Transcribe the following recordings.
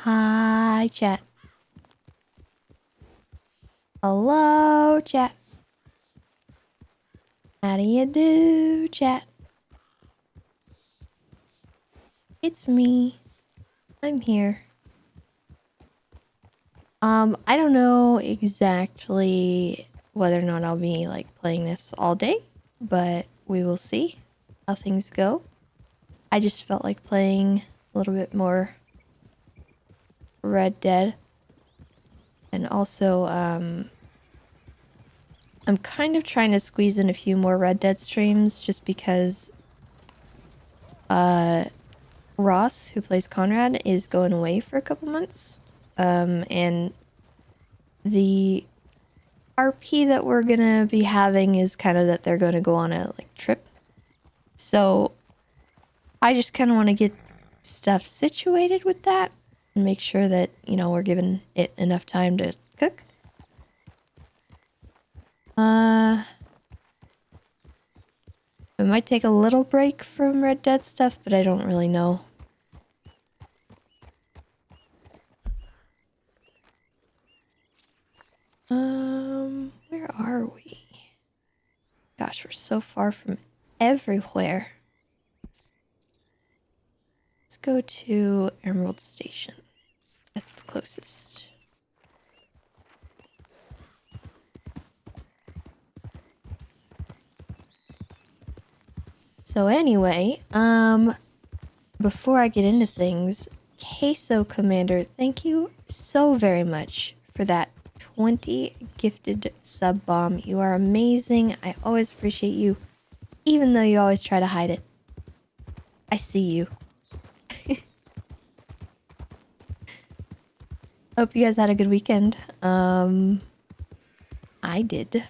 Hi, chat. Hello, chat. How do you do, chat? It's me. I'm here. I don't know exactly whether or not I'll be like playing this all day, but we will see how things go. I just felt like playing a little bit more Red Dead. And also, I'm kind of trying to squeeze in a few more Red Dead streams just because Ross, who plays Conrad, is going away for a couple months. And the RP that we're gonna be having is kind of that they're gonna go on a like trip. So I just kind of want to get stuff situated with that and make sure that, you know, we're giving it enough time to cook. I might take a little break from Red Dead stuff, but I don't really know. Where are we? Gosh, we're so far from everywhere. Let's go to Emerald Station. That's the closest. So anyway, before I get into things, Queso Commander, thank you so very much for that 20 gifted sub bomb. You are amazing. I always appreciate you, even though you always try to hide it. I see you. Hope you guys had a good weekend. I did.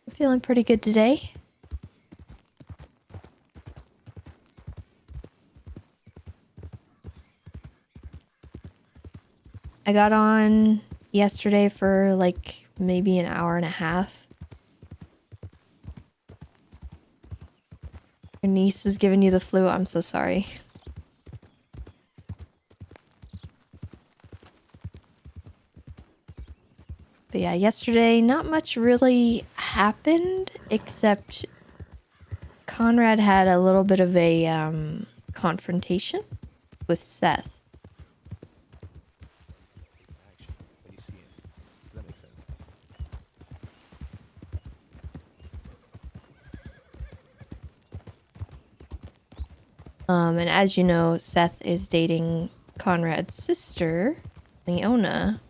I'm feeling pretty good today. I got on yesterday for like maybe an hour and a half. Your niece is giving you the flu. I'm so sorry. But yeah, yesterday not much really happened except Conrad had a little bit of a confrontation with Seth. When you see it, does that make sense? And as you know, Seth is dating Conrad's sister, Leona.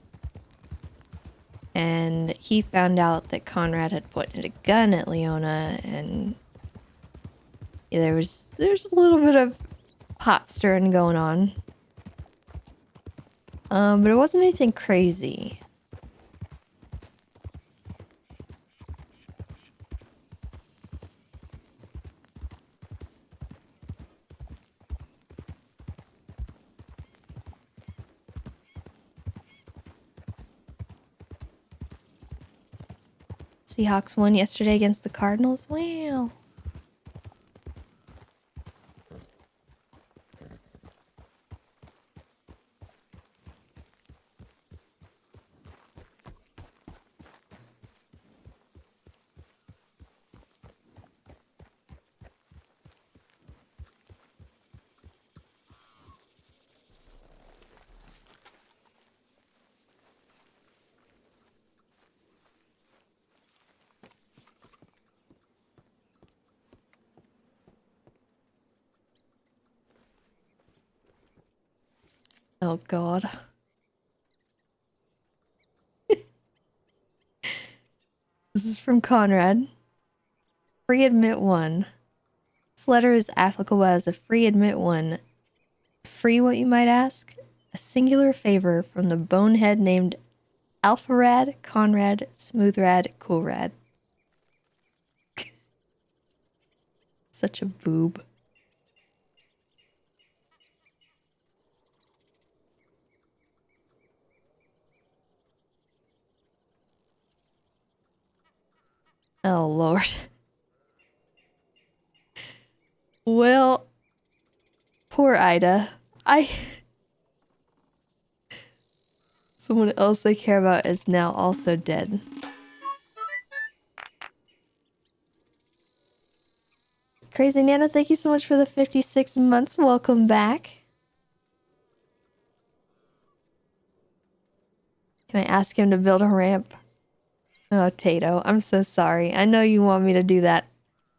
And he found out that Conrad had pointed a gun at Leona, and yeah, there's a little bit of pot stirring going on. But it wasn't anything crazy. Seahawks won yesterday against the Cardinals. Wow. Oh god. This is from Conrad. Free admit one. This letter is applicable as a free admit one. Free what you might ask? A singular favor from the bonehead named Alpharad, Conrad, Smoothrad, Coolrad. Such a boob. Oh, Lord. Well, poor Ida. Someone else they care about is now also dead. Crazy Nana, thank you so much for the 56 months. Welcome back. Can I ask him to build a ramp? Oh, Tato, I'm so sorry. I know you want me to do that.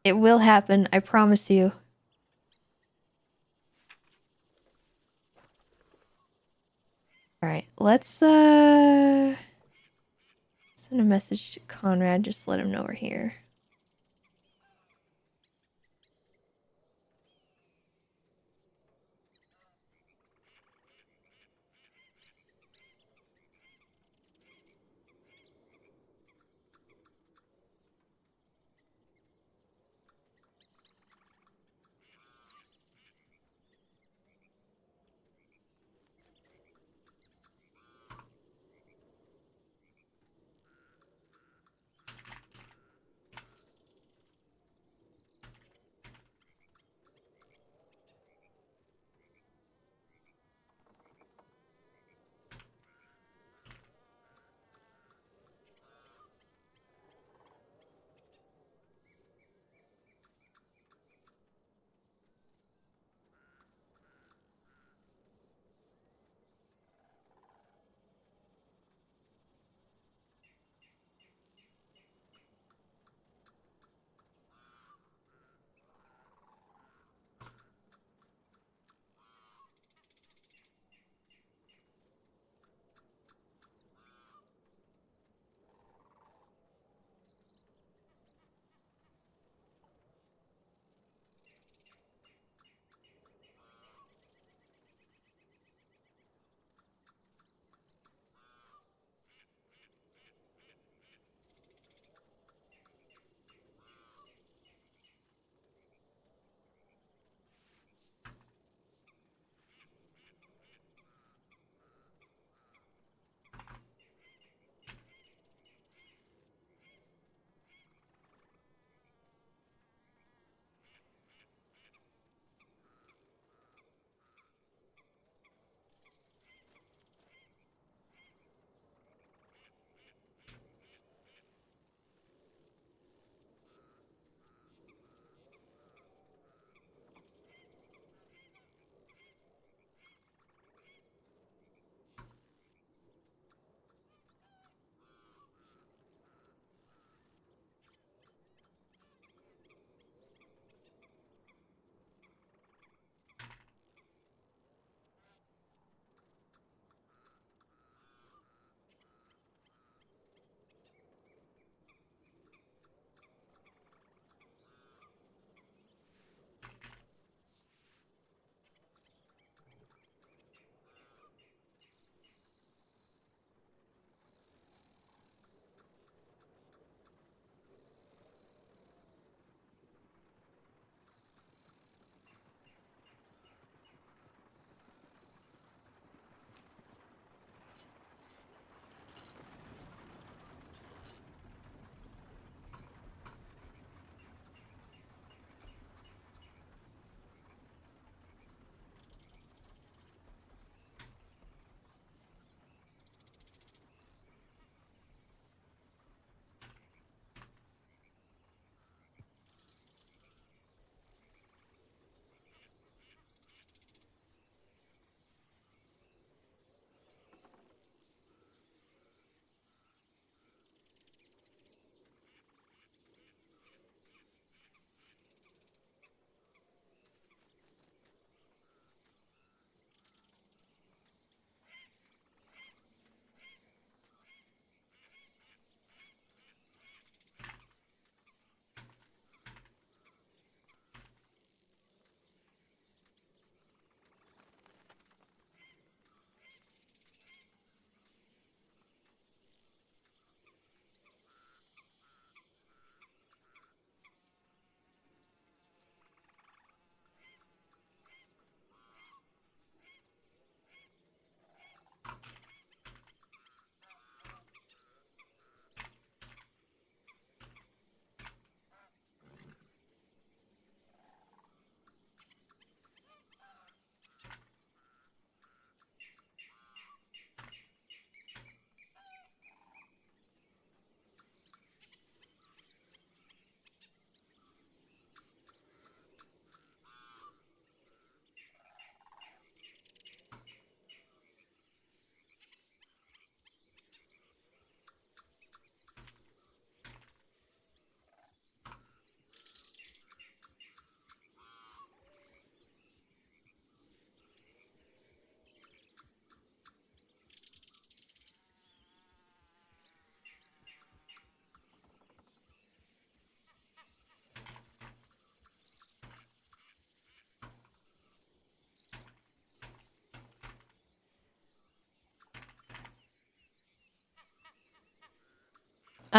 It will happen, I promise you. Alright, let's send a message to Conrad, just let him know we're here.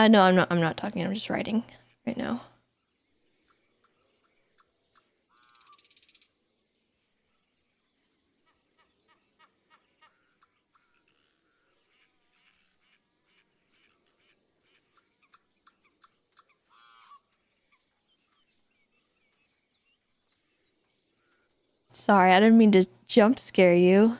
No, I'm not talking. I'm just writing right now. Sorry, I didn't mean to jump scare you.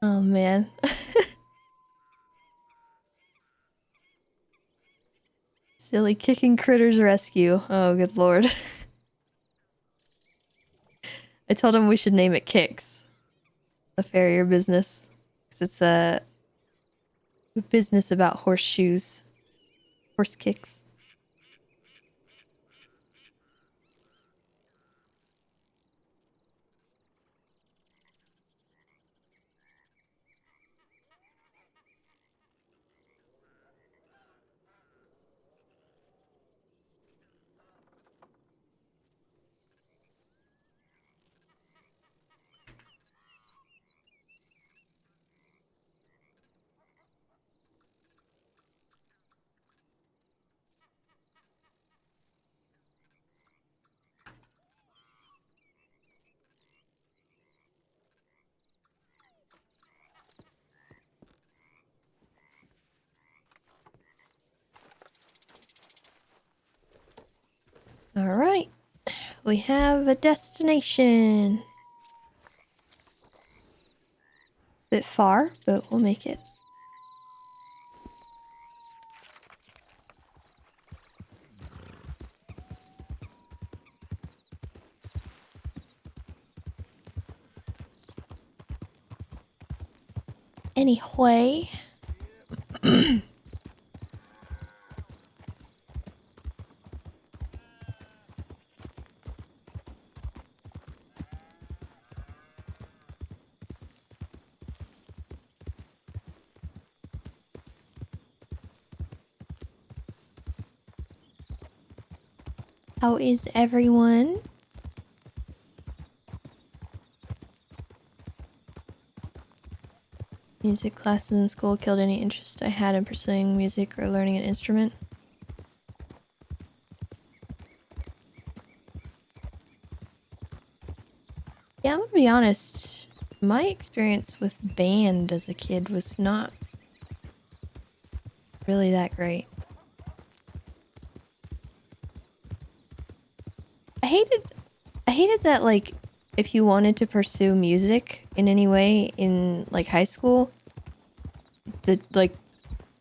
Oh man. Silly kicking critters rescue. Oh, good lord. I told him we should name it Kicks. A farrier business. Because it's a business about horseshoes. Horse kicks. Alright. We have a destination. Bit far, but we'll make it. Anyway. How is everyone? Music classes in school killed any interest I had in pursuing music or learning an instrument. Yeah, I'm gonna be honest. My experience with band as a kid was not really that great. I hated that, like, if you wanted to pursue music in any way in, like, high school, the, like,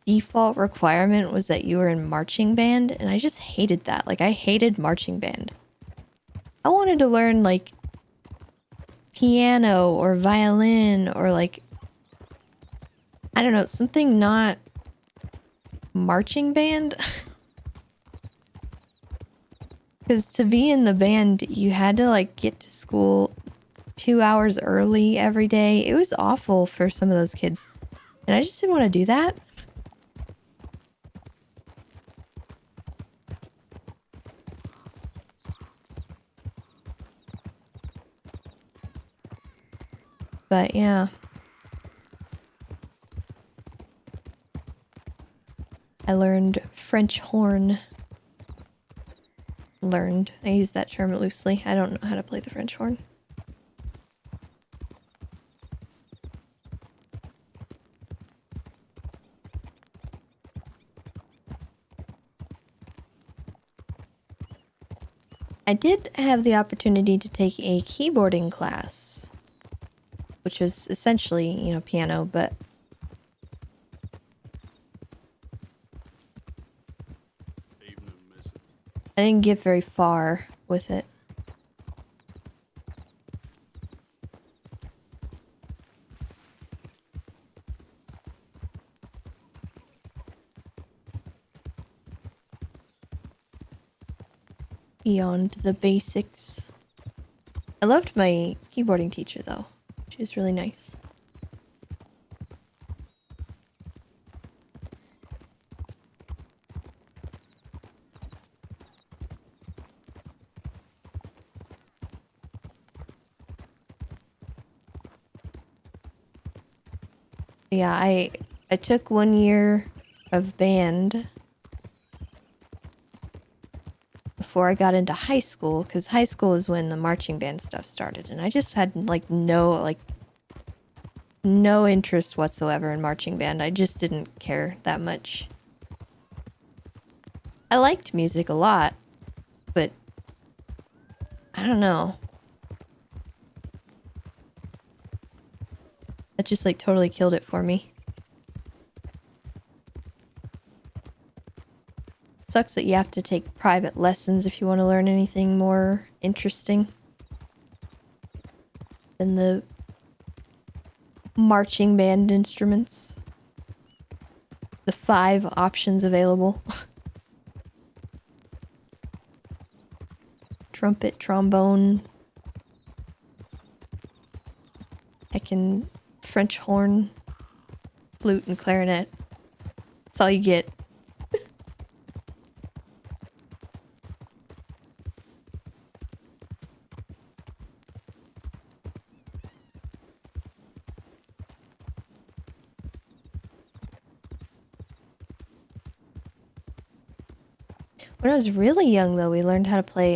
default requirement was that you were in marching band, and I just hated that. Like, I hated marching band. I wanted to learn, like, piano or violin or, like, I don't know, something not marching band. Because to be in the band, you had to, like, get to school 2 hours early every day. It was awful for some of those kids. And I just didn't want to do that. But yeah. I learned French horn. Learned. I use that term loosely. I don't know how to play the French horn. I did have the opportunity to take a keyboarding class, which was essentially, you know, piano, but I didn't get very far with it. Beyond the basics. I loved my keyboarding teacher, though. She was really nice. Yeah, I took 1 year of band before I got into high school, because high school is when the marching band stuff started, and I just had no interest whatsoever in marching band. I just didn't care that much. I liked music a lot, but I don't know. That just, like, totally killed it for me. Sucks that you have to take private lessons if you want to learn anything more interesting than the marching band instruments. The 5 options available. Trumpet, trombone, heckin' French horn, flute, and clarinet. That's all you get. When I was really young, though, we learned how to play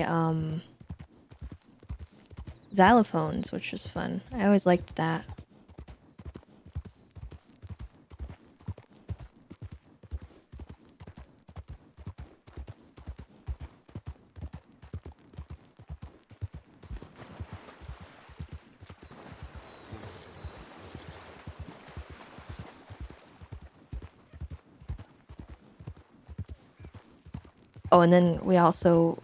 xylophones, which was fun. I always liked that. Oh, and then we also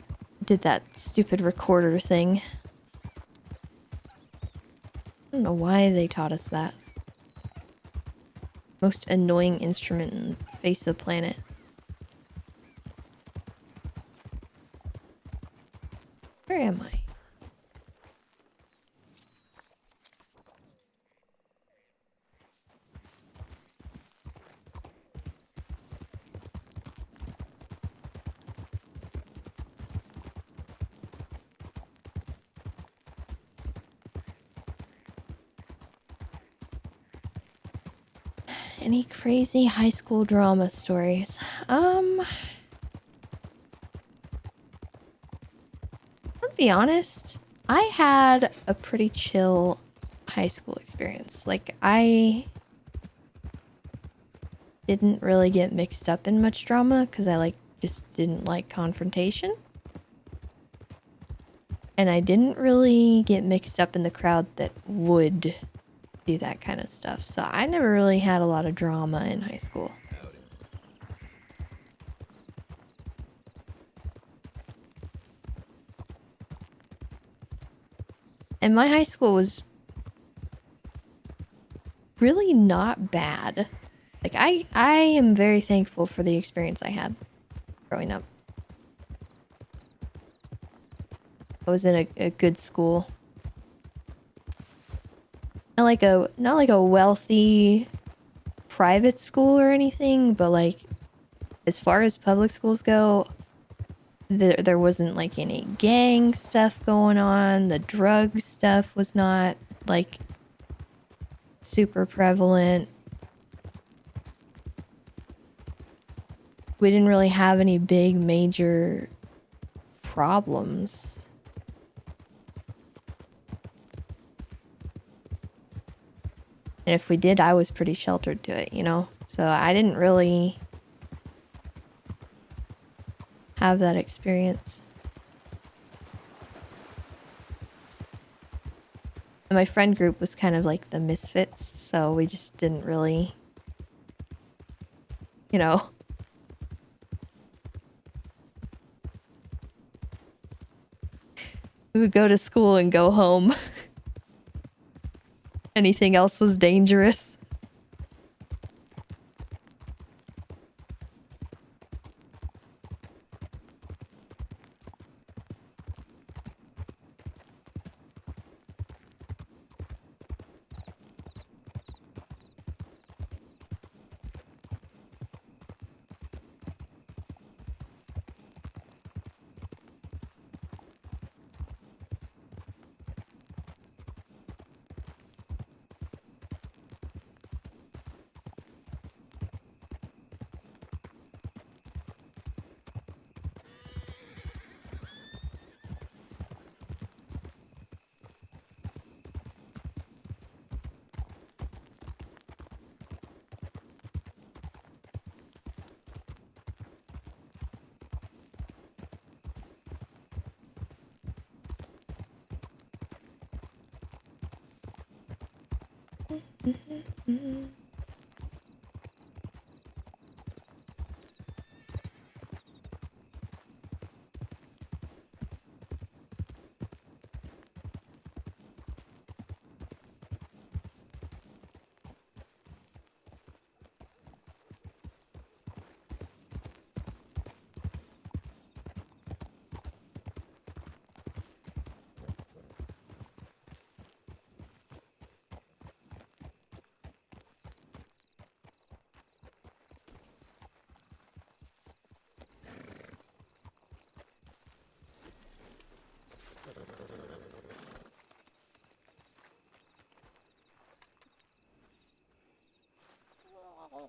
did that stupid recorder thing. I don't know why they taught us that. Most annoying instrument in the face of the planet. Where am I? Any crazy high school drama stories? I'll be honest. I had a pretty chill high school experience. Like, I didn't really get mixed up in much drama because I just didn't like confrontation. And I didn't really get mixed up in the crowd that would do that kind of stuff. So I never really had a lot of drama in high school. And my high school was really not bad. Like, I am very thankful for the experience I had growing up. I was in a good school. Not like a wealthy private school or anything, but like as far as public schools go, there wasn't like any gang stuff going on. The drug stuff was not like super prevalent. We didn't really have any big major problems. And if we did, I was pretty sheltered to it, you know? So I didn't really have that experience. And my friend group was kind of like the misfits, so we just didn't really, you know. We would go to school and go home. Anything else was dangerous.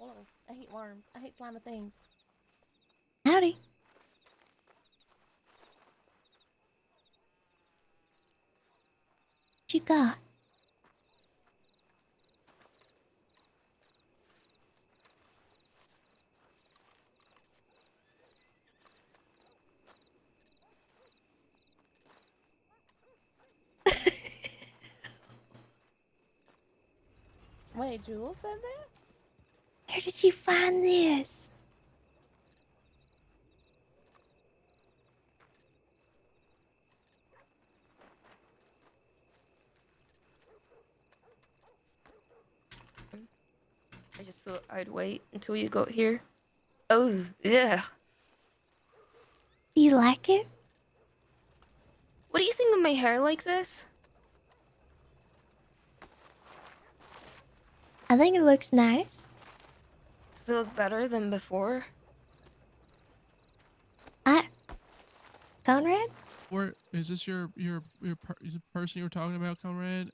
I hate worms. I hate slimy things. Howdy. What you got? Wait, Jules said that? Where did you find this? I just thought I'd wait until you got here. Oh, yeah. Do you like it? What do you think of my hair like this? I think it looks nice. Does it look better than before? Conrad? Or is this is the person you were talking about, comrade?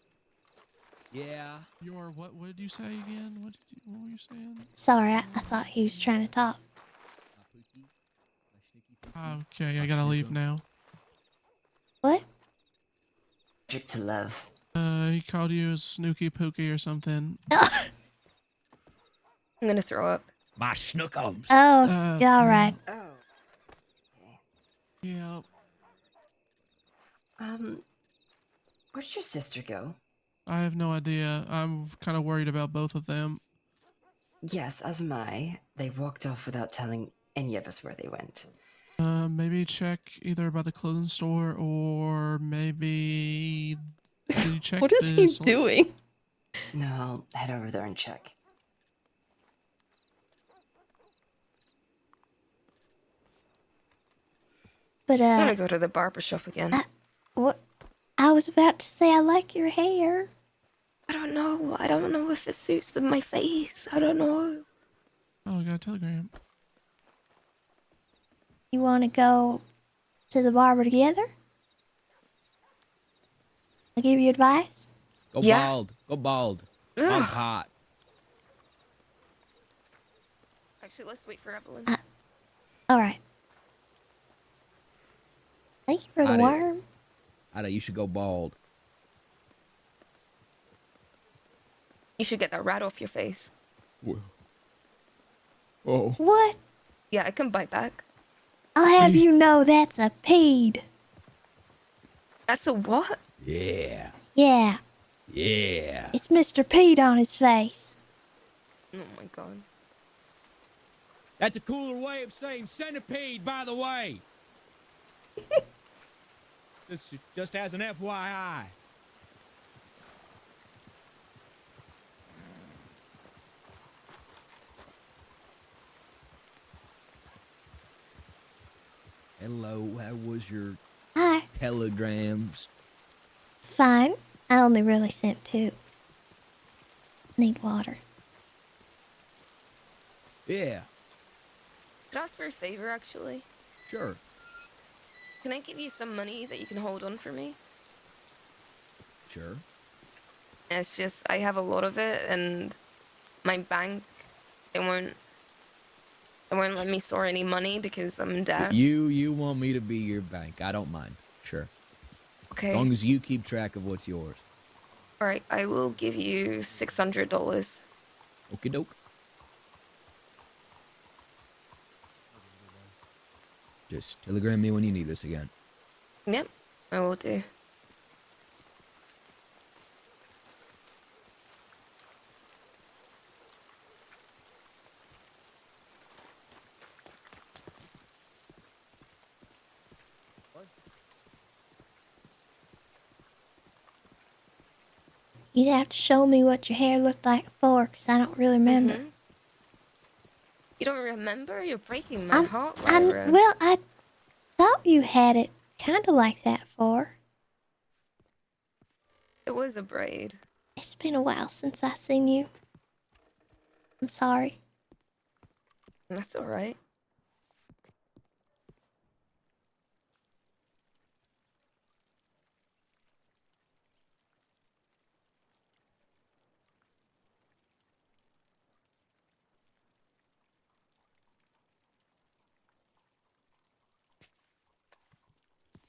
Yeah. Your what? What did you say again? What were you saying? Sorry, I thought he was trying to talk. Okay, I gotta leave now. What? Magic to love. He called you a Snooky Pookie or something. I'm gonna throw up. My schnookums. Oh, yeah, all right. Oh. Yeah. Where'd your sister go? I have no idea. I'm kind of worried about both of them. Yes, as am I. They walked off without telling any of us where they went. Maybe check either by the clothing store or maybe. Did you check What is he this? doing? No, I'll head over there and check. But, I'm gonna go to the barber shop again. what? I was about to say I like your hair. I don't know. I don't know if it suits my face. I don't know. Oh, I got a telegram. You want to go to the barber together? I'll give you advice. Go Yeah. bald. Go bald. Ugh. Bald's hot. Actually, let's wait for Evelyn. All right. Thank you for the Ida. worm. Ida, you should go bald. You should get that rat off your face. Oh. What? Yeah, I can bite back. I'll have you know that's a peed. That's a what? Yeah. Yeah, Yeah. it's Mr. Peed on his face. Oh my god. That's a cooler way of saying centipede, by the way. This just as an FYI. Hello, how was your Hi. telegrams? Fine. I only really sent 2. Need water. Yeah, Could I ask for a favor, actually? sure. Can I give you some money that you can hold on for me? Sure. It's just, I have a lot of it, and my bank, they won't let me store any money because I'm in debt. You want me to be your bank. I don't mind. Sure. Okay. As long as you keep track of what's yours. Alright, I will give you $600. Okie doke. Just telegram me when you need this again. Yep, I will do. You'd have to show me what your hair looked like before, 'cause I don't really remember. Mhm. You don't remember? You're breaking my heart, I Lyra. well, I thought you had it kind of like that before. It was a braid. It's been a while since I seen you. I'm sorry. That's alright.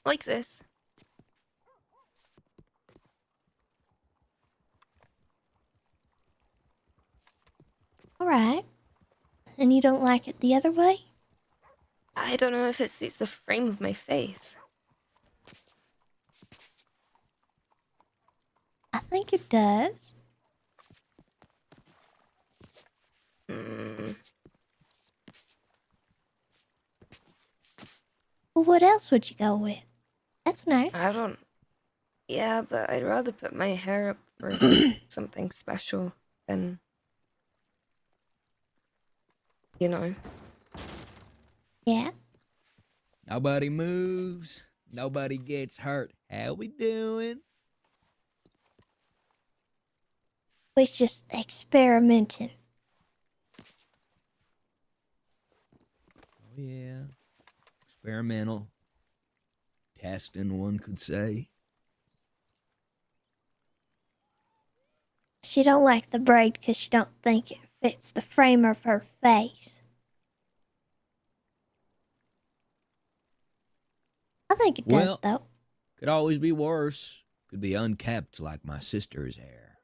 Like this. Alright. And you don't like it the other way? I don't know if it suits the frame of my face. I think it does. Hmm. Well, what else would you go with? That's nice. I don't. Yeah, but I'd rather put my hair up for something special than, you know. Yeah. Nobody moves. Nobody gets hurt. How we doing? We're just experimenting. Oh, yeah. Experimental. Testing, one could say. She don't like the braid because she don't think it fits the frame of her face. I think it does, Well, though. could always be worse. Could be unkept like my sister's hair.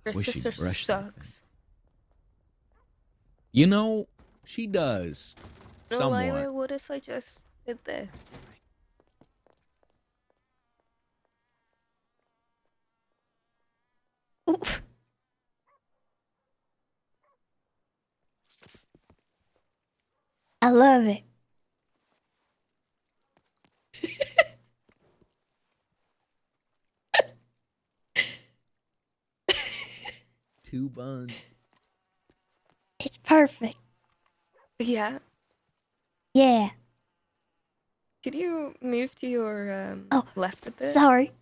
Your Wish sister she'd brush that thing. sucks. You know, she does. No, Somewhat. Lyra, what if I just did this? Oof. I love it. Two buns. It's perfect. Yeah. Yeah. Could you move to your Oh, left a bit? Sorry.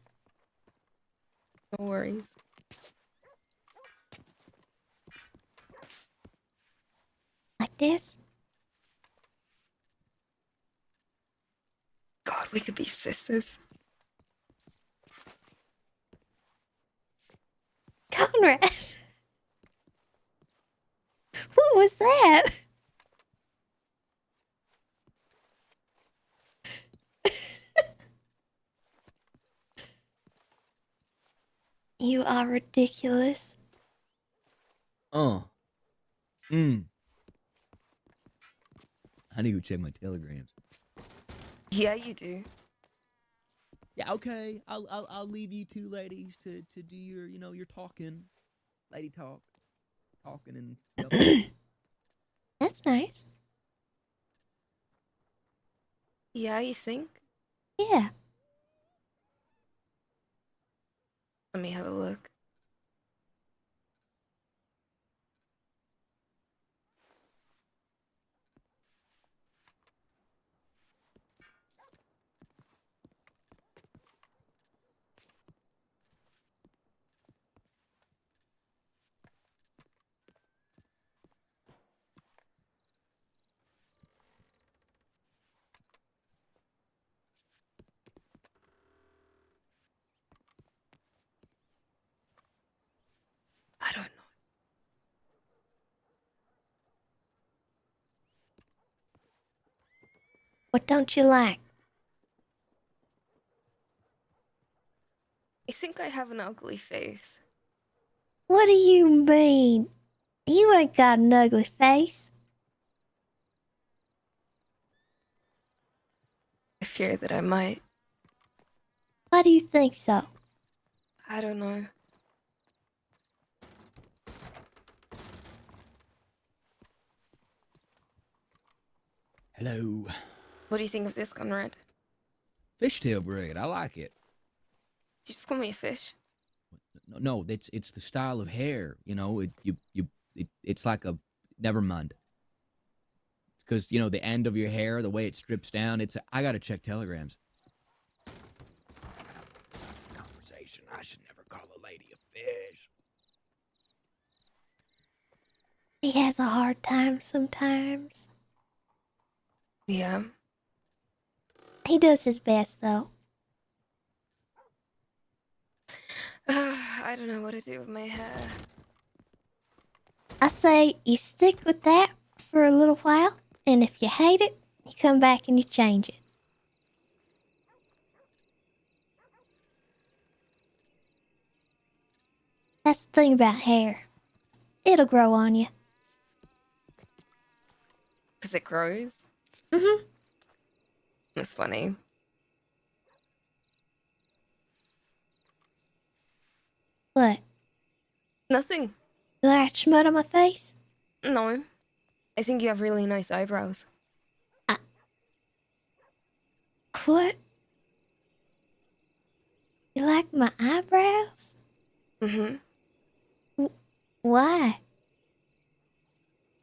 No worries. Like this? God, we could be sisters. Conrad. What was that? You are ridiculous. Uh. Mm. I need to go check my telegrams. Yeah, you do. Yeah, okay. I'll leave you two ladies to do your your talking, lady talk, talking and stuff. That's nice. Yeah, you think? Yeah. Let me have a look. I don't know. What don't you like? I think I have an ugly face. What do you mean? You ain't got an ugly face. I fear that I might. Why do you think so? I don't know. Hello. What do you think of this, Conrad? Fishtail braid. I like it. Did you just call me a fish? No, it's the style of hair. It's like a. Never mind. Because the end of your hair, the way it strips down. I gotta check telegrams. Conversation. I should never call a lady a fish. He has a hard time sometimes. Yeah. He does his best, though. I don't know what to do with my hair. I say you stick with that for a little while, and if you hate it, You come back and you change it. That's the thing about hair. It'll grow on you. Because it grows. Mm-hmm. That's funny. What? Nothing. Do I have smut on my face? No. I think you have really nice eyebrows. What? You like my eyebrows? Mm-hmm. Why?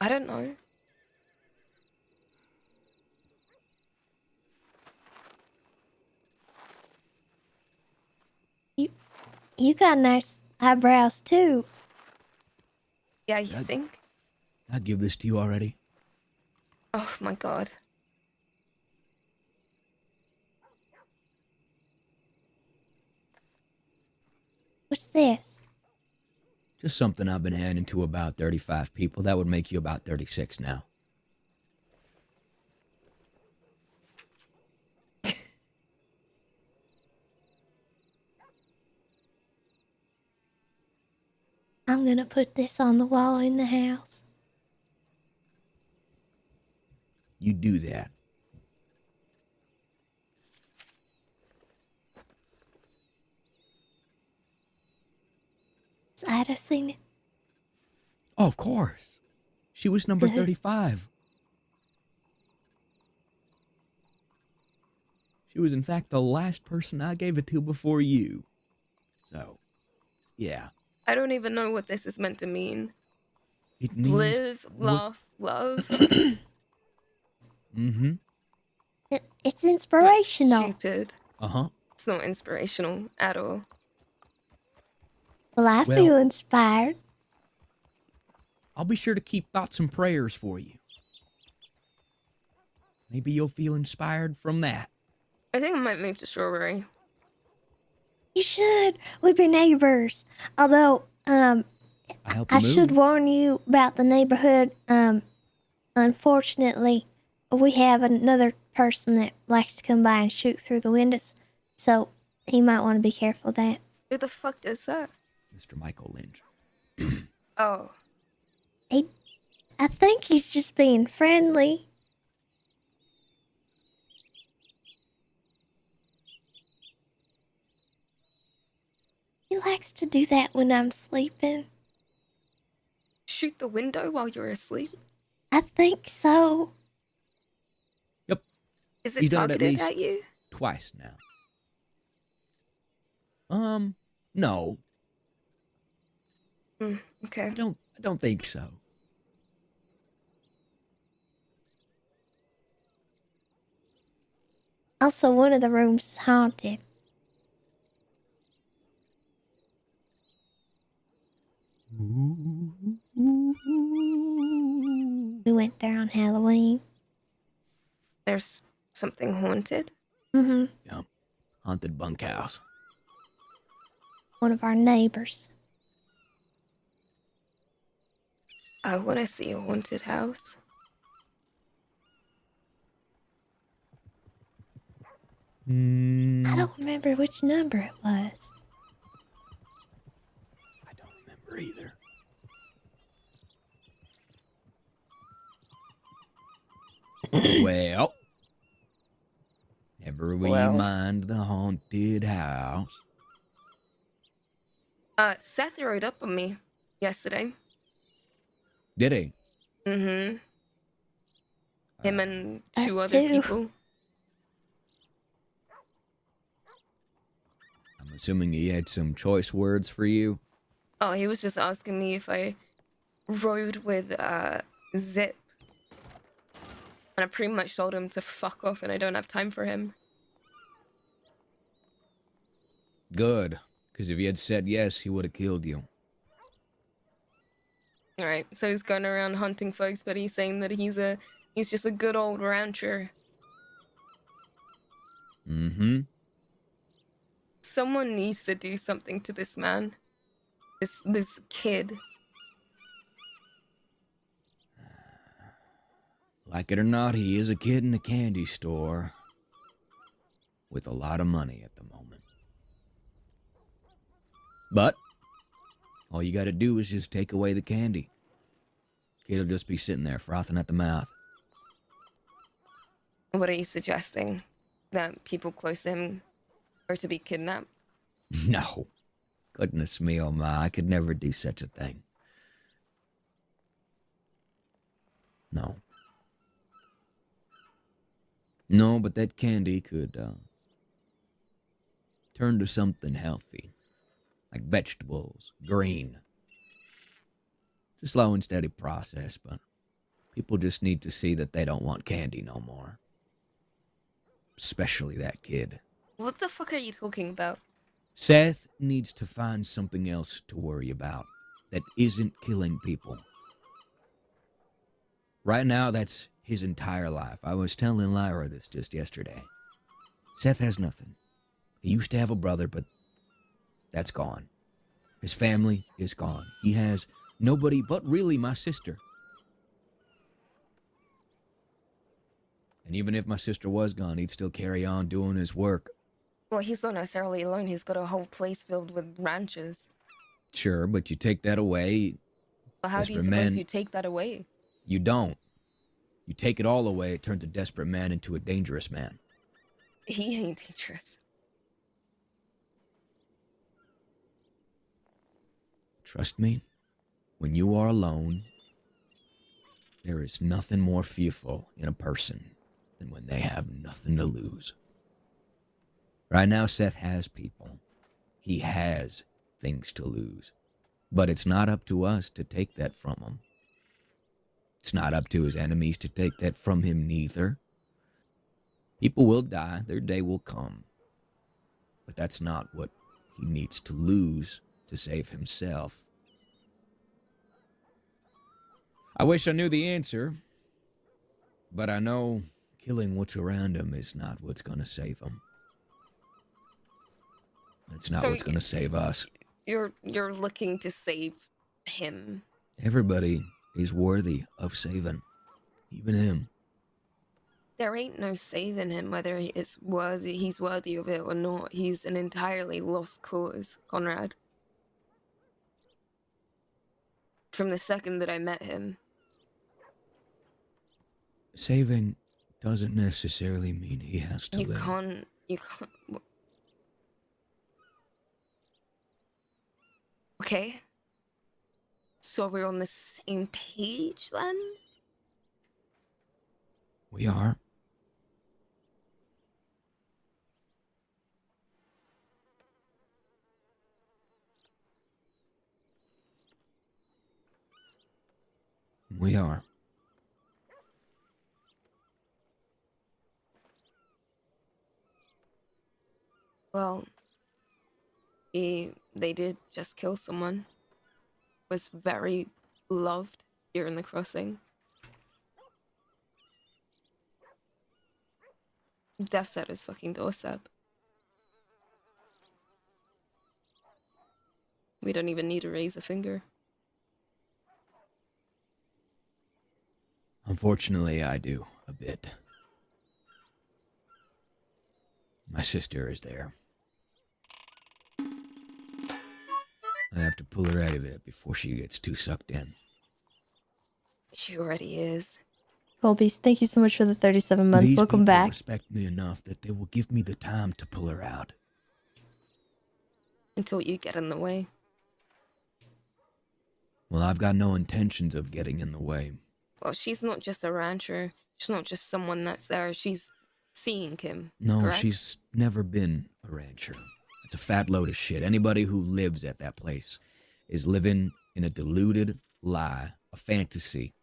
I don't know. You got nice eyebrows too. Yeah, you That- think? I give this to you already. Oh my god. What's this? Just something I've been handing to about 35 people. That would make you about 36 now. I'm gonna put this on the wall in the house. You do that. Has Ida seen it? Oh, of course. She was number Good. 35. She was, in fact, the last person I gave it to before you. So, yeah. I don't even know what this is meant to mean. It means... Live, laugh, love. Mm-hmm. It's That's inspirational. stupid. Uh-huh. It's not inspirational at all. Well, I Well- feel inspired. I'll be sure to keep thoughts and prayers for you. Maybe you'll feel inspired from that. I think I might move to Strawberry. You should. We'd be neighbors. Although, I help you I move. should warn you about the neighborhood. Unfortunately, we have another person that likes to come by and shoot through the windows. So, you might want to be careful of that. Who the fuck does that? Mr. Michael Lynch. Oh. I think he's just being friendly. He likes to do that when I'm sleeping. Shoot the window while you're asleep? I think so. Yep. Is it He's done it at targeted least- at you? Twice now. No. Okay. I don't think so. Also, one of the rooms is haunted. We went there on Halloween. There's something haunted? Mm-hmm. Yep. Haunted bunkhouse. One of our neighbors. I want to see a haunted house. I don't remember which number it was. I don't remember either. Well, never we Well. mind the haunted house. Seth rode up on me yesterday. Did he? Mm-hmm. Him and two Us other too. people. I'm assuming he had some choice words for you. Oh, he was just asking me if I rode with Zip. And I pretty much told him to fuck off and I don't have time for him. Good, because if he had said yes, he would have killed you. Alright, so he's going around hunting folks, but he's saying that he's just a good old rancher. Mm-hmm. Someone needs to do something to this man. This kid. Like it or not, he is a kid in a candy store with a lot of money at the moment. But all you gotta do is just take away the candy. Kid'll just be sitting there frothing at the mouth. What are you suggesting? That people close to him are to be kidnapped? No. Goodness me, oh my, I could never do such a thing. No. No, but that candy could turn to something healthy. Like vegetables, green. It's a slow and steady process, but people just need to see that they don't want candy no more. Especially that kid. What the fuck are you talking about? Seth needs to find something else to worry about that isn't killing people. Right now, that's his entire life. I was telling Lyra this just yesterday. Seth has nothing. He used to have a brother, but that's gone. His family is gone. He has nobody but really my sister. And even if my sister was gone, he'd still carry on doing his work. Well, he's not necessarily alone. He's got a whole place filled with ranchers. Sure, but you take that away. But how do you desperate suppose men- you take that away? You don't. You take it all away, it turns a desperate man into a dangerous man. He ain't dangerous. Trust me, when you are alone, there is nothing more fearful in a person than when they have nothing to lose. Right now, Seth has people. He has things to lose. But it's not up to us to take that from him. It's not up to his enemies to take that from him neither. People will die, their day will come. But that's not what he needs to lose to save himself. I wish I knew the answer, but I know killing what's around him is not what's going to save him. It's not So what's going to save us. You're looking to save him. Everybody is worthy of saving, even him. There ain't no saving him, whether he's worthy of it or not. He's an entirely lost cause, Conrad. From the second that I met him. Saving doesn't necessarily mean he has to You live. can't. Okay. So we're on the same page then? We are. We are. Well, they did just kill someone. Was very loved here in the crossing. Death's at his fucking doorstep. We don't even need to raise a finger. Unfortunately, I do, a bit. My sister is there. I have to pull her out of there before she gets too sucked in. She already is. Colby's, thank you so much for the 37 months. These Welcome people back. respect me enough that they will give me the time to pull her out. Until you get in the way. Well, I've got no intentions of getting in the way. Well, she's not just a rancher. She's not just someone that's there. She's seeing him. No, correct? she's never been a rancher. It's a fat load of shit. Anybody who lives at that place is living in a deluded lie, a fantasy.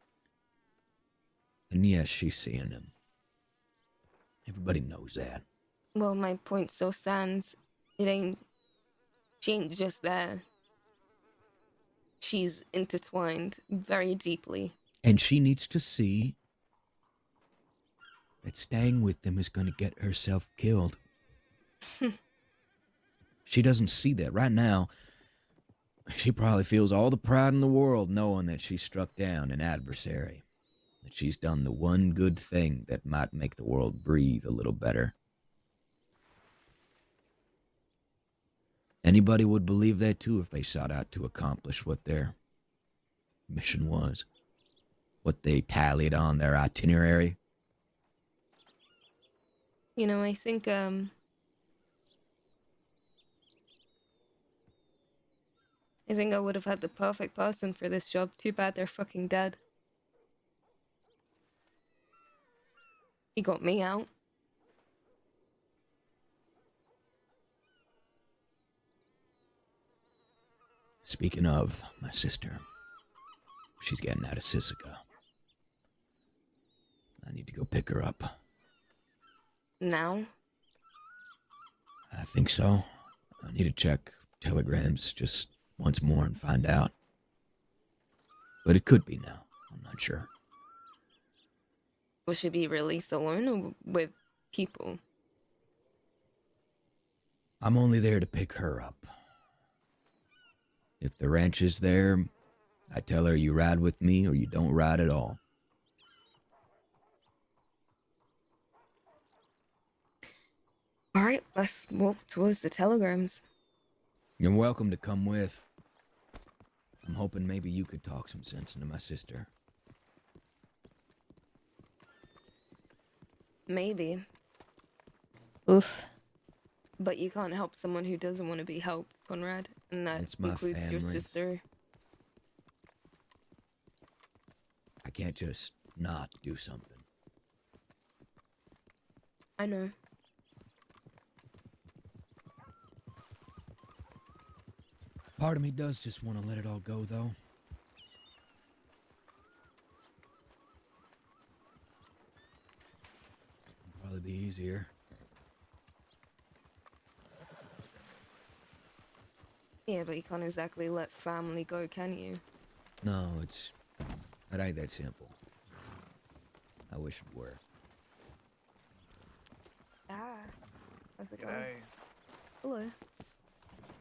And yes, she's seeing him. Everybody knows that. Well, my point still stands. She ain't just there. She's intertwined very deeply. And she needs to see that staying with them is going to get herself killed. She doesn't see that. Right now, she probably feels all the pride in the world knowing that she struck down an adversary. that she's done the one good thing that might make the world breathe a little better. Anybody would believe that too if they sought out to accomplish what their mission was, what they tallied on their itinerary. You know, I think I would have had the perfect person for this job. Too bad they're fucking dead. He got me out. Speaking of my sister, she's getting out of Sisika. I need to go pick her up. Now? I think so. I need to check telegrams just once more and find out. But it could be now. I'm not sure. Will she be released alone or with people? I'm only there to pick her up. If the ranch is there, I tell her you ride with me or you don't ride at all. All right, let's walk towards the telegrams. You're welcome to come with. I'm hoping maybe you could talk some sense into my sister. Maybe. Oof. But you can't help someone who doesn't want to be helped, Conrad. And that It's my includes your family. sister. I can't just not do something. I know. Part of me does just want to let it all go, though. It'd probably be easier. Yeah, but you can't exactly let family go, can you? No, it ain't that simple. I wish it were. Ah. How's it going? G'day. Hello.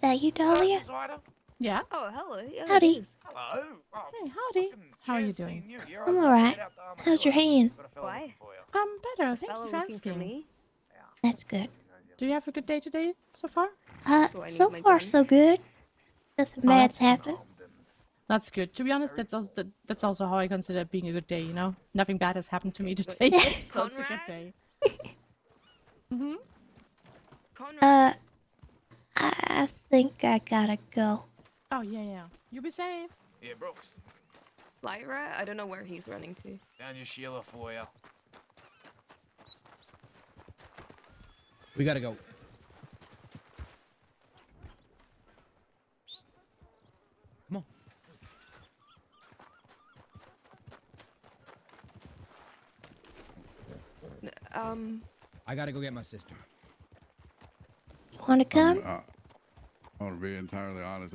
That you, Dahlia? Miss Ryder? Yeah. Oh, hello. Yeah, Howdy. it is. Hello. Oh, Hey, howdy. fucking How are you cheers, doing? seeing you. You're I'm on the alright. get out the arm of How's your the hand? Got a fella Why? looking for you. Better. A Thank fellow you for looking for asking. me. Yeah. That's good. Do you have a good day today so far? Do I need So my far gun? so good. Nothing Oh, bad's that's good. happened. Armed and That's good. To be honest, that's also how I consider it being a good day. You know, nothing bad has happened to me today, so it's a good Conrad? day. Mhm. Conrad? I think I gotta go. Oh yeah. You be safe. yeah, Brooks. Lyra? I don't know where he's running to. Down your Sheila for you. We gotta go. Come on. I gotta go get my sister. You wanna come? I want to be entirely honest.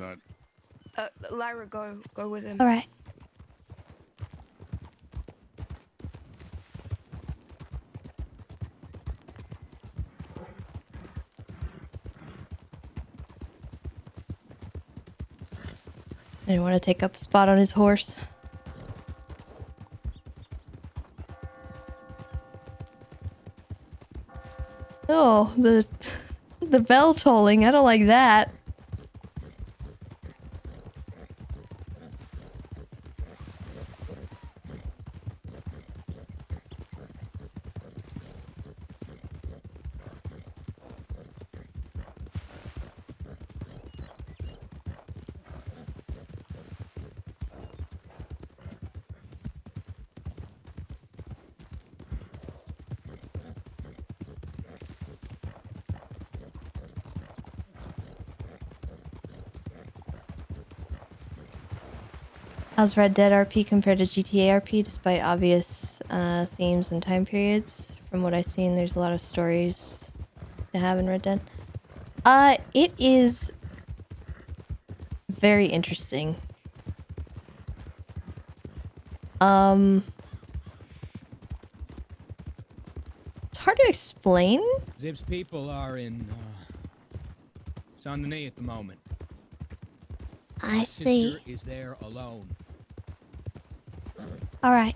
Lyra, go with him. Alright. I didn't want to take up a spot on his horse. Oh, the bell tolling. I don't like that. How's Red Dead RP compared to GTA RP, despite obvious themes and time periods? From what I've seen, there's a lot of stories to have in Red Dead. It is very interesting. It's hard to explain. Zip's people are in Saint Denis at the moment. I My see. sister is there alone. All right.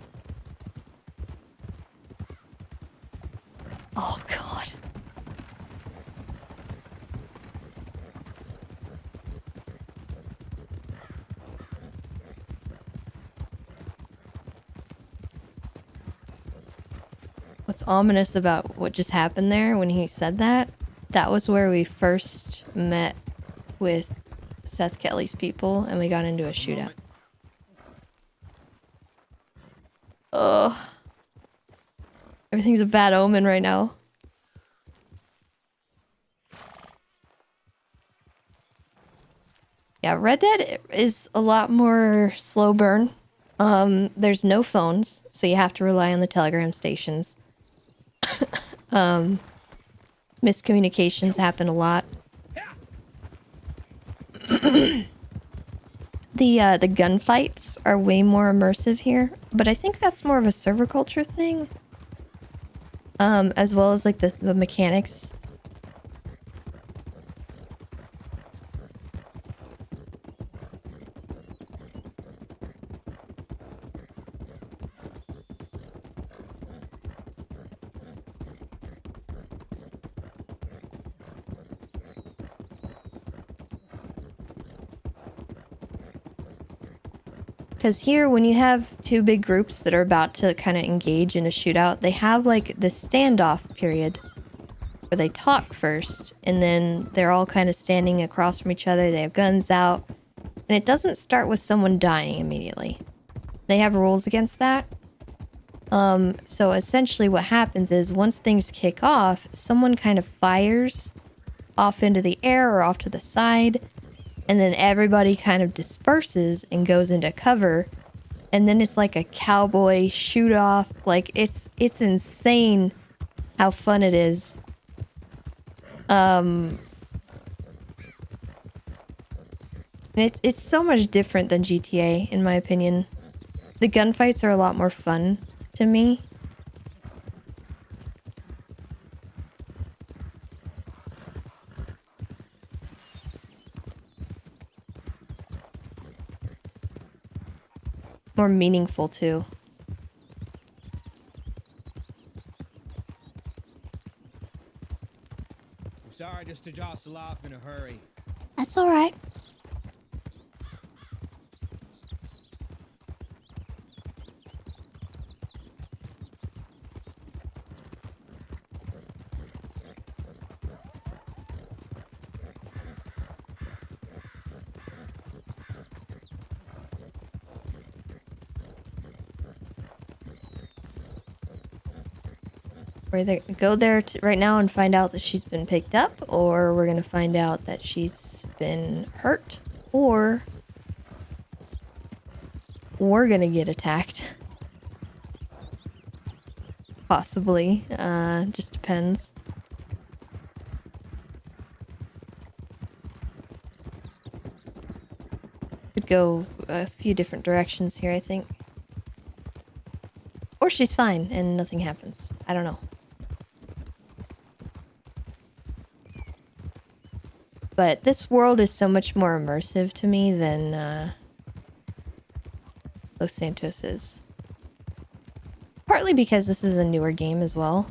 what's ominous about what just happened there when he said that, that was where we first met with Seth Kelly's people and we got into a shootout. Moment. Ugh. Everything's a bad omen right now. Yeah, Red Dead is a lot more slow burn. There's no phones, so you have to rely on the telegram stations. Miscommunications happen a lot. The gunfights are way more immersive here, but I think that's more of a server culture thing. As well as like the mechanics. Because here, when you have two big groups that are about to kind of engage in a shootout, they have like this standoff period where they talk first, and then they're all kind of standing across from each other. They have guns out, and it doesn't start with someone dying immediately. They have rules against that. So essentially what happens is once things kick off, someone kind of fires off into the air or off to the side, and then everybody kind of disperses and goes into cover, and then it's like a cowboy shoot off. Like it's insane how fun it is. And it's so much different than GTA in my opinion. The gunfights are a lot more fun to me. More meaningful too. I'm sorry just to jostle off in a hurry. That's all right. We're either gonna go there right now and find out that she's been picked up, or we're gonna find out that she's been hurt, or we're gonna get attacked. Possibly. Just depends. Could go a few different directions here, I think. Or she's fine and nothing happens. I don't know. But this world is so much more immersive to me than Los Santos is. Partly because this is a newer game as well.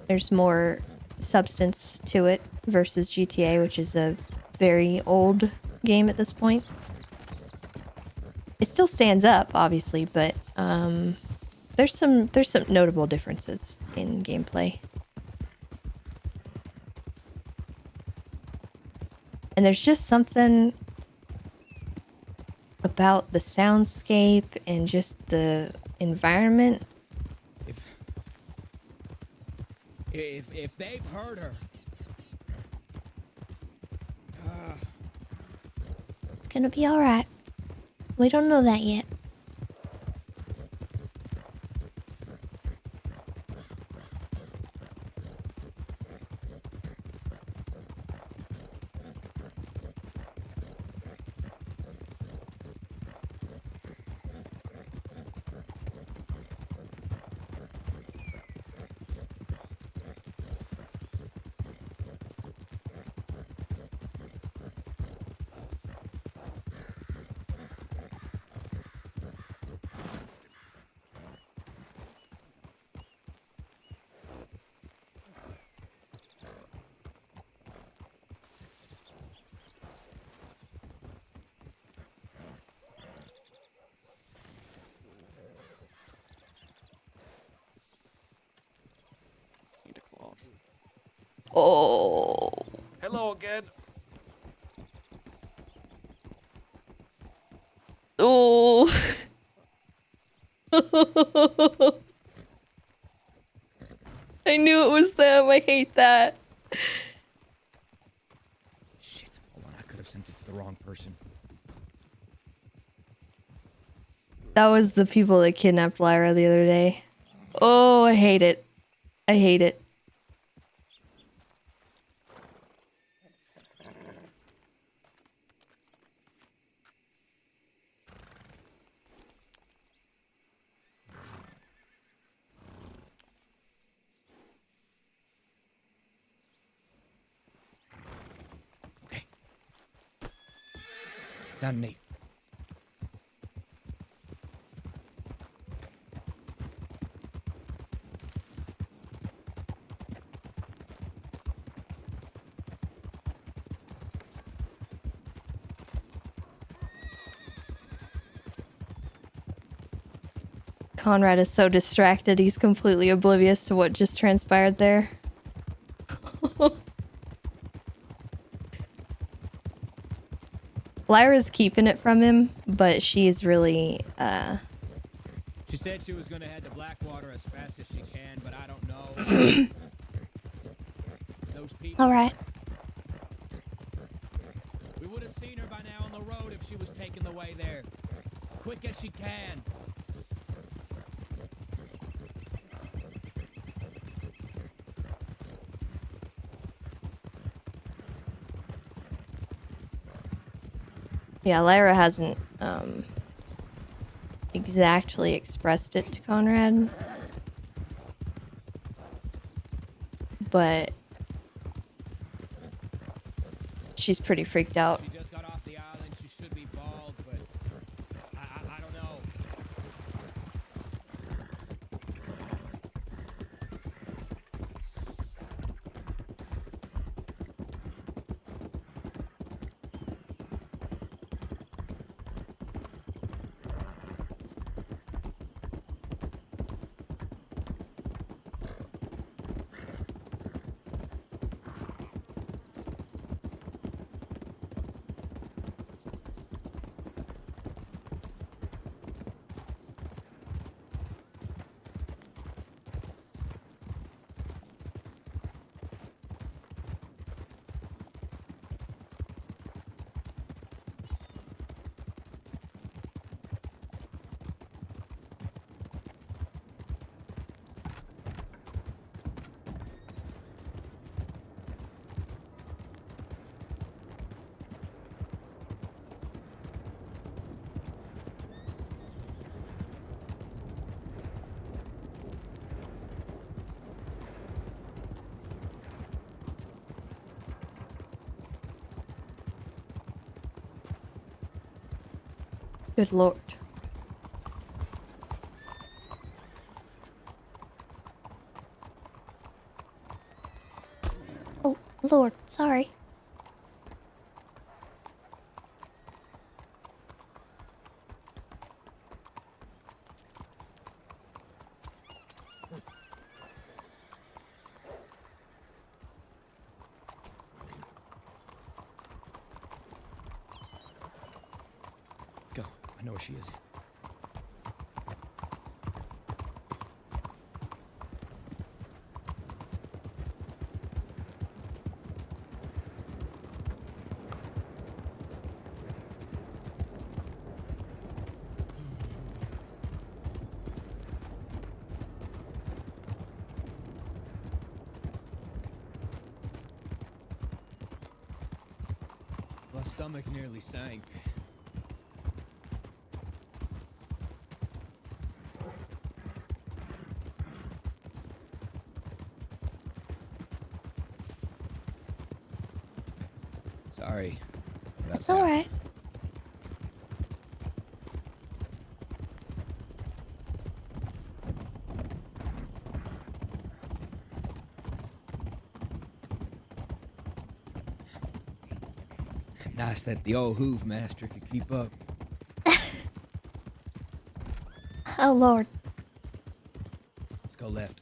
There's more substance to it versus GTA, which is a very old game at this point. It still stands up, obviously, but there's some notable differences in gameplay. And there's just something about the soundscape and just the environment. If they've heard her. It's gonna be alright. We don't know that yet. Oh. Hello again. Oh. I knew it was them. I hate that. Shit. Hold on, I could have sent it to the wrong person. That was the people that kidnapped Lyra the other day. Oh, I hate it. I hate it. Okay. Sound neat. Conrad is so distracted, he's completely oblivious to what just transpired there. Lyra's keeping it from him, but she's really, She said she was gonna head to Blackwater as fast as she can, but I don't know. Those people. Alright. We would have seen her by now on the road if she was taking the way there. Quick as she can. Yeah, Lyra hasn't, exactly expressed it to Conrad. But she's pretty freaked out. She just got off the island. She should be bald, but I don't know. Good lord. Oh, lord, sorry. Let's go. I know where she is. My stomach nearly sank. Sorry. about It's that. alright. Nice that the old Hoove master could keep up. Oh, lord. Let's go left.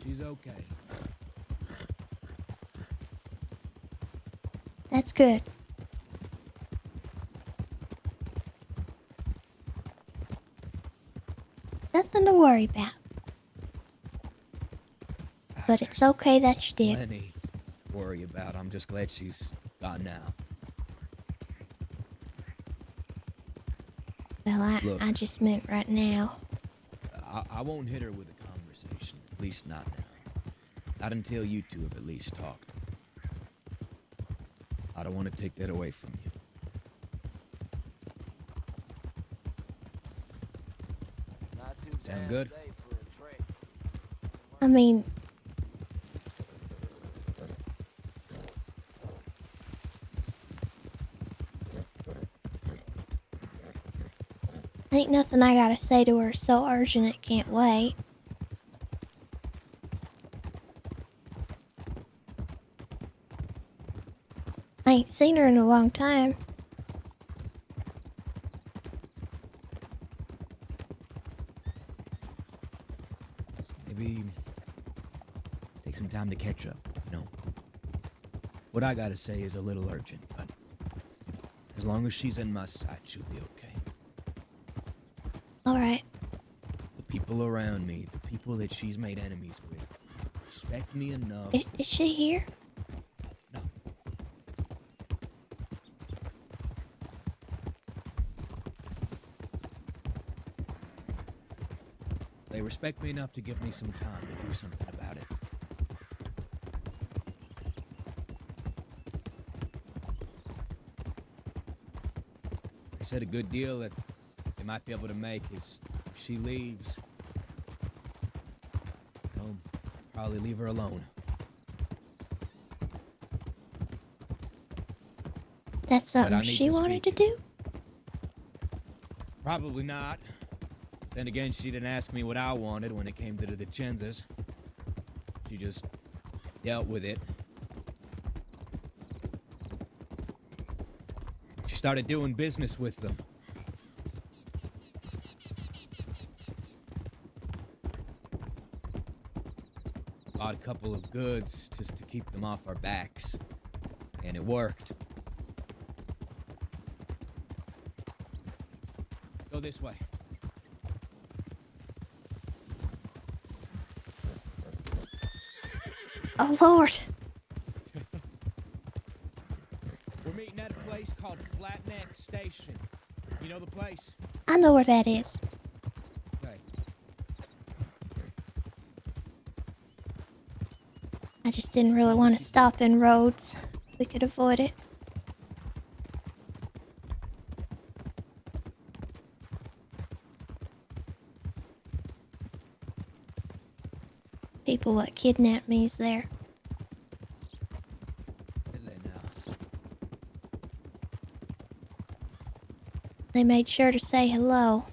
She's okay. That's good. Nothing to worry about. But it's okay that you did. Plenty to worry about. I'm just glad she's gone now. Well, Look. I just meant right now. I won't hit her with a conversation. At least not now. Not until you two have at least talked. I don't want to take that away from you. Not too Sound bad good? day for a trade. I mean, ain't nothing I gotta say to her so urgent it can't wait. I ain't seen her in a long time. Maybe take some time to catch up, you know. What I gotta say is a little urgent, but as long as she's in my sight, she'll be okay. Alright. The people around me, the people that she's made enemies with, respect me enough. Is she here? No. They respect me enough to give me some time to do something about it. They said a good deal that they might be able to make is if she leaves, they'll probably leave her alone. That's I something need she to wanted to speak. do? Probably not. Then again, she didn't ask me what I wanted when it came to the Chenzas. She just dealt with it. She started doing business with them. Bought a couple of goods just to keep them off our backs. And it worked. Go this way. Oh, Lord. We're meeting at a place called Flatneck Station. You know the place? I know where that is. Okay. I just didn't really want to stop in roads. We could avoid it. People that kidnapped me is there. Hello now. They made sure to say hello.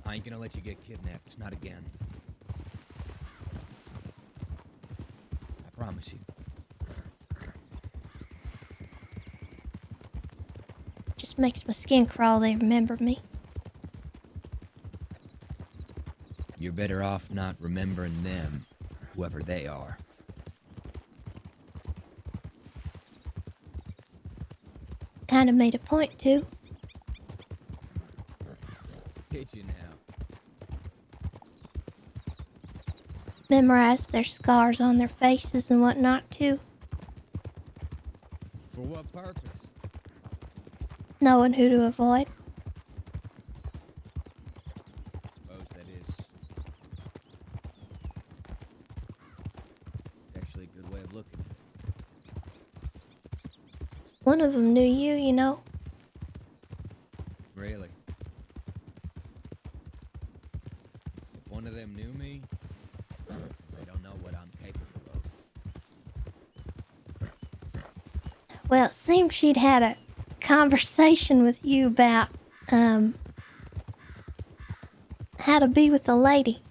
I ain't gonna let you get kidnapped. Not again. I promise you. Just makes my skin crawl they remember me. You're better off not remembering them, whoever they are. Kinda made a point to. Did you now? Memorized their scars on their faces and whatnot too. For what purpose? Knowing who to avoid. Suppose that is actually a good way of looking at it. One of them knew you, you know. Really? If one of them knew me, they don't know what I'm capable of. Well, it seemed she'd had a conversation with you about, how to be with a lady.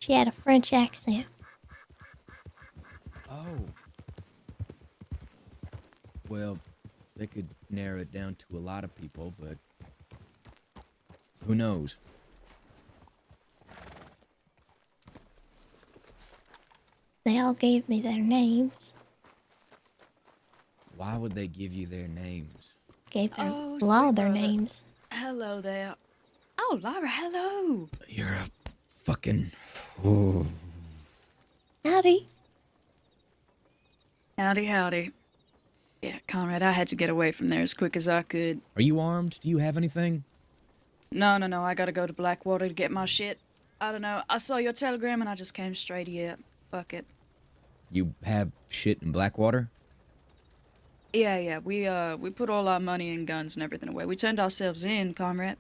she had a French accent. Oh. Well, they could narrow it down to a lot of people, but who knows? They all gave me their names. Why would they give you their names? Gave their Oh, Law sweet their brother. names. Hello there. Oh, Lyra, hello. You're a fucking... Oh. Howdy. Howdy, howdy. Yeah, Conrad, I had to get away from there as quick as I could. Are you armed? Do you have anything? No, I gotta go to Blackwater to get my shit. I don't know. I saw your telegram and I just came straight here. Fuck it. You have shit in Blackwater? Yeah, we put all our money and guns and everything away. We turned ourselves in, Conrad.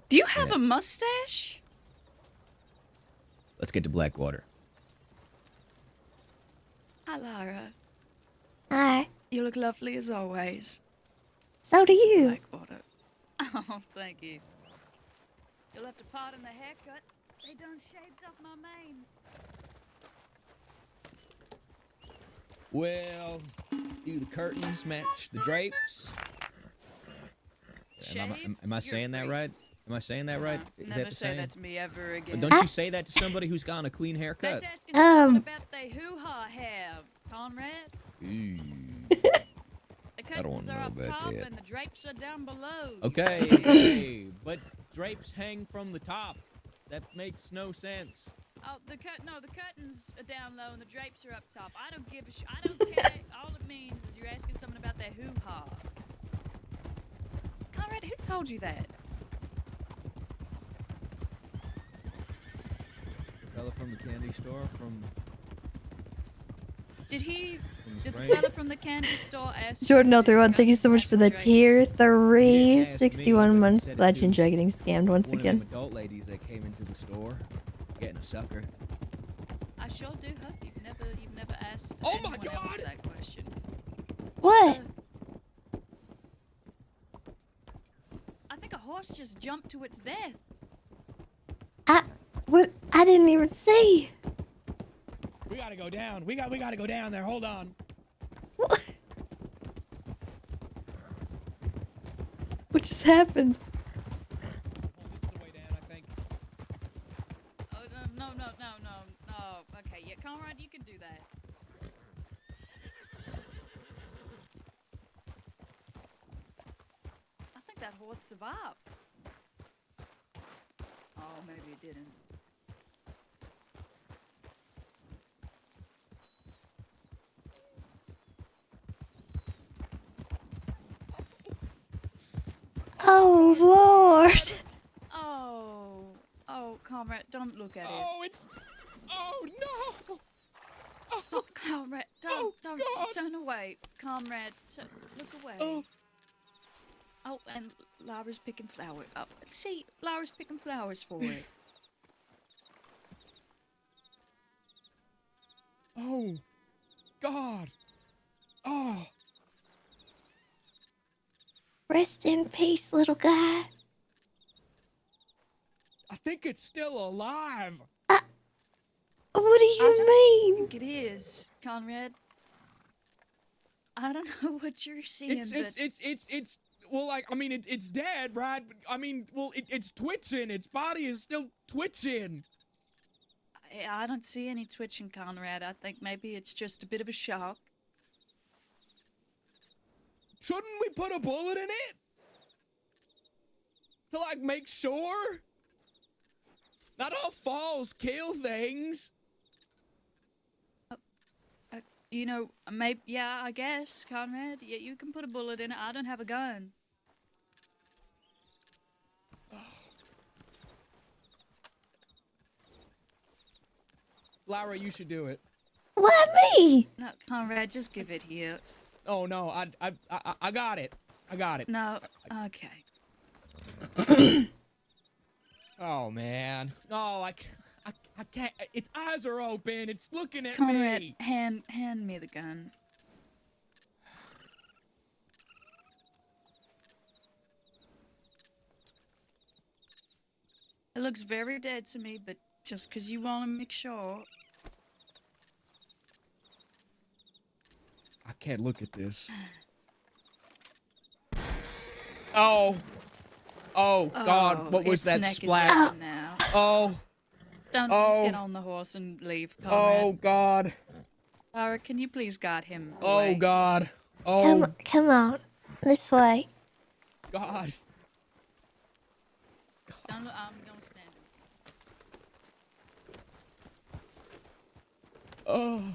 Do you have Yeah. a mustache? Let's get to Blackwater. Hi, Lyra. Hi. You look lovely as always. So do you. Blackwater. Oh, thank you. You'll have to pardon the haircut. They done shaved off my mane. Well, do the curtains match the drapes? Am I saying that right? Am I saying that right? Is Never that the say same? that to me ever again. But don't you say that to somebody who's gotten a clean haircut? That's asking someone Um. about the hoo-ha hair, Conrad. Ooh. The I don't curtains wanna are know up about top that. and the drapes are down below. Okay, okay, but drapes hang from the top. That makes no sense. Oh, the curtains are down low and the drapes are up top. I don't give a I don't care. All it means is you're asking someone about their hoo-ha. Conrad, who told you that? The fella from the candy store from Did the spring. fella from the candy store ask you Jordan if the 031, thank you so much curtains for the match tier He 3, didn't ask me, 61 but he months. said it Legend to Joe getting scammed once one of them again. adult ladies that came into the store getting a sucker. I sure do hope you've never asked Oh my anyone else God! that question. What? I think a horse just jumped to its death. What? I didn't even see. We gotta go down. We gotta go down there. Hold on. What? What just happened? This is the way down, I think. Oh, no. Okay, yeah, Conrad, you can do that. I think that horse survived. Oh, maybe it didn't. Oh, Lord. Oh, Comrade, don't look at it. Oh, it's. Oh no! Oh, Comrade, Oh, don't God. turn away. Comrade, look away. Oh. Oh, and Lyra's picking flowers. Oh, see, Lyra's picking flowers for it. Oh, God! Oh, Rest in peace, little guy. I think it's still alive. What do you I mean? think it is, Conrad. I don't know what you're seeing, It's. Well, like, I mean, it's dead, right? But, I mean, well, it's twitching. Its body is still twitching. I don't see any twitching, Conrad. I think maybe it's just a bit of a shock. Shouldn't we put a bullet in it? To, like, make sure? Not all falls kill things. You know, maybe, yeah, I guess, Conrad. Yeah, you can put a bullet in it. I don't have a gun. Lyra, you should do it. Why me? No, Conrad, just give it here. Oh no, I got it. I got it. No, okay. Oh man. No, I can't. Its eyes are open. It's looking at Conrad, me. hand me the gun. It looks very dead to me, but Just 'cause you want to make sure. I can't look at this. Oh. Oh, God. What was its that neck is splash? open now. Oh. Don't just get on the horse and leave, Oh, Conrad. God. Lyra, can you please guide him Oh, away? God. Oh, Come on. This way. God. I'm gonna stand him. Oh,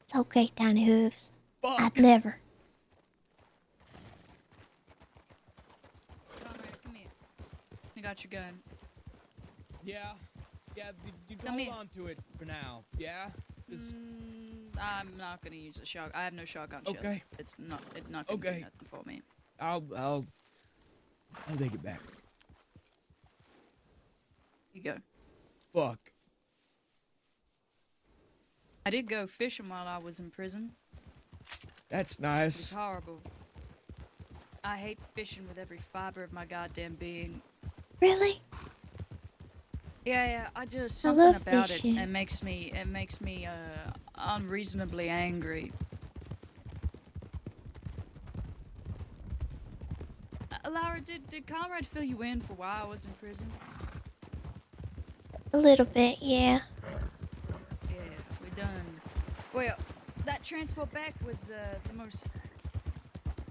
It's okay, Tiny Hooves. fuck. I'd never. Conrad, come here. I got your gun. Yeah. Yeah, you Come hold here. on to it for now. Yeah? 'Cause- I'm not gonna use a shotgun. I have no shotgun shells. Okay. It's not gonna do Okay. nothing for me. I'll take it back. You go. Fuck. I did go fishing while I was in prison. That's It was nice. horrible. I hate fishing with every fiber of my goddamn being. Really? Yeah, I just I something love about fishing. it makes me unreasonably angry. Laura, did Conrad fill you in for why I was in prison? A little bit, yeah. Yeah, we done. Well, that transport back was the most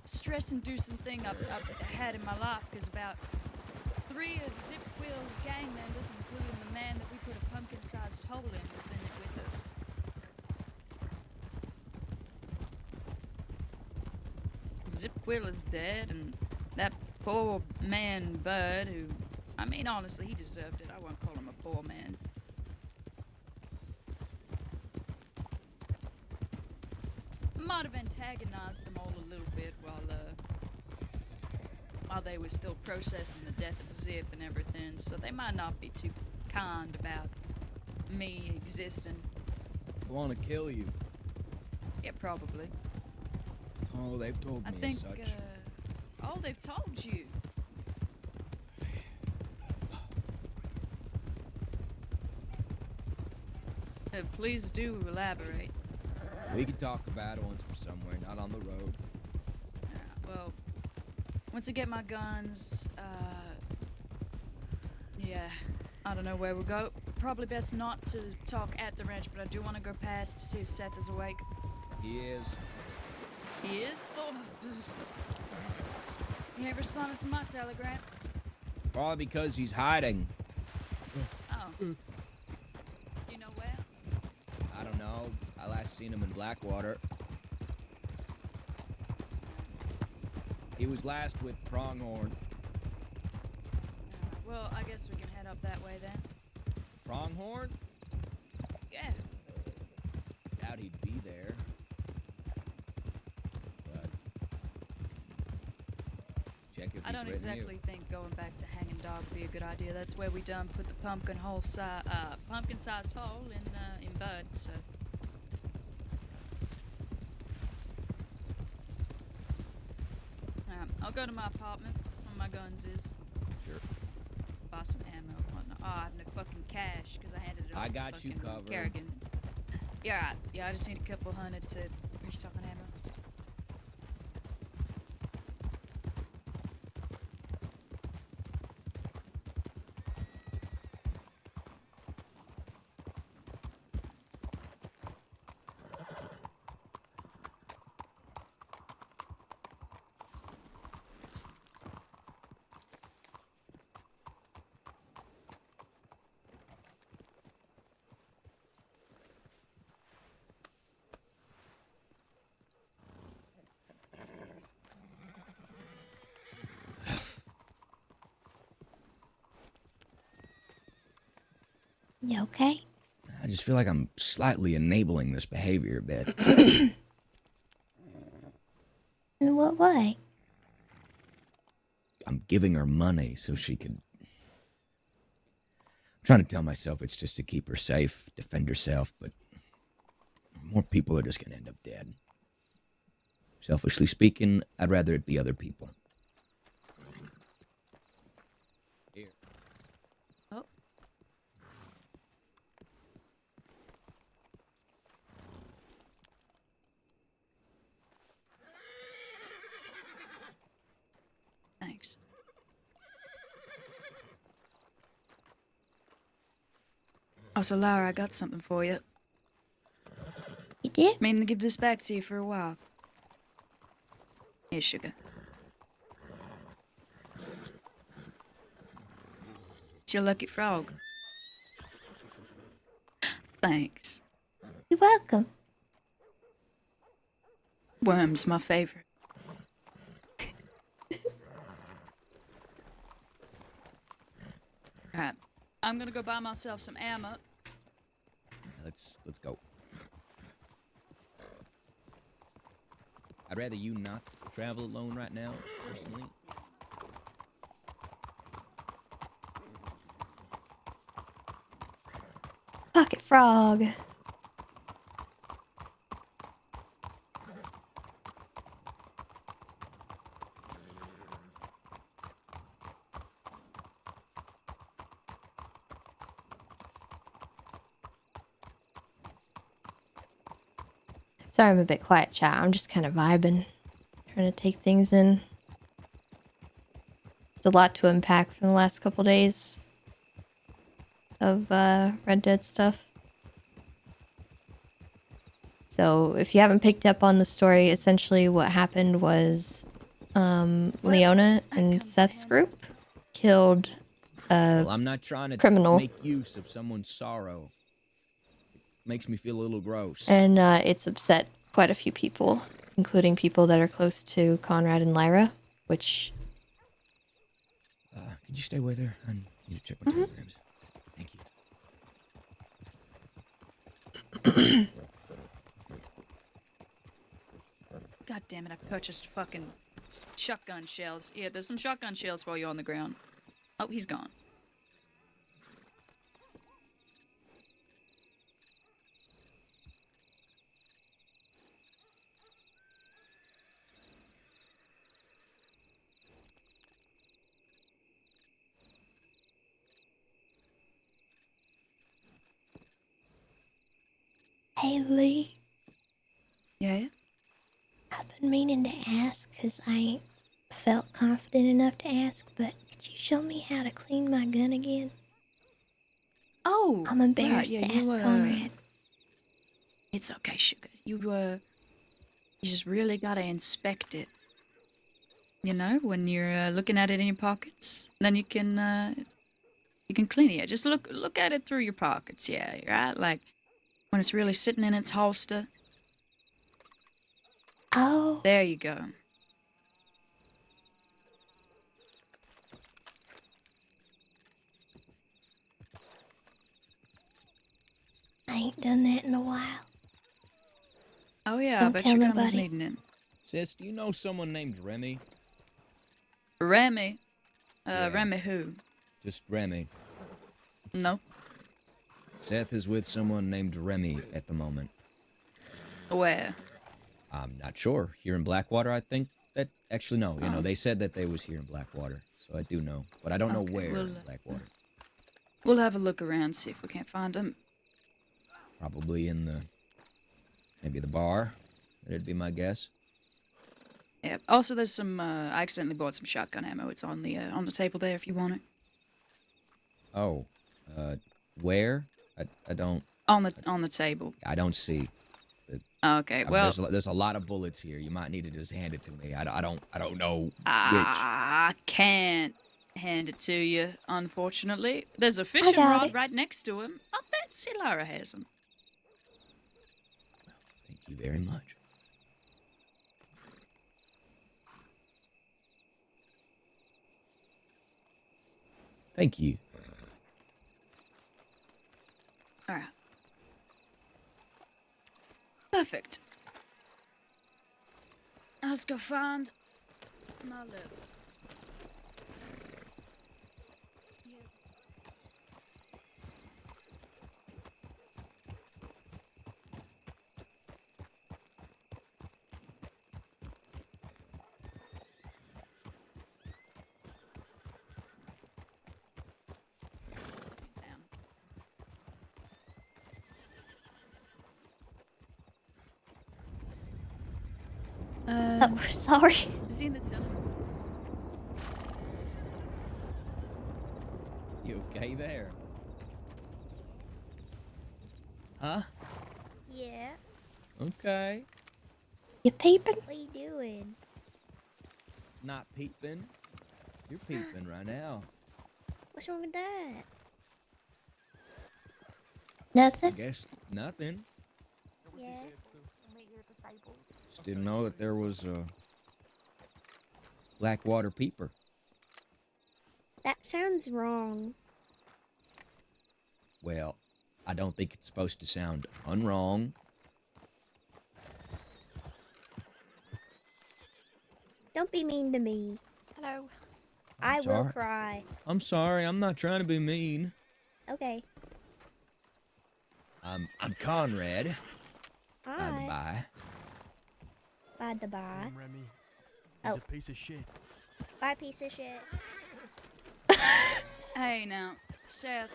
stress-inducing thing I've had in my life, because about 3 of Zip Will's gang members, including the man that we put a pumpkin-sized hole in, was in it with us. Zip Will is dead, and that poor man Bud, who, I mean, honestly, he deserved it. I won't call him a poor man. I might have antagonized them all a little bit while they were still processing the death of Zip and everything, so they might not be too kind about me existing. I want to kill you. Yeah, probably. Oh, they've told me I think, as such. oh, they've told you. Please do elaborate. We can talk about it once we're somewhere, not on the road. Well, once I get my guns, yeah, I don't know where we'll go. Probably best not to talk at the ranch, but I do want to go past to see if Seth is awake. He is. He is? Oh. He ain't responded to my telegram. Probably because he's hiding. Oh. You know where? I don't know. I last seen him in Blackwater. He was last with Pronghorn. Well, I guess we can head up that way then. Pronghorn? Yeah. Doubt he'd be there. But check if he's I don't written exactly you. think going back to Hanging Dog would be a good idea. That's where we done put the pumpkin-sized hole in Bud, so. I'll go to my apartment. That's where my guns is. Sure. Buy some ammo and whatnot. Oh, I have no fucking cash because I handed it I over got to you fucking covered. Kerrigan. Yeah, right. Yeah, I just need a couple hundred to restock on ammo. You okay? I just feel like I'm slightly enabling this behavior a bit. In what way? I'm giving her money so she could... I'm trying to tell myself it's just to keep her safe, defend herself, but more people are just going to end up dead. Selfishly speaking, I'd rather it be other people. Here. Thanks. Oh, so Lyra, I got something for you. You did? Meaning to give this back to you for a while. Here, sugar. It's your lucky frog. Thanks. You're welcome. Worm's my favorite. Alright. I'm gonna go buy myself some ammo. Let's go. I'd rather you not travel alone right now, personally. Pocket frog. Sorry, I'm a bit quiet, chat. I'm just kind of vibing, trying to take things in. It's a lot to unpack from the last couple days of Red Dead stuff. So, if you haven't picked up on the story, essentially what happened was Leona and Seth's group killed Well, I'm not trying to criminal. make use of someone's sorrow. It makes me feel a little gross. And it's upset quite a few people, including people that are close to Conrad and Lyra, which... Could you stay with her? I need to check my telegrams. Thank you. God damn it, I purchased fucking shotgun shells. Yeah, there's some shotgun shells for you on the ground. Oh, he's gone. Hey, Lee. Yeah? I've been meaning to ask because I ain't felt confident enough to ask, but could you show me how to clean my gun again? Oh! I'm embarrassed right, yeah, to ask Conrad. It's okay, sugar. You just really gotta inspect it. You know, when you're looking at it in your pockets, then you can clean it. Yeah, just look at it through your pockets, yeah, right? Like, when it's really sitting in its holster. Oh. There you go. I ain't done that in a while. Oh yeah, I Don't bet tell your gun was nobody. needing him. Sis, do you know someone named Remy? Remy? Yeah. Remy who? Just Remy. No. Seth is with someone named Remy at the moment. Where? I'm not sure. Here in Blackwater, I think. That actually no. You know, Oh. they said that they was here in Blackwater, so I do know, but I don't know Okay, where well, in Blackwater. We'll have a look around, see if we can't find him. Probably in maybe the bar. That'd be my guess. Yeah. Also, there's some. I accidentally bought some shotgun ammo. It's on the table there if you want it. Oh, where? I don't. On the table. I don't see. Okay. I mean, Well, there's a lot of bullets here. You might need to just hand it to me. I don't know which. I can't hand it to you, unfortunately. There's a fishing got rod it. right next to him. I bet see Lyra has him. Thank you very much. Thank you. All right. Perfect. Let's go find my lip. Oh, sorry. Is he in the cellar? You okay there? Huh? Yeah. Okay. You peeping? What you doing? Not peeping. You're peeping right now. What's wrong with that? I Nothing? guess nothing. Yeah. Just didn't know that there was a Blackwater peeper. That sounds wrong. Well, I don't think it's supposed to sound unwrong. Don't be mean to me. Hello. I will sorry. cry. I'm sorry. I'm not trying to be mean. Okay. I'm Conrad. By the Hi. by. Bye to bye. Remy. He's He's a a piece of shit. Bye, piece of shit. Hey, now, Seth.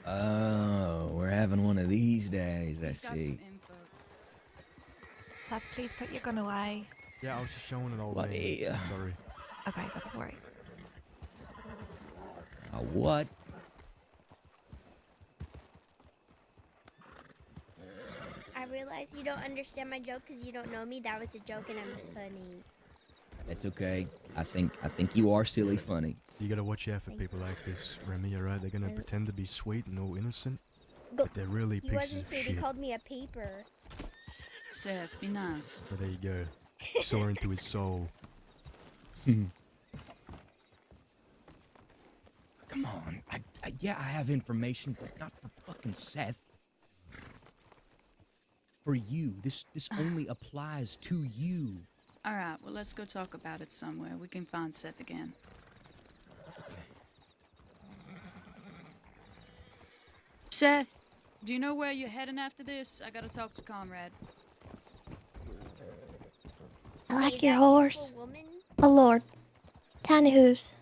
Oh, we're having one of these days, I He's got some see. info. Seth, please put your gun away. Yeah, I was just showing an old What man. a- Sorry. Okay, that's all right. What? I realize you don't understand my joke because you don't know me. That was a joke and I'm funny. That's okay. I think you are silly funny. You gotta watch out for Thank people like this, Remy, alright? They're gonna I- pretend to be sweet and all innocent, Go. but they're really He pieces wasn't of sweet. shit. He called me a peeper. Seth, be nice. But there you go. Saw into his soul. Come on. Yeah, I have information, but not for fucking Seth. For you. This only applies to you. Alright, well, let's go talk about it somewhere. We can find Seth again. Seth, do you know where you're heading after this? I gotta talk to Conrad. I Hey, like is your that horse. beautiful woman? Oh lord. Tiny hooves.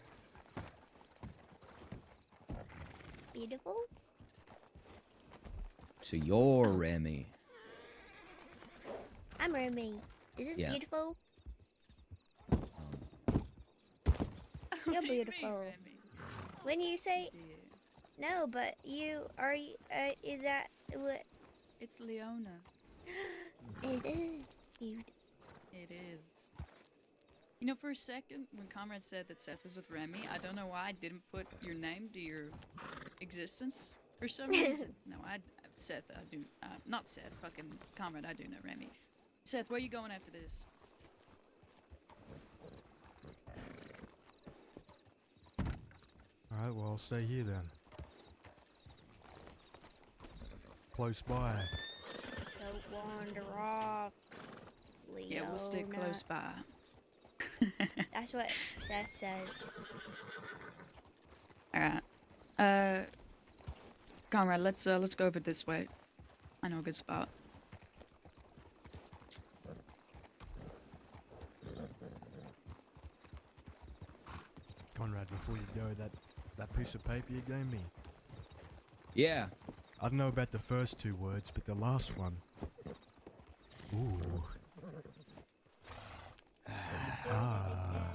Beautiful? So you're Remy. I'm Remy. Is this Yeah. beautiful? You're What do you mean, beautiful. Remy? When you say Dear, no, but you are. Is that what it's Leona. it is? Beautiful. It is. You know, for a second, when Conrad said that Seth was with Remy, I don't know why I didn't put your name to your existence for some reason. No, Seth, I do, not Seth, fucking Conrad, I do know Remy. Seth, where you going after this? Alright, well, I'll stay here then. Close by. Don't wander off, Leona. Yeah, we'll stick close by. That's what Seth says. Alright. Conrad, let's go over this way. I know a good spot. Conrad, before you go, that piece of paper you gave me. Yeah. I don't know about the first two words, but the last one. Ooh. Ah.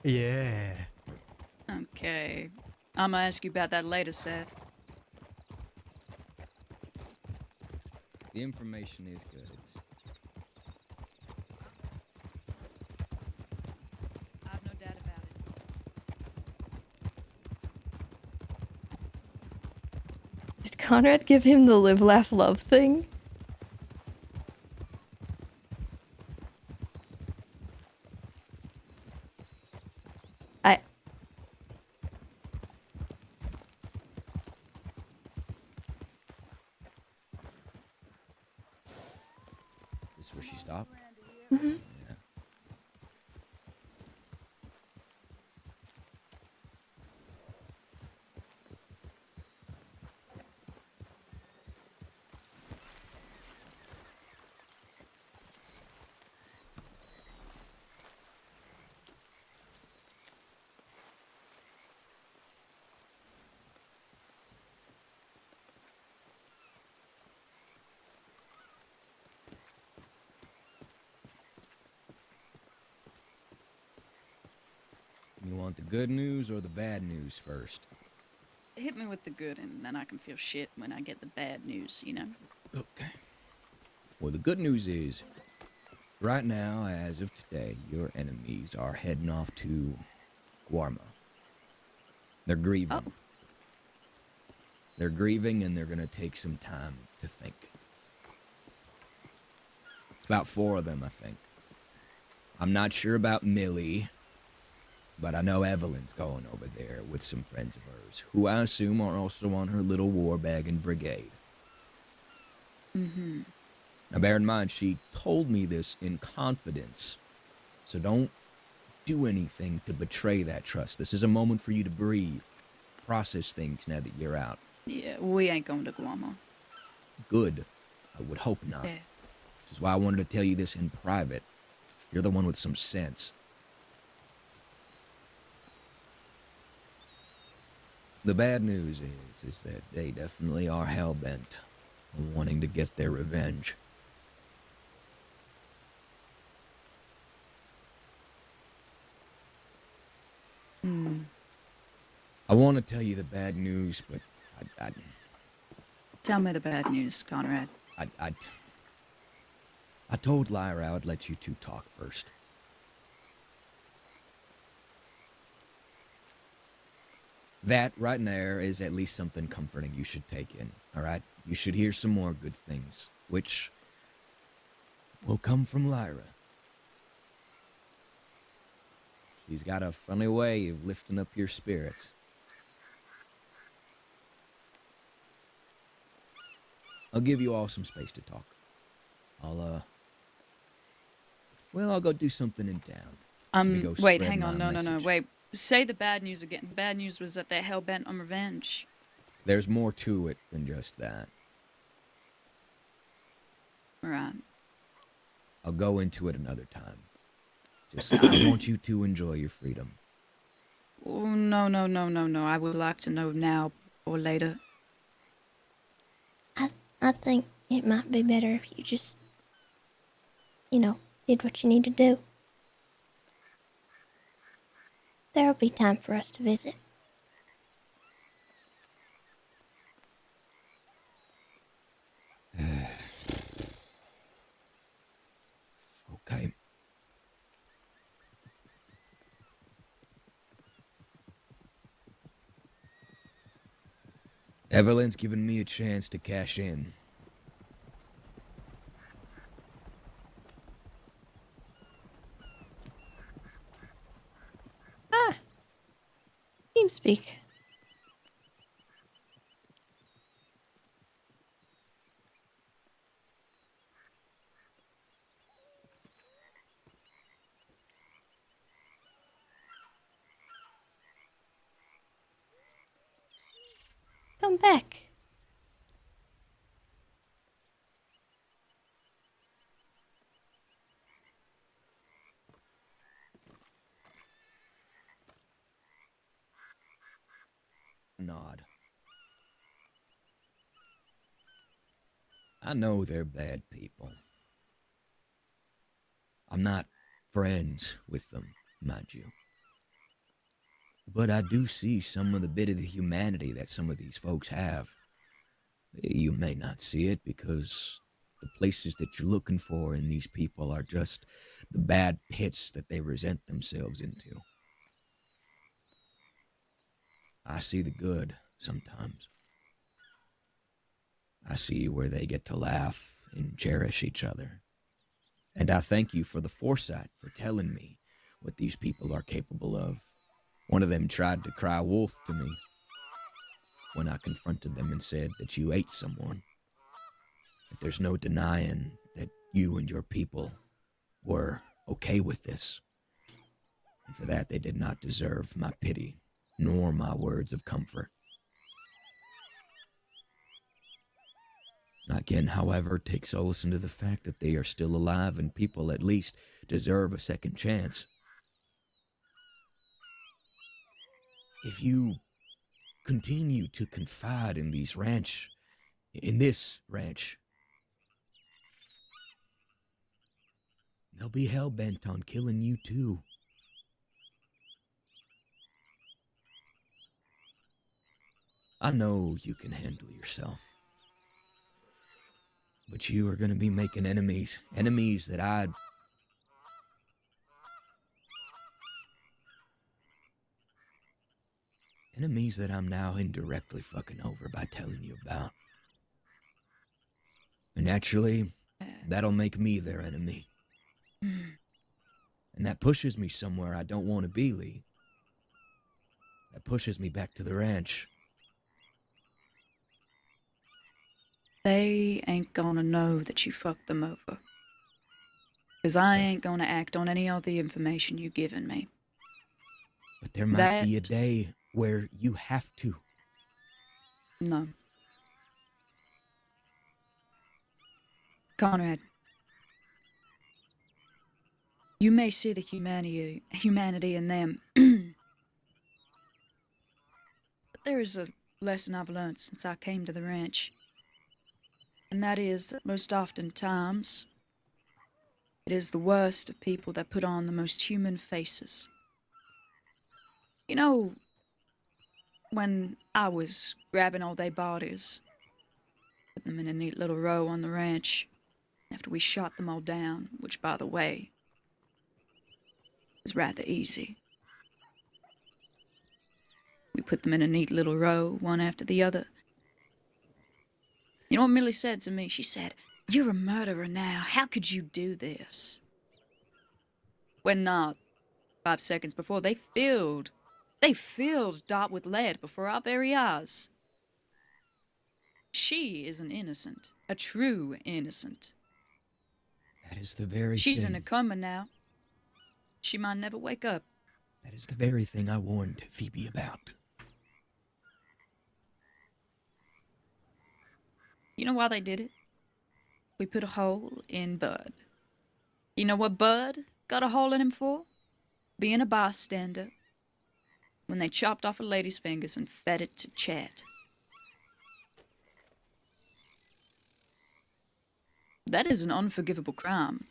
Yeah. Okay. I'm gonna ask you about that later, Seth. The information is good. I have no doubt about it. Did Conrad give him the live, laugh, love thing? Is this where she stopped? Mhm. Yeah. the good news or the bad news first? Hit me with the good, and then I can feel shit when I get the bad news, you know? Okay. Well, the good news is, right now, as of today, your enemies are heading off to Guarma. They're grieving. Oh. They're grieving, and they're gonna take some time to think. It's about 4 of them, I think. I'm not sure about Millie, but I know Evelyn's going over there with some friends of hers, who I assume are also on her little warbagging brigade. Mm-hmm. Now, bear in mind, she told me this in confidence, so don't do anything to betray that trust. This is a moment for you to breathe, process things now that you're out. Yeah, we ain't going to Guamo. Good. I would hope not. Yeah. This is why I wanted to tell you this in private. You're the one with some sense. The bad news is that they definitely are hell-bent on wanting to get their revenge. Hmm. I want to tell you the bad news, but Tell me the bad news, Conrad. I told Lyra I would let you two talk first. That right there is at least something comforting you should take in, all right? You should hear some more good things, which will come from Lyra. She's got a funny way of lifting up your spirits. I'll give you all some space to talk. I'll go do something in town. Maybe go Wait, spread hang on, my no, message. wait. Say the bad news again. The bad news was that they're hell-bent on revenge. There's more to it than just that. Right. I'll go into it another time. Just, I want you to enjoy your freedom. Oh, no. I would like to know now or later. I think it might be better if you just, did what you need to do. There'll be time for us to visit. Okay. Evelyn's given me a chance to cash in. TeamSpeak. Come back. Nod. I know they're bad people. I'm not friends with them, mind you. But I do see some of the bit of the humanity that some of these folks have. You may not see it because the places that you're looking for in these people are just the bad pits that they resent themselves into. I see the good sometimes. I see where they get to laugh and cherish each other. And I thank you for the foresight for telling me what these people are capable of. One of them tried to cry wolf to me when I confronted them and said that you ate someone. That there's no denying that you and your people were okay with this. And for that, they did not deserve my pity, nor my words of comfort. I can, however, take solace into the fact that they are still alive and people at least deserve a second chance. If you continue to confide in this ranch, they'll be hell-bent on killing you too. I know you can handle yourself. But you are going to be making enemies. Enemies that Enemies that I'm now indirectly fucking over by telling you about. And naturally, that'll make me their enemy. And that pushes me somewhere I don't want to be, Lee. That pushes me back to the ranch. They ain't gonna know that you fucked them over. 'Cause I ain't gonna act on any of the information you given me. But there might be a day where you have to. No. Conrad, you may see the humanity in them, but there is a lesson I've learned since I came to the ranch. And that is that most oftentimes, it is the worst of people that put on the most human faces. You know, when I was grabbing all their bodies, putting them in a neat little row on the ranch, after we shot them all down, which, by the way, was rather easy. We put them in a neat little row, one after the other. You know what Millie said to me? She said, "You're a murderer now. How could you do this?" When not, 5 seconds before, they filled Dot with lead before our very eyes. She is an innocent, a true innocent. That is the very She's thing. in a coma now. She might never wake up. That is the very thing I warned Phoebe about. You know why they did it? We put a hole in Bud. You know what Bud got a hole in him for? Being a bystander. When they chopped off a lady's fingers and fed it to Chad. That is an unforgivable crime.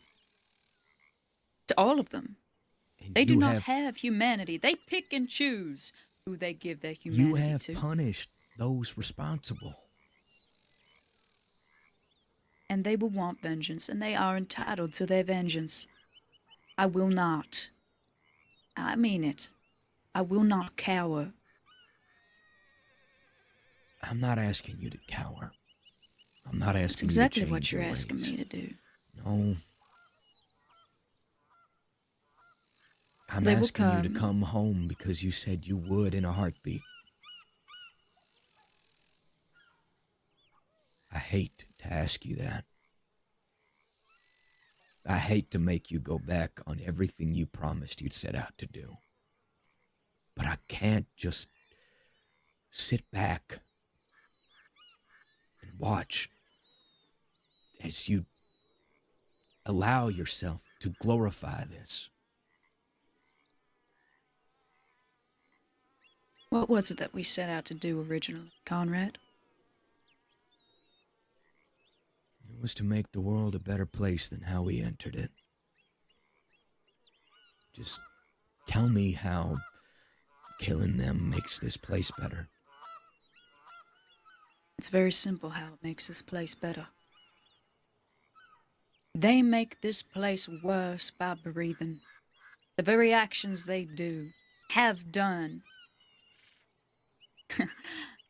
To all of them. And They do you not have humanity. They pick and choose who they give their You humanity have to. punished those responsible. And they will want vengeance, and they are entitled to their vengeance. I will not. I mean it. I will not cower. I'm not asking you to cower. I'm not asking That's exactly you to change what you're your asking ways. me to do. No. I'm They will asking you to come. come home because you said you would in a heartbeat. I hate to ask you that. I hate to make you go back on everything you promised you'd set out to do. But I can't just sit back and watch as you allow yourself to glorify this. What was it that we set out to do originally, Conrad? It was to make the world a better place than how we entered it. Just tell me how killing them makes this place better. It's very simple how it makes this place better. They make this place worse by breathing. The very actions they do, have done.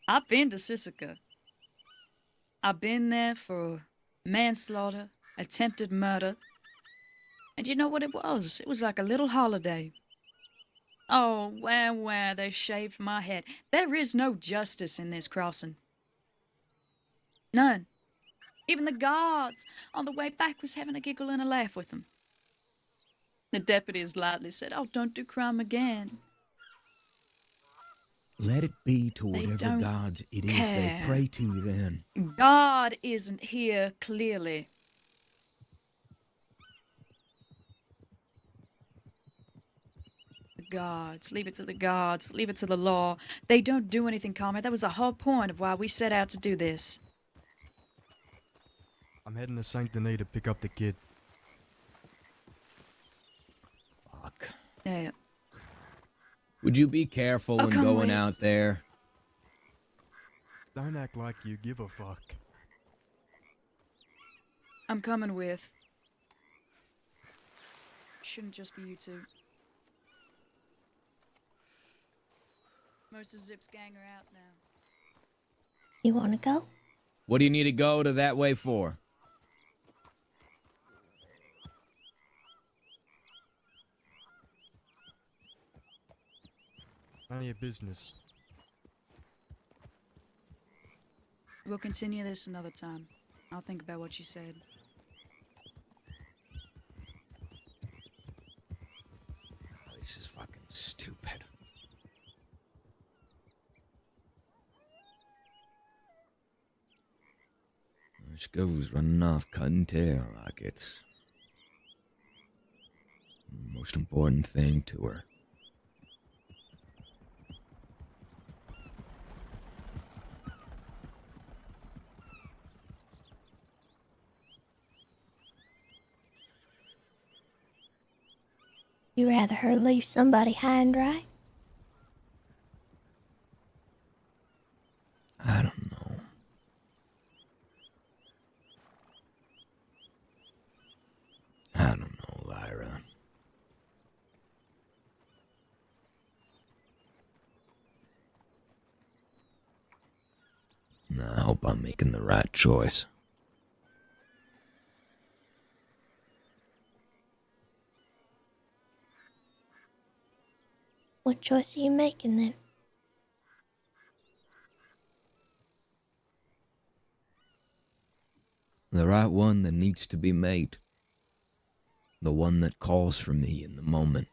I've been to Sisika. I've been there for manslaughter, attempted murder. And you know what it was? It was like a little holiday. Oh, where they shaved my head. There is no justice in this crossing. None. Even the guards on the way back was having a giggle and a laugh with them. The deputies lightly said, "Oh, don't do crime again." Let it be to They whatever don't gods it is they care. pray to then. God isn't here, clearly. The gods. Leave it to the gods. Leave it to the law. They don't do anything, Carmen. That was the whole point of why we set out to do this. I'm heading to Saint Denis to pick up the kid. Fuck. Yeah. Would you be careful when come going with. out there? Don't act like you give a fuck. I'm coming with. Shouldn't just be you two. Most of Zip's gang are out now. You want to go? What do you need to go to that way for? None of your business. We'll continue this another time. I'll think about what you said. This is fucking stupid. This goes running off cutting tail like it's the most important thing to her. You rather her leave somebody high and dry? I don't know. I don't know, Lyra. I hope I'm making the right choice. What choice are you making then? The right one that needs to be made. The one that calls for me in the moment.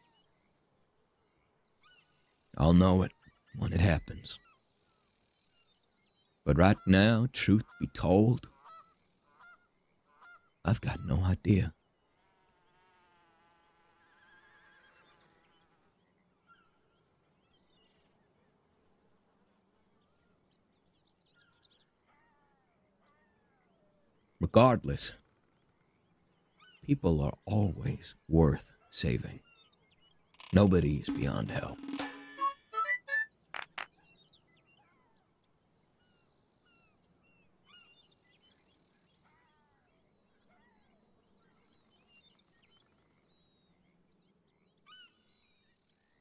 I'll know it when it happens. But right now, truth be told, I've got no idea. Regardless, people are always worth saving. Nobody is beyond help.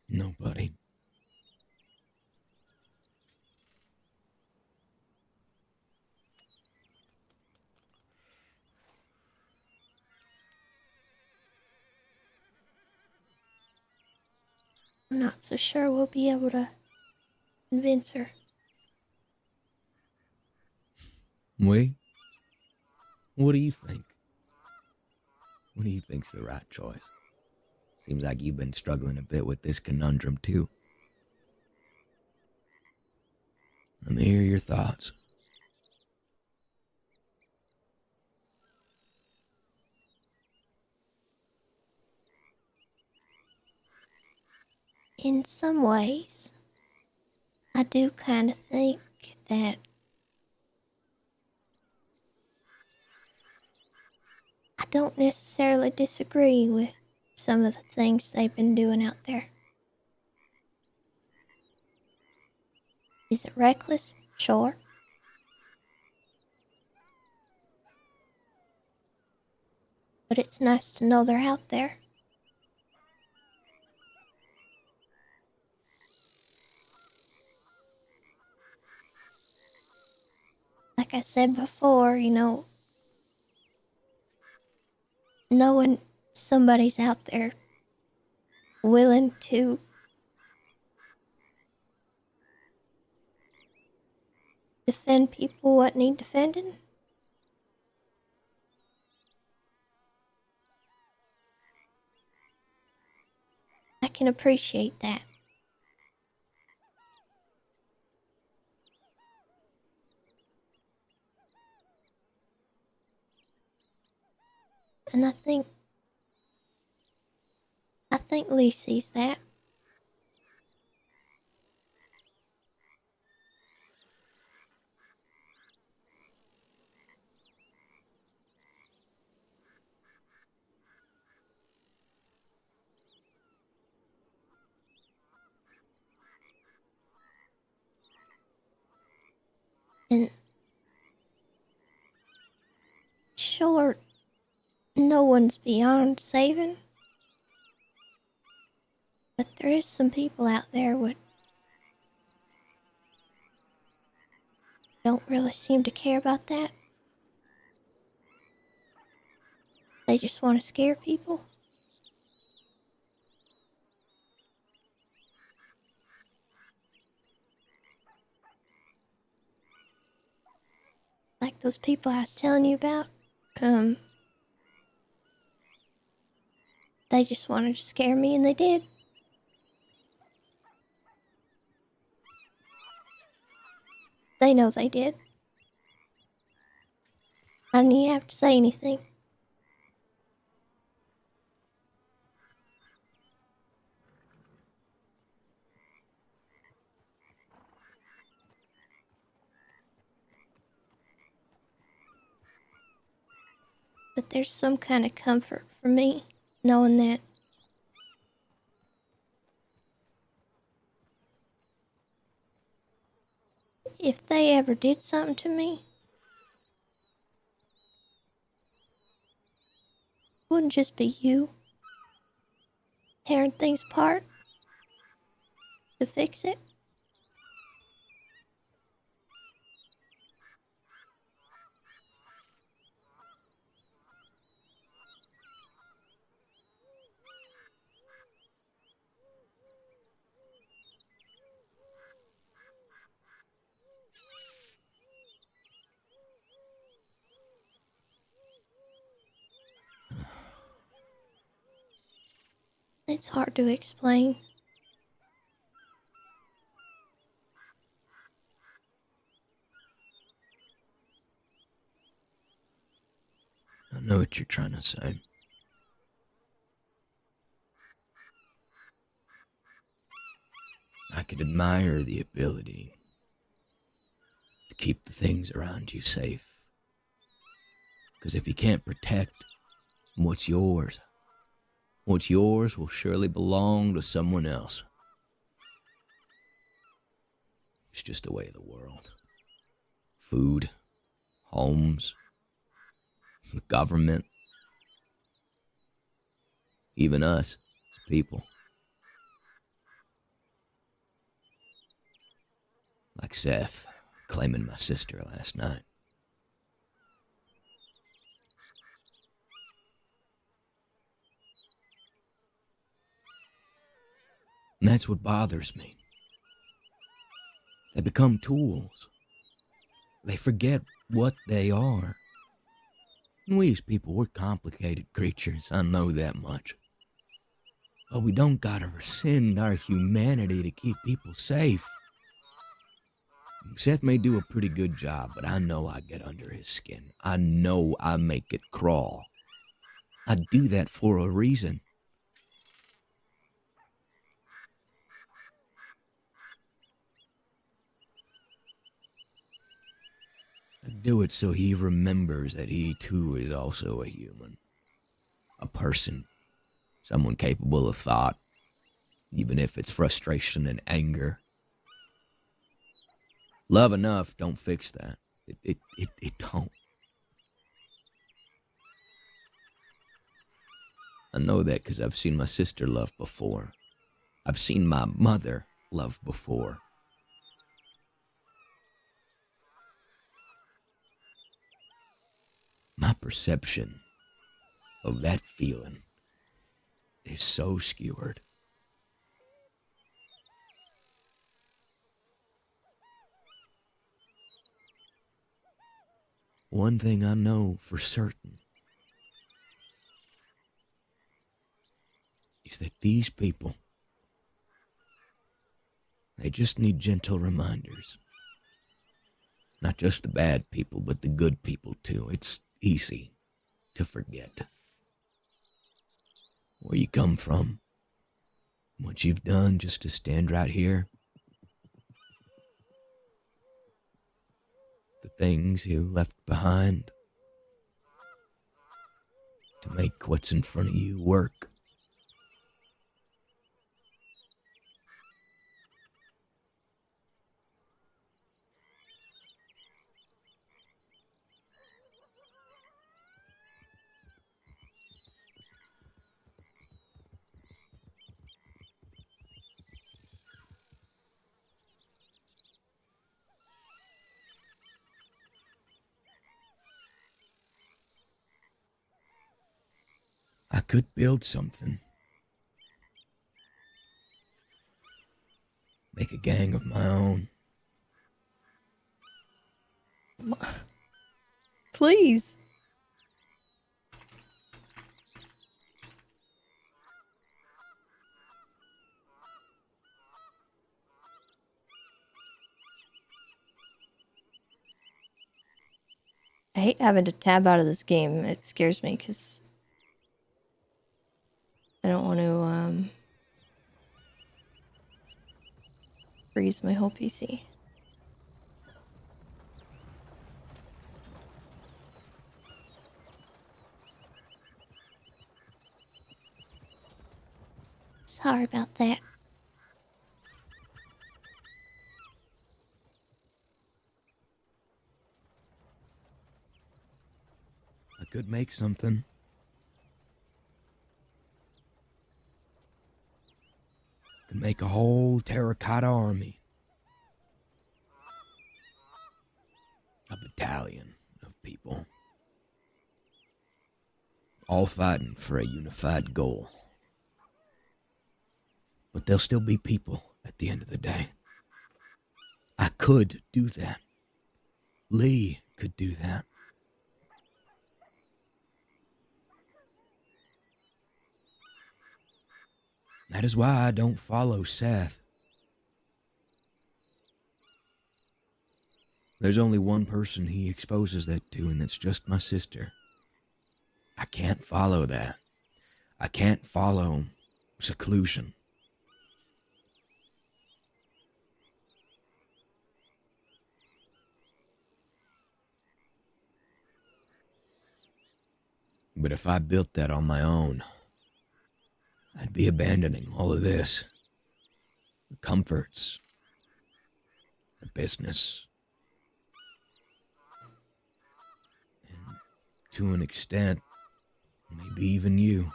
Nobody. I'm not so sure we'll be able to convince her. We? What do you think? What do you think's the right choice? Seems like you've been struggling a bit with this conundrum too. Let me hear your thoughts. In some ways, I do kind of think that I don't necessarily disagree with some of the things they've been doing out there. Is it reckless? Sure. But it's nice to know they're out there. Like I said before, knowing somebody's out there willing to defend people what need defending, I can appreciate that. And I think Lee sees that. And sure, no one's beyond saving. But there is some people out there what don't really seem to care about that. They just want to scare people. Like those people I was telling you about. They just wanted to scare me, and they did. They know they did. I didn't even have to say anything. But there's some kind of comfort for me knowing that if they ever did something to me, it wouldn't just be you tearing things apart to fix it. It's hard to explain. I know what you're trying to say. I could admire the ability to keep the things around you safe. Because if you can't protect what's yours will surely belong to someone else. It's just the way of the world. Food, homes, the government, even us as people. Like Seth claiming my sister last night. And that's what bothers me. They become tools. They forget what they are. And we as people, we're complicated creatures, I know that much. But we don't gotta rescind our humanity to keep people safe. Seth may do a pretty good job, but I know I get under his skin. I know I make it crawl. I do that for a reason. I do it so he remembers that he too is also a human. A person. Someone capable of thought. Even if it's frustration and anger. Love enough don't fix that. It don't. I know that because I've seen my sister love before. I've seen my mother love before. My perception of that feeling is so skewered. One thing I know for certain is that these people, they just need gentle reminders. Not just the bad people, but the good people too. It's easy to forget where you come from, what you've done just to stand right here. The things you left behind to make what's in front of you work. I could build something. Make a gang of my own. Please. I hate having to tab out of this game. It scares me because I don't want to freeze my whole PC. Sorry about that. I could make something. Could make a whole terracotta army. A battalion of people. All fighting for a unified goal. But they'll still be people at the end of the day. I could do that. Lee could do that. That is why I don't follow Seth. There's only one person he exposes that to, and that's just my sister. I can't follow that. I can't follow seclusion. But if I built that on my own, I'd be abandoning all of this. The comforts. The business. And to an extent, maybe even you.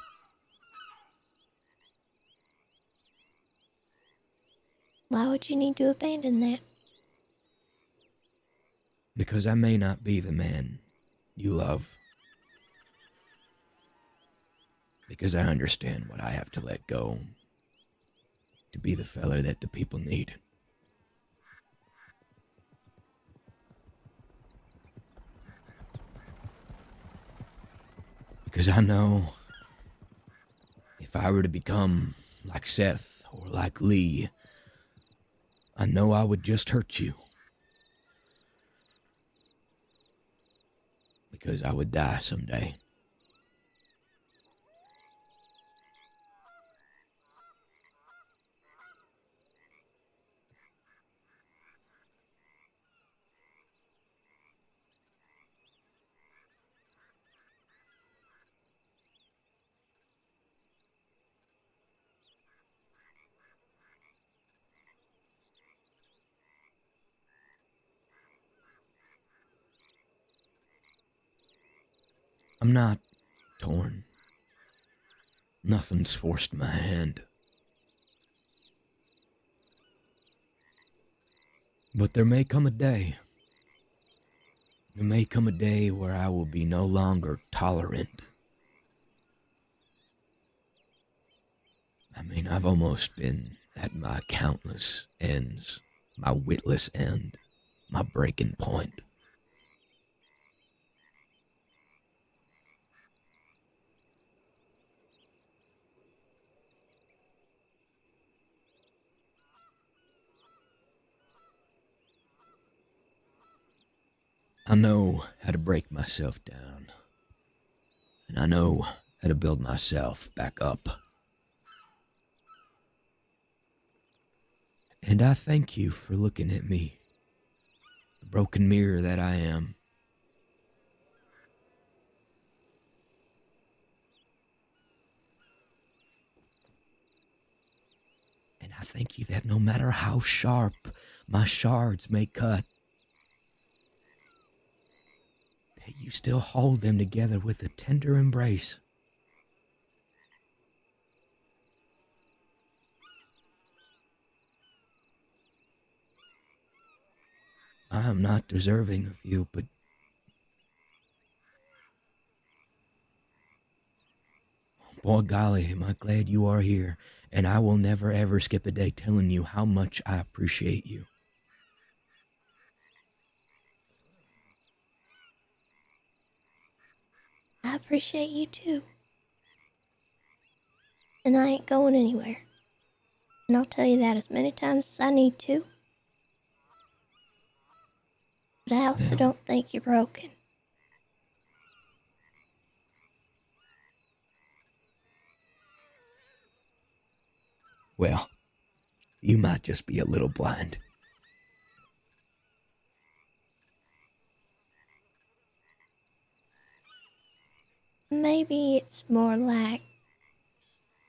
Why would you need to abandon that? Because I may not be the man you love. Because I understand what I have to let go to be the fella that the people need. Because I know if I were to become like Seth or like Lee, I know I would just hurt you. Because I would die someday. I'm not torn. Nothing's forced my hand. But there may come a day. There may come a day where I will be no longer tolerant. I mean, I've almost been at my countless ends, my witless end, my breaking point. I know how to break myself down. And I know how to build myself back up. And I thank you for looking at me, the broken mirror that I am. And I thank you that no matter how sharp my shards may cut, that you still hold them together with a tender embrace. I am not deserving of you, but Boy, golly, am I glad you are here, and I will never ever skip a day telling you how much I appreciate you. I appreciate you too. And I ain't going anywhere. And I'll tell you that as many times as I need to. But I also don't think you're broken. Well, you might just be a little blind. Maybe it's more like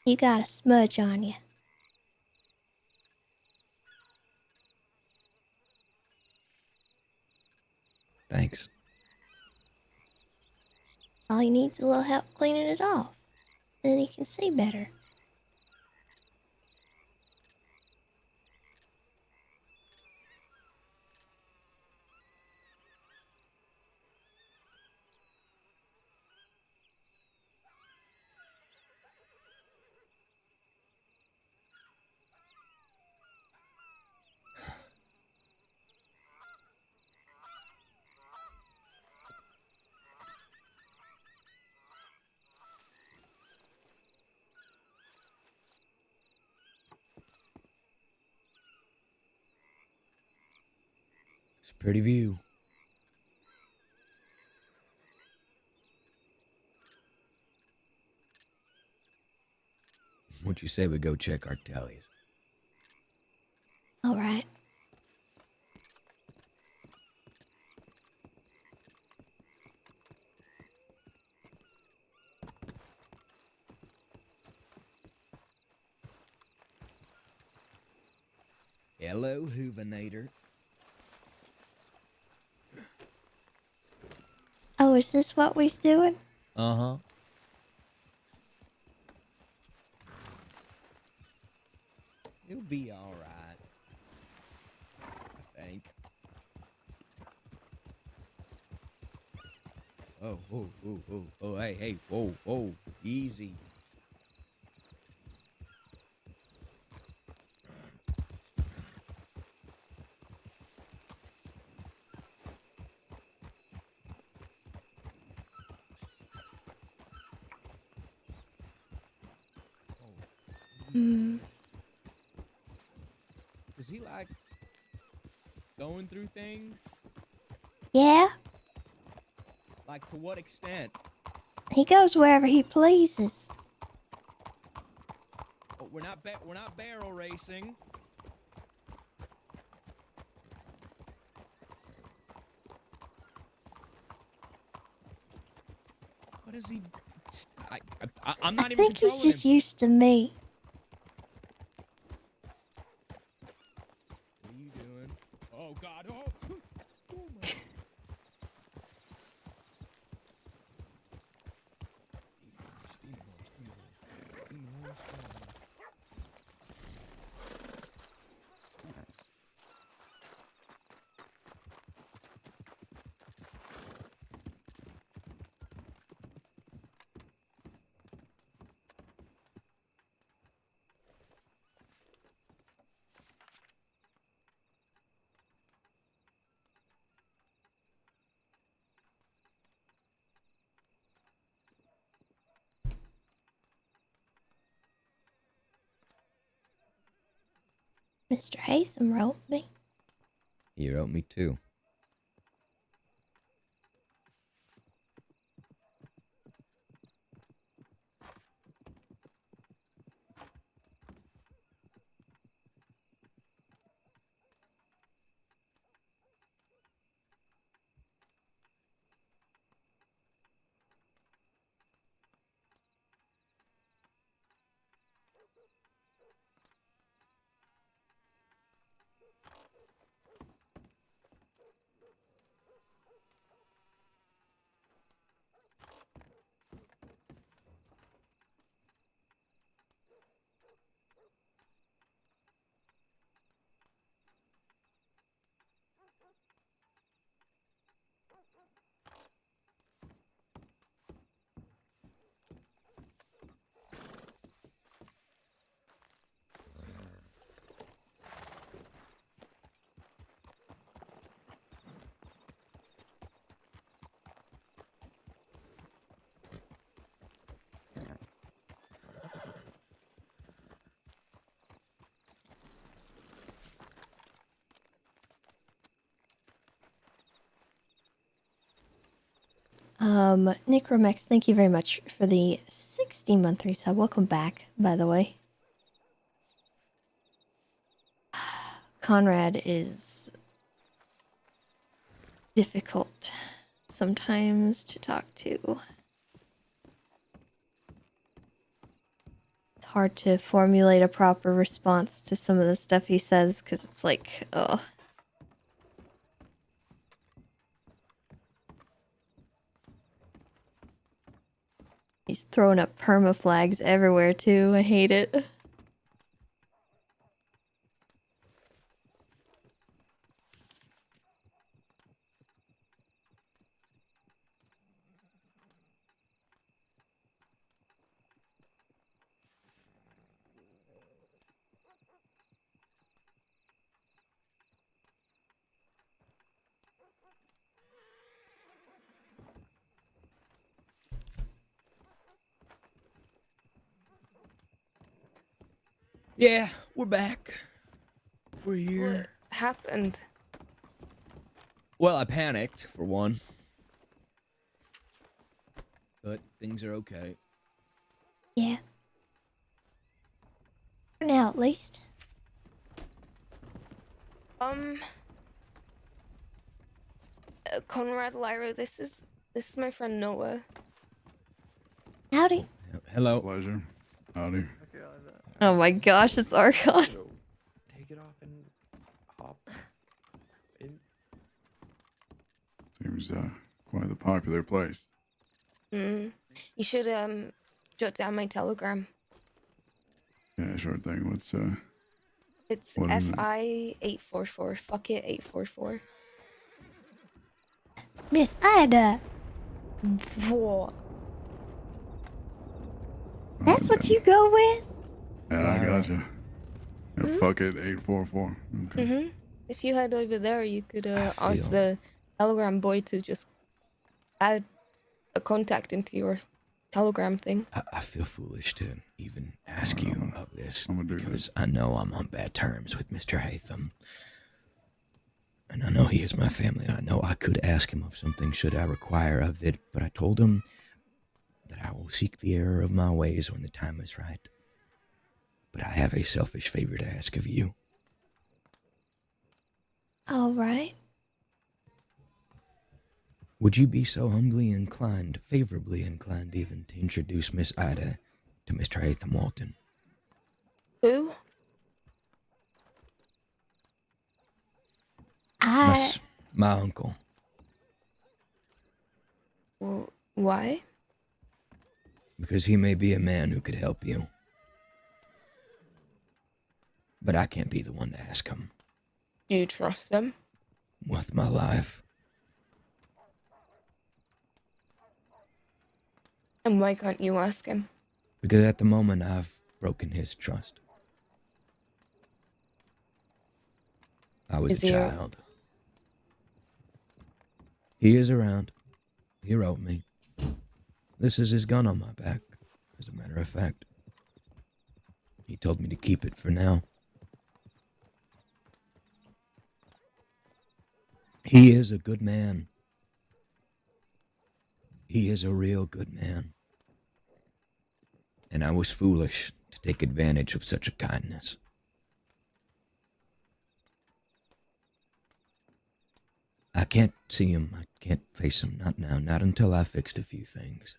you got a smudge on you. Thanks. All he needs a little help cleaning it off. Then he can see better. It's a pretty view. What you say we go check our tallies? All right. Hello, Hoovinator. Oh, is this what we's doing? Uh-huh. You'll be all right, I think. Oh, hey, whoa, easy. Hmm. Does he like going through things? Yeah? Like, to what extent? He goes wherever he pleases. Oh, we're not barrel racing. What is he? I'm not I even think he's controlling just him. used to me. What are you doing? Oh God! Oh, oh my! Steam horse. Mr. Hatham wrote me. He wrote me too. Necromex, thank you very much for the 60-month resub. Welcome back, by the way. Conrad is difficult sometimes to talk to. It's hard to formulate a proper response to some of the stuff he says because it's like, oh. He's throwing up perma flags everywhere too. I hate it. Yeah, we're back. We're here. What happened? Well, I panicked, for one. But things are okay. Yeah. For now, at least. Conrad, Lyra, this is my friend Noah. Howdy. Hello. Pleasure. Howdy. Oh my gosh, it's Archon. Take it off and hop in. Seems quite the popular place. You should jot down my telegram. Yeah, sure thing. It's What is it? FI 844. Fuck it 844. Miss Ida. What? That's what you go with? Yeah, I gotcha. Yeah, fuck it, 844. Okay. If you head over there, you could ask feel- the telegram boy to just add a contact into your telegram thing. I feel foolish to even ask you of this I'm gonna do because I know I'm on bad terms with Mr. Hatham. And I know he is my family, and I know I could ask him of something should I require of it, but I told him that I will seek the error of my ways when the time is right. But I have a selfish favor to ask of you. All right. Would you be so humbly inclined, favorably inclined even, to introduce Miss Ida to Mr. Hatham Walton? Who? My uncle. Well, why? Because he may be a man who could help you. But I can't be the one to ask him. Do you trust them? With my life. And why can't you ask him? Because at the moment I've broken his trust. I was Is a he child. He is around. He wrote me. This is his gun on my back, as a matter of fact. He told me to keep it for now. He is a good man. He is a real good man. And I was foolish to take advantage of such a kindness. I can't see him. I can't face him. Not now. Not until I've fixed a few things.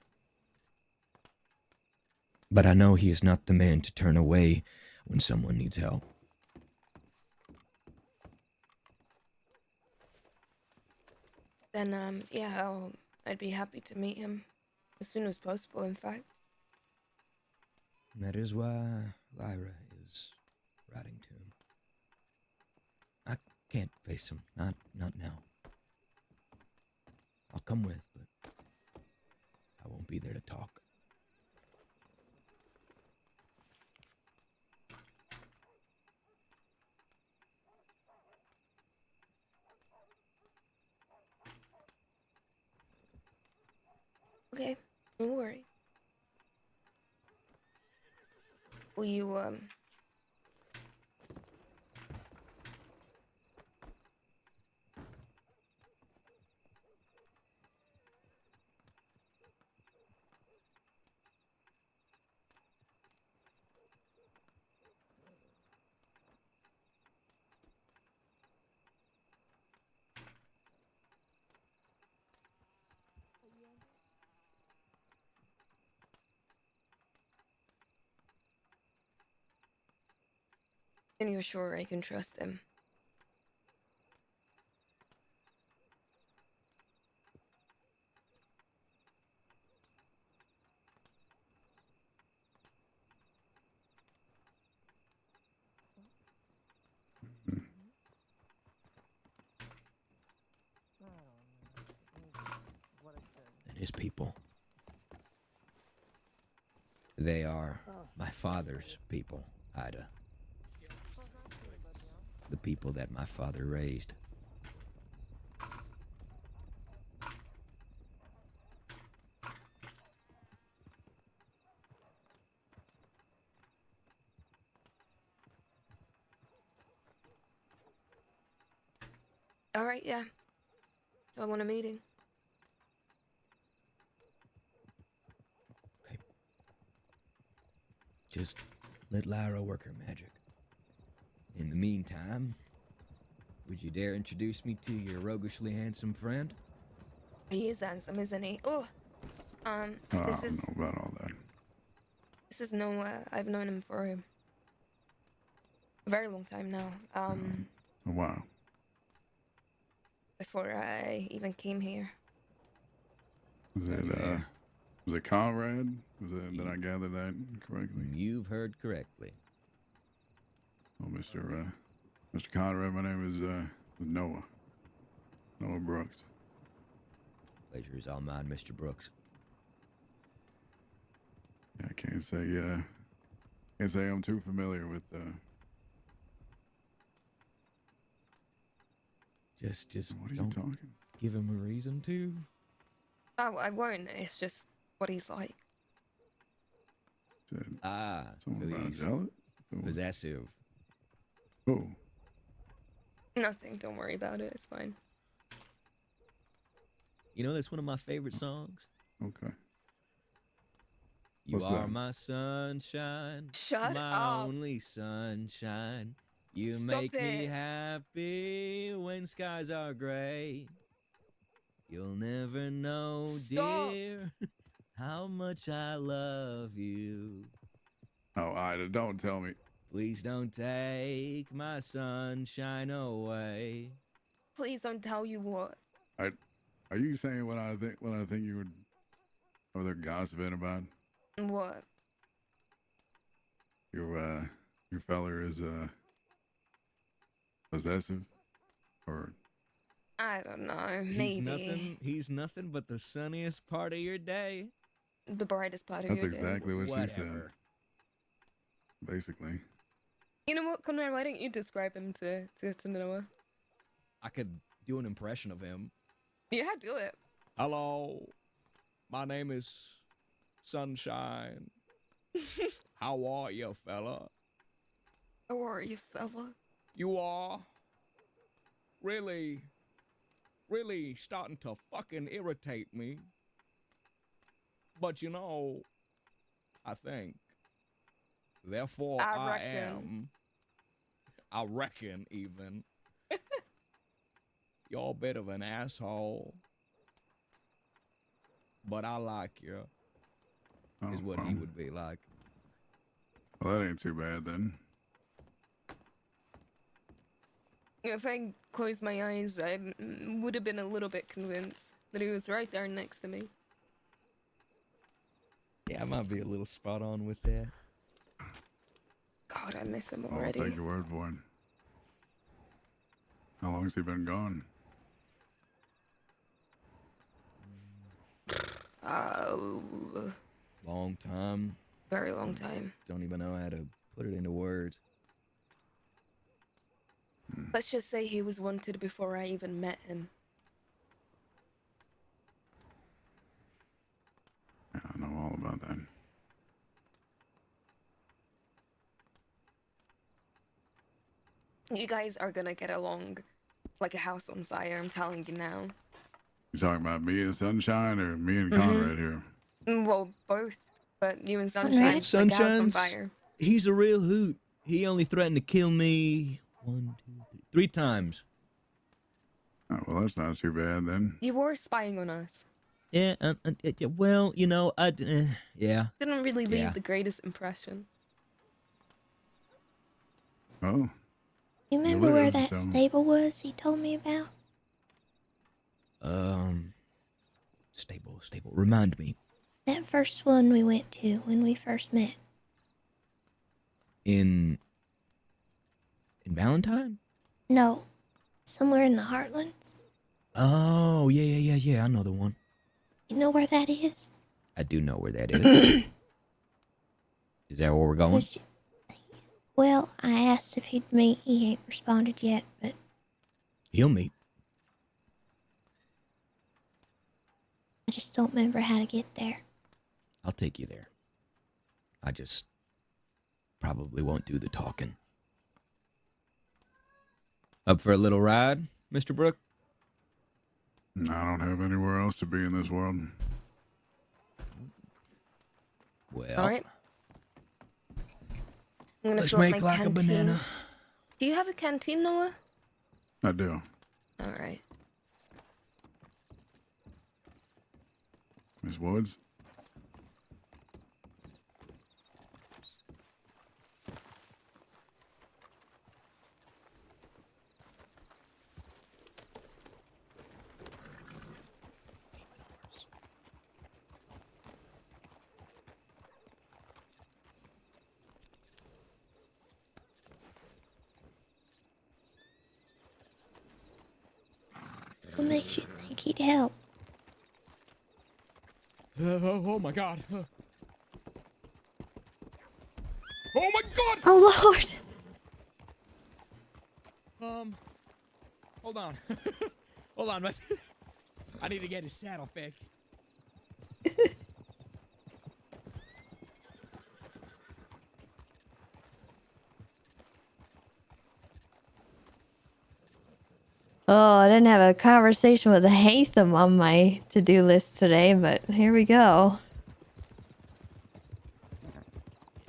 But I know he is not the man to turn away when someone needs help. Then, yeah, I'd be happy to meet him as soon as possible, in fact. That is why Lyra is writing to him. I can't face him. Not now. I'll come with, but I won't be there to talk. Okay, no worries. Will you, And you're sure I can trust him? And his people. They are my father's people, Ida. The people that my father raised. All right, yeah. I want a meeting. Okay. Just let Lyra work her magic. In the meantime, would you dare introduce me to your roguishly handsome friend? He is handsome, isn't he? Oh, I this don't is know about all that. this is Noah. I've known him for a very long time now. Oh, wow. Before I even came here. Was it Conrad? Did I gather that correctly? You've heard correctly. Oh, Mr. Conrad, my name is Noah. Noah Brooks. Pleasure is all mine, Mr. Brooks. Yeah, I can't say I'm too familiar with Just what are you don't talking? give him a reason to. Oh, I won't. It's just what he's like. Said So something about he's jealous? possessive. Oh. Nothing. Don't worry about it. It's fine. You know, that's one of my favorite songs. Okay. You What's are that? my sunshine, Shut my up. only sunshine. You Stop make me it. happy when skies are gray. You'll never know, Stop. dear, how much I love you. Oh, Ida, don't tell me. Please don't take my sunshine away. Please don't tell you what. Are you saying what I think you were over there gossiping about? What? Your feller is possessive, or I don't know. Maybe. He's nothing but the sunniest part of your day. The brightest part of that's your day. exactly what she said. Whatever. Basically. You know what, Conrad? Why don't you describe him to Noah? I could do an impression of him. Yeah, do it. Hello, my name is Sunshine. How are you, fella? How are you, fella? You are really starting to fucking irritate me. But you know, I think, therefore I reckon even, you're a bit of an asshole. But I like you, is what he would be like. Well, that ain't too bad then. If I closed my eyes, I would have been a little bit convinced that he was right there next to me. Yeah, I might be a little spot on with that. God, I miss him I'll already. take your word for it. How long's he been gone? Long time. Very long time. Don't even know how to put it into words. Let's just say he was wanted before I even met him. Yeah, I know all about that. You guys are gonna get along like a house on fire, I'm telling you now. You talking about me and Sunshine or me and Conrad here? Well, both. But you and Sunshine, Conrad? like a house on Sunshine's, fire. he's a real hoot. He only threatened to kill me 3 times. Oh, well, that's not too bad then. You were spying on us. Yeah, well, you know, yeah. Didn't really leave Yeah. the greatest impression. Oh, You remember where live, that so- stable was he told me about? Stable. Remind me. That first one we went to when we first met. In Valentine? No, somewhere in the Heartlands. Oh, yeah. I know the one. You know where that is? I do know where that is. Is that where we're going? Could you- Well, I asked if he'd meet. He ain't responded yet, but He'll meet. I just don't remember how to get there. I'll take you there. I just probably won't do the talking. Up for a little ride, Mr. Brooke? I don't have anywhere else to be in this world. Well, All right. I'm gonna let's fill up make my like a canteen. banana. Do you have a canteen, Noah? I do. All right. Miss Woods? What makes you think he'd help? Oh my god. Oh my god! Oh, Lord! Hold on. Hold on. I need to get his saddle fixed. Oh, I didn't have a conversation with Hatham on my to-do list today, but here we go.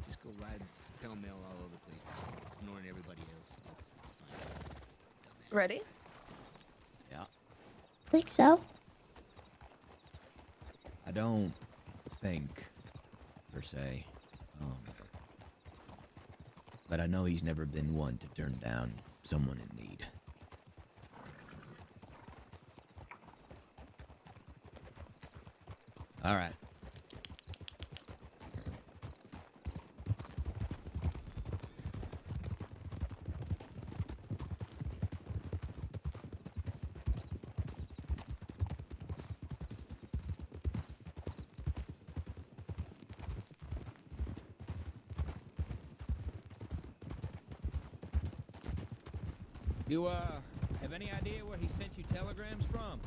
Just go ride pell-mell all over the place, ignoring everybody else. It's fine. Ready? Yeah. Think so? I don't think, per se. But I know he's never been one to turn down someone in need. All right. You, have any idea where he sent you telegrams from?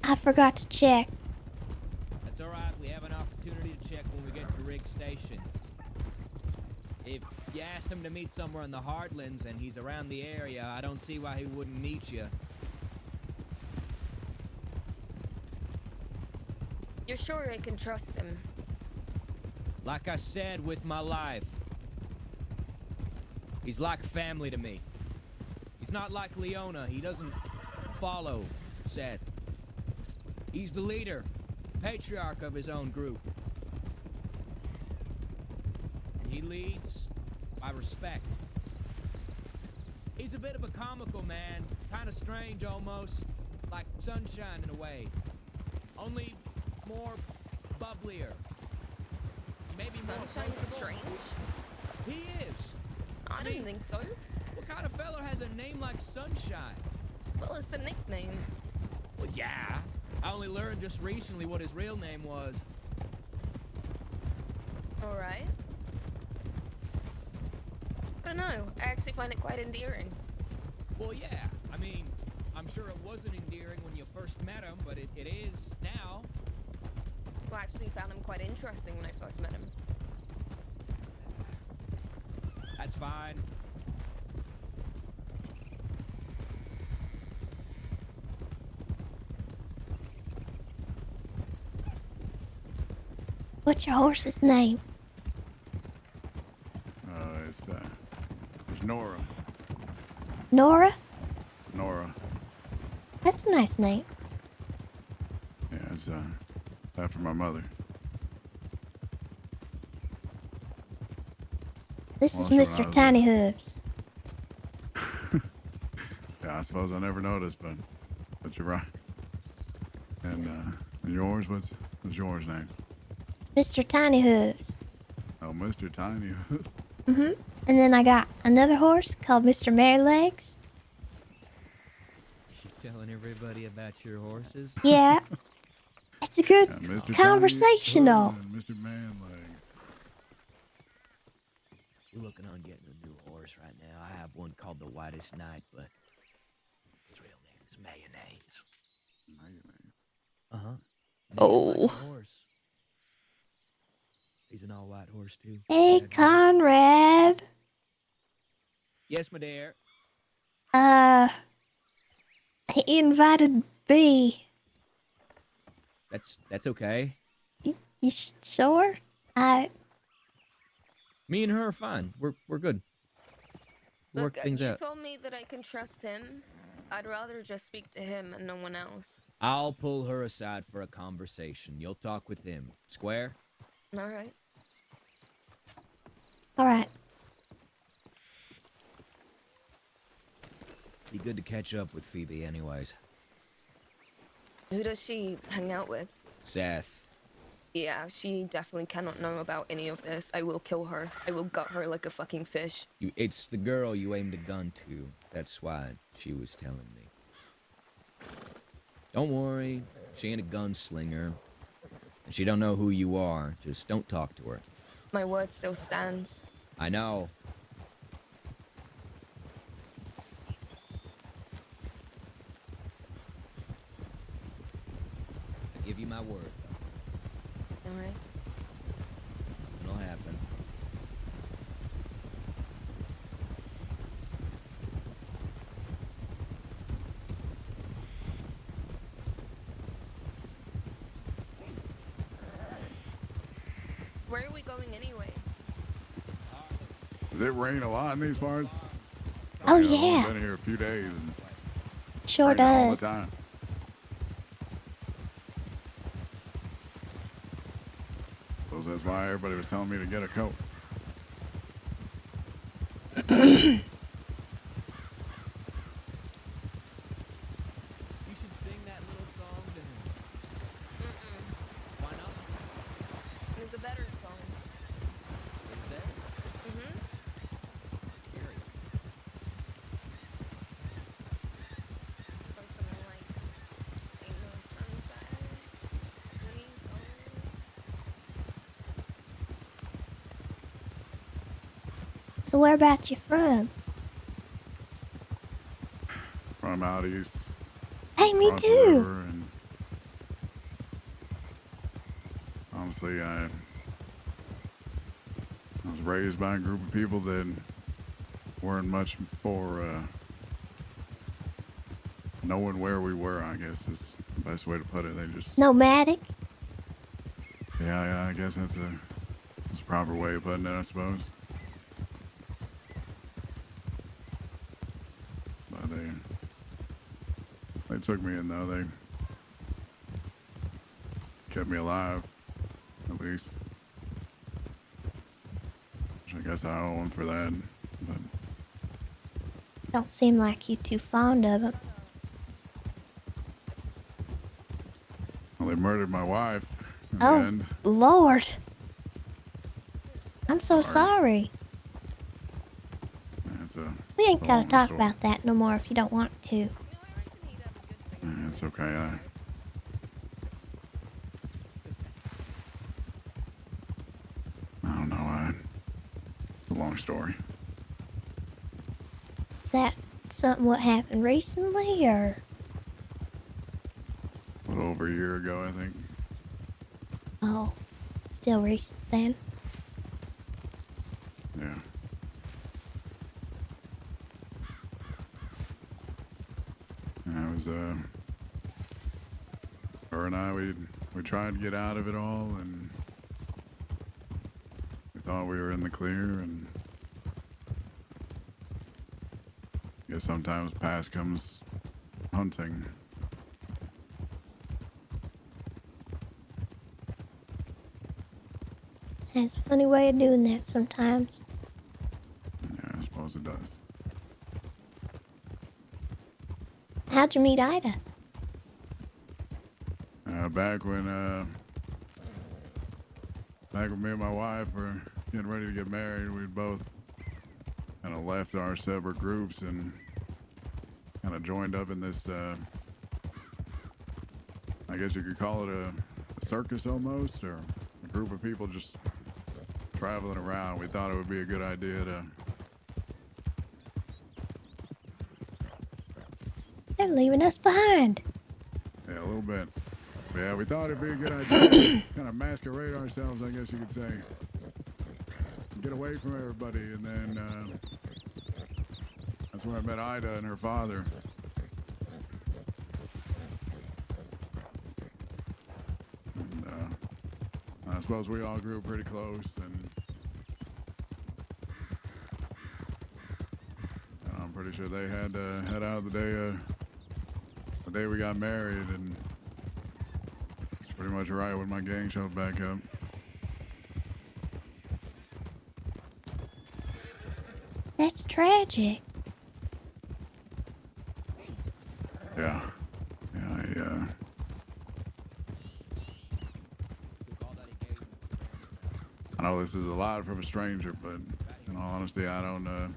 I forgot to check. That's alright, we have an opportunity to check when we get to Riggs Station. If you asked him to meet somewhere in the Heartlands and he's around the area, I don't see why he wouldn't meet you. You're sure I can trust him? Like I said, with my life. He's like family to me. He's not like Leona, he doesn't follow Seth. He's the leader, patriarch of his own group. And he leads by respect. He's a bit of a comical man, kind of strange almost, like Sunshine in a way. Only more bubblier. Maybe more Sunshine's approachable. strange? He is. I don't think so. What kind of fella has a name like Sunshine? Well, it's a nickname. Well, yeah. I only learned just recently what his real name was. Alright. I don't know. I actually find it quite endearing. Well, yeah. I mean, I'm sure it wasn't endearing when you first met him, but it is now. Well, I actually found him quite interesting when I first met him. That's fine. What's your horse's name? It's Nora. Nora? Nora. That's a nice name. Yeah, it's after my mother. This Well, is sure, when I Mr. was Tiny Hooves. Yeah, I suppose I never noticed, but you're right. And yours, what's yours name? Mr. Tiny Hooves. Oh, Mr. Tiny. Mm-hmm. And then I got another horse called Mr. Merrylegs. You telling everybody about your horses? Yeah. It's a good Mr. conversational. Tiny Hooves and Mr. Manlegs. We're looking on getting a new horse right now. I have one called the Whitest Knight, but his real name is Mayonnaise. Mayonnaise. Uh-huh. Oh. Horse. He's an all-white horse, too. Hey, Conrad. Yes, my dear. He invited B. That's okay. You sure? Me and her are fine. We're good. We'll Look, work things you out. told me that I can trust him. I'd rather just speak to him and no one else. I'll pull her aside for a conversation. You'll talk with him. Square? All right. All right. Be good to catch up with Phoebe anyways. Who does she hang out with? Seth. Yeah, she definitely cannot know about any of this. I will kill her. I will gut her like a fucking fish. It's the girl you aimed a gun to. That's why she was telling me. Don't worry. She ain't a gunslinger. And she don't know who you are. Just don't talk to her. My word still stands. I know. I give you my word. All right. It'll happen. Where are we going anyway? Does it rain a lot in these parts? Oh, I've only yeah. been here a few days. And Sure raining all the does. time. Suppose that's why everybody was telling me to get a coat. You should sing that little song to him. Why not? There's a better song. Is there? Mm-hmm. Curious. Or something like, ain't no sunshine, honey's gold. So where about you from? From out east. Hey, me across the too. river, and honestly, I was raised by a group of people that weren't much for knowing where we were, I guess is the best way to put it. They just, Nomadic? yeah, I guess that's a proper way of putting it, I suppose. But they took me in, though. They kept me alive, at least. Which I guess I owe them for that. But Don't seem like you too fond of him. well, they murdered my wife in the Oh, end. Lord. I'm so sorry. It's We ain't gotta long talk story. about that no more if you don't want to. It's okay. I don't know. It's a long story. Is that something what happened recently, or? A little over a year ago, I think. Oh, still recent then? Yeah. And it was her and I. We tried to get out of it all, and we thought we were in the clear. And I guess sometimes past comes hunting. Has a funny way of doing that sometimes. How'd you meet Ida? Back when me and my wife were getting ready to get married, we'd both kind of left our separate groups and kind of joined up in this, I guess you could call it a circus almost, or a group of people just traveling around. We thought it would be a good idea to... They're leaving us behind. Yeah, a little bit. But yeah, we thought it'd be a good idea to kind of masquerade ourselves, I guess you could say. Get away from everybody, and then that's where I met Ida and her father. And I suppose we all grew pretty close, and I'm pretty sure they had to head out the day we got married, and it's pretty much right when my gang showed back up. That's tragic. Yeah. Yeah, I know this is a lot from a stranger, but in all honesty, I don't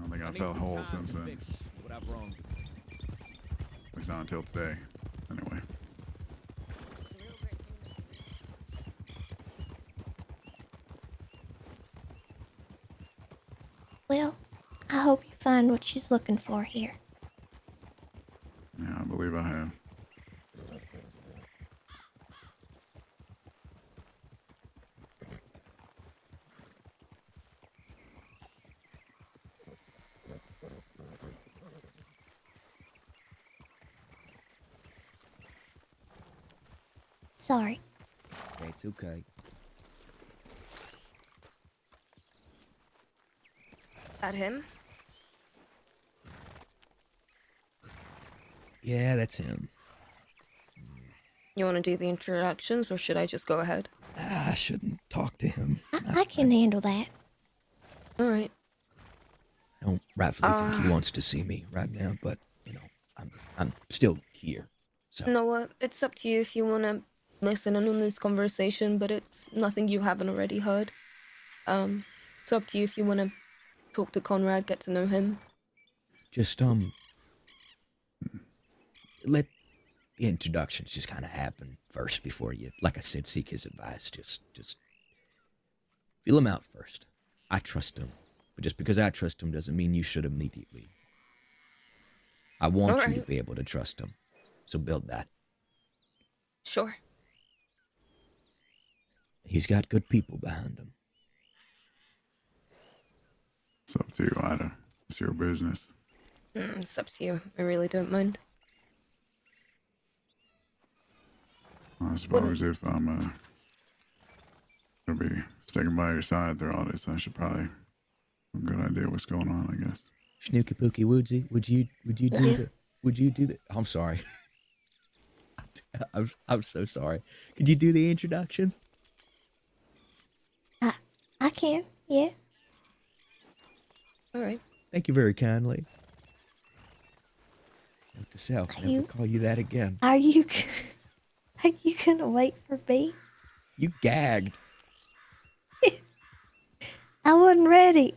think I felt whole since then. What I've wrong. At least not until today, anyway. Well, I hope you find what she's looking for here. Yeah, I believe I have. Sorry. It's okay. That him? Yeah, that's him. You want to do the introductions, or should I just go ahead? I shouldn't talk to him. I can handle that. All right. I don't rightfully think he wants to see me right now, but you know, I'm still here. So You know what? It's up to you if you want to listen in on this conversation, but it's nothing you haven't already heard. It's up to you if you want to talk to Conrad, get to know him. just let the introductions just kind of happen first before you, like I said, seek his advice. Just feel him out first. I trust him, but just because I trust him doesn't mean you should immediately. I want you to Alright. be able to trust him, so build that. Sure. He's got good people behind him. It's up to you, Ida. It's your business. It's up to you. I really don't mind. I suppose if I'm gonna be sticking by your side through all this, I should probably have a good idea what's going on, I guess. Snooky Pookie Woodsy, would you do the I'm sorry. I'm so sorry. Could you do the introductions? I can, yeah. All right. Thank you very kindly. Note to self, never call you that again. Are you gonna wait for me? You gagged. I wasn't ready.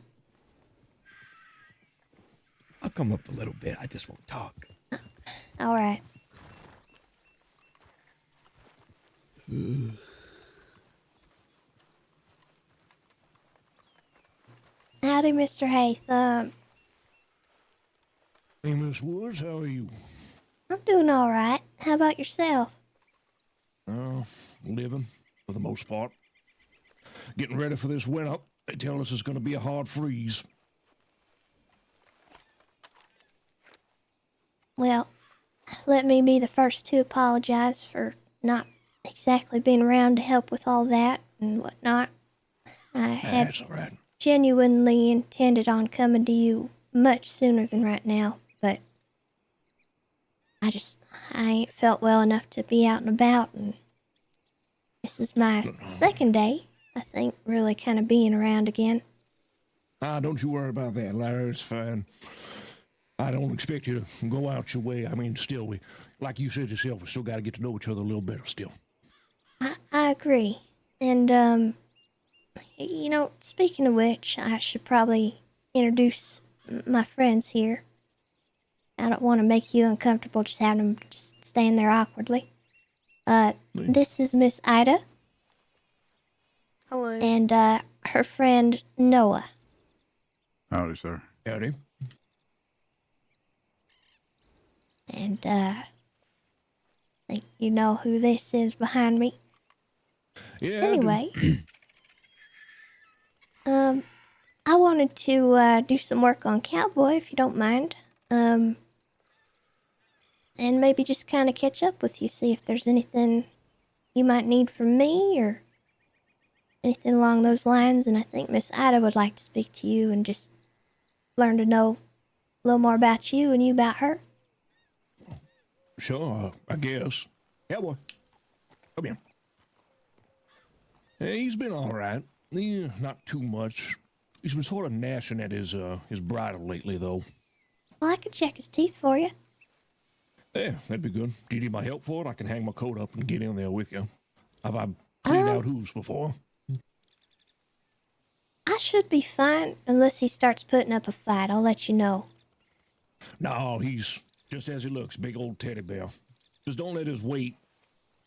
I'll come up a little bit. I just won't talk. All right. Howdy, Mr. Haytham. Hey, Miss Woods, how are you? I'm doing all right. How about yourself? Living, for the most part. Getting ready for this winter. They tell us it's going to be a hard freeze. Well, let me be the first to apologize for not exactly being around to help with all that and whatnot. I had That's all right. genuinely intended on coming to you much sooner than right now, but I ain't felt well enough to be out and about, and this is my second day, I think, really kind of being around again. Don't you worry about that, Lyra. It's fine. I don't expect you to go out your way. I mean, still, we, like you said yourself, we still got to get to know each other a little better still. I agree. And, you know, speaking of which, I should probably introduce my friends here. I don't want to make you uncomfortable just having them just stand there awkwardly. This is Miss Ida. Hello. And, her friend Noah. Howdy, sir. Howdy. And, think you know who this is behind me. Yeah. Anyway, I wanted to do some work on Cowboy, if you don't mind. And maybe just kind of catch up with you, see if there's anything you might need from me or anything along those lines. And I think Miss Ida would like to speak to you and just learn to know a little more about you and you about her. Sure, I guess. Cowboy, come here. Hey, he's been all right. Not too much. He's been sort of gnashing at his bridle lately, though. Well, I could check his teeth for you. Yeah, that'd be good. Do you need my help for it? I can hang my coat up and get in there with you. Have I cleaned out hooves before? I should be fine unless he starts putting up a fight. I'll let you know. No, he's just as he looks, big old teddy bear. Just don't let his weight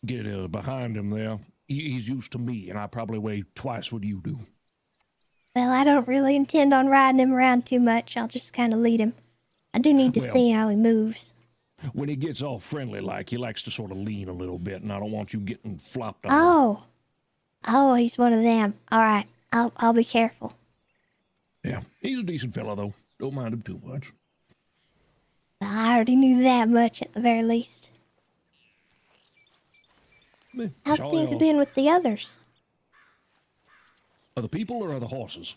get behind him there. He's used to me, and I probably weigh twice what you do. Well, I don't really intend on riding him around too much. I'll just kind of lead him. I do need to see how he moves. When he gets all friendly like, he likes to sort of lean a little bit, and I don't want you getting flopped on. Oh, he's one of them. All right, I'll be careful. Yeah, he's a decent fella, though. Don't mind him too much. I already knew that much at the very least. How things have been with the others? Are the people or are the horses?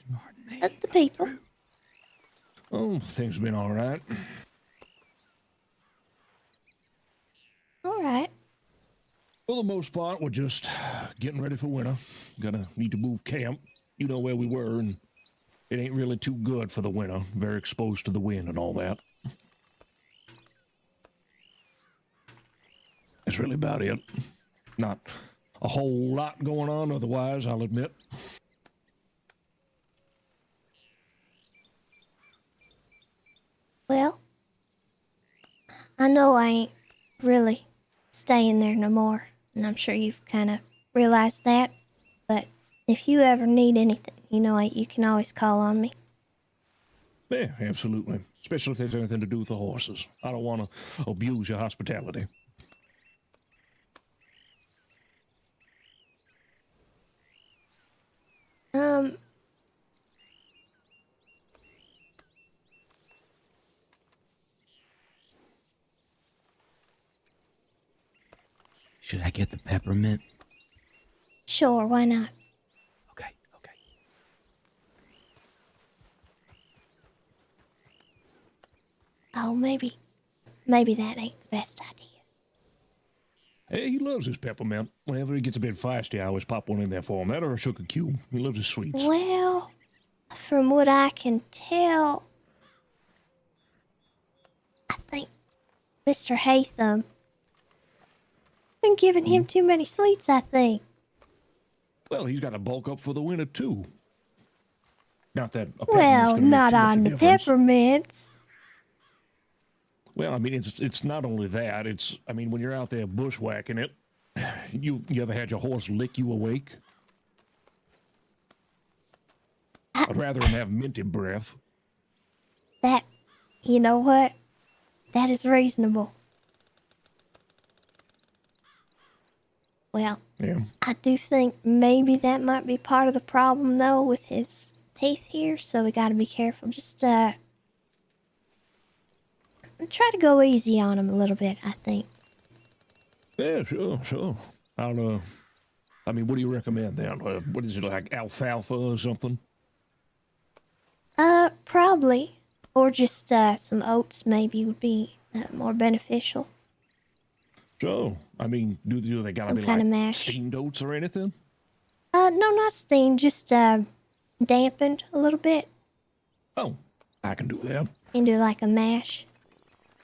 The people. Oh, things have been all right. All right. For the most part, we're just getting ready for winter. Need to move camp. You know where we were, and it ain't really too good for the winter. Very exposed to the wind and all that. That's really about it. Not a whole lot going on otherwise, I'll admit. Well, I know I ain't really staying there no more, and I'm sure you've kind of realized that. But if you ever need anything, you know, you can always call on me. Yeah, absolutely. Especially if there's anything to do with the horses. I don't want to abuse your hospitality. Should I get the peppermint? Sure, why not? Okay. Oh, maybe that ain't the best idea. Hey, he loves his peppermint. Whenever he gets a bit feisty, I always pop one in there for him. That or a sugar cube. He loves his sweets. Well, from what I can tell, I think Mr. Hatham been giving him too many sweets, I think. Well, he's got to bulk up for the winter, too. Not that a peppermint's Well, gonna make not too much on of a the difference. peppermints. Well, I mean, it's not only that. I mean, when you're out there bushwhacking it, you ever had your horse lick you awake? I'd rather him have minty breath. That, you know what? That is reasonable. Well, Yeah. I do think maybe that might be part of the problem, though, with his teeth here, so we gotta be careful. Just, try to go easy on him a little bit, I think. Yeah, sure. I mean, what do you recommend then? What is it, like alfalfa or something? Probably. Or just, some oats maybe would be more beneficial. So, I mean, do they gotta Some be kind like of mash. steamed oats or anything? No, not steamed, just, dampened a little bit. Oh, I can do that. into like a mash?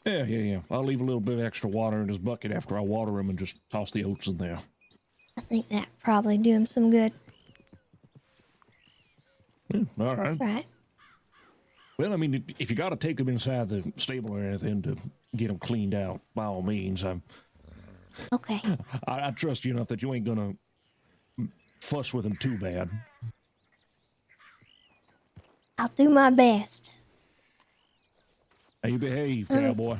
Yeah. I'll leave a little bit of extra water in his bucket after I water him and just toss the oats in there. I think that probably do him some good. Yeah, all right. Right. Well, I mean, if you got to take him inside the stable or anything to get him cleaned out, by all means. Okay. I trust you enough that you ain't gonna fuss with him too bad. I'll do my best. Hey, you behave, cowboy.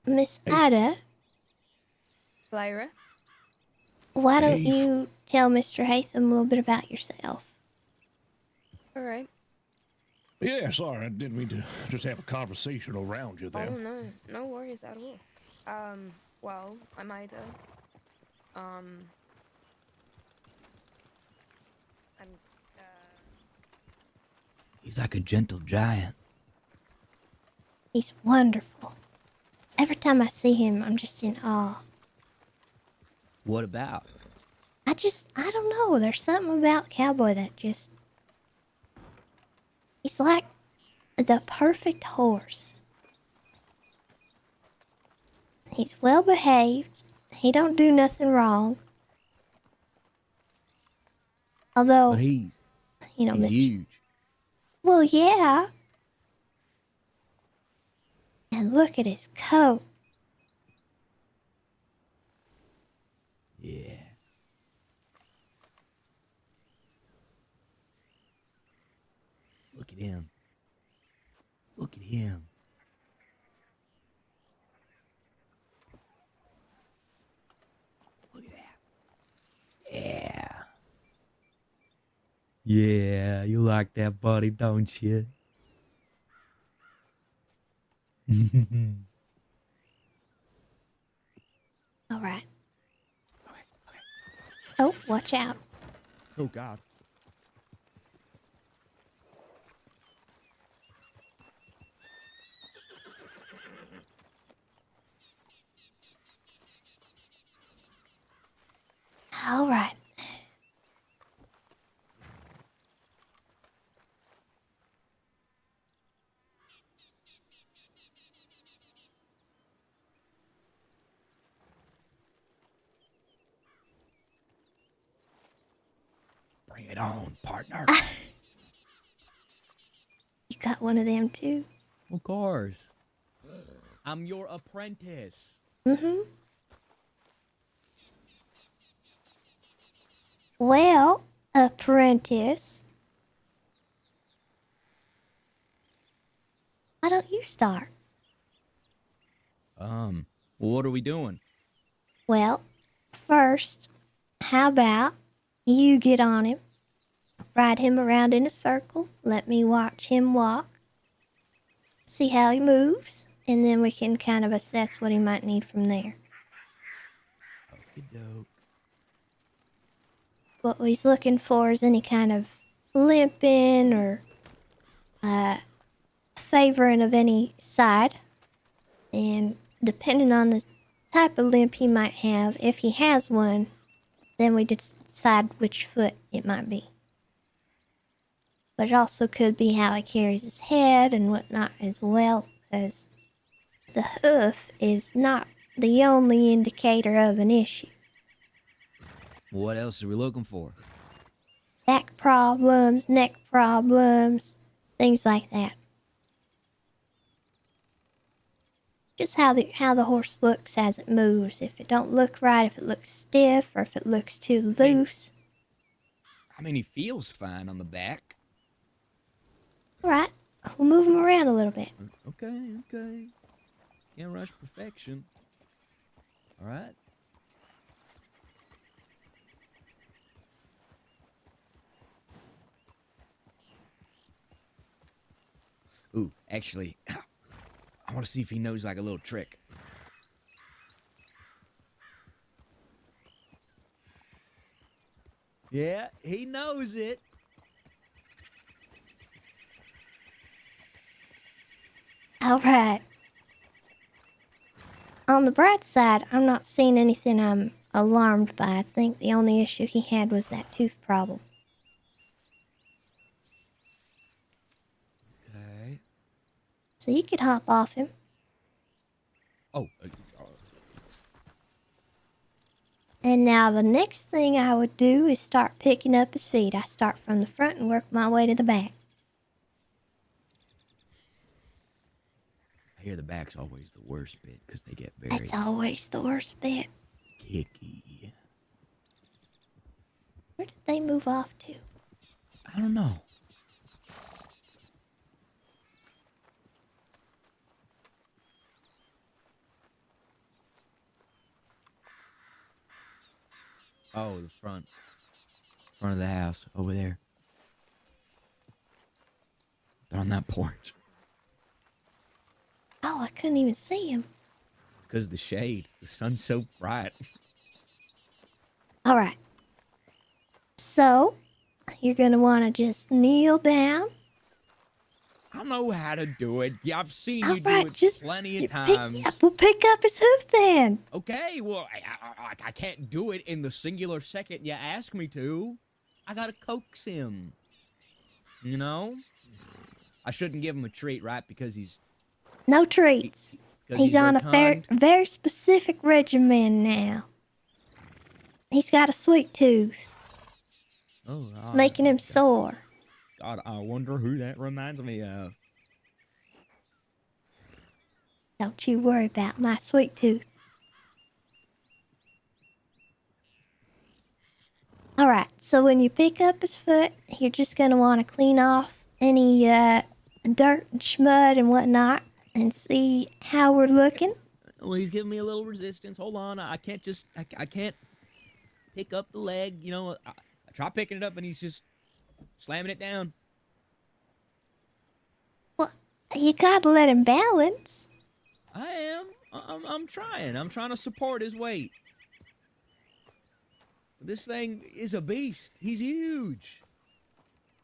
Miss Ida, Lyra? why don't you tell Mr. Hatham a little bit about yourself? All right. Yeah, sorry, I didn't mean to just have a conversation around you there. Oh, no. No worries at all. Well, I'm Ida. I'm, He's like a gentle giant. He's wonderful. Every time I see him, I'm just in awe. What about? I don't know. There's something about Cowboy that just... He's like the perfect horse. He's well behaved. He don't do nothing wrong. Although, But he's Mr. huge. Well, yeah. And look at his coat. Yeah. Look at him. Look at him. Look at that. Yeah. Yeah, you like that, buddy, don't you? All right. Oh, watch out. Oh, God. All right. Bring it on, partner. You got one of them too? Of course. I'm your apprentice. Mm-hmm. Well, apprentice, why don't you start? Well, what are we doing? Well, first, how about you get on him, ride him around in a circle, let me watch him walk, see how he moves, and then we can kind of assess what he might need from there. Okey-doke. What he's looking for is any kind of limping or favoring of any side. And depending on the type of limp he might have, if he has one, then we decide which foot it might be. But it also could be how he carries his head and whatnot as well, because the hoof is not the only indicator of an issue. What else are we looking for? Back problems, neck problems, things like that. Just how the horse looks as it moves. If it don't look right, if it looks stiff, or if it looks too loose. I mean, he feels fine on the back. All right, we'll move him around a little bit. Okay. Can't rush perfection. All right. Ooh, actually, I want to see if he knows like a little trick. Yeah, he knows it. All right. On the bright side, I'm not seeing anything I'm alarmed by. I think the only issue he had was that tooth problem. so you could hop off him. Oh, And now the next thing I would do is start picking up his feet. I start from the front and work my way to the back. I hear the back's always the worst bit because they get very That's always the worst bit. kicky. Where did they move off to? I don't know. Oh, the front of the house over there. They're on that porch. Oh, I couldn't even see him. It's because the shade. The sun's so bright. All right. So, you're going to want to just kneel down. I know how to do it. Yeah, I've seen you do Alright, it just plenty of times. We'll pick up his hoof then. Okay, well, I can't do it in the singular second you ask me to. I gotta coax him. You know? I shouldn't give him a treat, right? Because he's... No treats. He's on a very specific regimen now. He's got a sweet tooth. Oh, It's making him sore. God, I wonder who that reminds me of. Don't you worry about my sweet tooth. Alright, so when you pick up his foot, you're just going to want to clean off any dirt and schmud and whatnot and see how we're looking. Well, he's giving me a little resistance. Hold on. I can't just... I can't pick up the leg. You know, I try picking it up and he's just slamming it down. Well, you gotta let him balance. I am. I'm trying. I'm trying to support his weight. This thing is a beast. He's huge.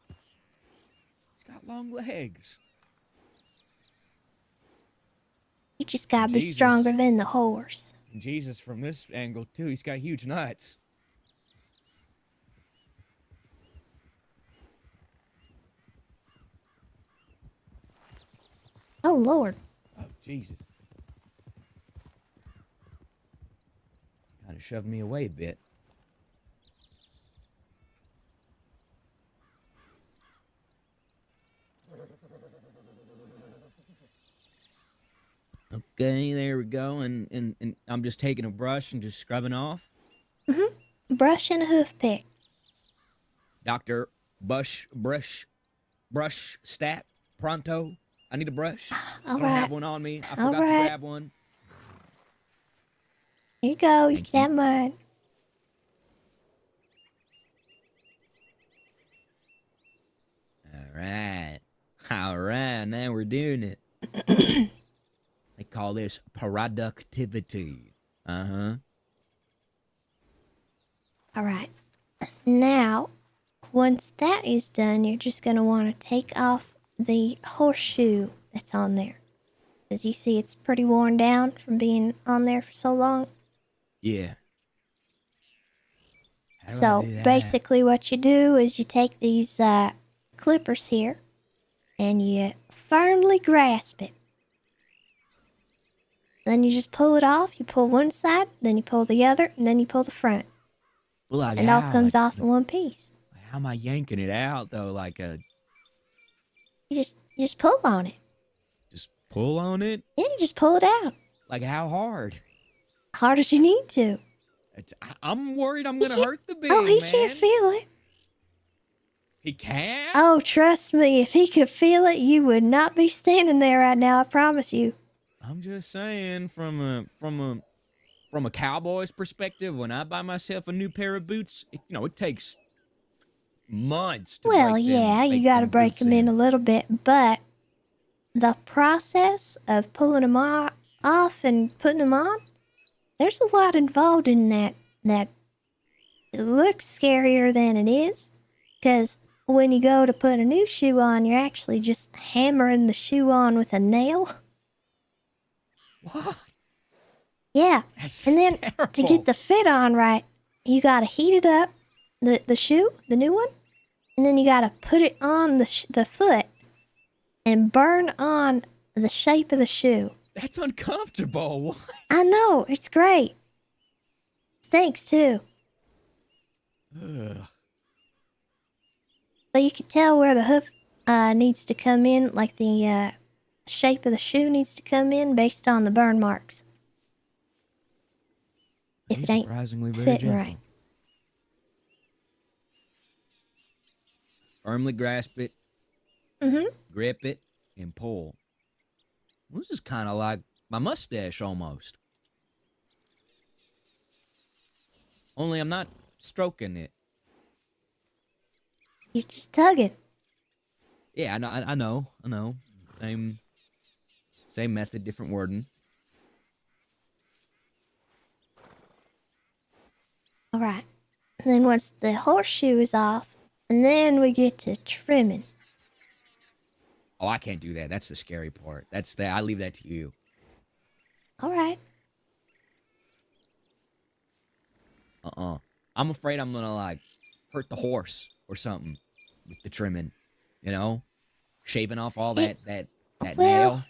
He's got long legs. You just gotta be stronger than the horse. Jesus, from this angle, too, he's got huge nuts. Oh, Lord. Oh, Jesus. Kind of shoved me away a bit. Okay, there we go. And I'm just taking a brush and just scrubbing off. Mm-hmm. Brush and a hoof pick. Doctor, brush, stat, pronto. I need a brush. I don't have one on me. I forgot to grab one. Here you go. You can have mine. All right. Now we're doing it. They call this productivity. Uh-huh. All right. Now, once that is done, you're just going to want to take off the horseshoe that's on there. As you see, it's pretty worn down from being on there for so long. Yeah. So basically what you do is you take these clippers here and you firmly grasp it. Then you just pull it off. You pull one side, then you pull the other, and then you pull the front. Well, like and it all comes off in one piece. How am I yanking it out, though? Like a... You just pull on it. Just pull on it? Yeah, you just pull it out. Like how hard? Hard as you need to. I'm worried I'm going to hurt the beast, Oh, he can't feel it. He can't? Oh, trust me, if he could feel it, you would not be standing there right now, I promise you. I'm just saying, from a cowboy's perspective, when I buy myself a new pair of boots, it takes months to Well, break them, yeah, you got to break them in a little bit, but the process of pulling them off and putting them on, there's a lot involved in that it looks scarier than it is, because when you go to put a new shoe on, you're actually just hammering the shoe on with a nail. What? Yeah. That's and then terrible. To get the fit on right, you got to heat it up, the shoe, the new one, and then you got to put it on the foot and burn on the shape of the shoe. That's uncomfortable. What? I know, it's great. Stinks too. Ugh. But you can tell where the hoof needs to come in, like the shape of the shoe needs to come in based on the burn marks. If He's it ain't surprisingly very fitting gentle. right. Firmly grasp it, Mm-hmm. grip it, and pull. This is kind of like my mustache almost. Only I'm not stroking it. You're just tugging. Yeah, I know. Same method, different wording. All right. And then once the horseshoe is off, and then we get to trimming. Oh, I can't do that. That's the scary part. I leave that to you. All right. I'm afraid I'm gonna like hurt the horse or something with the trimming. You know, shaving off all that well, nail.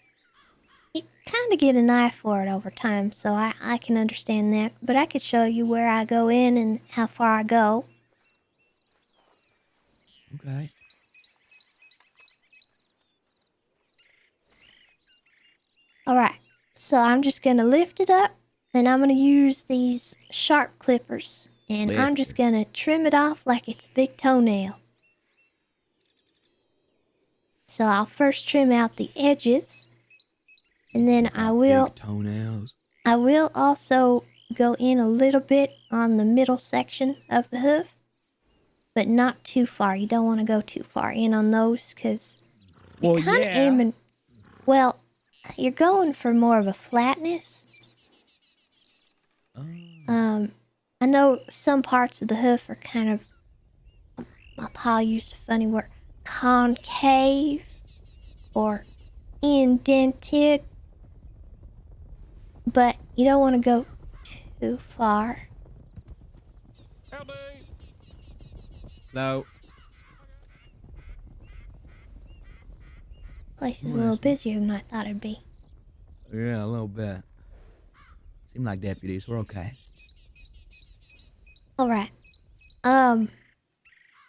You kind of get an eye for it over time, so I can understand that. But I could show you where I go in and how far I go. Okay. All right. So I'm just going to lift it up, and I'm going to use these sharp clippers. And I'm Lift just it. going to trim it off like it's a big toenail. So I'll first trim out the edges, and then I will Big toenails. I will also go in a little bit on the middle section of the hoof, but not too far. You don't want to go too far in on those because you're kind of aiming. Well, you're going for more of a flatness. I know some parts of the hoof are kind of, my pa used a funny word, concave or indented, but you don't want to go too far. No. Place is a little busier than I thought it'd be. Yeah, a little bit. Seem like deputies. We're okay. All right. And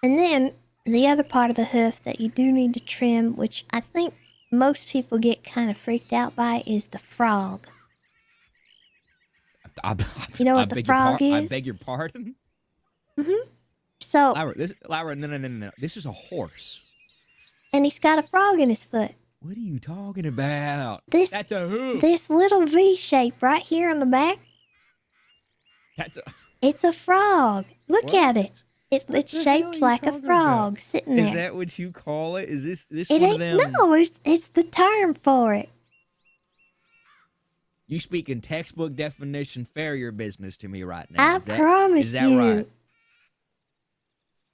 then the other part of the hoof that you do need to trim, which I think most people get kind of freaked out by, is the frog. You know what the frog is? I beg your pardon? Mm-hmm. So, Lyra, no. This is a horse. and he's got a frog in his foot. What are you talking about? That's a hoof. This little V shape right here on the back. It's a frog. Look at it. It's shaped like a frog sitting there. Is that what you call it? Is this it one ain't, of them? No, it's the term for it. You speak in textbook definition farrier business to me right now. I promise is that you. right?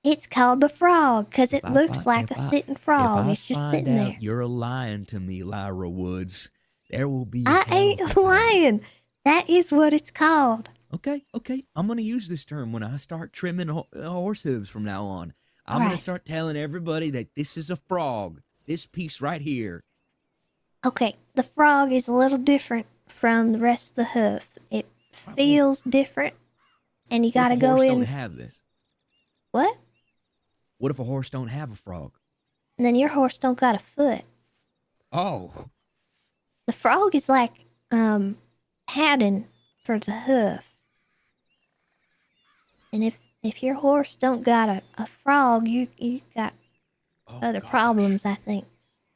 It's called the frog because it looks like a sitting frog. It's just sitting there. You're lying to me, Lyra Woods. There will be. I ain't lying. That is what it's called. Okay. I'm gonna use this term when I start trimming horse hooves from now on. I'm gonna start telling everybody that this is a frog. This piece right here. Okay, the frog is a little different from the rest of the hoof. It feels different, and you gotta go in. What if a horse don't have this? What? What if a horse don't have a frog? And then your horse don't got a foot. Oh. The frog is like padding for the hoof. And if your horse don't got a frog, you got other problems, I think.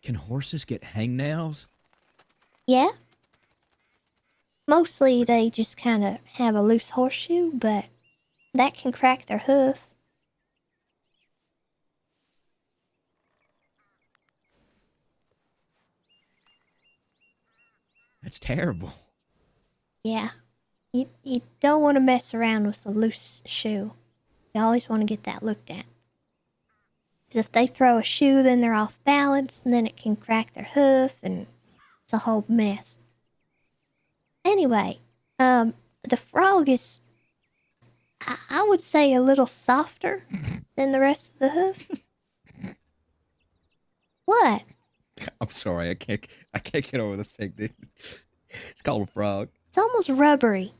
Can horses get hangnails? Yeah. Mostly they just kind of have a loose horseshoe, but that can crack their hoof. That's terrible. Yeah. You don't want to mess around with a loose shoe. You always want to get that looked at. Because if they throw a shoe, then they're off balance, and then it can crack their hoof, and it's a whole mess. Anyway, the frog is, I would say, a little softer than the rest of the hoof. What? I'm sorry, I can't get over the fact that it's called a frog. It's almost rubbery.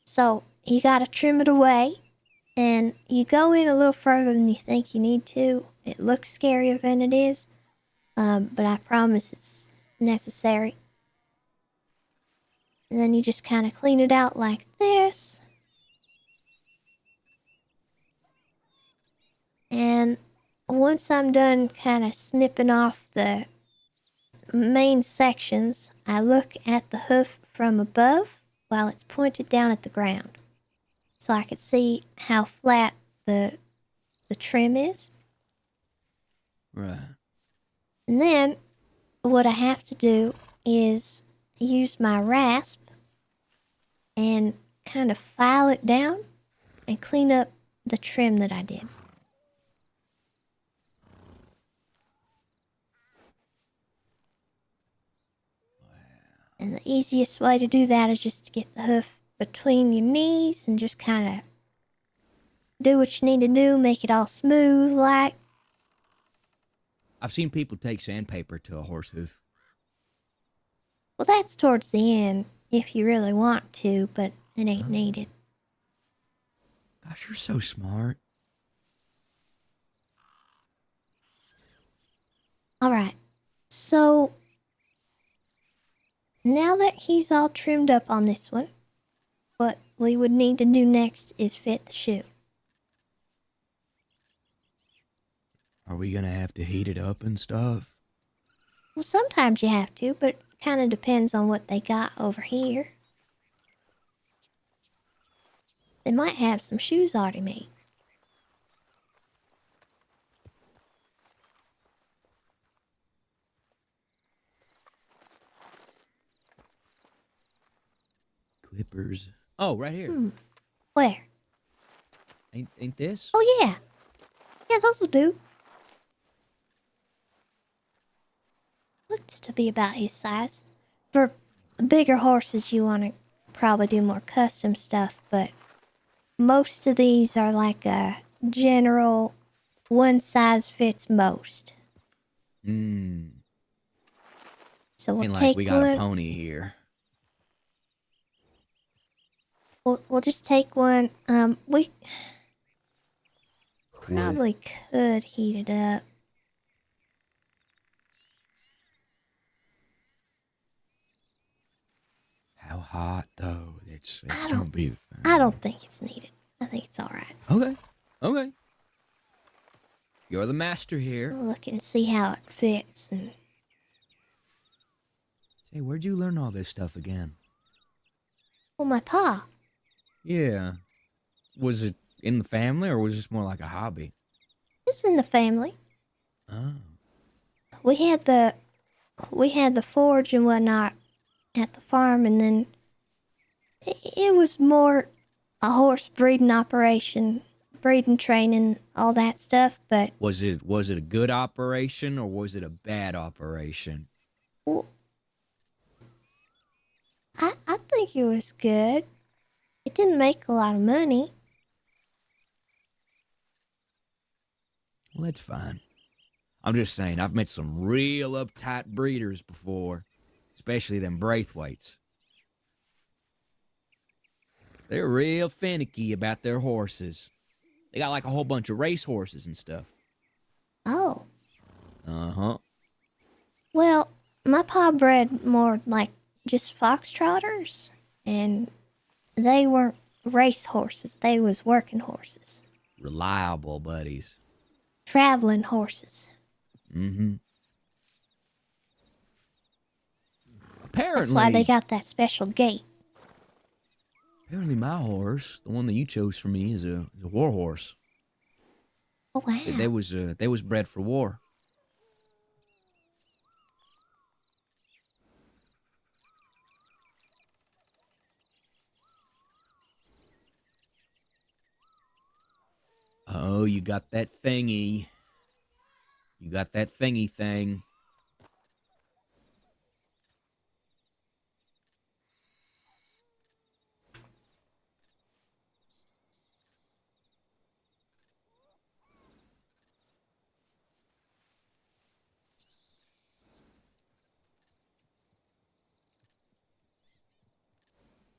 So you gotta trim it away, and you go in a little further than you think you need to. It looks scarier than it is, but I promise it's necessary. And then you just kind of clean it out like this. And once I'm done kind of snipping off the main sections, I look at the hoof from above while it's pointed down at the ground, so I could see how flat the trim is. Right. And then what I have to do is use my rasp and kind of file it down and clean up the trim that I did. And the easiest way to do that is just to get the hoof between your knees and just kind of do what you need to do, make it all smooth like. I've seen people take sandpaper to a horse hoof. Well, that's towards the end if you really want to, but it ain't needed. Gosh, you're so smart. Alright, so now that he's all trimmed up on this one, what we would need to do next is fit the shoe. Are we gonna have to heat it up and stuff? Well, sometimes you have to, but it kind of depends on what they got over here. They might have some shoes already made. Clippers. Oh, right here. Where? Ain't this? Oh, yeah. Yeah, those will do. Looks to be about his size. For bigger horses, you want to probably do more custom stuff, but most of these are like a general one size fits most. So we'll Ain't take like we got one. a pony here. We'll just take one. We What? probably could heat it up. How hot though? It's I gonna don't- be the thing. I don't think it's needed. I think it's alright. Okay. Okay. You're the master here. We'll look and see how it fits. And Say, where'd you learn all this stuff again? well, my pa. Yeah. Was it in the family or was this more like a hobby? It's in the family. Oh. We had the forge and whatnot at the farm, and then it was more a horse breeding operation, breeding training, all that stuff. But Was it a good operation or was it a bad operation? well, I think it was good. It didn't make a lot of money. Well, that's fine. I'm just saying, I've met some real uptight breeders before, especially them Braithwaites. They're real finicky about their horses. They got like a whole bunch of race horses and stuff. Oh. Uh-huh. Well, my pa bred more like just foxtrotters, and they weren't race horses. They was working horses. Reliable buddies. Traveling horses. Mm-hmm. Apparently, That's why they got that special gait. apparently my horse, the one that you chose for me, is a war horse. Oh, wow. They was bred for war. Oh, you got that thingy. You got that thingy thing.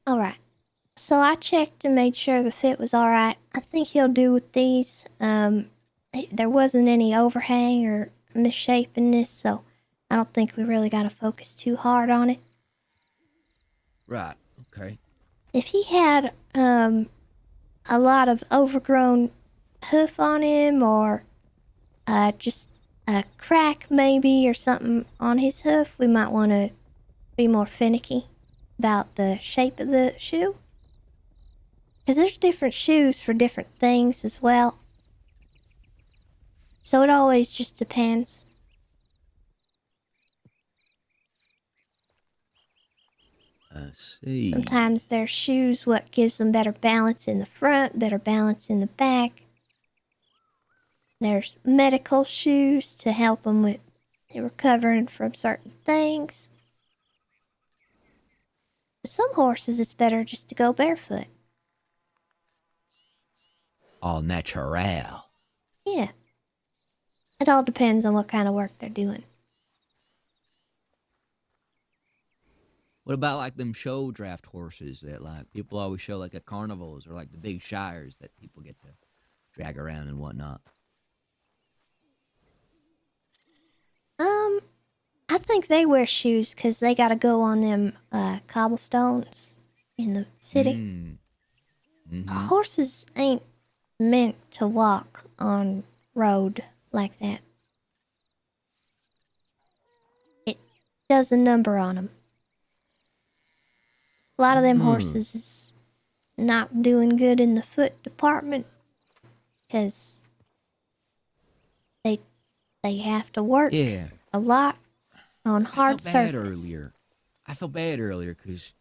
All right. So I checked and made sure the fit was all right. I think he'll do with these. There wasn't any overhang or misshapenness, so I don't think we really got to focus too hard on it. Right. Okay. If he had a lot of overgrown hoof on him, or just a crack maybe or something on his hoof, we might want to be more finicky about the shape of the shoe. Because there's different shoes for different things as well. So it always just depends. I see. Sometimes there's shoes what gives them better balance in the front, better balance in the back. There's medical shoes to help them with recovering from certain things. But some horses, it's better just to go barefoot. All natural. Yeah. It all depends on what kind of work they're doing. What about like them show draft horses that like people always show like at carnivals or like the big shires that people get to drag around and whatnot? I think they wear shoes because they gotta go on them cobblestones in the city. Mm-hmm. Horses ain't meant to walk on road like that. It does a number on them. A lot of them horses is not doing good in the foot department because they have to work a lot on hard surface. I felt bad earlier because,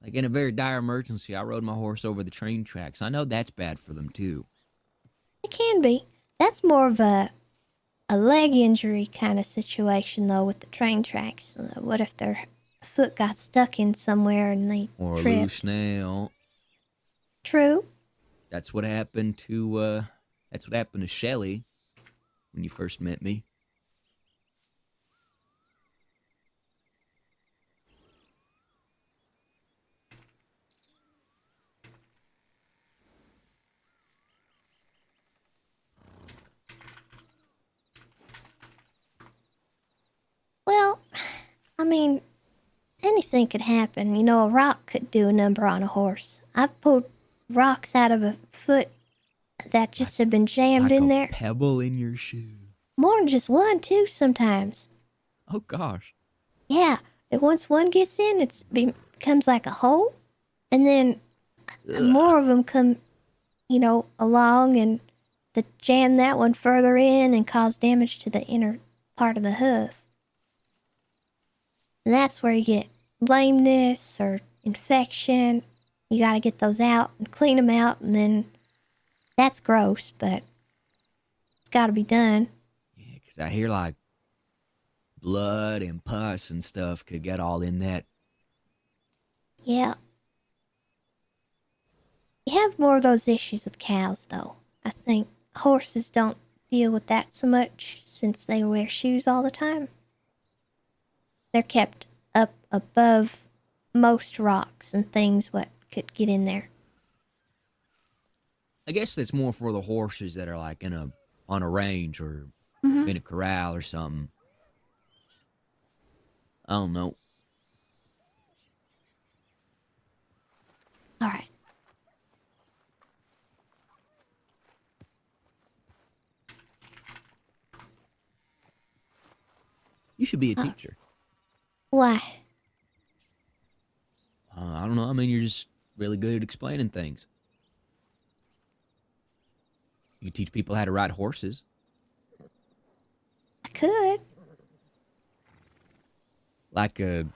like, in a very dire emergency, I rode my horse over the train tracks. I know that's bad for them too. It can be. That's more of a leg injury kind of situation though with the train tracks. What if their foot got stuck in somewhere and they Or a tripped? loose nail. True. That's what happened to Shelly when you first met me. Well, I mean, anything could happen. You know, a rock could do a number on a horse. I've pulled rocks out of a foot that just had been jammed like in a there. pebble in your shoe. More than just one, too, sometimes. Oh gosh. Yeah, and once one gets in, it becomes like a hole, and then more of them come, along and jam that one further in and cause damage to the inner part of the hoof. And that's where you get lameness or infection. You gotta get those out and clean them out, and then that's gross, but it's gotta be done. Yeah, because I hear like blood and pus and stuff could get all in that. Yeah. You have more of those issues with cows, though. I think horses don't deal with that so much since they wear shoes all the time. They're kept up above most rocks and things what could get in there. I guess that's more for the horses that are like on a range or in a corral or something. I don't know. All right. You should be a teacher. Why? I don't know. I mean, you're just really good at explaining things. You can teach people how to ride horses. I could. Like a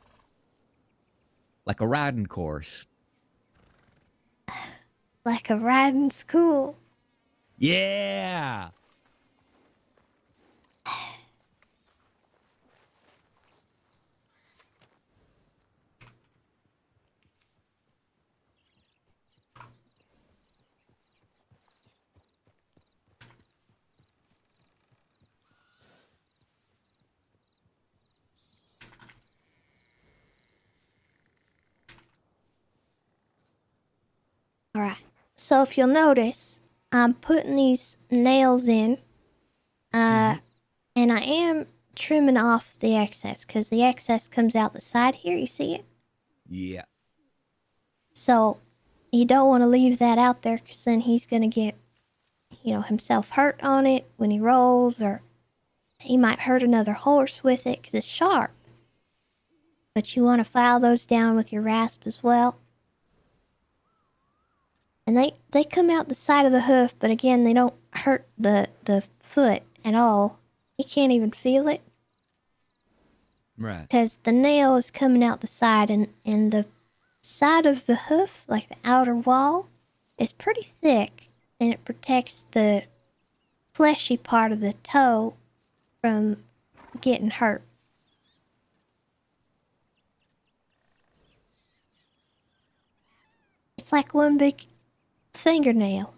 riding course. Like a riding school. Yeah. So if you'll notice, I'm putting these nails in, and I am trimming off the excess because the excess comes out the side here. You see it? Yeah. So you don't want to leave that out there because then he's gonna get, himself hurt on it when he rolls, or he might hurt another horse with it because it's sharp. But you want to file those down with your rasp as well. And they come out the side of the hoof, but again, they don't hurt the foot at all. You can't even feel it. Right. Because the nail is coming out the side, and the side of the hoof, like the outer wall, is pretty thick, and it protects the fleshy part of the toe from getting hurt. It's like one big fingernail.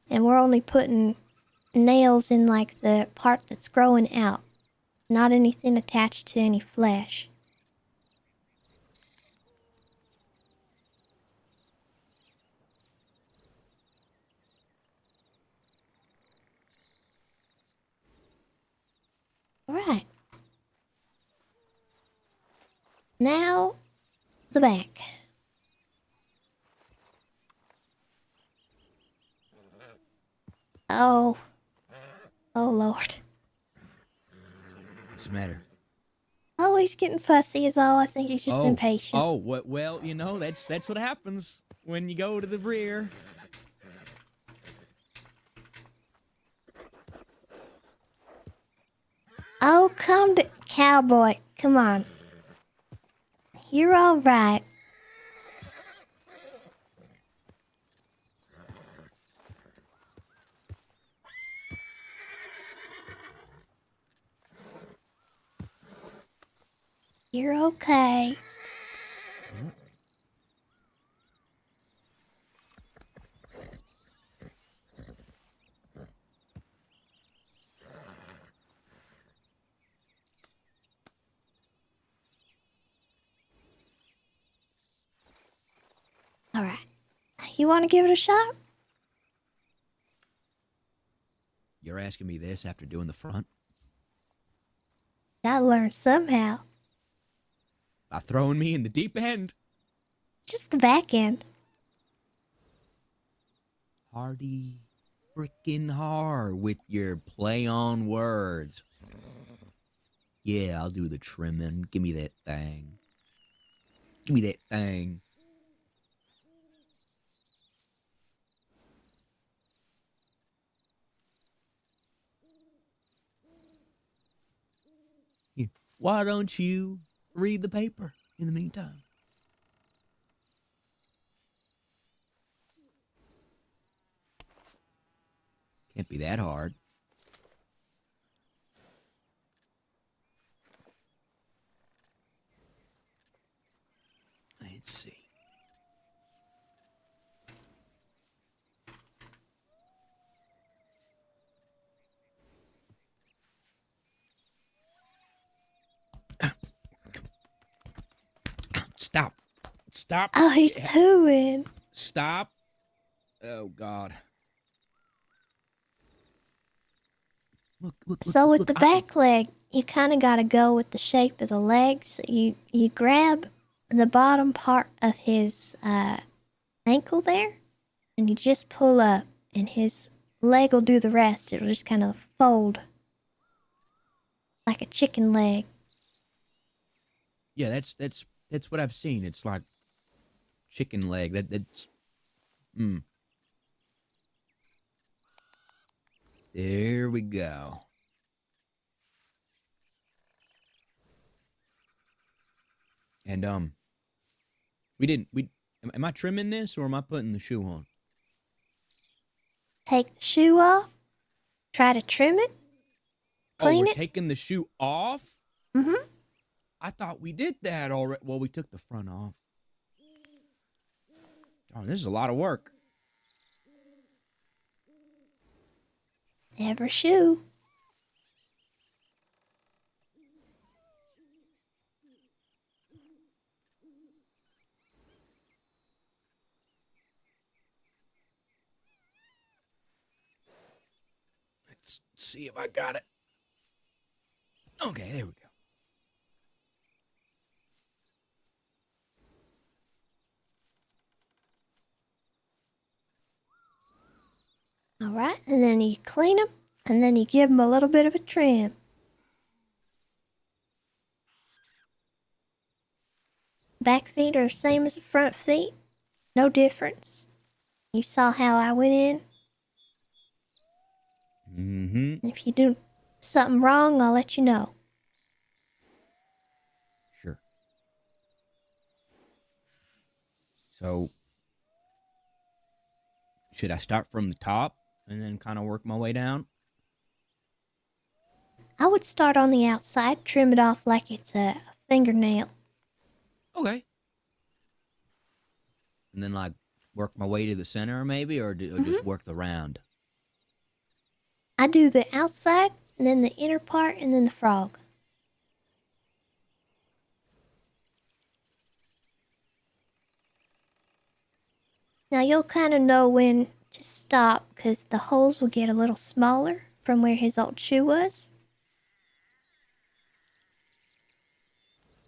And we're only putting nails in like the part that's growing out, not anything attached to any flesh. Alright. Now, the back. Oh. Oh, Lord. What's the matter? Oh, he's getting fussy is all. I think he's just impatient. Oh, what? Well, that's what happens when you go to the rear. Oh, cowboy. Come on. You're all right. You're okay. All right. You want to give it a shot? You're asking me this after doing the front? Gotta learn somehow. By throwing me in the deep end? Just the back end. Hardy frickin' hard with your play on words. Yeah, I'll do the trimming. Give me that thing. Give me that thing. Yeah. Why don't you read the paper in the meantime? Can't be that hard. Let's see. Stop. Stop. Oh, he's pooing. Stop. Oh, God. Look. So with the back leg, you kind of got to go with the shape of the legs. You grab the bottom part of his ankle there, and you just pull up, and his leg will do the rest. It'll just kind of fold like a chicken leg. Yeah, that's what I've seen. It's like chicken leg. That's. There we go. And am I trimming this or am I putting the shoe on? Take the shoe off. Try to trim it. Clean we're it. taking the shoe off? Mm-hmm. I thought we did that already. Well, we took the front off. Oh, this is a lot of work. Every shoe. Let's see if I got it. Okay, there we go. All right, and then you clean them, and then you give them a little bit of a trim. Back feet are the same as the front feet. No difference. You saw how I went in. Mm-hmm. If you do something wrong, I'll let you know. Sure. So, should I start from the top and then kind of work my way down? I would start on the outside, trim it off like it's a fingernail. Okay. And then, like, work my way to the center, maybe, or just work the round? I do the outside, and then the inner part, and then the frog. Now you'll kind of know when to stop because the holes will get a little smaller from where his old shoe was.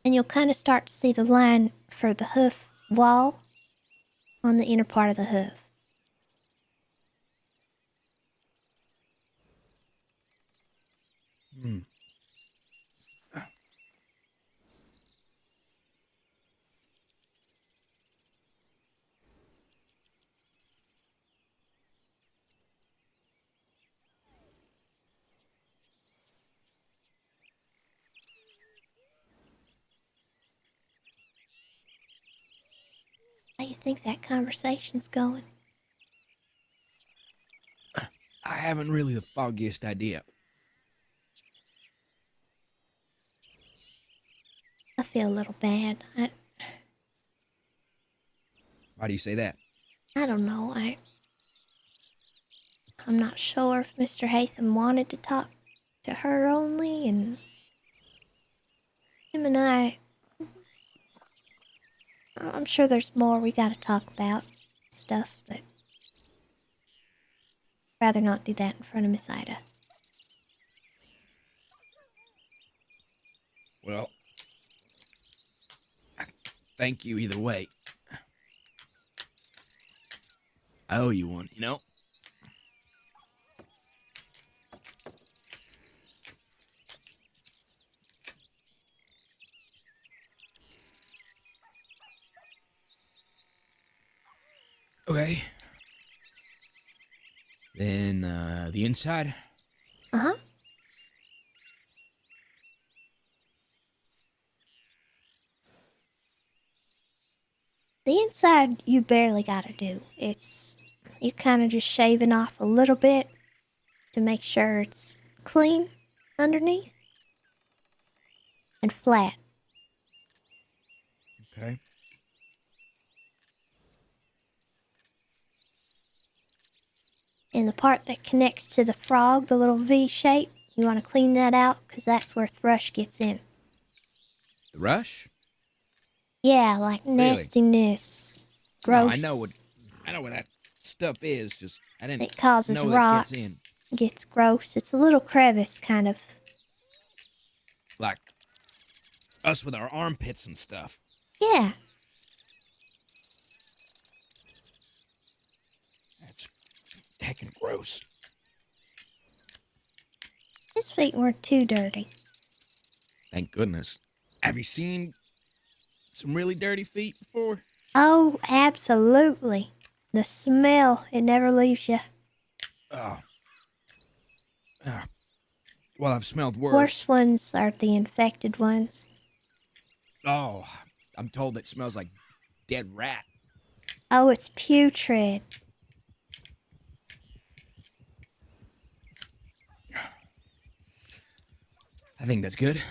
And you'll kind of start to see the line for the hoof wall on the inner part of the hoof. Hmm. How do you think that conversation's going? I haven't really the foggiest idea. I feel a little bad. Why do you say that? I don't know. I'm not sure if Mr. Hatham wanted to talk to her only, and him and I'm sure there's more we gotta talk about stuff, but rather not do that in front of Miss Ida. Well, thank you either way. I owe you one, you know? Okay. Then, the inside? Uh-huh. The inside you barely gotta do. You kind of just shaving off a little bit to make sure it's clean underneath and flat. Okay. And the part that connects to the frog, the little V shape, you want to clean that out because that's where thrush gets in. The rush? Yeah, like nastiness, gross. No, I know what that stuff is. Just I didn't It causes know rot. that gets in. Gets gross. It's a little crevice, kind of. Like us with our armpits and stuff. Yeah. That's heckin' gross. His feet weren't too dirty. Thank goodness. Have you seen some really dirty feet before? Oh, absolutely. The smell, it never leaves you. Oh. Well, I've smelled worse. Worst ones are the infected ones. Oh, I'm told it smells like dead rat. Oh, it's putrid. I think that's good.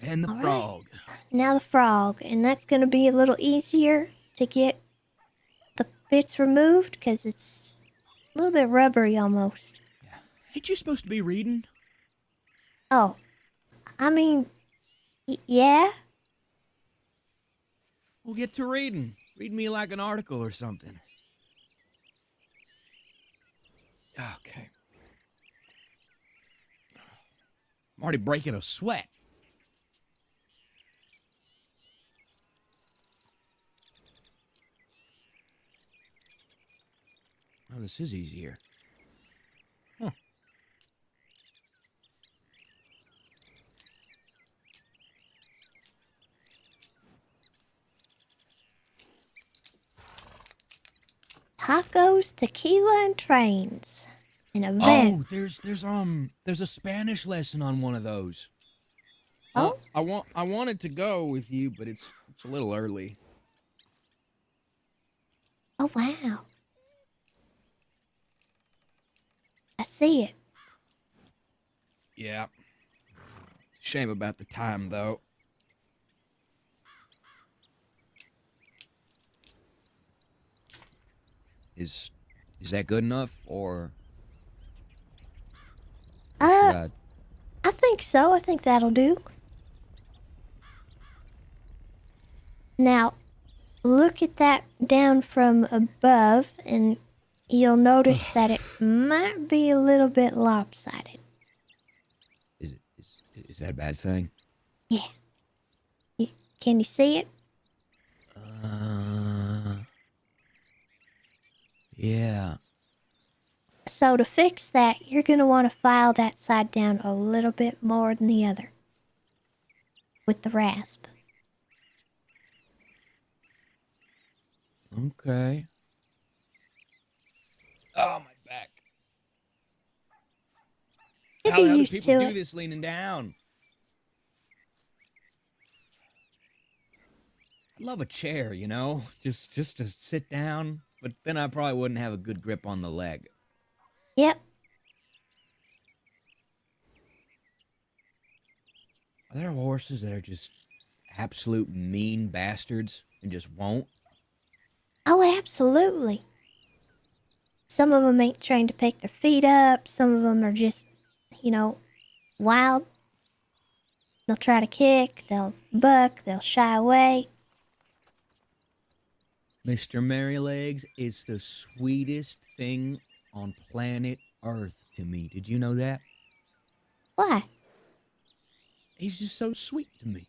And the All right. frog. Now the frog, and that's going to be a little easier to get the bits removed because it's a little bit rubbery almost. Ain't you supposed to be reading? Oh, I mean, yeah. We'll get to reading. Read me like an article or something. Okay. I'm already breaking a sweat. Oh, this is easier. Huh. Tacos, tequila, and trains. An event. Oh, there's a Spanish lesson on one of those. Oh? I wanted to go with you, but it's a little early. Oh, wow. I see it. Yeah. Shame about the time, though. Is that good enough, or should I? I think so. I think that'll do. Now, look at that down from above, and you'll notice that it might be a little bit lopsided. Is that a bad thing? Yeah. Can you see it? Yeah. So to fix that, you're going to want to file that side down a little bit more than the other. With the rasp. Okay. Oh, my back. You'll How be do other used people to do it. this leaning down? I'd love a chair, you know, just to sit down, but then I probably wouldn't have a good grip on the leg. Yep. Are there horses that are just absolute mean bastards and just won't? Oh, absolutely. Some of them ain't trained to pick their feet up. Some of them are just, wild. They'll try to kick, they'll buck, they'll shy away. Mr. Merrylegs is the sweetest thing on planet Earth to me. Did you know that? Why? He's just so sweet to me.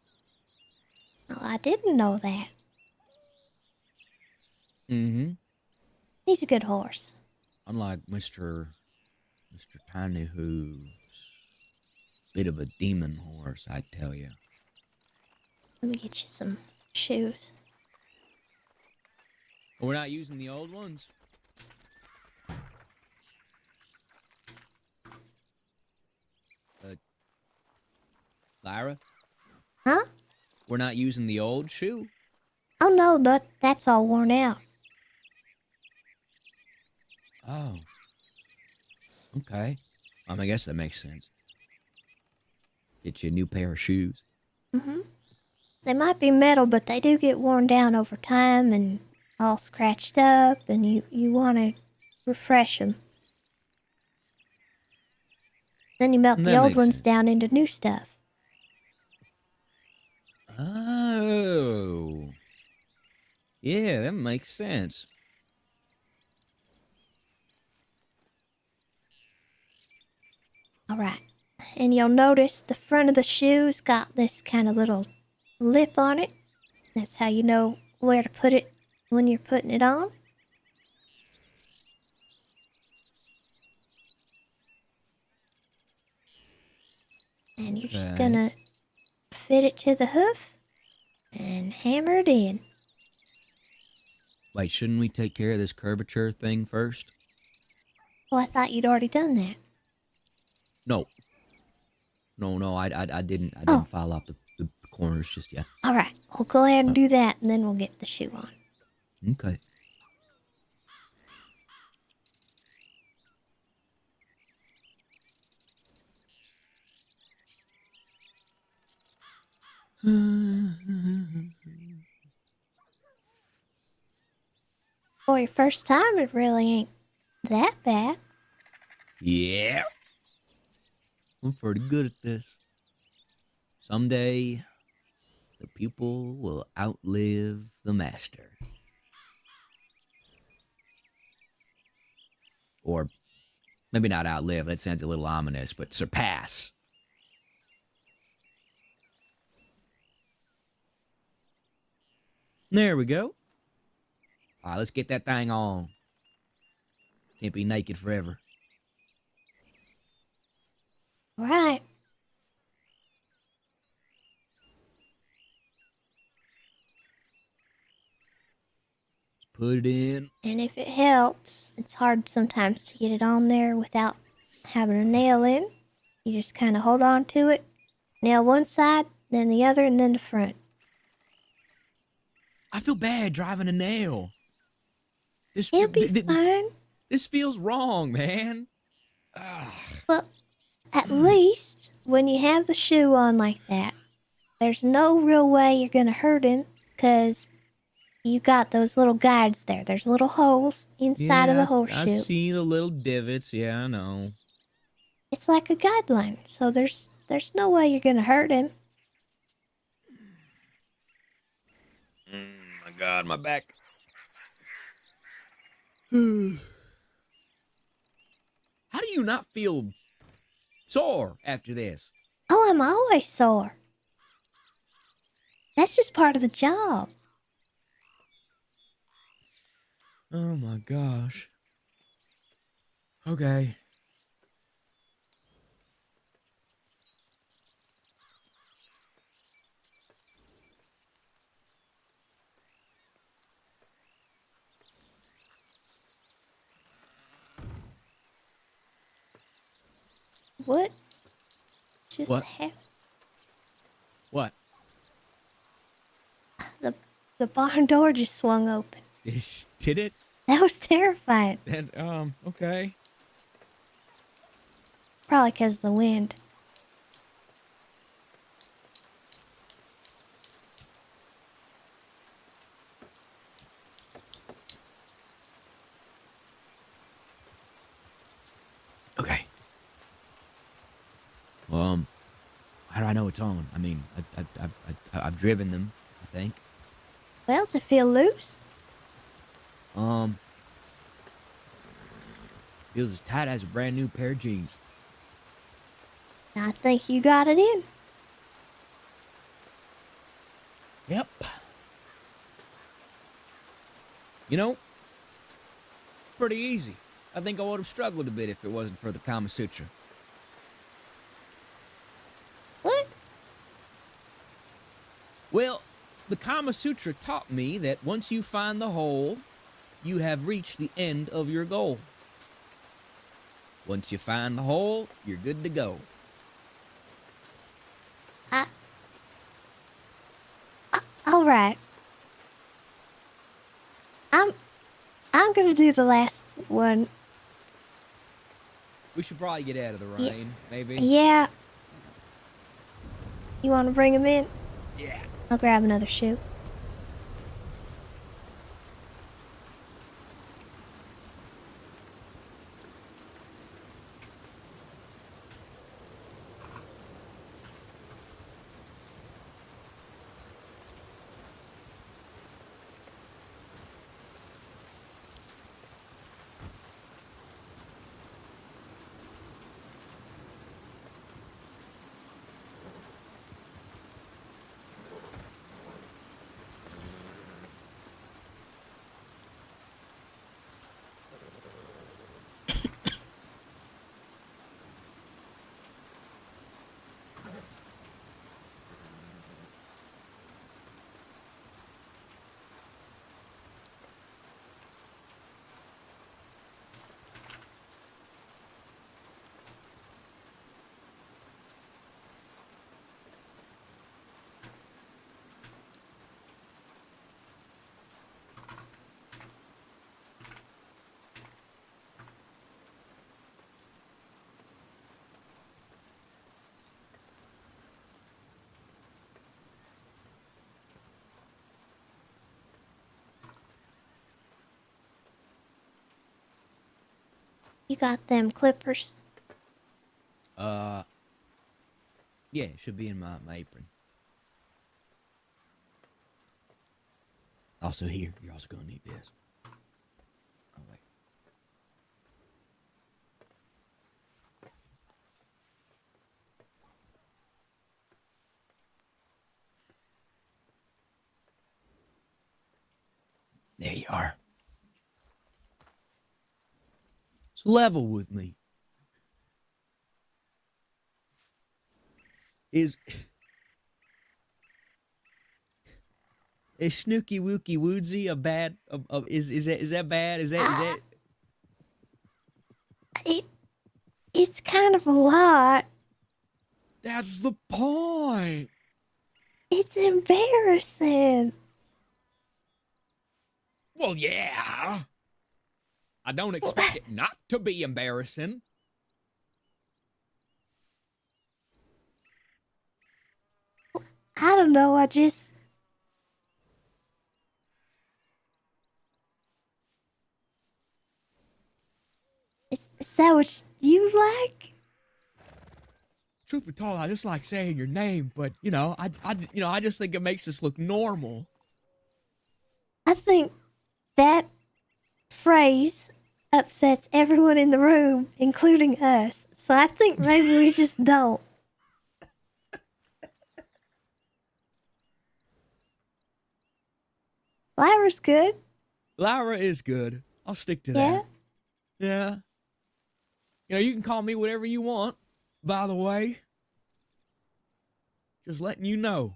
Well, I didn't know that. Mm-hmm. He's a good horse. Unlike Mr. Tiny, who's a bit of a demon horse, I tell you. Let me get you some shoes. We're not using the old ones. Lyra? Huh? We're not using the old shoe? Oh no, that's all worn out. Oh. Okay. I guess that makes sense. Get you a new pair of shoes. Mm-hmm. They might be metal, but they do get worn down over time and all scratched up, and you want to refresh them. Then you melt the That old makes ones sense. down into new stuff. Oh. Yeah, that makes sense. All right. And you'll notice the front of the shoe's got this kind of little lip on it. That's how you know where to put it when you're putting it on. And you're just Okay. gonna fit it to the hoof and hammer it in. Wait, shouldn't we take care of this curvature thing first? Well, I thought you'd already done that. No. No, I didn't Oh. file out the corners just yet. All right, we'll go ahead and do that, and then we'll get the shoe on. Okay. For your first time, it really ain't that bad. Yeah. I'm pretty good at this. Someday, the pupil will outlive the master. Or maybe not outlive, that sounds a little ominous, but surpass. There we go. All right, let's get that thing on. Can't be naked forever. All right. Let's put it in. And if it helps, it's hard sometimes to get it on there without having a nail in. You just kind of hold on to it, nail one side, then the other, and then the front. I feel bad driving a nail. It'll be fine. This feels wrong, man. Well, at least when you have the shoe on like that, there's no real way you're gonna hurt him, because you got those little guides there. There's little holes inside of the I horseshoe. see the little divots. Yeah, I know. It's like a guideline, so there's no way you're gonna hurt him. My God, my back. How do you not feel sore after this? Oh, I'm always sore. That's just part of the job. Oh my gosh. Okay. What just What? happened? What? The barn door just swung open. Did it? That was terrifying. And, okay. Probably because of the wind. Okay. Well, how do I know it's on? I mean, I've driven them, I think. Well, does it feel loose? Feels as tight as a brand new pair of jeans. I think you got it in. Yep. You know, it's pretty easy. I think I would have struggled a bit if it wasn't for the Kama Sutra. What? Well, the Kama Sutra taught me that once you find the hole, you have reached the end of your goal. Once you find the hole, you're good to go. All right. I'm gonna do the last one. We should probably get out of the rain, maybe. Yeah. You want to bring him in? Yeah. I'll grab another shoe. You got them clippers? Yeah, it should be in my apron. Also here, you're also gonna need this. Oh, wait. There you are. So level with me. Is Snooky Wookie Woodsy a bad? Is that bad? Is that? It's kind of a lot. That's the point. It's embarrassing. Well, yeah. I don't expect it not to be embarrassing. I don't know, I just... Is that what you like? Truth be told, I just like saying your name, but I just think it makes us look normal. I think that phrase upsets everyone in the room, including us. So I think maybe we just don't. Lyra's good. Lyra is good. I'll stick to Yeah? that. Yeah. You can call me whatever you want, by the way. Just letting you know.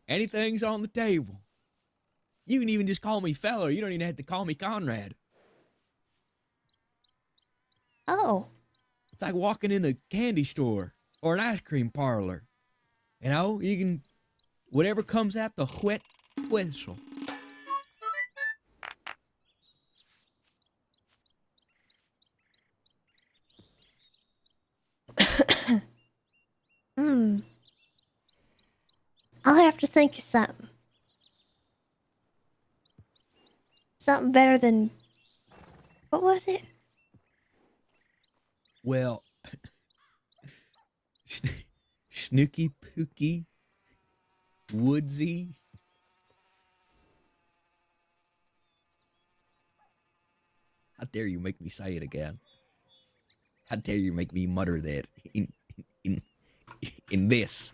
Anything's on the table. You can even just call me fella. You don't even have to call me Conrad. Oh. It's like walking in a candy store or an ice cream parlor. You can, whatever comes out the wet whistle. I'll have to think of something. Something better than... What was it? Well, Snooky Pookie Woodsy. How dare you make me say it again? How dare you make me mutter that in this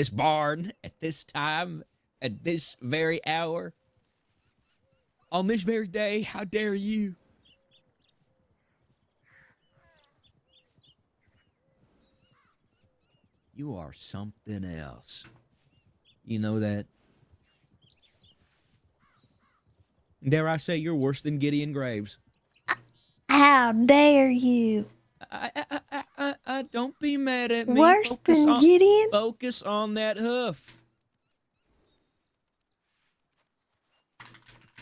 barn at this time at this very hour on this very day? How dare you? You are something else. You know that? Dare I say you're worse than Gideon Graves? How dare you? I don't be mad at me. Worse than Gideon? Focus on that hoof.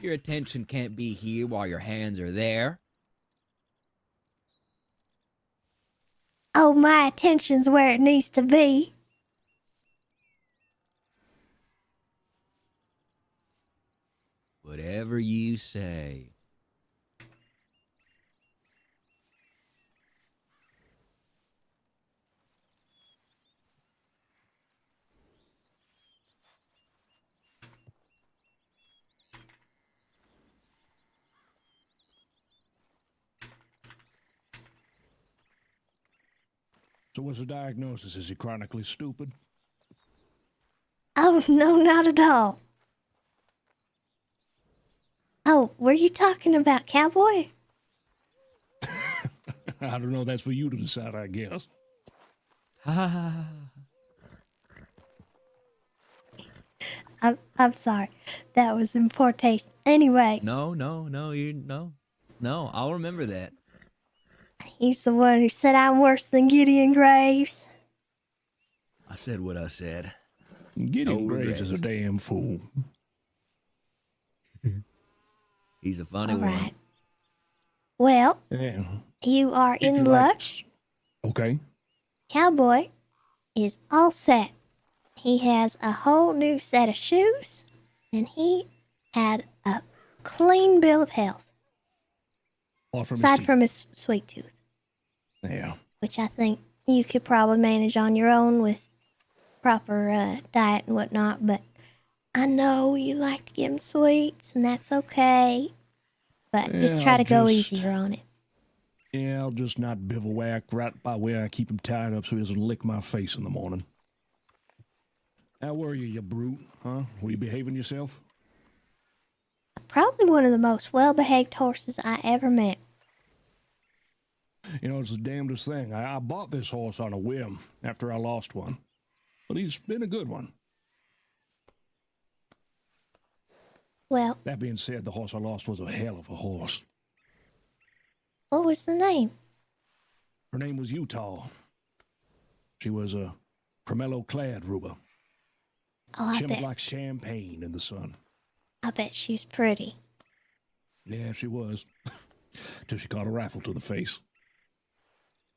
Your attention can't be here while your hands are there. Oh, my attention's where it needs to be. Whatever you say. So what's the diagnosis? Is he chronically stupid? Oh, no, not at all. Oh, were you talking about Cowboy? I don't know. That's for you to decide, I guess. I'm sorry. That was in poor taste. Anyway. No, I'll remember that. He's the one who said I'm worse than Gideon Graves. I said what I said. Gideon Graves is a damn fool. He's a funny All one. right. Well, Yeah. you are If in you luck. Okay. Cowboy is all set. He has a whole new set of shoes, and he had a clean bill of health. Aside from his sweet tooth. Yeah. Which I think you could probably manage on your own with proper diet and whatnot, but I know you like to give him sweets, and that's okay. But just Yeah, try to go just- easier on it. Yeah, I'll just not bivouac right by where I keep him tied up so he doesn't lick my face in the morning. How were you, you brute? Huh? Were you behaving yourself? Probably one of the most well-behaved horses I ever met. You know, it's the damnedest thing. I bought this horse on a whim after I lost one. But he's been a good one. Well, That being said, the horse I lost was a hell of a horse. what was the name? Her name was Utah. She was a cremello-clad Ruba. Oh, Shimmered like champagne in the sun. I bet she's pretty. Yeah, she was. Till she caught a rifle to the face.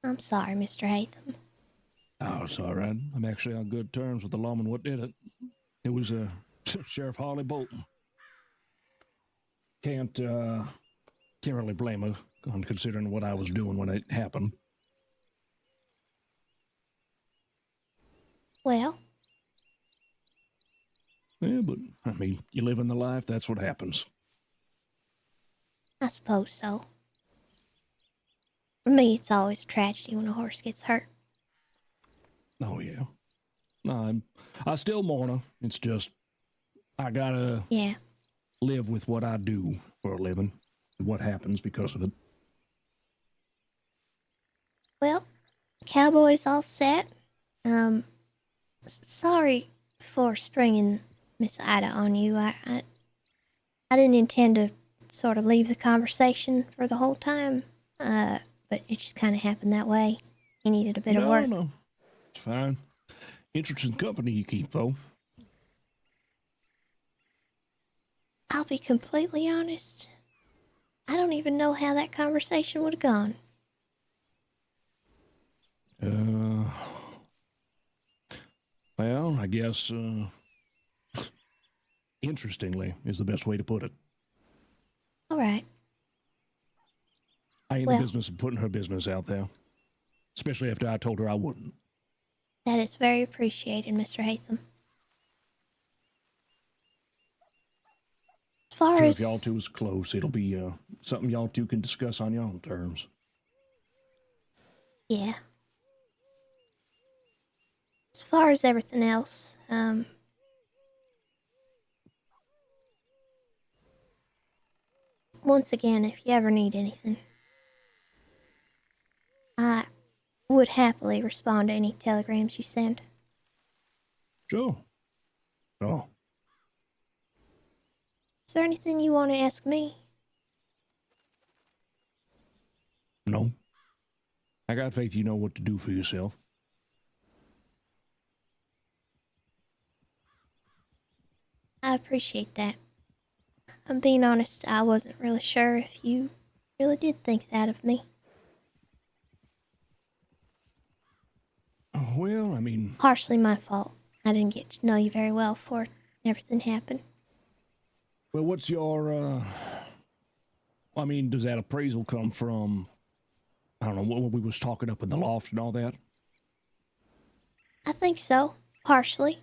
I'm sorry, Mr. Hatham. Oh, it's all right. I'm actually on good terms with the lawman what did it. It was Sheriff Harley Bolton. Can't really blame her, considering what I was doing when it happened. Well? Yeah, but, I mean, you live in the life, that's what happens. I suppose so. For me, it's always a tragedy when a horse gets hurt. Oh, yeah. I still mourn her. It's just, I gotta live with what I do for a living and what happens because of it. Well, Cowboy's all set. Sorry for springing Miss Ida on you. I didn't intend to sort of leave the conversation for the whole time, but it just kind of happened that way. He needed a bit of work. No, it's fine. Interesting company you keep, though. I'll be completely honest. I don't even know how that conversation would have gone. Well, I guess, interestingly is the best way to put it. All right. I ain't in the business of putting her business out there, especially after I told her I wouldn't. That is very appreciated, Mr. Hatham. As far Sure, as if y'all two is close, it'll be something y'all two can discuss on your own terms. yeah. As far as everything else, once again, if you ever need anything, I would happily respond to any telegrams you send. Sure. Oh. Is there anything you want to ask me? No. I got faith you know what to do for yourself. I appreciate that. I'm being honest, I wasn't really sure if you really did think that of me. Well, I mean... Partially my fault. I didn't get to know you very well before everything happened. Well, what's your, I mean, does that appraisal come from, I don't know, what we was talking up in the loft and all that? I think so. Partially.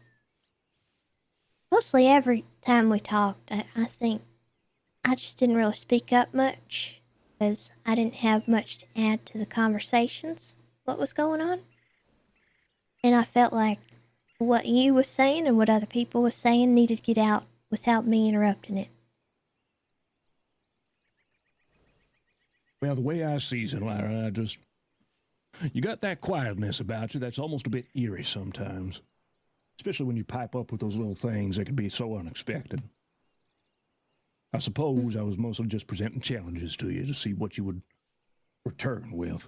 Mostly every time we talked, I think I just didn't really speak up much because I didn't have much to add to the conversations, what was going on. And I felt like what you was saying and what other people was saying needed to get out without me interrupting it. Well, the way I sees it, Lyra, you got that quietness about you that's almost a bit eerie sometimes. Especially when you pipe up with those little things that can be so unexpected. I suppose I was mostly just presenting challenges to you to see what you would return with.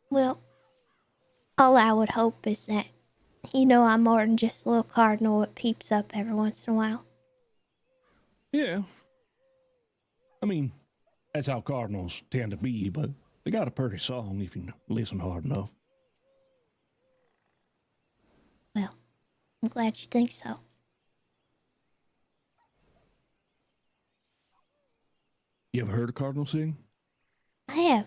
Well, all I would hope is that I'm more than just a little cardinal that peeps up every once in a while. Yeah. I mean, that's how cardinals tend to be, but they got a pretty song if you listen hard enough. Well, I'm glad you think so. You ever heard a cardinal sing? I have.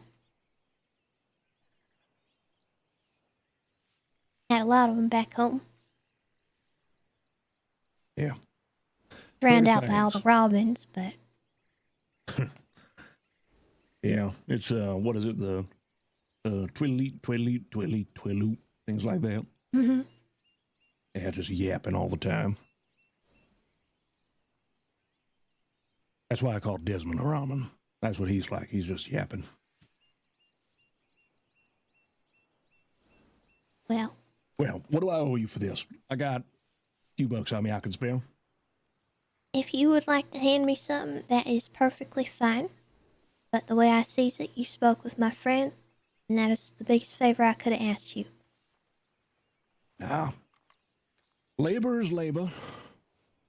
Had a lot of them back home. Yeah. Drowned out by all the robins, but... Yeah, it's, what is it, the twiddly, twiddly, twiddly, twiddle, things like that. Mm-hmm. Yeah, just yapping all the time. That's why I call Desmond a ramen. That's what he's like. He's just yapping. Well, what do I owe you for this? I got a few bucks on me I can spare. if you would like to hand me something, that is perfectly fine. But the way I sees it, you spoke with my friend, and that is the biggest favor I could have asked you. Now, labor is labor,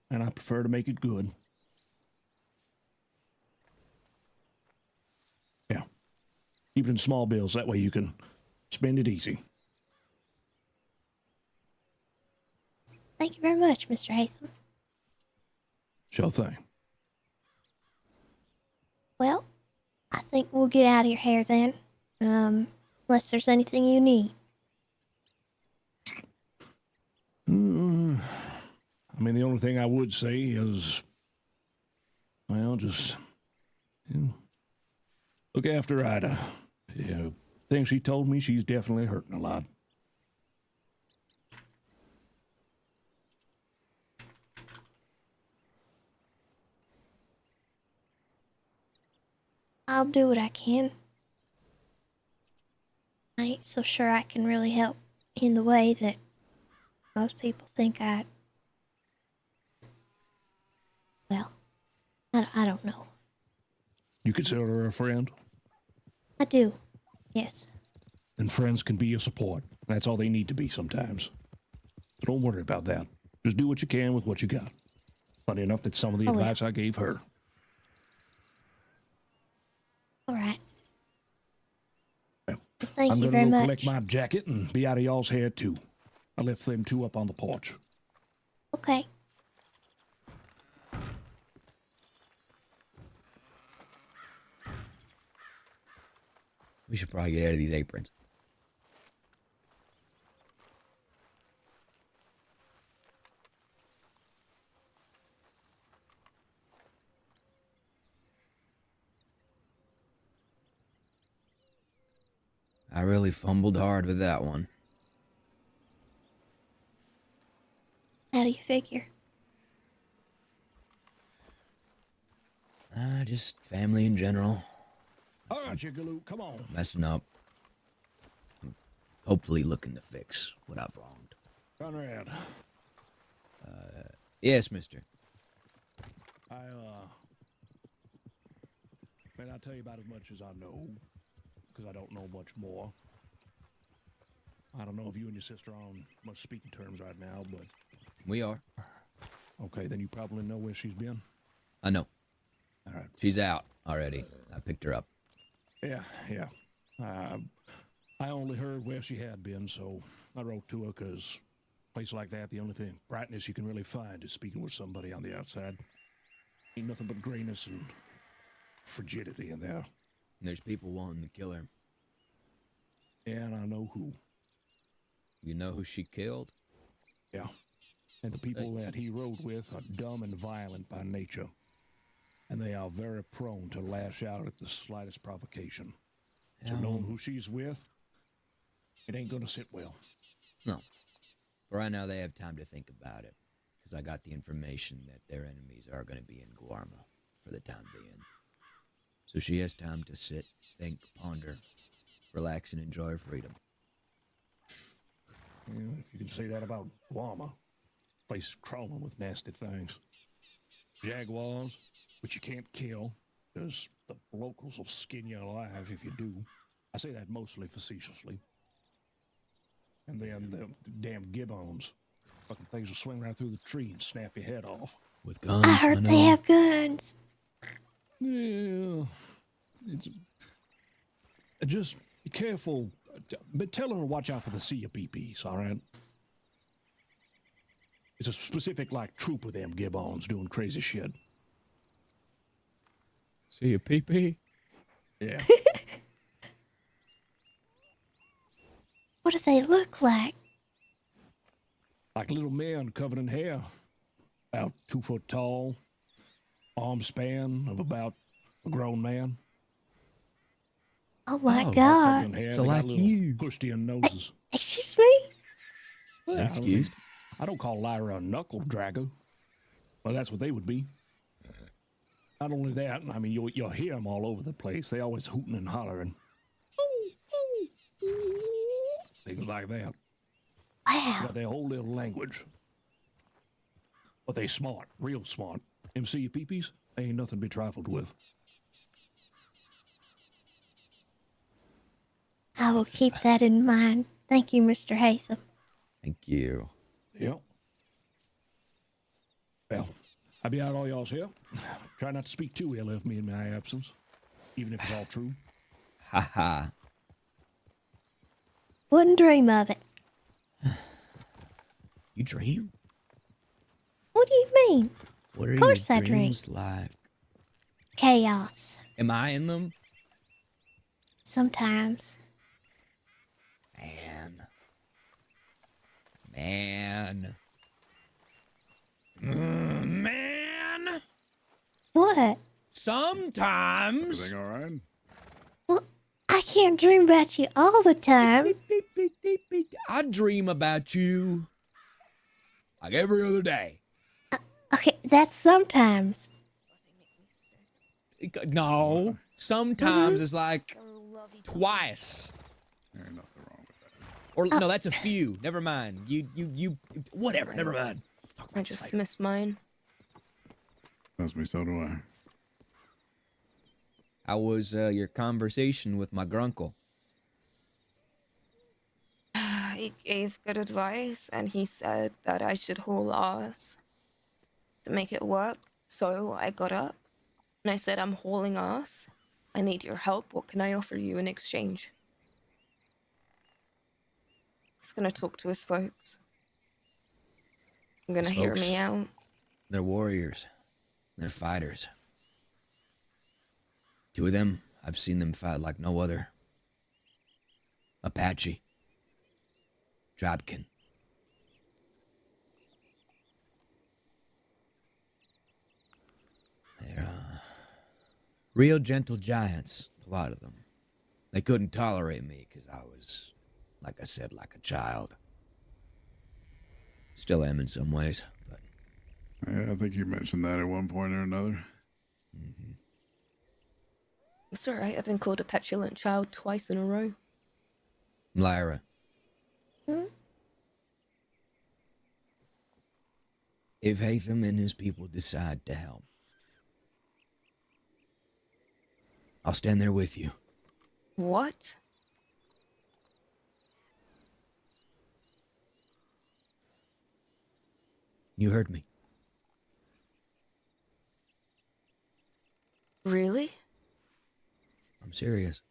and I prefer to make it good. Yeah. Keep it in small bills. That way you can spend it easy. Thank you very much, Mr. Hatham. Sure thing. Well, I think we'll get out of your hair then. Unless there's anything you need. I mean, the only thing I would say is, well, just look after Ida. Yeah, things she told me, she's definitely hurting a lot. I'll do what I can. I ain't so sure I can really help in the way that most people think I... Well, I don't know. You consider her a friend? I do, yes. And friends can be a support. That's all they need to be sometimes. So don't worry about that. Just do what you can with what you got. Funny enough, that's some of the advice I gave her. All right. Well, thank you I'm very gonna much. collect my jacket and be out of y'all's hair too. I left them two up on the porch. Okay. We should probably get out of these aprons. I really fumbled hard with that one. How do you figure? Just family in general. All right, Jigaloo, come on. Messing up. I'm hopefully looking to fix what I've wronged. Conrad. Yes, mister. Man, I'll tell you about as much as I know, because I don't know much more. I don't know if you and your sister are on much speaking terms right now, but... We are. Okay, then you probably know where she's been. I know. All right. She's out already. I picked her up. Yeah. I only heard where she had been, so I wrote to her, because a place like that, the only thing brightness you can really find is speaking with somebody on the outside. Ain't nothing but grayness and frigidity in there. And there's people wanting to kill her. Yeah, and I know who. You know who she killed? Yeah. And the people that he rode with are dumb and violent by nature. And they are very prone to lash out at the slightest provocation. So knowing who she's with, it ain't gonna sit well. No. For right now, they have time to think about it. Because I got the information that their enemies are going to be in Guarma for the time being. So she has time to sit, think, ponder, relax, and enjoy her freedom. Yeah, if you can say that about Guarma. Place crawling with nasty things. Jaguars, which you can't kill, because the locals will skin you alive if you do. I say that mostly facetiously. And then the damn gibbons. Fucking things will swing right through the tree and snap your head off. With guns, I heard they have guns. Yeah. It's... Just be careful. But tell her to watch out for the sea of PPs, all right? It's a specific, like, troop of them gibbons doing crazy shit. See a PP? Yeah. What do they look like? Like little men covered in hair. About 2 foot tall. Arm span of about a grown man. Oh my Covered god. in hair. So They got like little you. pushed-in noses. Excuse me? Yeah, Excused. I don't call Lyra a knuckle dragger. Well, that's what they would be. Not only that, I mean, you'll hear them all over the place. They always hooting and hollering. Things like that. Wow. Got their whole little language. But they smart, real smart. MC peepees, they ain't nothing to be trifled with. I will keep that in mind. Thank you, Mr. Hatham. Thank you. Yep. Well, I'll be out all y'all's here. Try not to speak too ill of me in my absence, even if it's all true. Ha ha. Wouldn't dream of it. You dream? What do you mean? What are Of course your I dream. dreams like? Chaos. Am I in them? Sometimes. Man. What? Sometimes. Everything all right? Well, I can't dream about you all the time. I dream about you like every other day. Okay, that's sometimes. No, sometimes it's like twice. There ain't nothing wrong with that. Or no, that's a few. Never mind. You. Whatever. Never mind. I just missed mine. Trust me, so do I. How was your conversation with my grunkle? He gave good advice, and he said that I should haul ass to make it work. So I got up and I said, I'm hauling ass. I need your help. What can I offer you in exchange? He's gonna talk to his folks. I'm gonna His hear me folks? out. They're warriors. They're fighters. Two of them, I've seen them fight like no other. Apache. Dropkin. They're, real gentle giants, a lot of them. They couldn't tolerate me because I was, like I said, like a child. Still am in some ways, but... Yeah, I think you mentioned that at one point or another. It's alright, I've been called a petulant child twice in a row. Lyra. Hmm? If Hatham and his people decide to help, I'll stand there with you. What? You heard me. Really? I'm serious.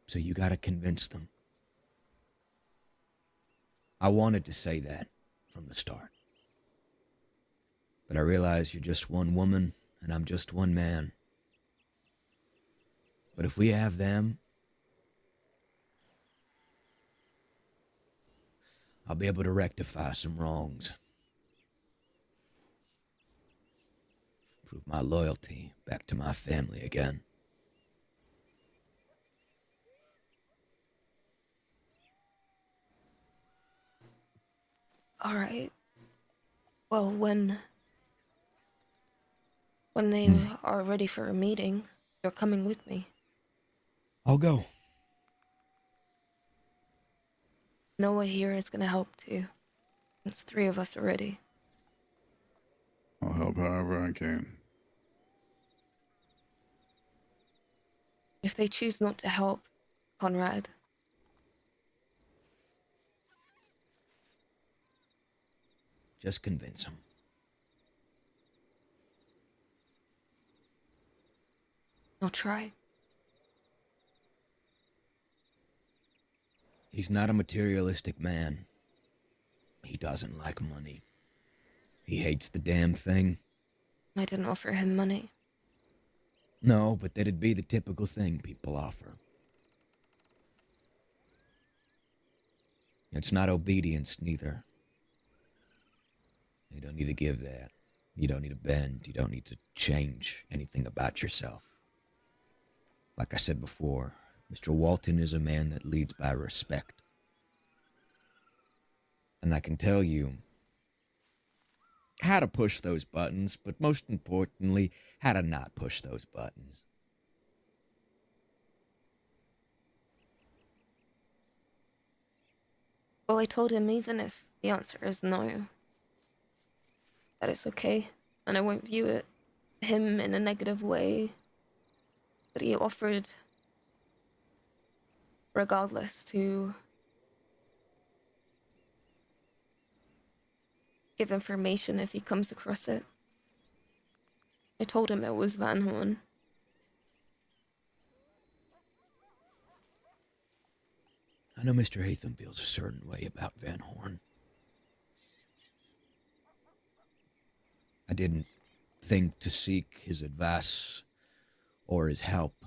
So you gotta convince them. I wanted to say that from the start. But I realize you're just one woman, and I'm just one man. But if we have them, I'll be able to rectify some wrongs. Prove my loyalty back to my family again. Alright. Well, when they are ready for a meeting, you're coming with me. I'll go. Noah here is gonna help too. It's 3 of us already. I'll help however I can. If they choose not to help, Conrad, Just convince them. I'll try. He's not a materialistic man. He doesn't like money. He hates the damn thing. I didn't offer him money. No, but that'd be the typical thing people offer. It's not obedience, neither. You don't need to give that. You don't need to bend. You don't need to change anything about yourself. Like I said before, Mr. Walton is a man that leads by respect. And I can tell you, how to push those buttons, but most importantly, how to not push those buttons. Well, I told him even if the answer is no, that it's okay, and I won't view him in a negative way. But he offered, regardless, to give information if he comes across it. I told him it was Van Horn. I know Mr. Hatham feels a certain way about Van Horn. I didn't think to seek his advice or his help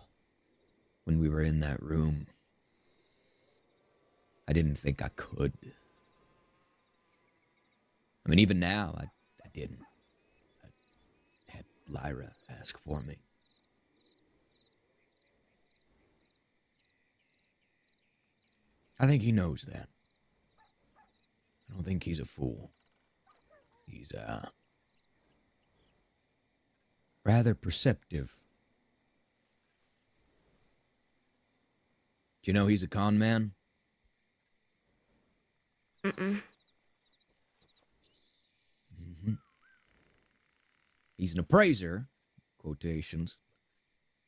when we were in that room. I didn't think I could. I mean, even now, I didn't. I had Lyra ask for me. I think he knows that. I don't think he's a fool. He's, rather perceptive. Do you know he's a con man? Mm-mm. Mm-hmm. He's an appraiser, quotations,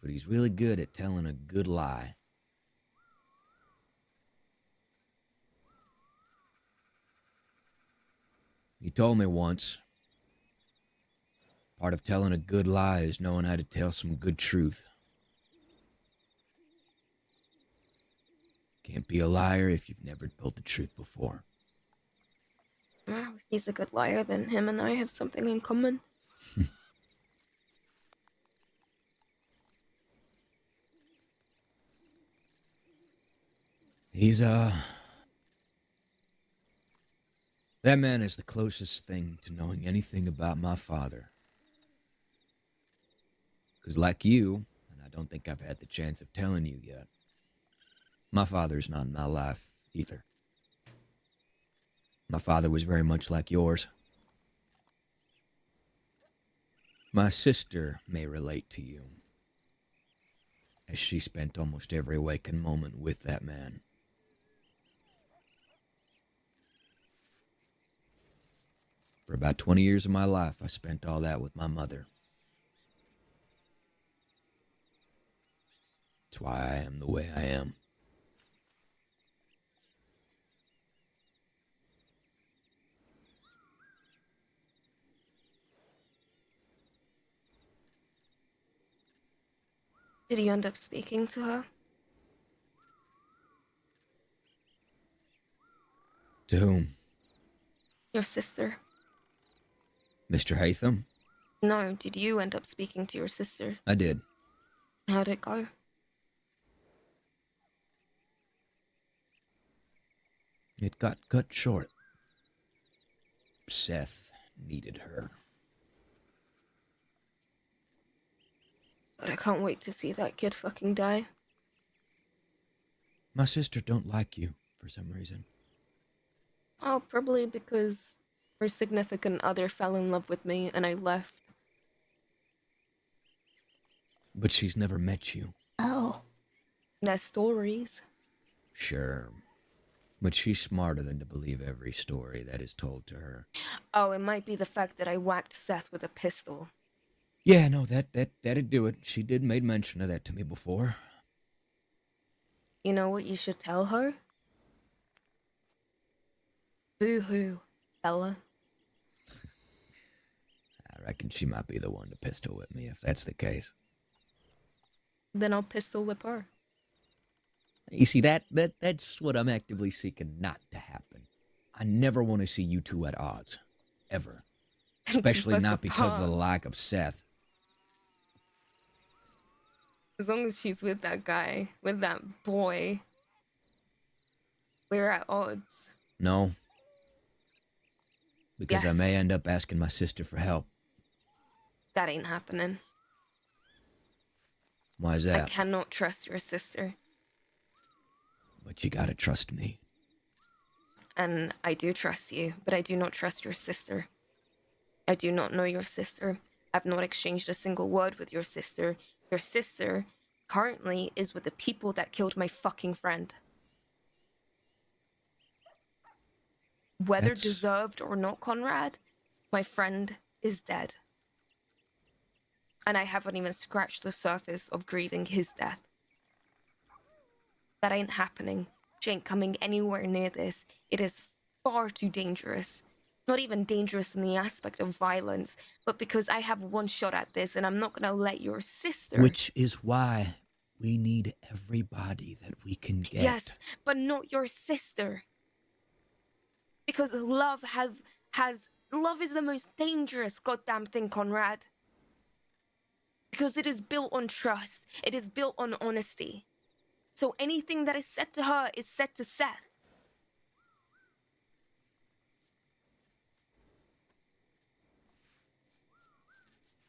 but he's really good at telling a good lie. He told me once, part of telling a good lie is knowing how to tell some good truth. Can't be a liar if you've never told the truth before. Well, if he's a good liar, then him and I have something in common. He's, that man is the closest thing to knowing anything about my father. Because like you, and I don't think I've had the chance of telling you yet, my father's not in my life either. My father was very much like yours. My sister may relate to you, as she spent almost every waking moment with that man. For about 20 years of my life, I spent all that with my mother. That's why I am the way I am. Did you end up speaking to her? To whom? Your sister? Mr. Hatham? No, did you end up speaking to your sister? I did. How'd it go? It got cut short. Seth needed her. But I can't wait to see that kid fucking die. My sister don't like you for some reason. Oh, probably because her significant other fell in love with me and I left. But she's never met you. Oh. There's stories. Sure. But she's smarter than to believe every story that is told to her. Oh, it might be the fact that I whacked Seth with a pistol. Yeah, no, that'd do it. She did made mention of that to me before. You know what you should tell her? Boo-hoo, Bella. I reckon she might be the one to pistol whip me if that's the case. Then I'll pistol whip her. You see, that's what I'm actively seeking not to happen. I never want to see you two at odds. Ever. Especially Keep us not because of the apart. lack of Seth. As long as she's with that guy, with that boy, we're at odds. No. Because I Yes. may end up asking my sister for help. That ain't happening. Why is I that? cannot trust your sister. But you gotta trust me. And I do trust you, but I do not trust your sister. I do not know your sister. I've not exchanged a single word with your sister. Your sister currently is with the people that killed my fucking friend. Whether That's- deserved or not, Conrad, my friend is dead. And I haven't even scratched the surface of grieving his death. That ain't happening. She ain't coming anywhere near this. It is far too dangerous. Not even dangerous in the aspect of violence, but because I have one shot at this and I'm not gonna let your sister... Which is why we need everybody that we can get. Yes, but not your sister. Because love is the most dangerous goddamn thing, Conrad. Because it is built on trust. It is built on honesty. So anything that is said to her is said to Seth.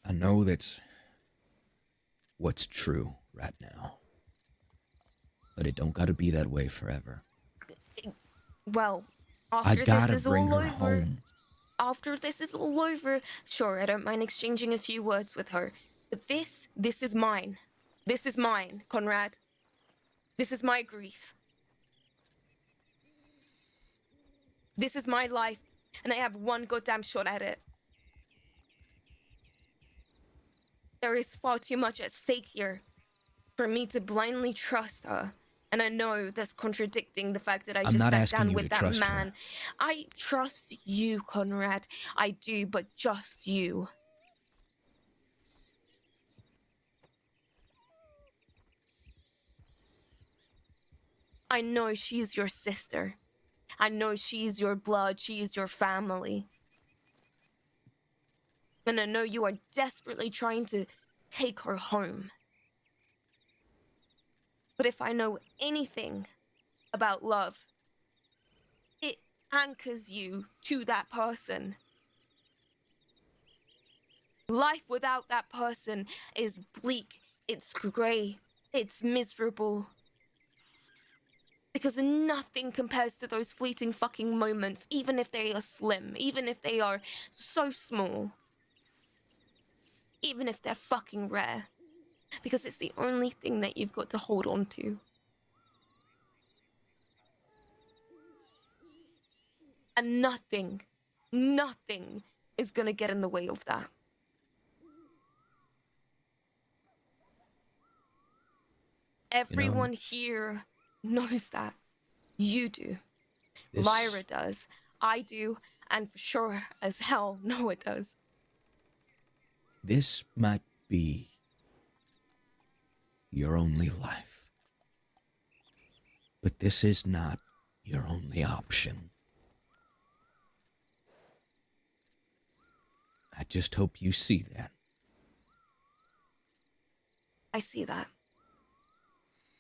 I know that's what's true right now. But it don't gotta be that way forever. Well, I after gotta this is bring all her over... home. After this is all over, sure, I don't mind exchanging a few words with her. But this is mine. This is mine, Conrad. This is my grief. This is my life, and I have one goddamn shot at it. There is far too much at stake here for me to blindly trust her. And I know that's contradicting the fact that I I'm just not sat asking down you with to that trust man. her. I trust you, Conrad. I do, but just you. I know she is your sister. I know she is your blood. She is your family. And I know you are desperately trying to take her home. But if I know anything about love, it anchors you to that person. Life without that person is bleak, it's grey, it's miserable. Because nothing compares to those fleeting fucking moments, even if they are slim, even if they are so small. Even if they're fucking rare. Because it's the only thing that you've got to hold on to. And nothing is gonna get in the way of that. Everyone here knows that. You do. Lyra does. I do. And for sure as hell, Noah does. This might be your only life. But this is not your only option. I just hope you see that. I see that.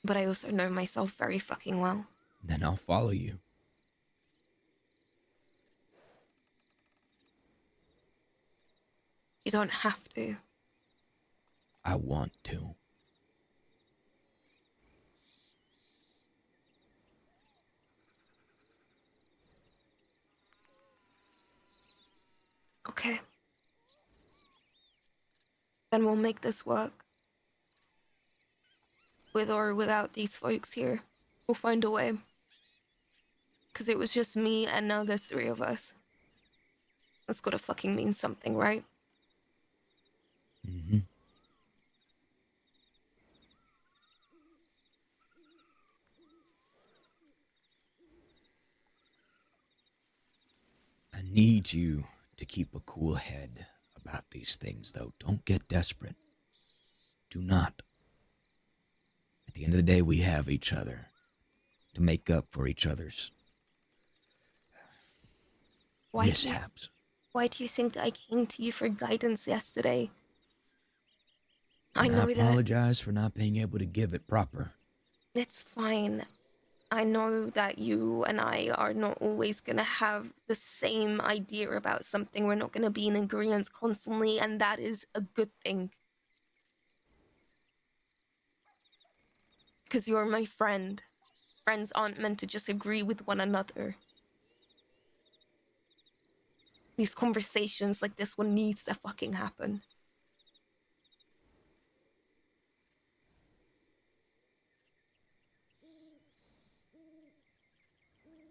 But I also know myself very fucking well. Then I'll follow you. You don't have to. I want to. Okay. Then we'll make this work. With or without these folks here. We'll find a way. Because it was just me and now there's 3 of us. That's gotta fucking mean something, right? Mm-hmm. I need you to keep a cool head about these things, though. Don't get desperate. Do not. At the end of the day, we have each other to make up for each other's mishaps. Why do you think I came to you for guidance yesterday? I And know I that apologize for not being able to give it proper. it's fine. I know that you and I are not always gonna have the same idea about something. We're not gonna be in agreement constantly, and that is a good thing. Because you're my friend. Friends aren't meant to just agree with one another. These conversations like this one needs to fucking happen.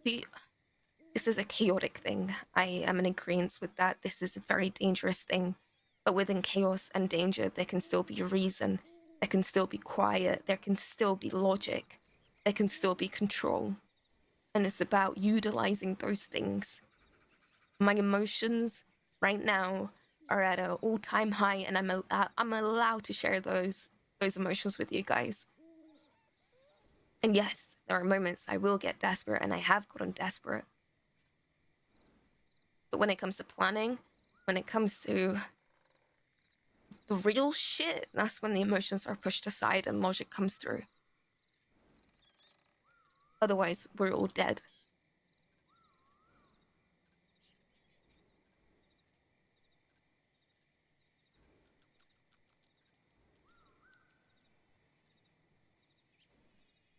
This is a chaotic thing. I am in agreement with that. This is a very dangerous thing. But within chaos and danger, there can still be reason. There can still be quiet. There can still be logic. There can still be control. And it's about utilizing those things. My emotions right now are at an all-time high, and I'm allowed to share those emotions with you guys. And yes, there are moments I will get desperate, and I have gotten desperate. But when it comes to planning, when it comes to the real shit, that's when the emotions are pushed aside and logic comes through. Otherwise, we're all dead.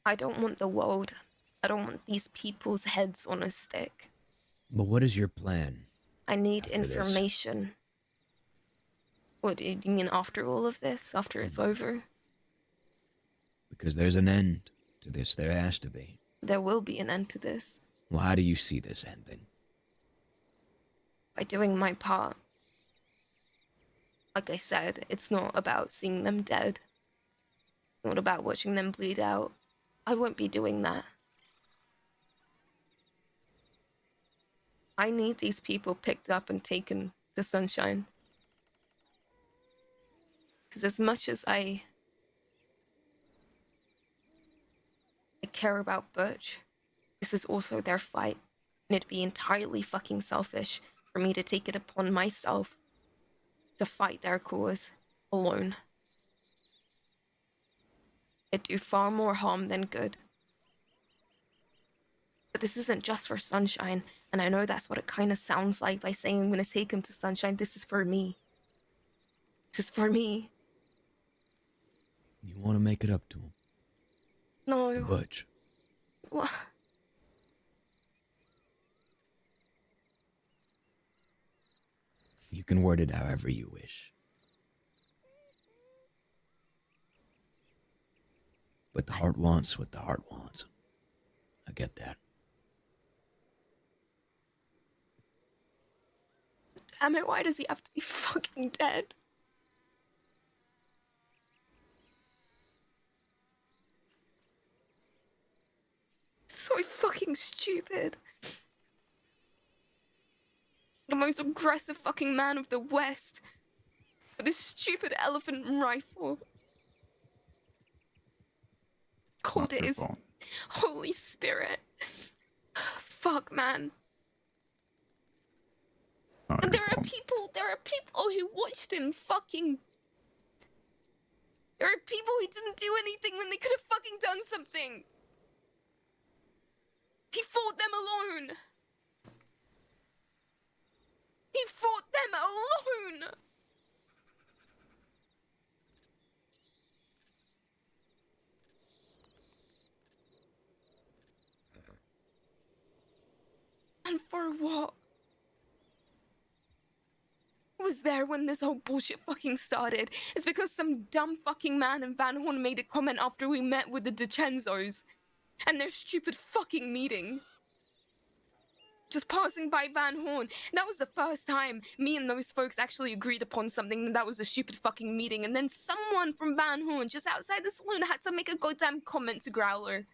I don't want the world. I don't want these people's heads on a stick. But what is your plan? I need after this? information. What do you mean after all of this? After it's over? Because there's an end to this. There has to be. There will be an end to this. Well, how do you see this ending? By doing my part. Like I said, it's not about seeing them dead. It's not about watching them bleed out. I won't be doing that. I need these people picked up and taken to Sunshine. Because as much as I care about Butch, this is also their fight. And it'd be entirely fucking selfish for me to take it upon myself to fight their cause alone. It'd do far more harm than good. But this isn't just for Sunshine, and I know that's what it kind of sounds like by saying I'm gonna take him to Sunshine. This is for me. This is for me. You want to make it up to him? No. To Butch? What? You can word it however you wish. But the heart wants what the heart wants. I get that. Damn it, why does he have to be fucking dead? So fucking stupid. The most aggressive fucking man of the West. With this stupid elephant rifle. Called it his Holy Spirit. Fuck, man. And there are people who watched him fucking... There are people who didn't do anything when they could have fucking done something. He fought them alone. He fought them alone. And for what? Was there when this whole bullshit fucking started. It's because some dumb fucking man in Van Horn made a comment after we met with the DiCenzos and their stupid fucking meeting. Just passing by Van Horn. That was the first time me and those folks actually agreed upon something, and that was a stupid fucking meeting. And then someone from Van Horn just outside the saloon had to make a goddamn comment to Growler.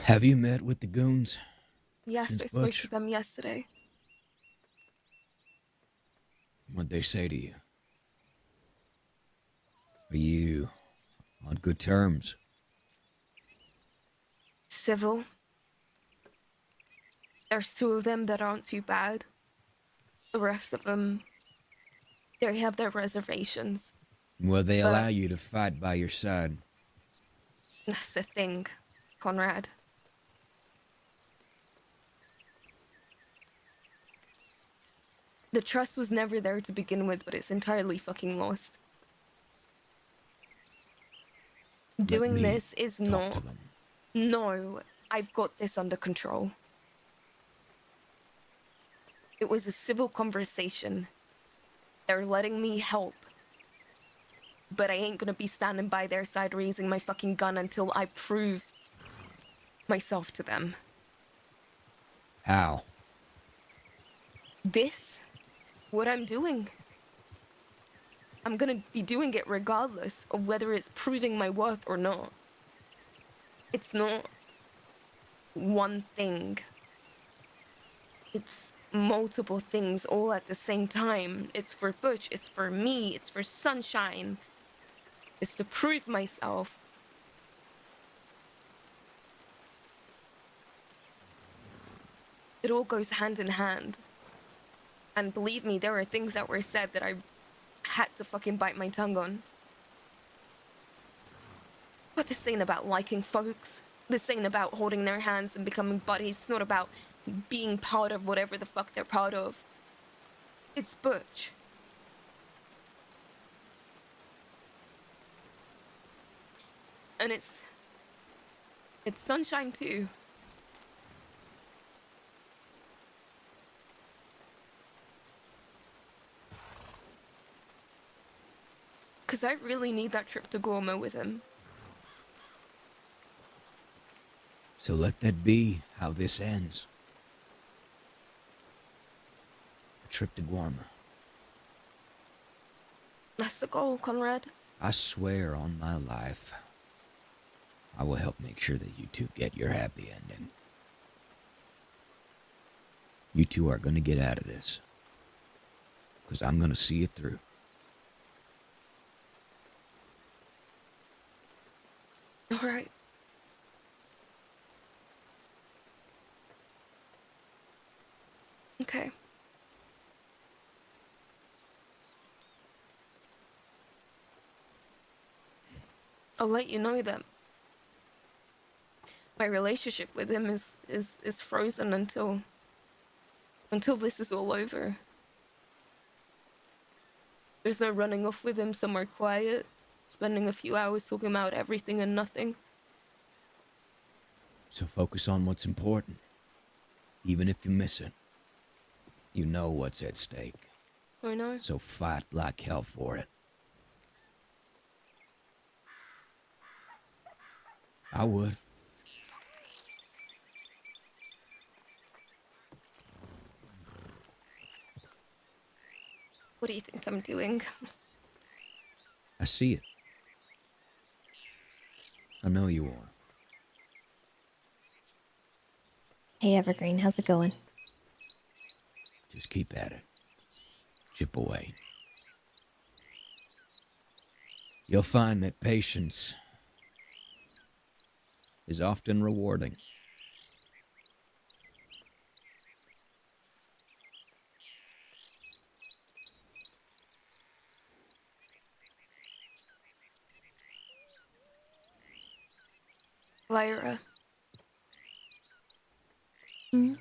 Have you met with the goons? Yes, Since I spoke Butch? to them yesterday. What'd they say to you? Are you on good terms? Civil. There's 2 of them that aren't too bad. The rest of them, they have their reservations. Will they But- allow you to fight by your side? That's the thing, Conrad. The trust was never there to begin with, but it's entirely fucking lost. Doing me this is talk not... to them. No, I've got this under control. It was a civil conversation. They're letting me help. But I ain't gonna be standing by their side raising my fucking gun until I prove myself to them. How? This? What I'm doing? I'm gonna be doing it regardless of whether it's proving my worth or not. It's not one thing. It's multiple things all at the same time. It's for Butch, it's for me, it's for Sunshine. It's to prove myself. It all goes hand in hand. And believe me, there are things that were said that I had to fucking bite my tongue on. But this ain't about liking folks. This ain't about holding their hands and becoming buddies. It's not about being part of whatever the fuck they're part of. It's Butch. And it's Sunshine too. Because I really need that trip to Gorma with him. So let that be how this ends. A trip to Guarma. That's the goal, Conrad. I swear on my life, I will help make sure that you two get your happy ending. You two are gonna get out of this. Because I'm gonna see it through. All right. Okay. I'll let you know that my relationship with him is frozen until this is all over. There's no running off with him somewhere quiet, spending a few hours talking about everything and nothing. So focus on what's important. Even if you miss it, you know what's at stake. I know. So fight like hell for it. I would. What do you think I'm doing? I see it. I know you are. Hey, Evergreen, how's it going? Just keep at it. Chip away. You'll find that patience is often rewarding. Lyra. Hmm?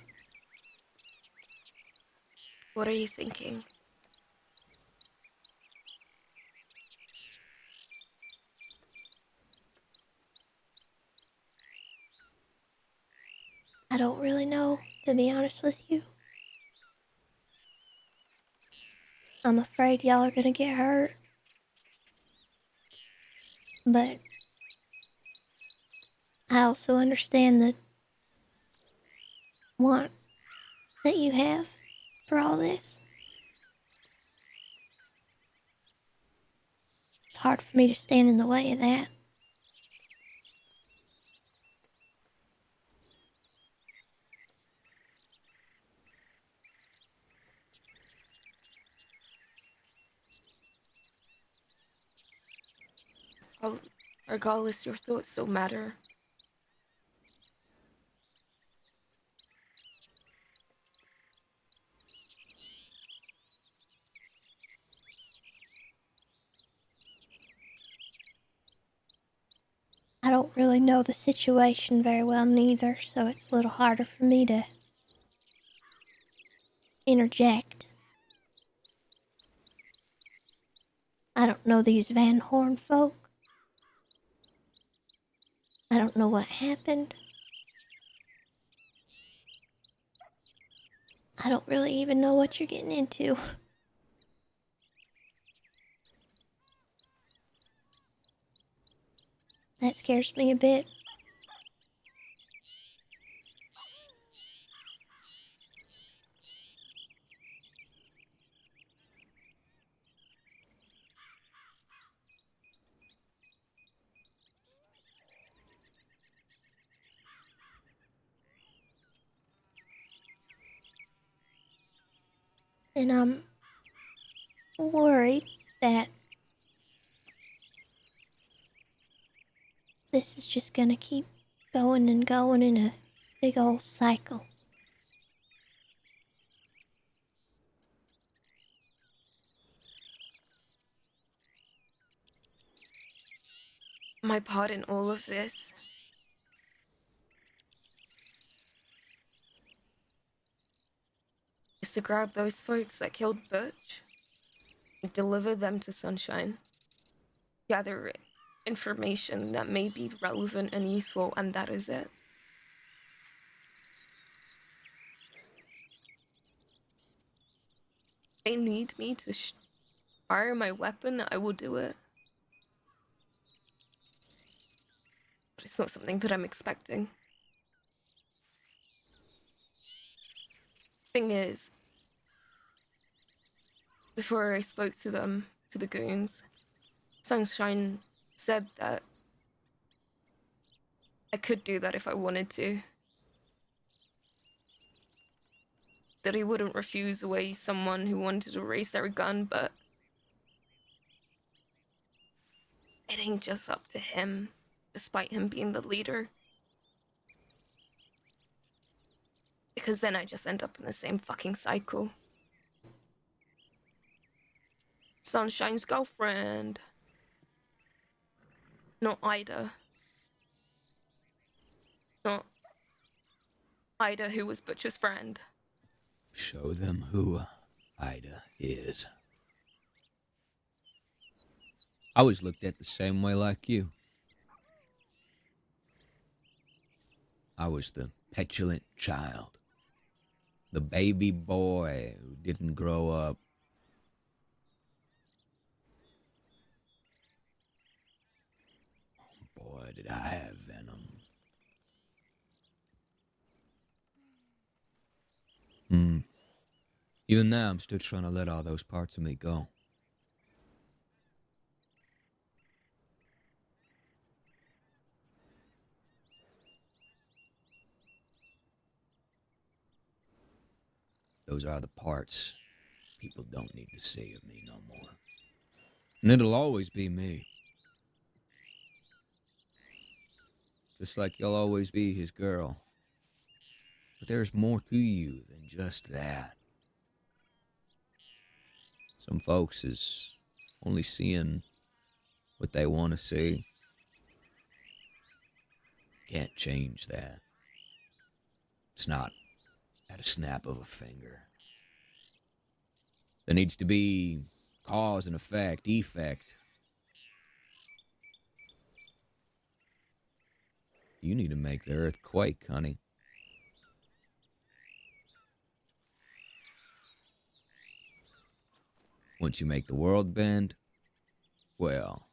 What are you thinking? I don't really know, to be honest with you. I'm afraid y'all are gonna get hurt. But I also understand the want that you have for all this. It's hard for me to stand in the way of that. Well, regardless, your thoughts still matter. I don't really know the situation very well neither, so it's a little harder for me to interject. I don't know these Van Horn folk. I don't know what happened. I don't really even know what you're getting into. That scares me a bit. And I'm worried that this is just gonna keep going and going in a big old cycle. My part in all of this is to grab those folks that killed Butch and deliver them to Sunshine. Gather information that may be relevant and useful, and that is it. They need me to fire my weapon, I will do it. But it's not something that I'm expecting. Thing is, before I spoke to them, to the goons, Sunshine said that I could do that if I wanted to. That he wouldn't refuse away someone who wanted to raise their gun, but it ain't just up to him, despite him being the leader. Because then I just end up in the same fucking cycle. Sunshine's girlfriend. Not Ida. Not Ida, who was Butcher's friend. Show them who Ida is. I was looked at the same way like you. I was the petulant child. The baby boy who didn't grow up. Boy, did I have venom. Even now, I'm still trying to let all those parts of me go. Those are the parts people don't need to see of me no more. And it'll always be me. Just like you'll always be his girl. But there's more to you than just that. Some folks is only seeing what they want to see. Can't change that. It's not at a snap of a finger. There needs to be cause and effect. You need to make the earth quake, honey. Once you make the world bend, well,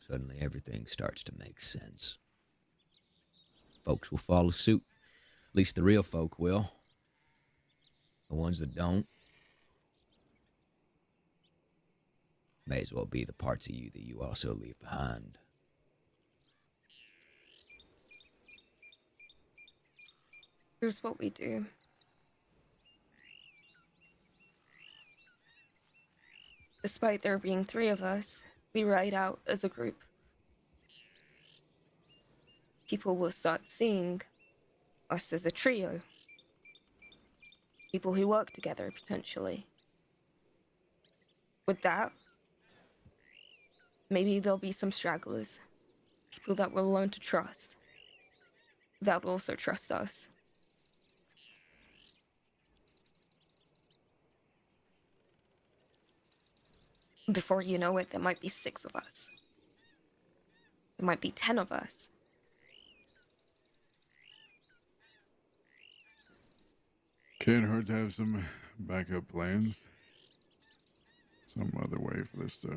suddenly everything starts to make sense. Folks will follow suit. At least the real folk will. The ones that don't may as well be the parts of you that you also leave behind. Here's what we do. Despite there being 3 of us, we ride out as a group. People will start seeing us as a trio. People who work together, potentially. With that, maybe there'll be some stragglers. People that we'll learn to trust. that also trust us. Before you know it, there might be 6 of us. There might be 10 of us. Can't hurt to have some backup plans. Some other way for this to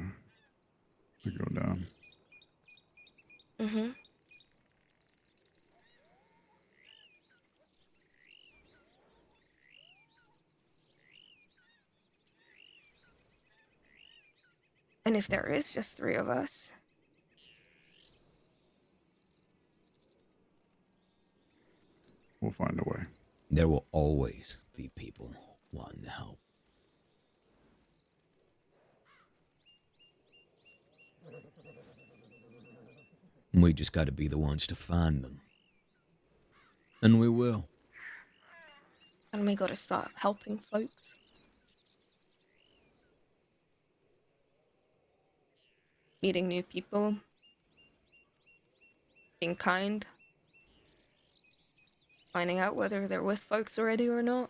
go down. Mm-hmm. And if there is just 3 of us, we'll find a way. There will always be people wanting to help. We just got to be the ones to find them. And we will. and we gotta start helping folks. Meeting new people. Being kind. Finding out whether they're with folks already or not.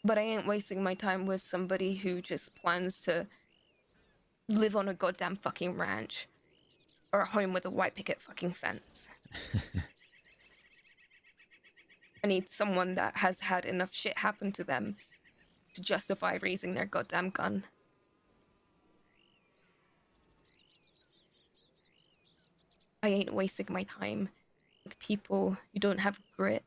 But I ain't wasting my time with somebody who just plans to live on a goddamn fucking ranch. Or a home with a white picket fucking fence. I need someone that has had enough shit happen to them to justify raising their goddamn gun. I ain't wasting my time with people who don't have grit.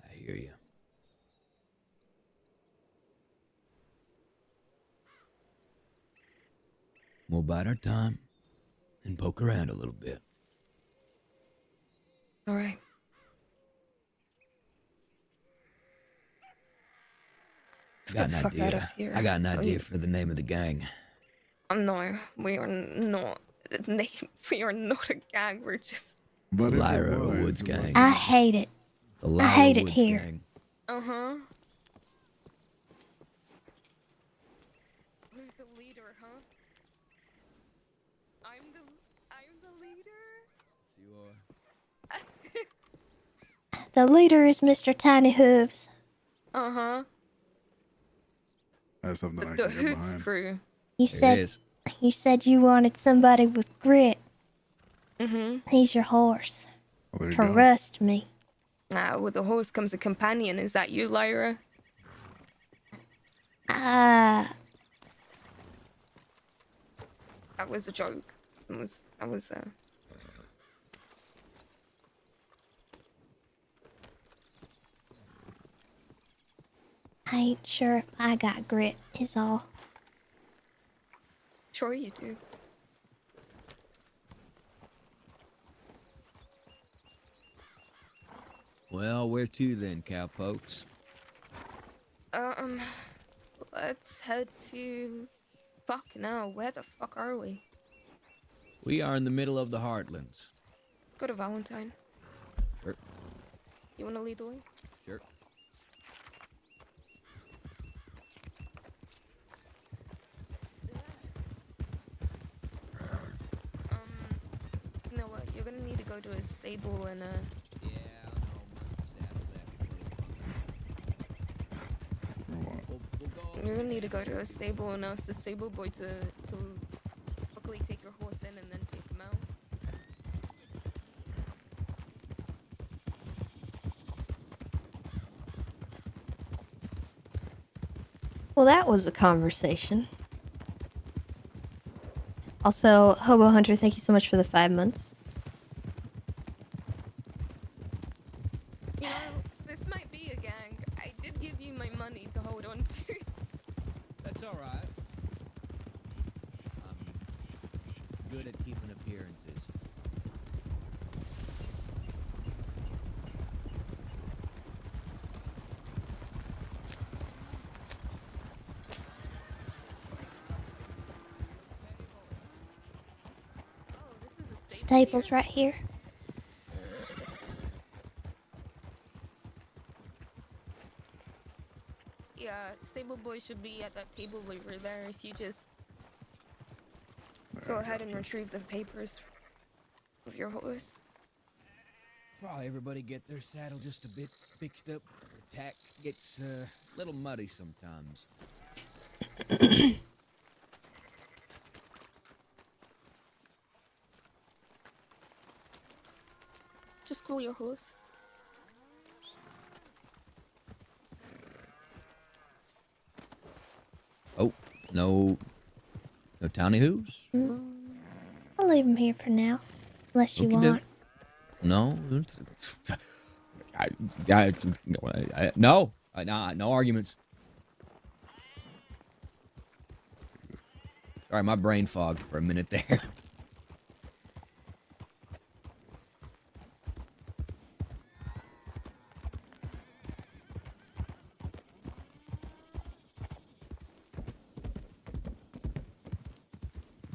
I hear you. We'll bide our time and poke around a little bit. All right. Got an idea. I got an idea for the name of the gang. No, we are not. We are not a gang. We're just. The Lyra Woods gang. I hate it. The Lyra I hate Woods it here. gang. Uh-huh. Who's the leader, huh? I'm the leader? You are. The leader is Mr. Tiny Hooves. Uh-huh. That's something I The can get Hoops behind. crew. You said you wanted somebody with grit. Mm-hmm. He's your horse. Well, there you go. Trust me. With the horse comes a companion. Is that you, Lyra? Ah, That was a joke. That was I ain't sure if I got grit, is all. Sure you do. Well, where to then, cowpokes? Let's head to... Fuck now, where the fuck are we? We are in the middle of the Heartlands. Go to Valentine. Sure. You wanna lead the way? Sure. You know what? You're gonna need to go to a stable and You're gonna need to go to a stable and ask the stable boy to quickly take your horse in and then take him out. Well, that was a conversation. Also, Hobo Hunter, thank you so much for the 5 months. You know, this might be a gang. I did give you my money to hold on to. That's all right. I'm good at keeping appearances. stable's right here. Yeah, stable boy should be at that table over there if you just go ahead and retrieve the papers of your horse. Probably everybody get their saddle just a bit fixed up. The tack gets a little muddy sometimes. Just cool your horse. Oh, no tiny hooves? I'll leave him here for now, unless you want. No. No arguments. Sorry, my brain fogged for a minute there.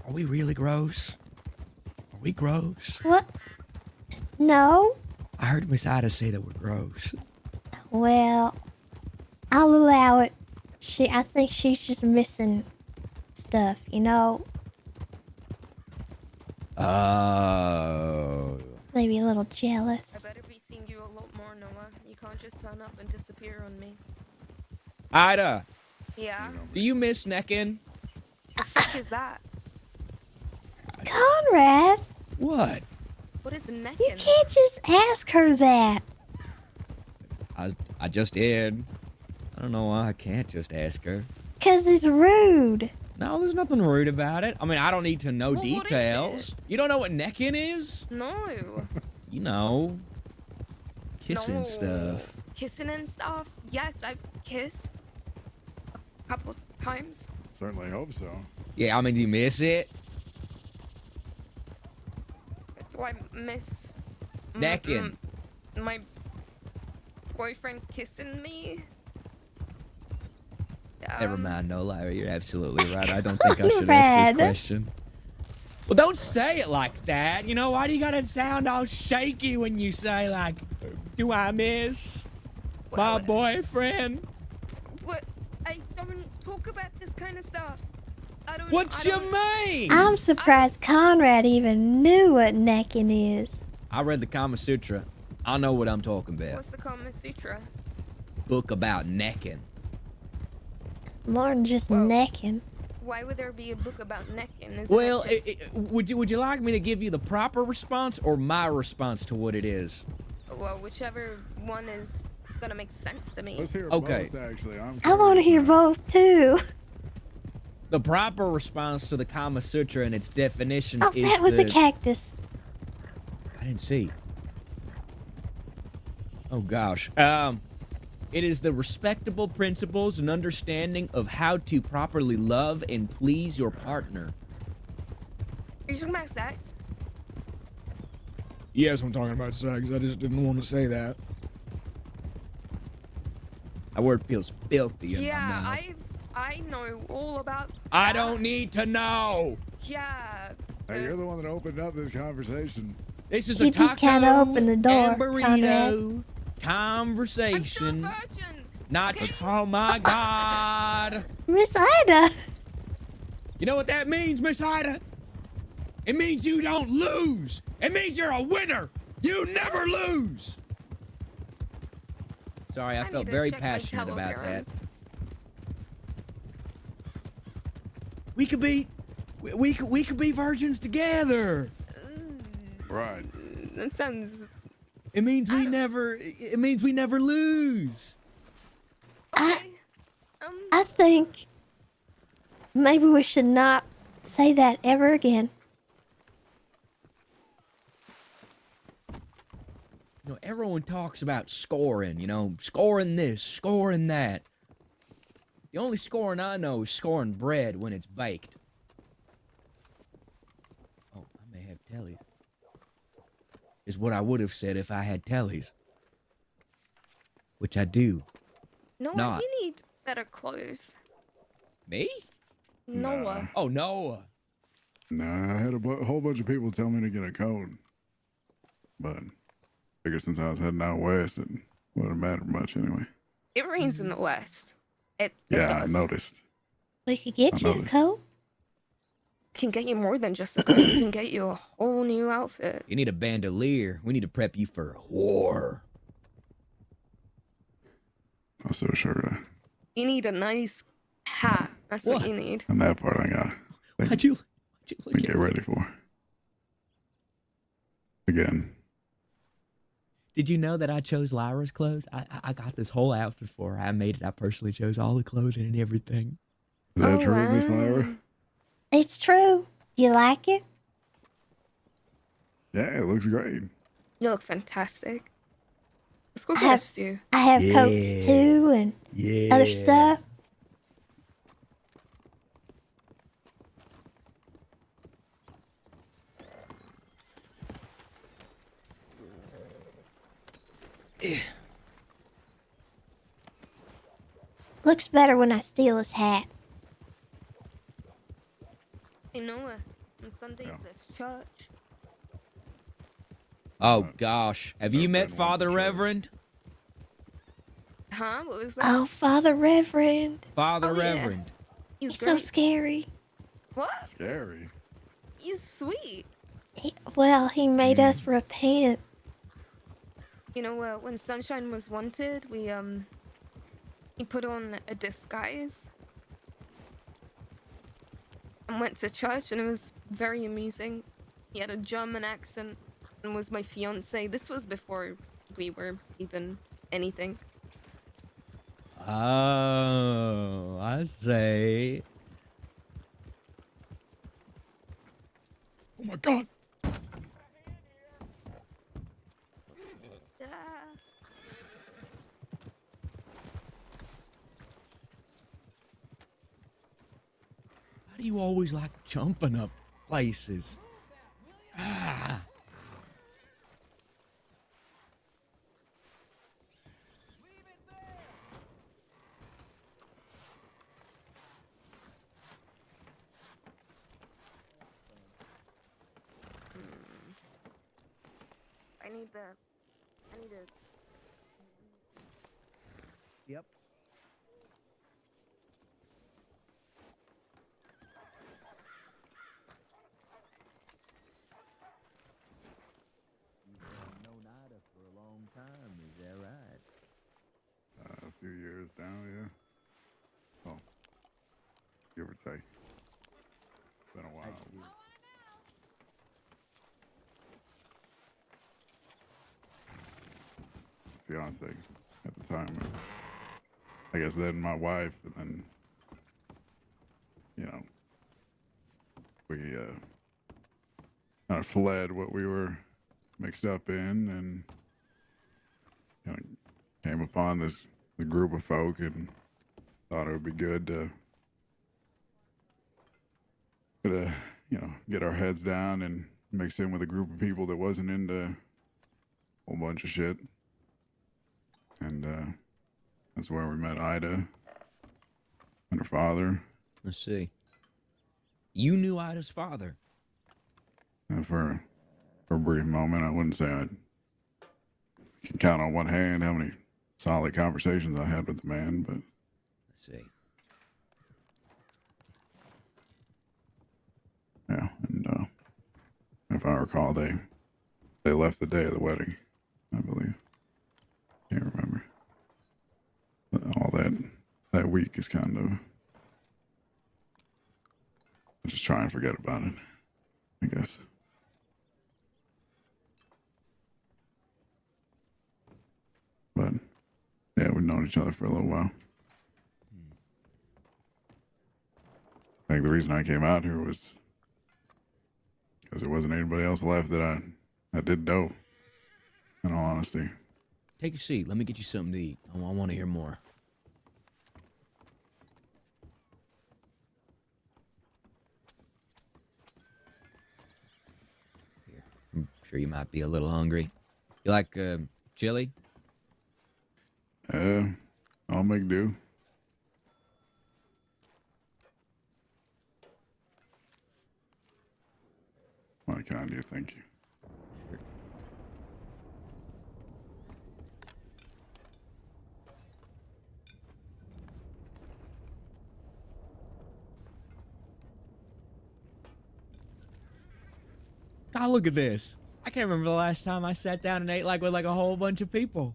Are we really gross? Are we gross? What? No. I heard Miss Ida say that we're gross. Well, I'll allow it. I think she's just missing stuff, you know? Oh. Maybe a little I jealous. better be seeing you a lot more, Noah. You can't just turn up and disappear on me. Ida, Yeah? do you miss necking? The fuck is that? Conrad, What? What is necking? you can't just ask her that. I just did. I don't know why I can't just ask her. 'Cause it's rude. No, there's nothing rude about it. I mean, I don't need to know Well, what is details. You don't know what necking is? No. You know. Kissing No. stuff. Kissing and stuff? Yes, I've kissed a couple times. Certainly hope so. Yeah, I mean, do you miss it? Do I miss Necking. my boyfriend kissing me? Never mind, no, Lyra, you're absolutely right. I don't think I should ask this question. Well, don't say it like that. You know, why do you gotta sound all shaky when you say, like, do I miss my boyfriend? What? I don't talk about this kind of stuff. What you mean? I'm surprised Conrad even knew what necking is. I read the Kama Sutra. I know what I'm talking about. What's the Kama Sutra? Book about necking. More than just necking. Why would there be a book about necking? Isn't Well, it just... would you like me to give you the proper response or my response to what it is? Well, whichever one is gonna make sense to me. Let's hear Okay. both, actually. I want to hear both too. The proper response to the Kama Sutra and its definition Oh, is that was a cactus. I didn't see. Oh gosh. It is the respectable principles and understanding of how to properly love and please your partner. Are you talking about sex? Yes, I'm talking about sex. I just didn't want to say that. That word feels filthy in my mouth. I know all about. I don't need to know. Yeah. Hey, you're the one that opened up this conversation. This is You a did taco kinda open the door, and burrito conversation. Not. Oh my God. Miss Ida. You know what that means, Miss Ida? It means you don't lose. It means you're a winner. You never lose. Sorry, I felt need to very check my passionate about that. telegrams. We could be virgins together. Right. That sounds. It means we never lose. I think maybe we should not say that ever again. You know, everyone talks about scoring, you know, scoring this, scoring that. The only scoring I know is scoring bread when it's baked. Oh, I may have tellies. Is what I would have said if I had tellies. Which I do. Noah, Not. you need better clothes. Me? Noah. Oh, Noah. Nah, I had a whole bunch of people tell me to get a coat, but I figured since I was heading out west, it wouldn't matter much anyway. It rains in the west. It Yeah, I does. noticed. We could get I you a noticed. coat. Can get you more than just a coat. We can get you a whole new outfit. You need a bandolier. We need to prep you for war. I'm so sure. You need a nice hat. That's what you need. And that part I got. Why'd you look get ready for? Again. Did you know that I chose Lyra's clothes? I got this whole outfit for her. I made it. I personally chose all the clothing and everything. Is that true, Miss Lyra? It's true. You like it? Yeah, it looks great. You look fantastic. Let's go I get a have, stew. I have coats too and other stuff. Looks better when I steal his hat. Hey Noah, on Sundays there's church. Oh gosh, have you met Father Reverend? Huh? What was that? Oh, Father Reverend. Father Oh, yeah. Reverend. He's so great. scary. What? Scary. He's sweet. He made us repent. You know, when Sunshine was wanted, he put on a disguise and went to church, and it was very amusing. He had a German accent and was my fiance. This was before we were even anything. Oh, I say. Oh my God. How do you always like jumping up places? Ah. I need to. Yep. You've known Ida for a long time, is that right? A few years now, yeah. Oh, give or take. It's been a while. Fiance at the time. I guess then my wife, and then, you know, we kind of fled what we were mixed up in, and kind of came upon the group of folk, and thought it would be good to get our heads down and mix in with a group of people that wasn't into a whole bunch of shit. And that's where we met Ida and her father. Let's see. You knew Ida's father. And for a brief moment, I wouldn't say I can count on one hand how many solid conversations I had with the man, but Let's see. yeah. And if I recall, they left the day of the wedding, I believe. Can't remember. But all that week is kind of just try and forget about it, I guess. But yeah, we've known each other for a little while. I think the reason I came out here was because there wasn't anybody else left that I did know, in all honesty. Take a seat. Let me get you something to eat. I want to hear more. Here. I'm sure you might be a little hungry. You like chili? I'll make do. My kind of you, thank you. God, look at this. I can't remember the last time I sat down and ate with a whole bunch of people.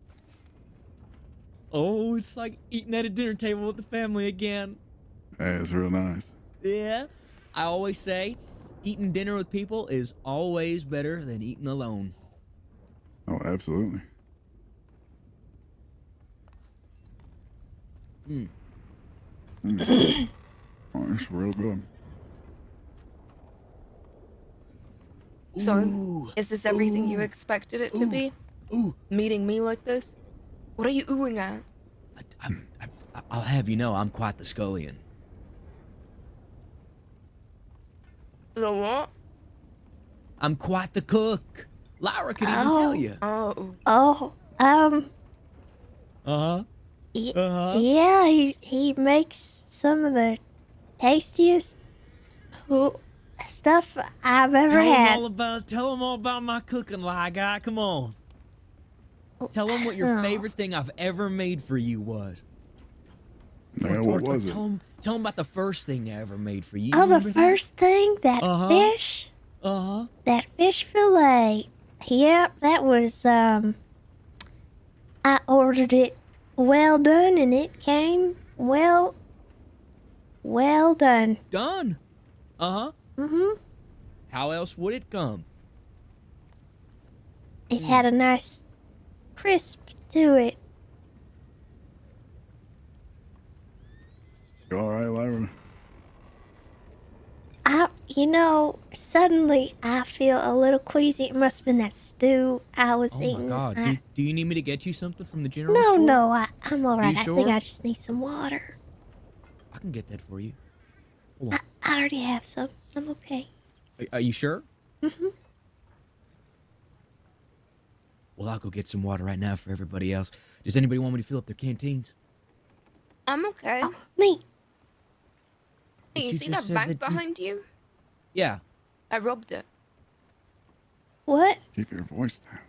Oh, it's like eating at a dinner table with the family again. Hey, it's real nice. Yeah. I always say eating dinner with people is always better than eating alone. Oh, absolutely. Mm. Oh, it's real good. So, is this everything you expected it to be? Meeting me like this? What are you oohing at? I'll have you know I'm quite the scullion. The what? I'm quite the cook. Lyra could even tell you. Oh, Uh-huh. yeah, he makes some of the tastiest stuff I've ever had. Tell them all about my cooking, Lyra. Come on. Tell them what your favorite thing I've ever made for you was. Yeah, what was it? Tell them about the first thing I ever made for you. Oh, the Remember first thing, that fish? That fish fillet. Yep, that was, I ordered it well done and it came well done. Done. Uh-huh. Mm-hmm. How else would it come? It had a nice crisp to it. You all right, Lyra? Suddenly I feel a little queasy. It must have been that stew I was eating. Oh my God. Do you need me to get you something from the general No, store? no, I'm all right. You I think sure? I just need some water. I can get that for you. Hold on. I already have some. I'm okay. Are you sure? Mm-hmm. Well, I'll go get some water right now for everybody else. Does anybody want me to fill up their canteens? I'm okay. Me. But Hey, you you see just that said bank that you- behind you? Yeah. I robbed it. What? Keep your voice down.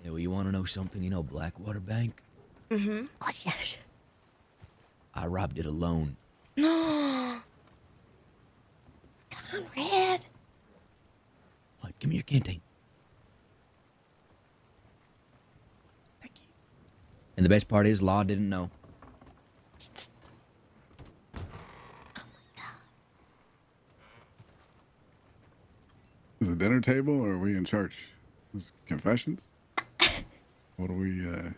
Yeah, well, you want to know something? You know Blackwater Bank? Mm-hmm. Oh, yes. I robbed it alone. No. Conrad. What? Give me your canteen. Thank you. And the best part is, Law didn't know. Is it dinner table or are we in church? Is it confessions? What are we going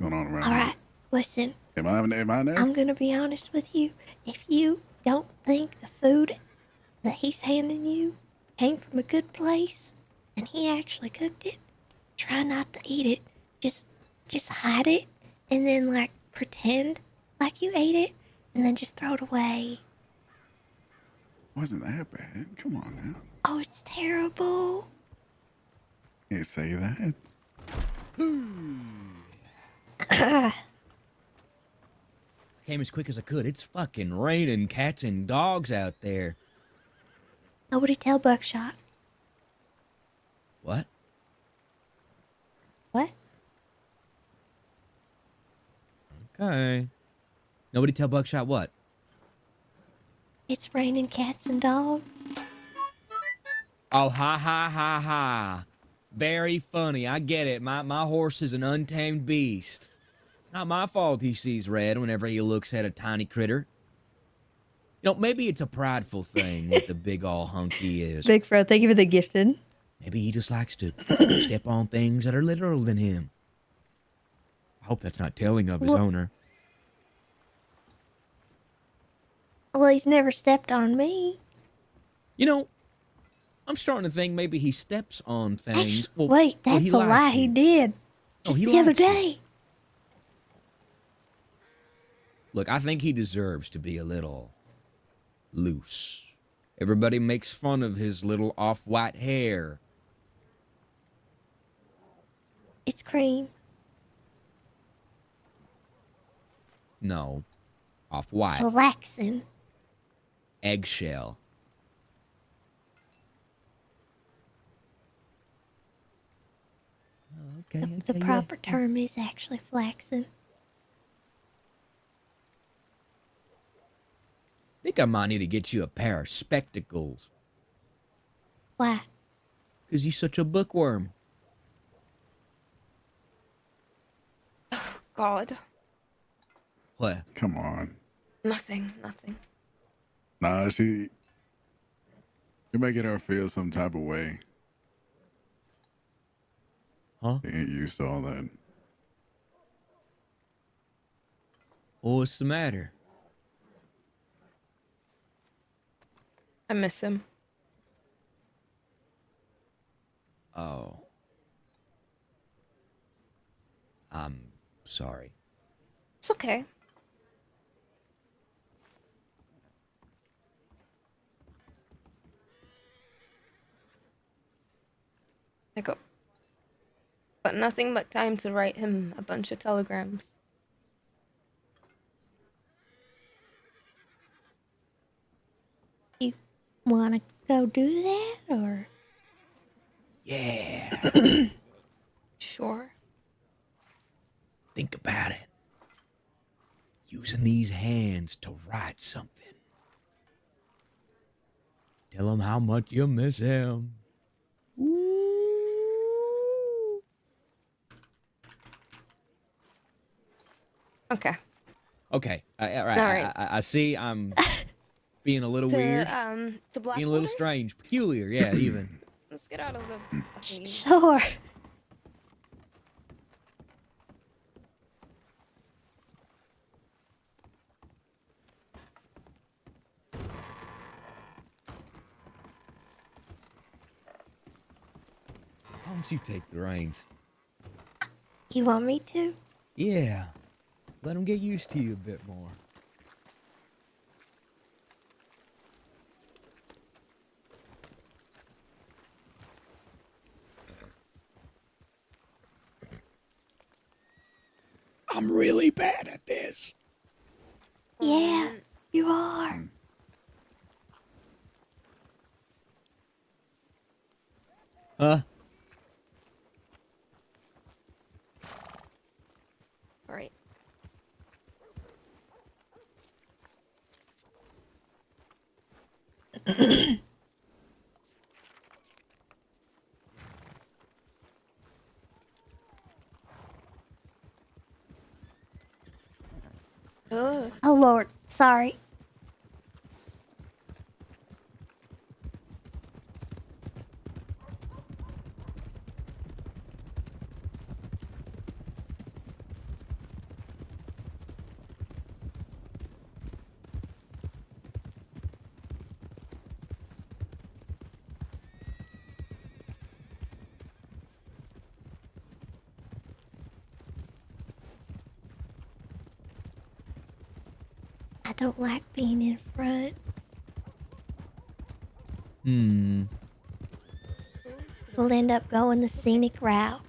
on around All here? right, listen. Am I next? I'm gonna be honest with you. If you don't think the food that he's handing you came from a good place and he actually cooked it, try not to eat it. Just hide it and then pretend like you ate it and then just throw it away. Wasn't that bad. Come on now. Oh, it's terrible. Can't say that. Came as quick as I could. It's fucking raining cats and dogs out there. Nobody tell Buckshot. What? What? Okay. Nobody tell Buckshot what? It's raining cats and dogs. Oh, ha, ha, ha, ha. Very funny. I get it. My horse is an untamed beast. It's not my fault he sees red whenever he looks at a tiny critter. You know, maybe it's a prideful thing with the big ol' hunk he is. Big Fro, thank you for the gifted. Maybe he just likes to step on things that are littler than him. I hope that's not telling of his owner. Well, he's never stepped on me. You know, I'm starting to think maybe he steps on things. Actually, wait, that's he a lie. likes He you. did. No, Just he the other likes you. day. Look, I think he deserves to be a little loose. Everybody makes fun of his little off-white hair. It's cream. No. Off-white. Relaxing. Eggshell. Okay. The proper term is actually flaxen. Think I might need to get you a pair of spectacles. Why? 'Cause you such a bookworm. God. What? Come on. Nothing. Nah, you're making her feel some type of way. Huh? She ain't used to all that. What's the matter? I miss him. Oh. I'm sorry. It's okay. I got nothing but time to write him a bunch of telegrams. You want to go do that, or? Yeah. Sure. Think about it. Using these hands to write something. Tell him how much you miss him. Okay. Okay. All right. All right. I see I'm being a little weird. To Blackwater? Being a little strange. Peculiar. Yeah, even. Let's get out of the fucking... Sure. Why don't you take the reins? You want me to? Yeah. Let him get used to you a bit more. I'm really bad at this. Yeah, you are. Huh? All right. Ugh. Oh, Lord. Sorry. I don't like being in front. We'll end up going the scenic route.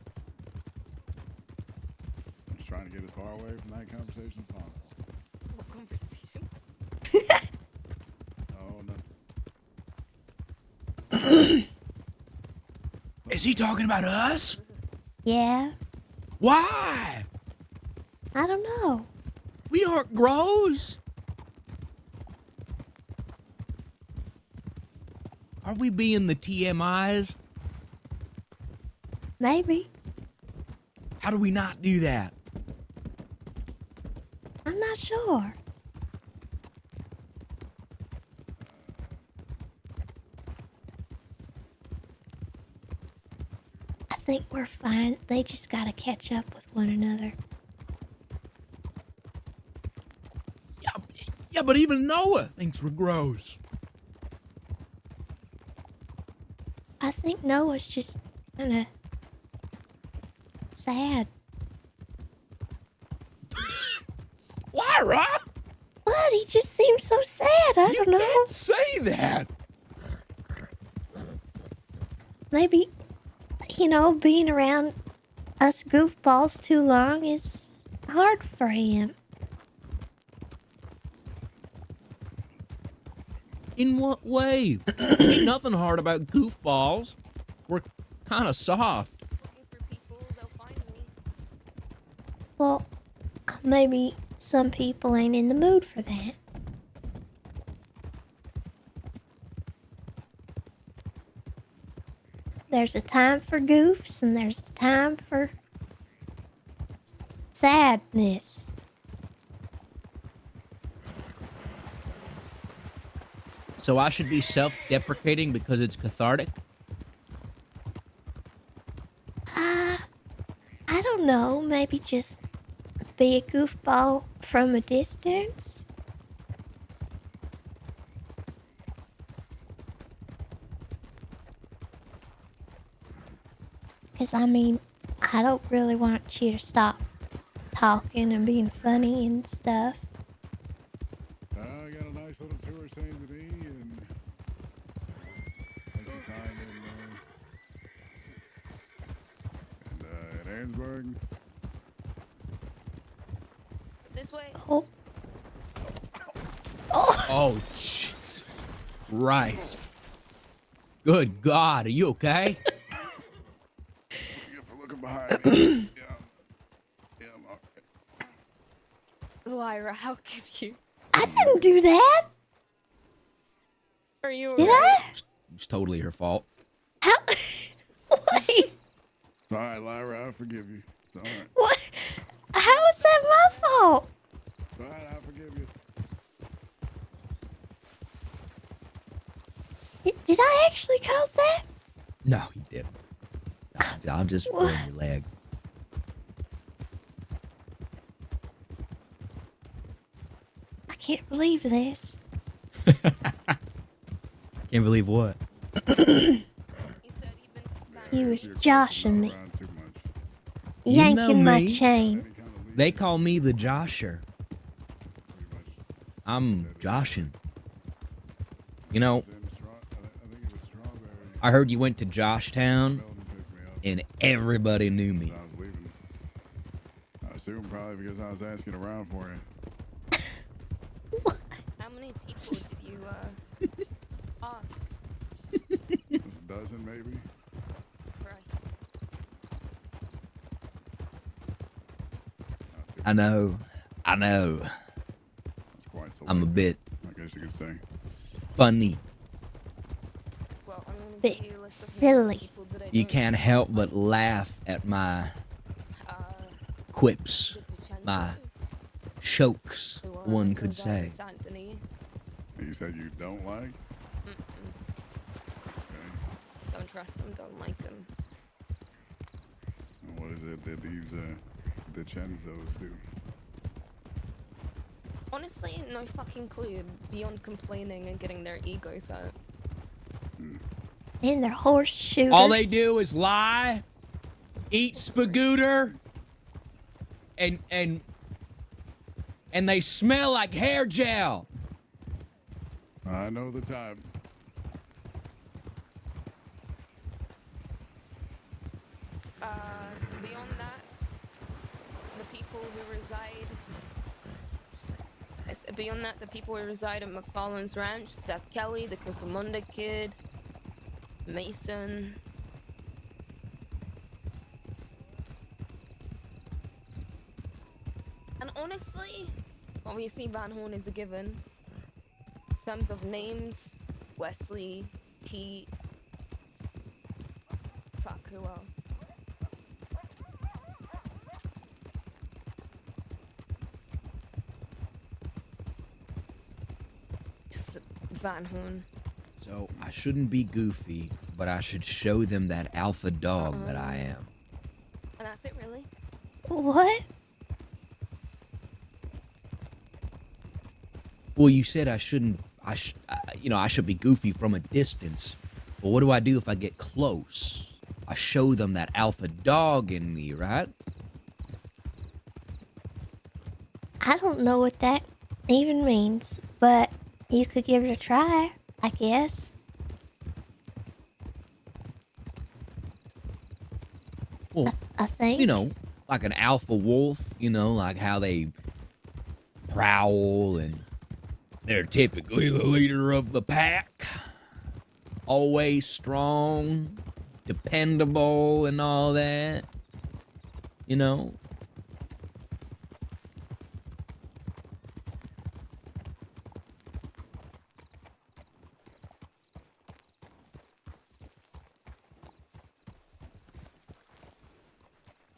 I'm just trying to get as far away from that conversation as possible. What conversation? Oh, no. Is he talking about us? Yeah, Why? I don't know. We aren't grows. Are we being the TMIs? Maybe. How do we not do that? I'm not sure. I think we're fine. They just gotta catch up with one another. Yeah, but even Noah thinks we're gross. I think Noah's just kinda sad. Lyra? What? He just seems so sad. I don't know. You can't say that. Maybe, being around us goofballs too long is hard for him. In what way? Ain't nothing hard about goofballs. We're kind of soft. Looking for people, they'll find Well, maybe some people ain't in the mood for that. There's a time for goofs and there's a time for sadness. So I should be self-deprecating because it's cathartic? I don't know, maybe just be a goofball from a distance? Because, I mean, I don't really want you to stop talking and being funny and stuff. I got a nice little tour of Saint Denis and had some time in Ansburg. This way. Oh. Oh, jeez. Right. Good God, are you okay? Forgive for looking behind me. Yeah, I'm all right. Lyra, how could you? I didn't do that! Are you Did alright? I? It's totally her fault. How? Wait, It's all right, Lyra. I forgive you. It's all right. what? How is that my fault? It's all right. I forgive you. Did I actually cause that? No, you didn't. I'm just pulling your leg. I can't believe this. Can't believe what? He was joshing me, Around too much. You know yanking my me. chain. They call me the Josher. Pretty much. I'm joshing. You know, I think it was Strawberry. I heard you went to Joshtown, Sheldon picked me up and everybody knew me. as I was leaving. I assume probably because I was asking around for you. How many people did you ask? A dozen, maybe. Right. I know. That's quite I'm a select, bit I guess you could say. funny. Well, I'm gonna Bit give you a list of silly. people that I You don't can't help but laugh at my uh, quips, good my chances shokes, who one could reside in say. Saint Denis. You said you don't like? Okay. Don't trust them, don't like them. And what is it that these DiCenzos do? Honestly, no fucking clue beyond complaining and getting their egos out. And they're horse shooters. All they do is lie, eat spagooter, and they smell like hair gel. I know the type. Beyond that, the people who reside. Beyond that, the people who reside at McFarlane's Ranch, Seth Kelly, the Cucamonda Kid, Mason. And honestly, obviously Van Horn is a given. In terms of names, Wesley, Pete. Fuck, who else? Just Van Horn. So I shouldn't be goofy, but I should show them that alpha dog that I am. And that's it, really? What? Well, you said I shouldn't. I should be goofy from a distance. But what do I do if I get close? I show them that alpha dog in me, right? I don't know what that even means, but you could give it a try, I guess. Well, I think. you know, like an alpha wolf. You know, like how they prowl and they're typically the leader of the pack. Always strong, dependable, and all that. You know?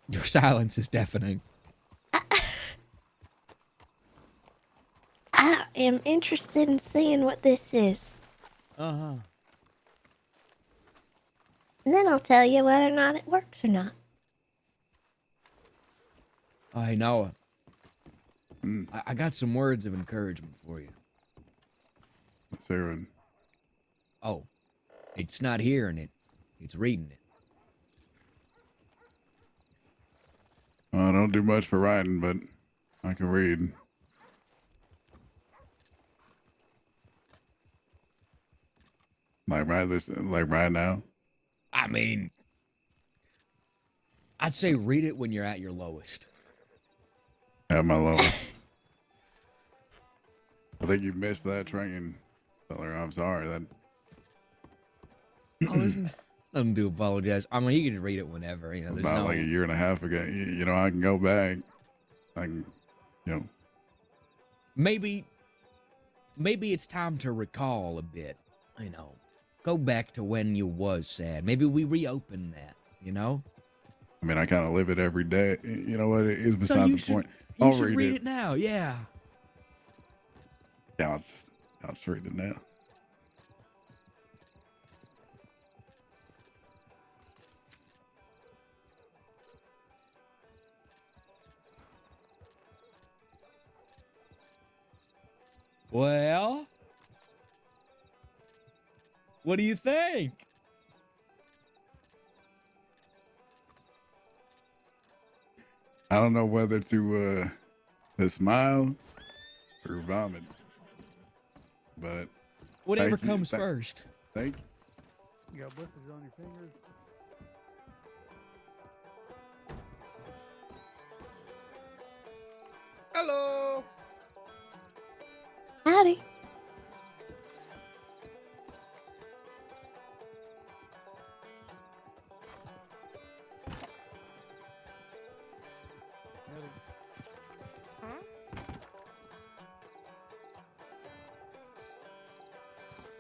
Your silence is deafening. I am interested in seeing what this is. Uh-huh. And then I'll tell you whether or not it works or not. Oh, hey, Noah. I got some words of encouragement for you. Sarah. Oh, it's not hearing it. It's reading it. I don't do much for writing, but I can read. Like right now. I mean, I'd say read it when you're at your lowest. At my lowest. I think you missed that train, fella. I'm sorry. That. Oh, there's nothing to apologize. I mean, you can read it whenever. You know, there's About no... like a year and a half ago. You know, I can go back. I can, you know. Maybe it's time to recall a bit. You know, go back to when you was sad. Maybe we reopen that. You know. I mean, I kind of live it every day. You know what? It is beside the point. You should read it now. Yeah. Yeah, I'll just read it now. Well, what do you think? I don't know whether to smile or vomit, but Whatever comes first. Thank you. You got blisters on your fingers. Hello. Howdy.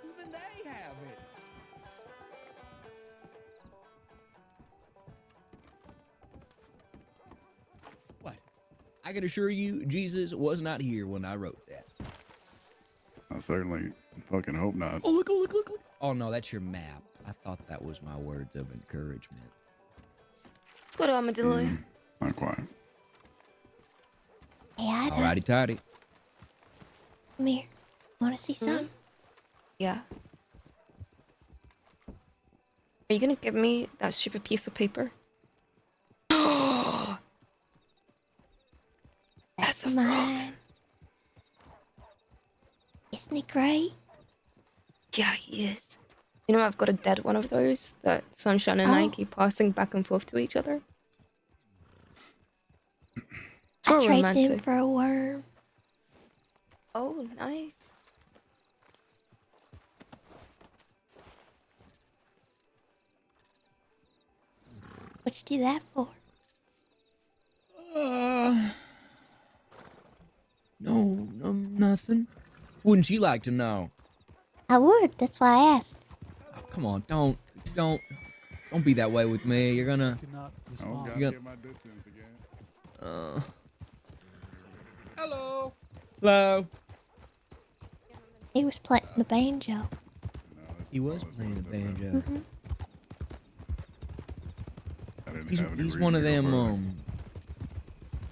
Even they have it. What? I can assure you, Jesus was not here when I wrote that. I certainly fucking hope not. Oh, look, oh, look, look, look. Oh, no, that's your map. I thought that was my words of encouragement. Let's go to Armadillo. Not quite. Hey, I Alrighty, tidy. Come here. Want to see some? Yeah. Are you gonna give me that stupid piece of paper? That's mine. Isn't it great? Yeah, he is. You know, I've got a dead one of those that Sunshine and I keep passing back and forth to each other. It's I real traded him romantic. for a worm. Oh, nice. What'd you do that for? No, nothing. Wouldn't you like to know? I would. That's why I asked. Oh, come on, don't be that way with me. You're gonna. Oh, gotta get my distance again. Hello. Hello. He was playing the banjo. He was playing the banjo. Mm-hmm. He's one of them.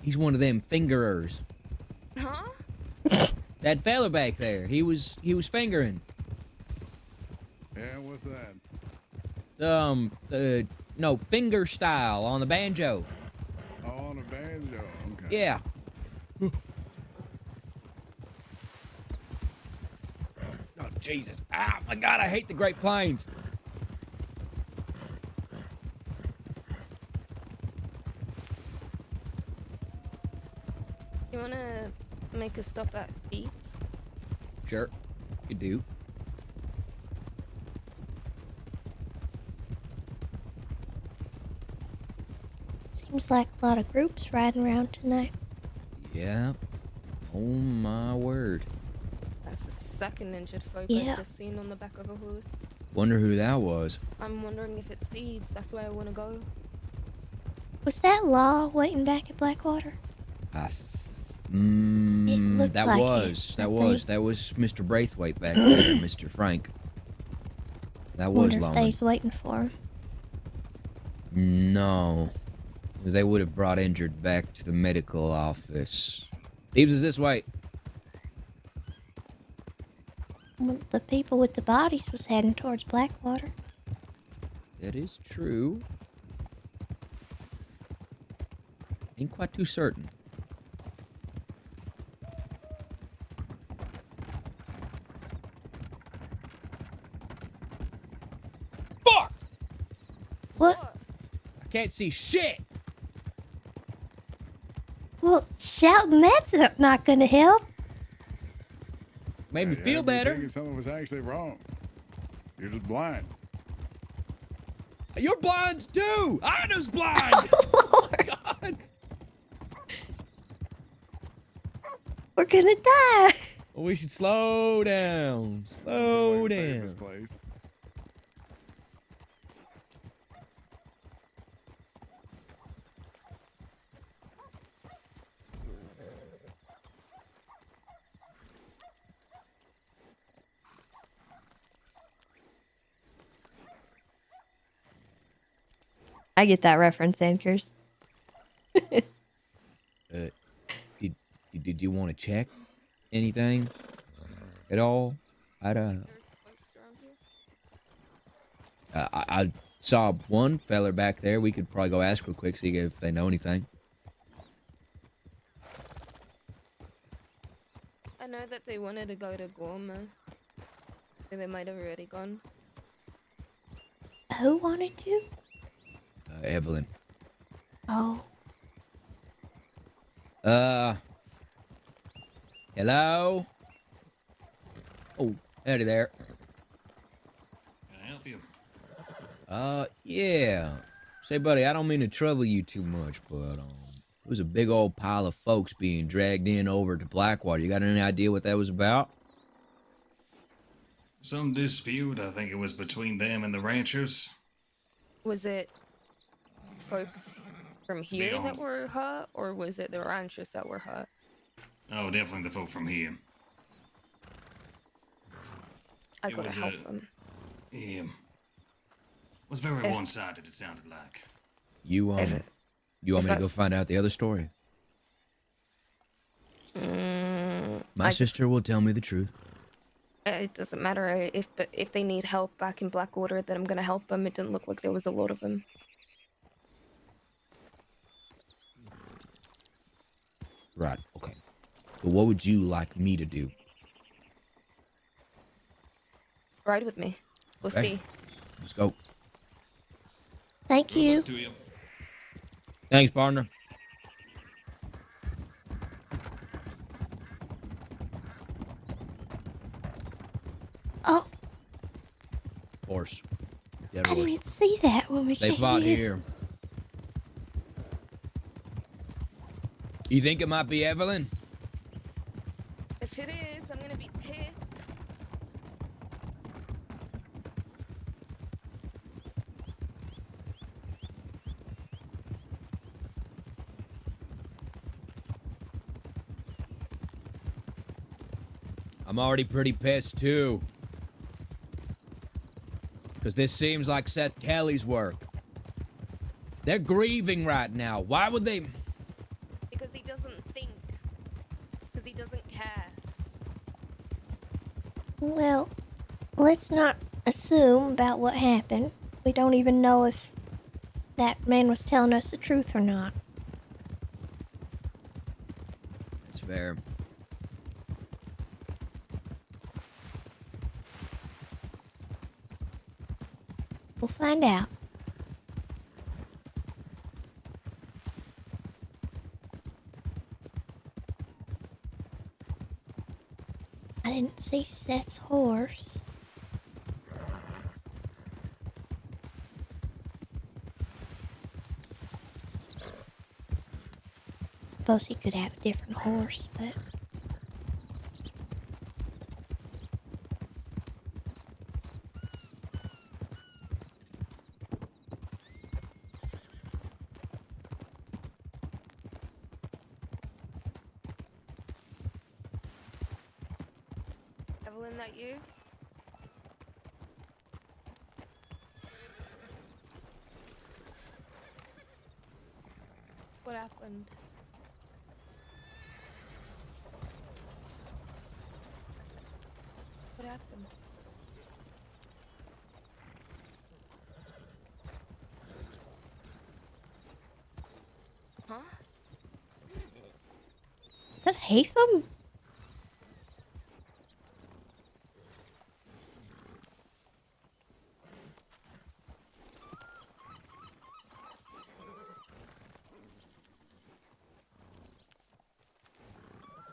He's one of them fingerers. Huh? That fella back there. He was fingering. Yeah, what's that? No, finger style on the banjo. Oh, on the banjo. Okay. Yeah. Oh, Jesus. Ah, my God, I hate the Great Plains. You wanna make a stop at Thebes? Sure, you do. Seems like a lot of groups riding around tonight. Yeah. Oh, my word. That's the second injured folk Yeah. I've just seen on the back of a horse. Wonder who that was. I'm wondering if it's Thebes. That's where I wanna go. Was that Law waiting back at Blackwater? looked That like it, was I think. Mr. Braithwaite back there, Mr. Frank. That was Wonder if Lawman. they's waiting for him. No. They would have brought injured back to the medical office. Thieves is this way. Well, the people with the bodies was heading towards Blackwater. That is true. Ain't quite too certain. Fuck! What? I can't see shit! Well, shouting that's not gonna help. Made me feel better. Someone was actually wrong. You're just blind. You're blind too! Anna's blind! Oh, Lord. God. We're gonna die. Well, we should slow down. Slow Save this down. place. I get that reference, Anchors. Did you want to check anything at all? I saw one feller back there. We could probably go ask real quick, see if they know anything. I know that they wanted to go to Gorma. So they might have already gone. Who wanted to? Evelyn. Oh. Hello? Oh, howdy there. Can I help you? Yeah. Say, buddy, I don't mean to trouble you too much, but, it was a big old pile of folks being dragged in over to Blackwater. You got any idea what that was about? Some dispute, I think it was between them and the ranchers. Was it folks from here that Beyond. were hurt, or was it the ranchers that were hurt? Oh, definitely the folk from here. I It gotta was help a- them. Yeah. Was very If- one-sided, it sounded like. You want if me to go that's- find out the other story? My I just- sister will tell me the truth. It doesn't matter if they need help back in Blackwater, then I'm gonna help them. It didn't look like there was a lot of them. Right, okay. But what would you like me to do? Ride with me. We'll Okay. see. Let's go. Thank you. To you. Thanks, partner. Oh, Horse. Dead I horse. didn't see that when we They came fought in. here. You think it might be Evelyn? If it is, I'm gonna be pissed. I'm already pretty pissed too. Because this seems like Seth Kelly's work. They're grieving right now. Why would they... Because he doesn't think. Because he doesn't care. Well, let's not assume about what happened. We don't even know if that man was telling us the truth or not. That's fair. We'll find out. I didn't see Seth's horse. Suppose he could have a different horse, but... Dylan, that you? What happened? What happened? Huh? Is that Hatham?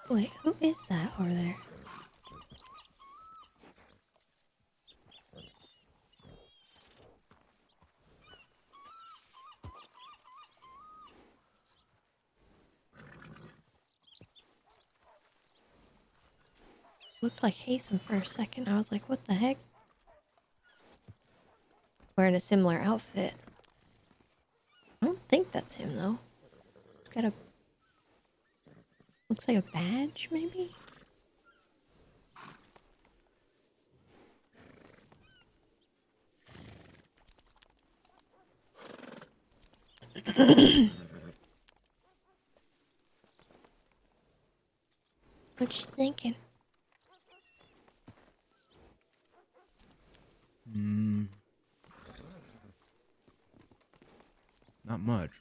Wait, who is that over there? Looked like Hatham for a second. I was like, what the heck? Wearing a similar outfit. I don't think that's him though. It's got a... Looks like a badge, maybe? What you thinking? Not much.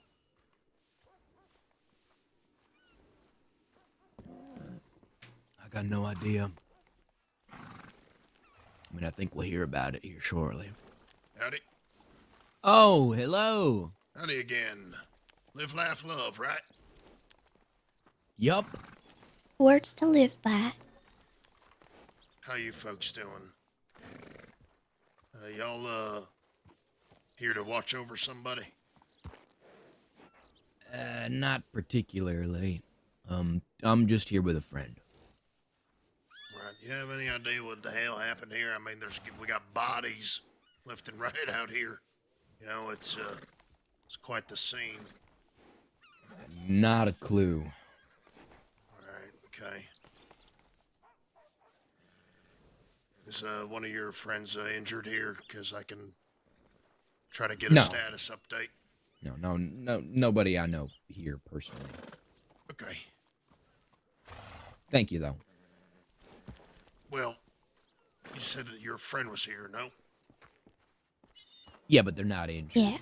I got no idea. I mean, I think we'll hear about it here shortly. Howdy. Oh, hello. Howdy again. Live, laugh, love, right? Yup. Words to live by. How you folks doing? Y'all, here to watch over somebody? Not particularly. I'm just here with a friend. Right. You have any idea what the hell happened here? I mean, we got bodies left and right out here. You know, it's quite the scene. Not a clue. Alright, okay. Is one of your friends injured here? Because I can try to get a No. status update. No, nobody I know here personally. Okay. Thank you, though. Well, you said that your friend was here, no? Yeah, but they're not injured. Yeah.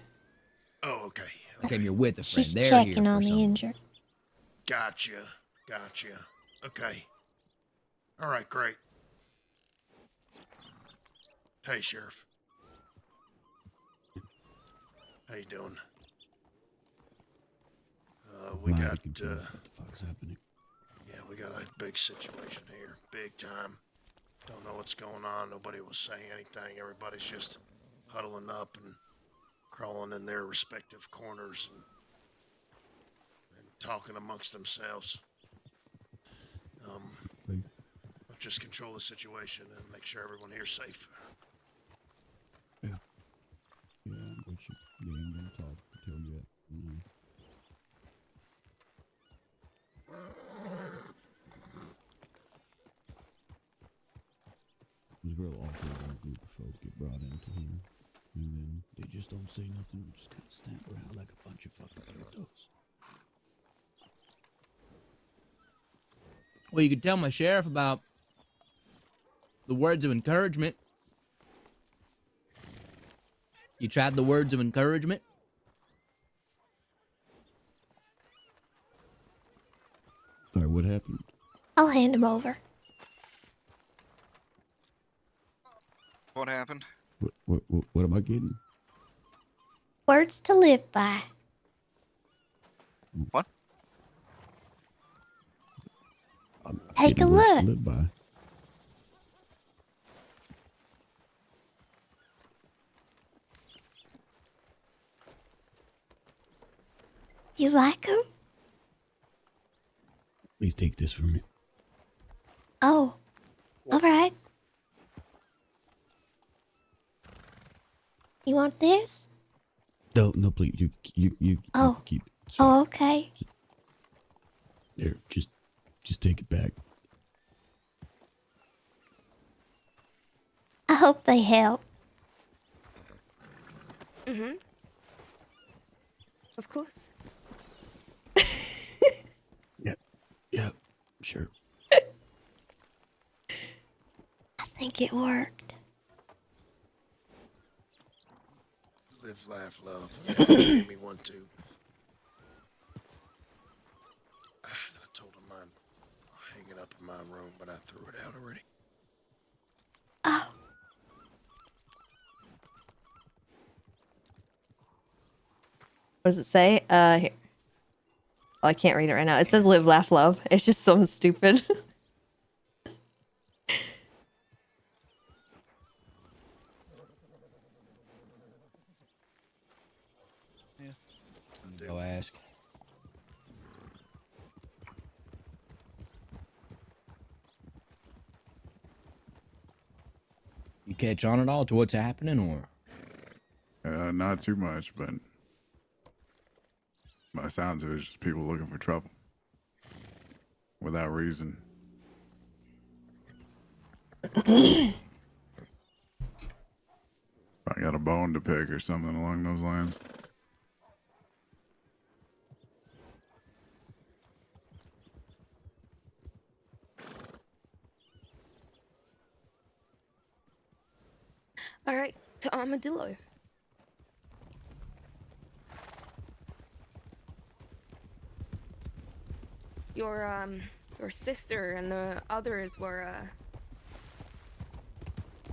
Oh, okay. I came here with a friend. She's They're checking here on for the some. injured. Gotcha. Okay. All right, great. Hey, Sheriff. How you doing? We got, What the fuck's happening? yeah, we got a big situation here. Big time. Don't know what's going on. Nobody was saying anything. Everybody's just huddling up and crawling in their respective corners and talking amongst themselves. Let's just control the situation and make sure everyone here's safe. Yeah, but you ain't gonna talk until you It was real awkward when a group of folk get brought into here, and then they just don't say nothing, we just kind of stand around like a bunch of fucking weirdos. Well, you could tell my sheriff about the words of encouragement. You tried the words of encouragement? Sorry, what happened? I'll hand him over. What happened? What am I getting? Words to live by. What? Take a Getting words to look. live by. You like him? Please take this from me. Oh. Alright. You want this? No, please. You Oh. keep it. Oh, okay. There, just take it back. I hope they help. Mm-hmm. Of course. Yeah, sure. I think it worked. Live, laugh, love. Yeah, they gave me one too. I told him I'd hang it up in my room, but I threw it out already. Oh. What does it say? Here. Oh, I can't read it right now. It says live, laugh, love. It's just so stupid. Go ask. You catch on at all to what's happening, or? Not too much, but by sounds of it, it's just people looking for trouble without reason. I got a bone to pick or something along those lines. All right, to Armadillo. Your sister and the others were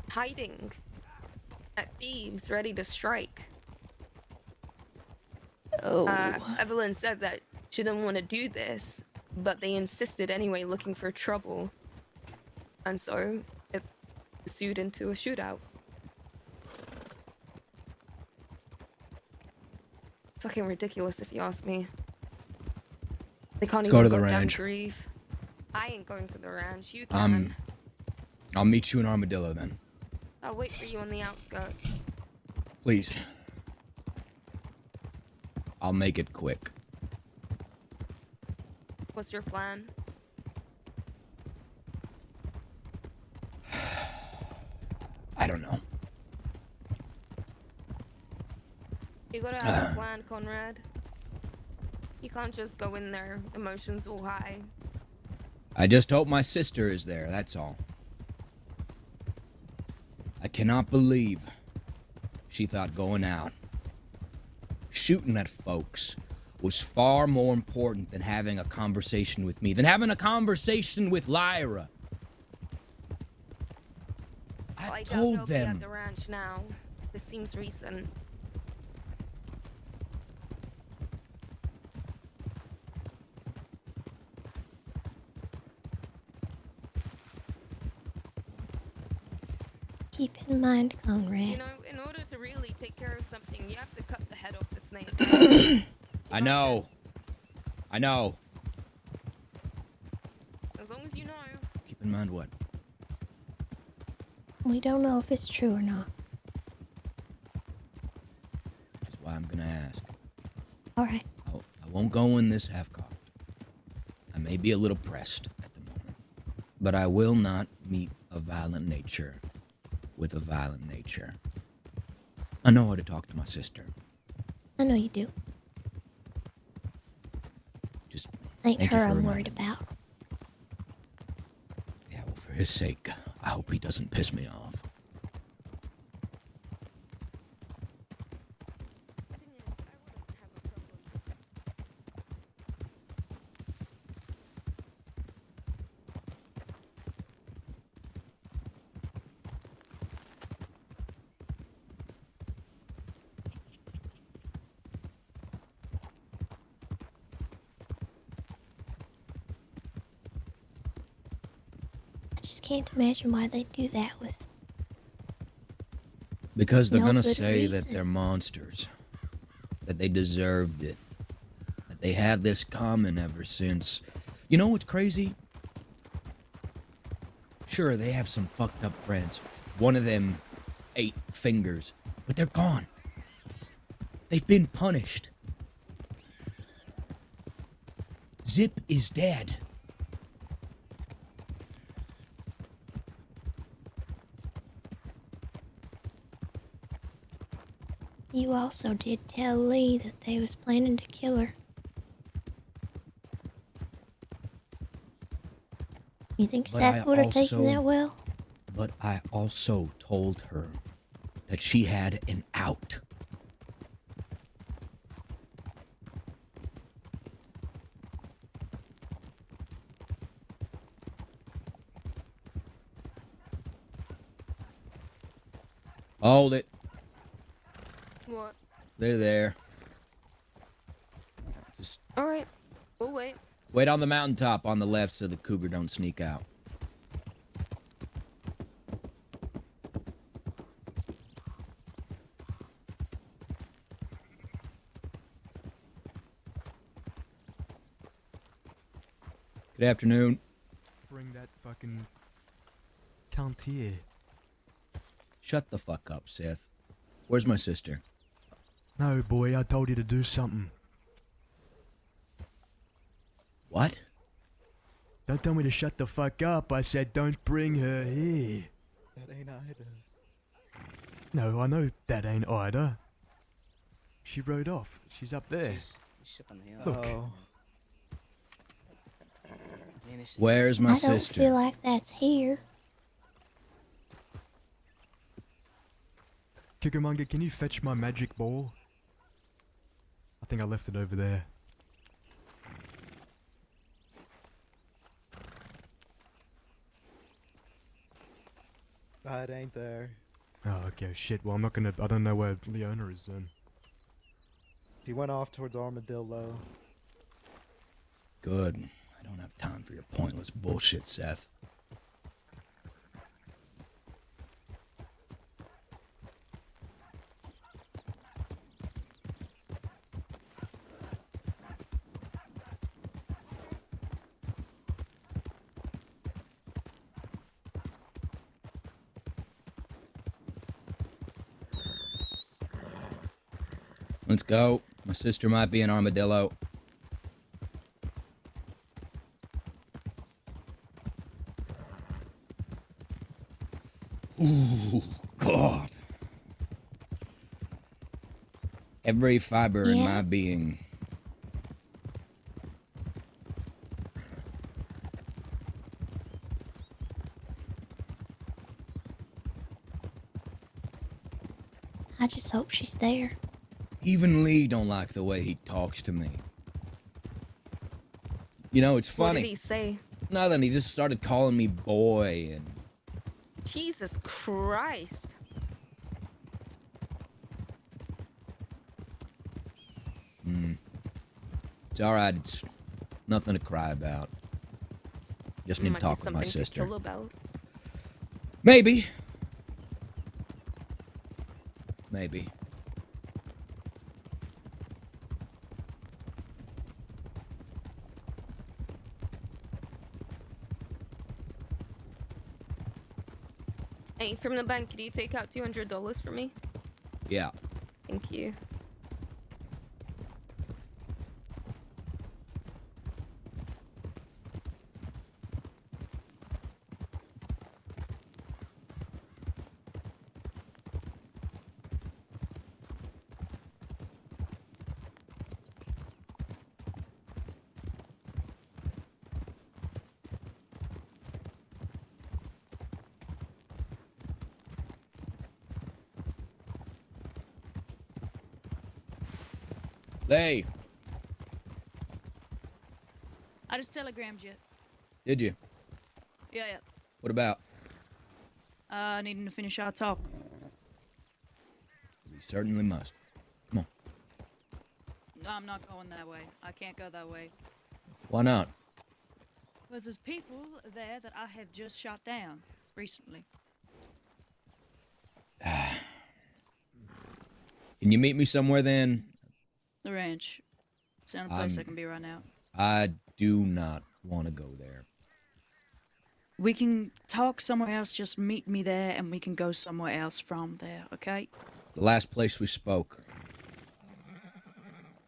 hiding at Thieves, ready to strike. Oh. Evelyn said that she didn't want to do this, but they insisted anyway, looking for trouble. And so it pursued into a shootout. Fucking ridiculous if you ask me. They can't Let's even go to the goddamn ranch. grieve. I ain't going to the ranch, you can. I'll meet you in Armadillo then. I'll wait for you on the outskirts. Please. I'll make it quick. What's your plan? I don't know. You gotta have a plan, Conrad. You can't just go in there, emotions all high. I just hope my sister is there, that's all. I cannot believe she thought going out, shooting at folks, was far more important than having a conversation with me, than having a conversation with Lyra. I told doubt they'll be them. at the ranch now. This seems recent. Keep in mind, Conrad. You know, in order to really take care of something, you have to cut the head off the snake. I know. I know. As long as you know. Keep in mind what? We don't know if it's true or not. Which is why I'm gonna ask. All right. I won't go in this half-cocked. I may be a little pressed at the moment, but I will not meet a violent nature with a violent nature. I know how to talk to my sister. I know you do. Just Ain't thank you her for I'm reminding worried me. about. Yeah, well, for his sake, I hope he doesn't piss me off. I just can't imagine why they do that with. Because they're No gonna good say that reason. they're monsters. That they deserved it. That they had this coming ever since. You know what's crazy? Sure, they have some fucked up friends. One of them 8 fingers. But they're gone. They've been punished. Zip is dead. you also did tell Lee that they was planning to kill her. You think But I Seth would have taken also- that well? But I also told her that she had an out. Hold it. What? They're there. Just All right. We'll wait. wait on the mountaintop on the left so the cougar don't sneak out. Good afternoon. Bring that fucking cunt here. Shut the fuck up, Seth. Where's my sister? No, boy, I told you to do something. What? Don't tell me to shut the fuck up. I said don't bring her here. That ain't Ida. No, I know that ain't Ida. She rode off. She's up there. Look. Oh. Where's my I don't sister? feel like that's here. Kikumonga, can you fetch my magic ball? I think I left it over there. It ain't there. Oh, okay, shit. Well, I'm not gonna. I don't know where Leona is then. He went off towards Armadillo. Good. I don't have time for your pointless bullshit, Seth. Let's go. My sister might be an armadillo. Ooh, God. Every fiber in my being. I just hope she's there. Even Lee don't like the way he talks to me. You know, it's funny. What did he say? Nothing. He just started calling me boy and... Jesus Christ. It's alright. It's nothing to cry about. Just need to Might be talk with my something to sister. kill about. Maybe. Maybe. Hey, from the bank, could you take out $200 for me? Yeah. Thank you. Hey, I just telegrammed you. did you? Yeah, yeah. What about? Needing to finish our talk. We certainly must. Come on. No, I'm not going that way. I can't go that way. Why not? Because there's people there that I have just shot down recently. Can you meet me somewhere then? The ranch. It's the only place I can be right now. I do not want to go there. We can talk somewhere else, just meet me there, and we can go somewhere else from there, okay? The last place we spoke.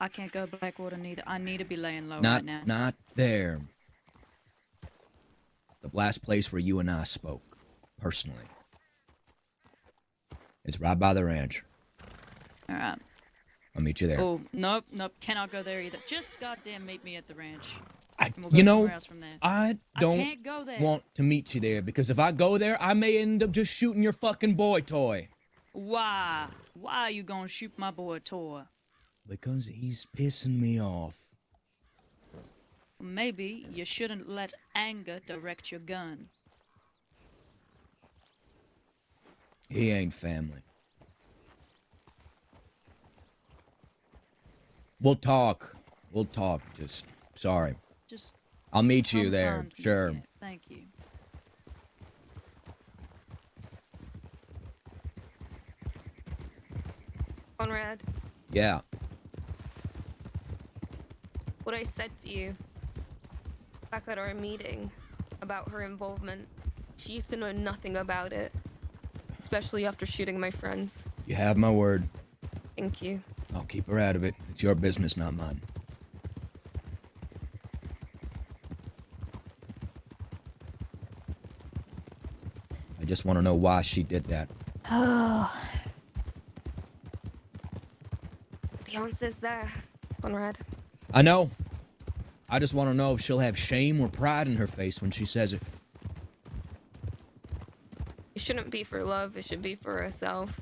I can't go Blackwater neither. I need to be laying low Not, right now. not there. The last place where you and I spoke, personally. It's right by the ranch. All right. I'll meet you there. Oh, nope, cannot go there either. Just goddamn meet me at the ranch. And we'll You go know, somewhere else from there. I don't can't go there. want to meet you there because if I go there, I may end up just shooting your fucking boy toy. Why? Why are you gonna shoot my boy toy? Because he's pissing me off. Maybe you shouldn't let anger direct your gun. He ain't family. We'll talk. Just sorry. Just I'll meet you some there. time to Sure. meet you. Thank you. Conrad, Yeah. what I said to you back at our meeting about her involvement, she used to know nothing about it, especially after shooting my friends. You have my word. Thank you. I'll keep her out of it. It's your business, not mine. I just want to know why she did that. Oh, The answer's there, Conrad. I know. I just want to know if she'll have shame or pride in her face when she says it. It shouldn't be for love, it should be for herself.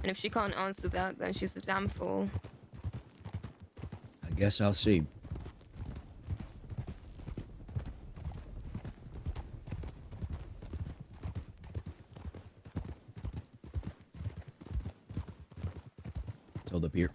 And if she can't answer that, then she's a damn fool. I guess I'll see. Let's hold up here.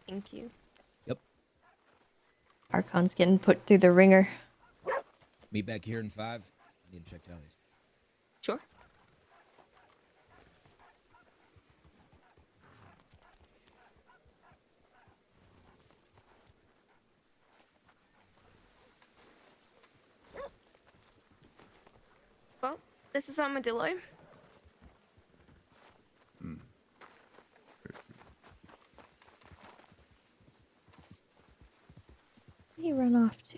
Thank you. Yep. Archon's getting put through the ringer. Meet back here in 5. I need to check tallies. Sure. Well, this is Armadillo. where do you run off to?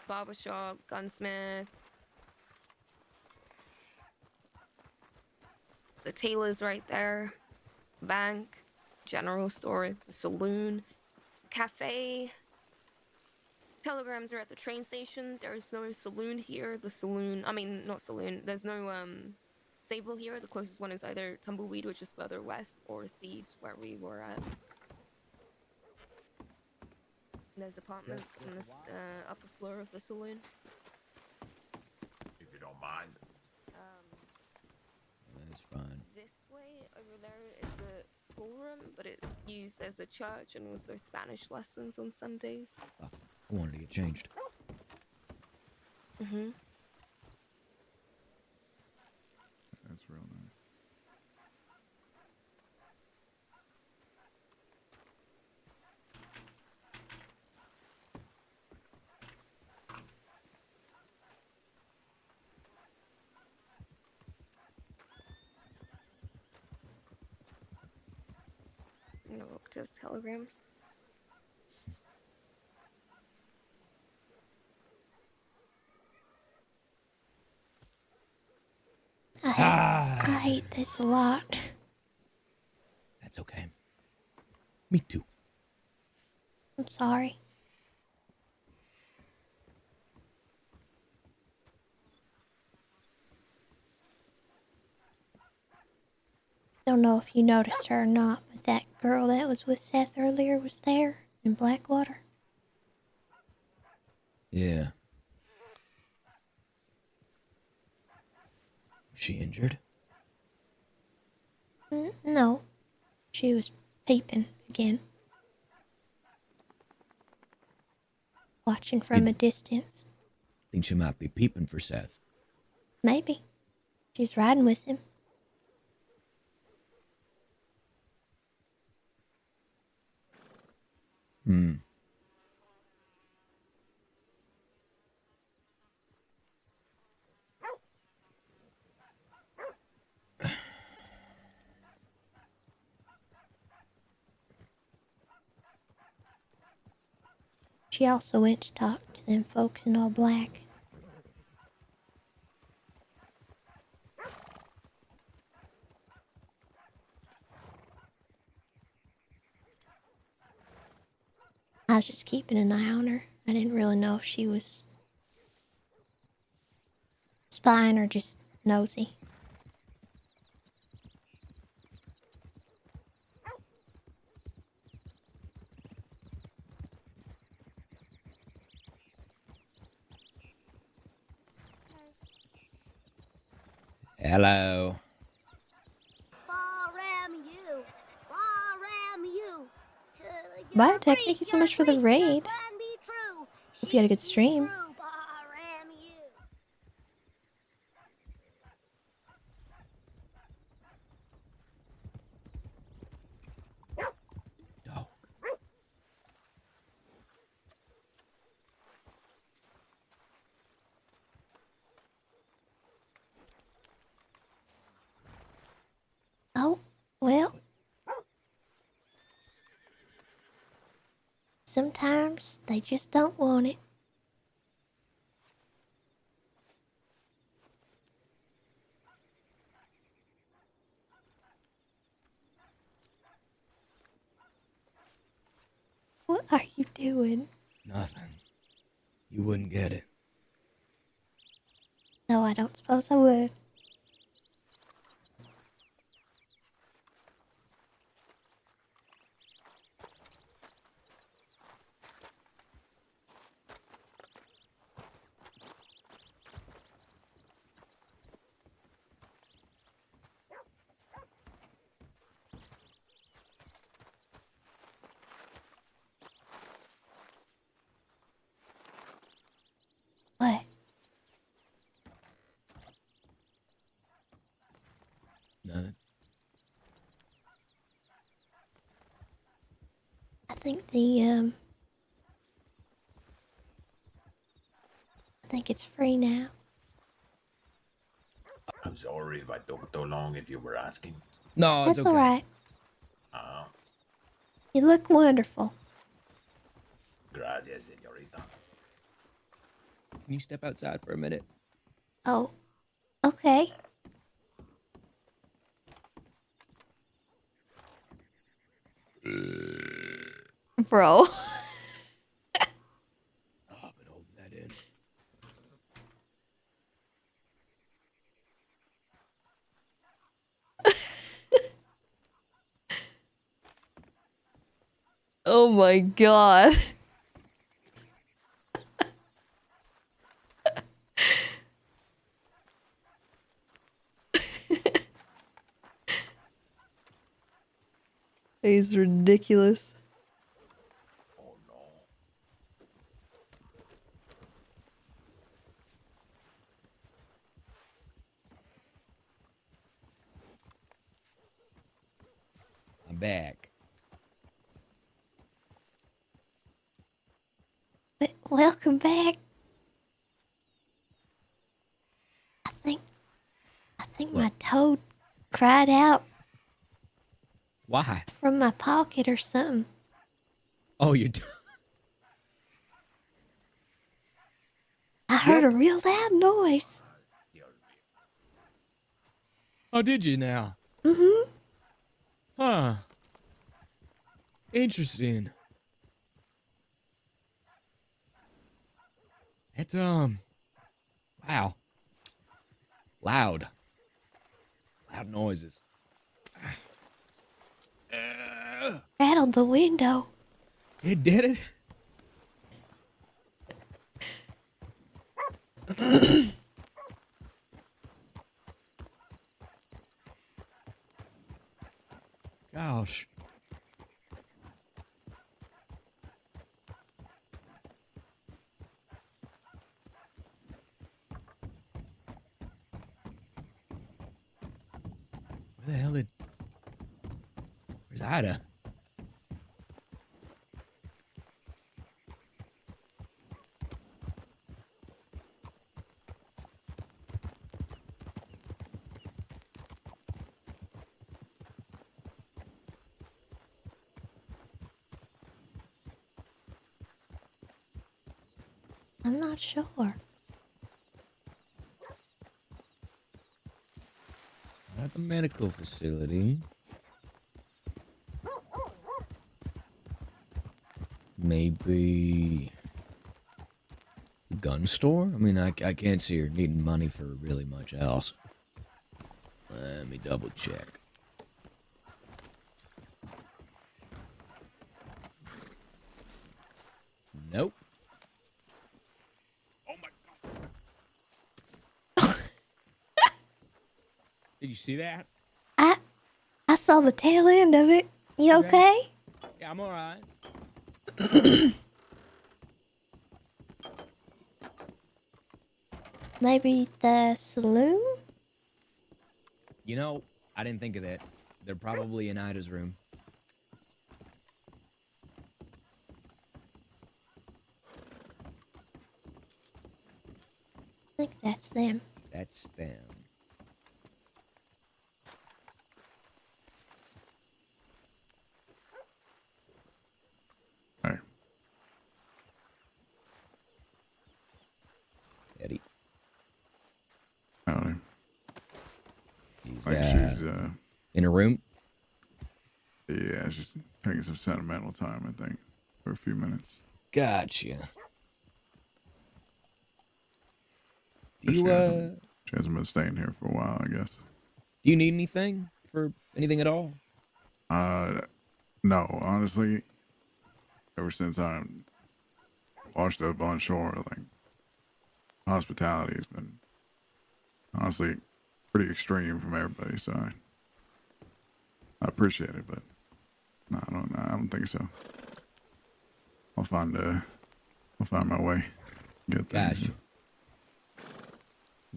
Barbershop, gunsmith. So Taylor's right there. Bank, general store, the saloon, cafe. Telegrams are at the train station. There is no saloon here. Not saloon. There's no stable here. The closest one is either Tumbleweed, which is further west, or Thieves, where we were at. There's apartments on this upper floor of the saloon. If you don't mind. That's fine. This way over there is the schoolroom, but it's used as a church and also Spanish lessons on Sundays. I wanted to get changed. Mm-hmm. That's real nice. I'm gonna look to the telegrams. I hate this a lot. That's okay. Me too. I'm sorry. Don't know if you noticed her or not, but that girl that was with Seth earlier was there in Blackwater. Yeah. Was she injured? No. She was peeping again. Watching from a distance. Think she might be peeping for Seth. Maybe. She's riding with him. Hmm. She also went to talk to them folks in all black. I was just keeping an eye on her. I didn't really know if she was spying or just nosy. Hello. Biotech, thank you so much for the raid. Hope you had a good stream. Oh, well. Sometimes they just don't want it. What are you doing? Nothing. You wouldn't get it. No, I don't suppose I would. What? Nothing. I think the, I think it's free now. I'm sorry if I took too long if you were asking. No, it's That's okay. alright. Uh, You look wonderful. Gracias, señorita. Can you step outside for a minute? Oh, okay. Bro. I've been holding that in. Oh my god. He's ridiculous. I'm back. Welcome back. I think my toad cried out Why? from my pocket or something. Oh, I heard a real loud noise. Oh, did you now? Mm-hmm. Huh. Interesting. It's, wow. Loud. Loud noises. Rattled the window. It did it? Gosh. the hell did... Where's Ida? I'm not sure. At the medical facility. Maybe... gun store? I mean, I can't see her needing money for really much else. Let me double check. Nope. Did you see that? I saw the tail end of it. You okay? Yeah, I'm alright. Maybe the saloon? You know, I didn't think of that. They're probably in Ida's room. I think that's them. That's them. Hey. Eddie. Howdy. He's Like she's in a room? Yeah, she's taking some sentimental time, I think, for a few minutes. Gotcha. Do She you hasn't been staying here for a while, I guess. do you need anything for anything at all? No, honestly, ever since I washed up on shore, like, hospitality has been honestly pretty extreme from everybody's side. I appreciate it, but no, I don't think so. I'll find my way. Get things. Gotcha.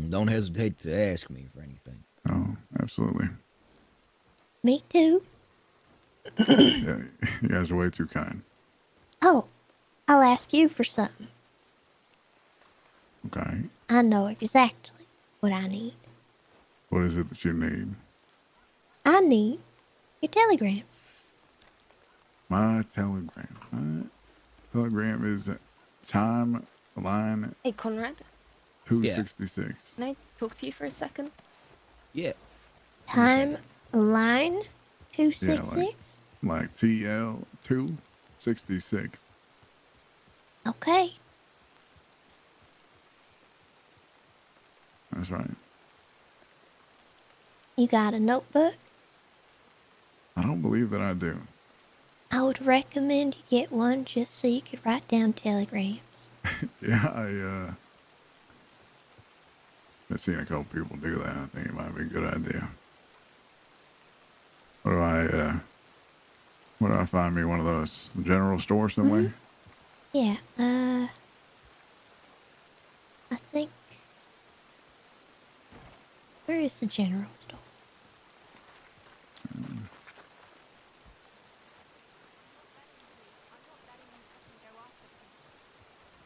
Don't hesitate to ask me for anything. Oh, absolutely. Me too. Yeah, you guys are way too kind. Oh, I'll ask you for something. Okay. I know exactly what I need. What is it that you need? I need your telegram. My telegram. My telegram is timeline Hey, Conrad, 266. can I talk to you for a second? Yeah. Time line Yeah, 266? like TL 266. Okay. That's right. You got a notebook? I don't believe that I do. I would recommend you get one just so you could write down telegrams. Yeah, I've seen a couple people do that. I think it might be a good idea. Where do I find me one of those? General store somewhere? Yeah, I think... Where is the general store?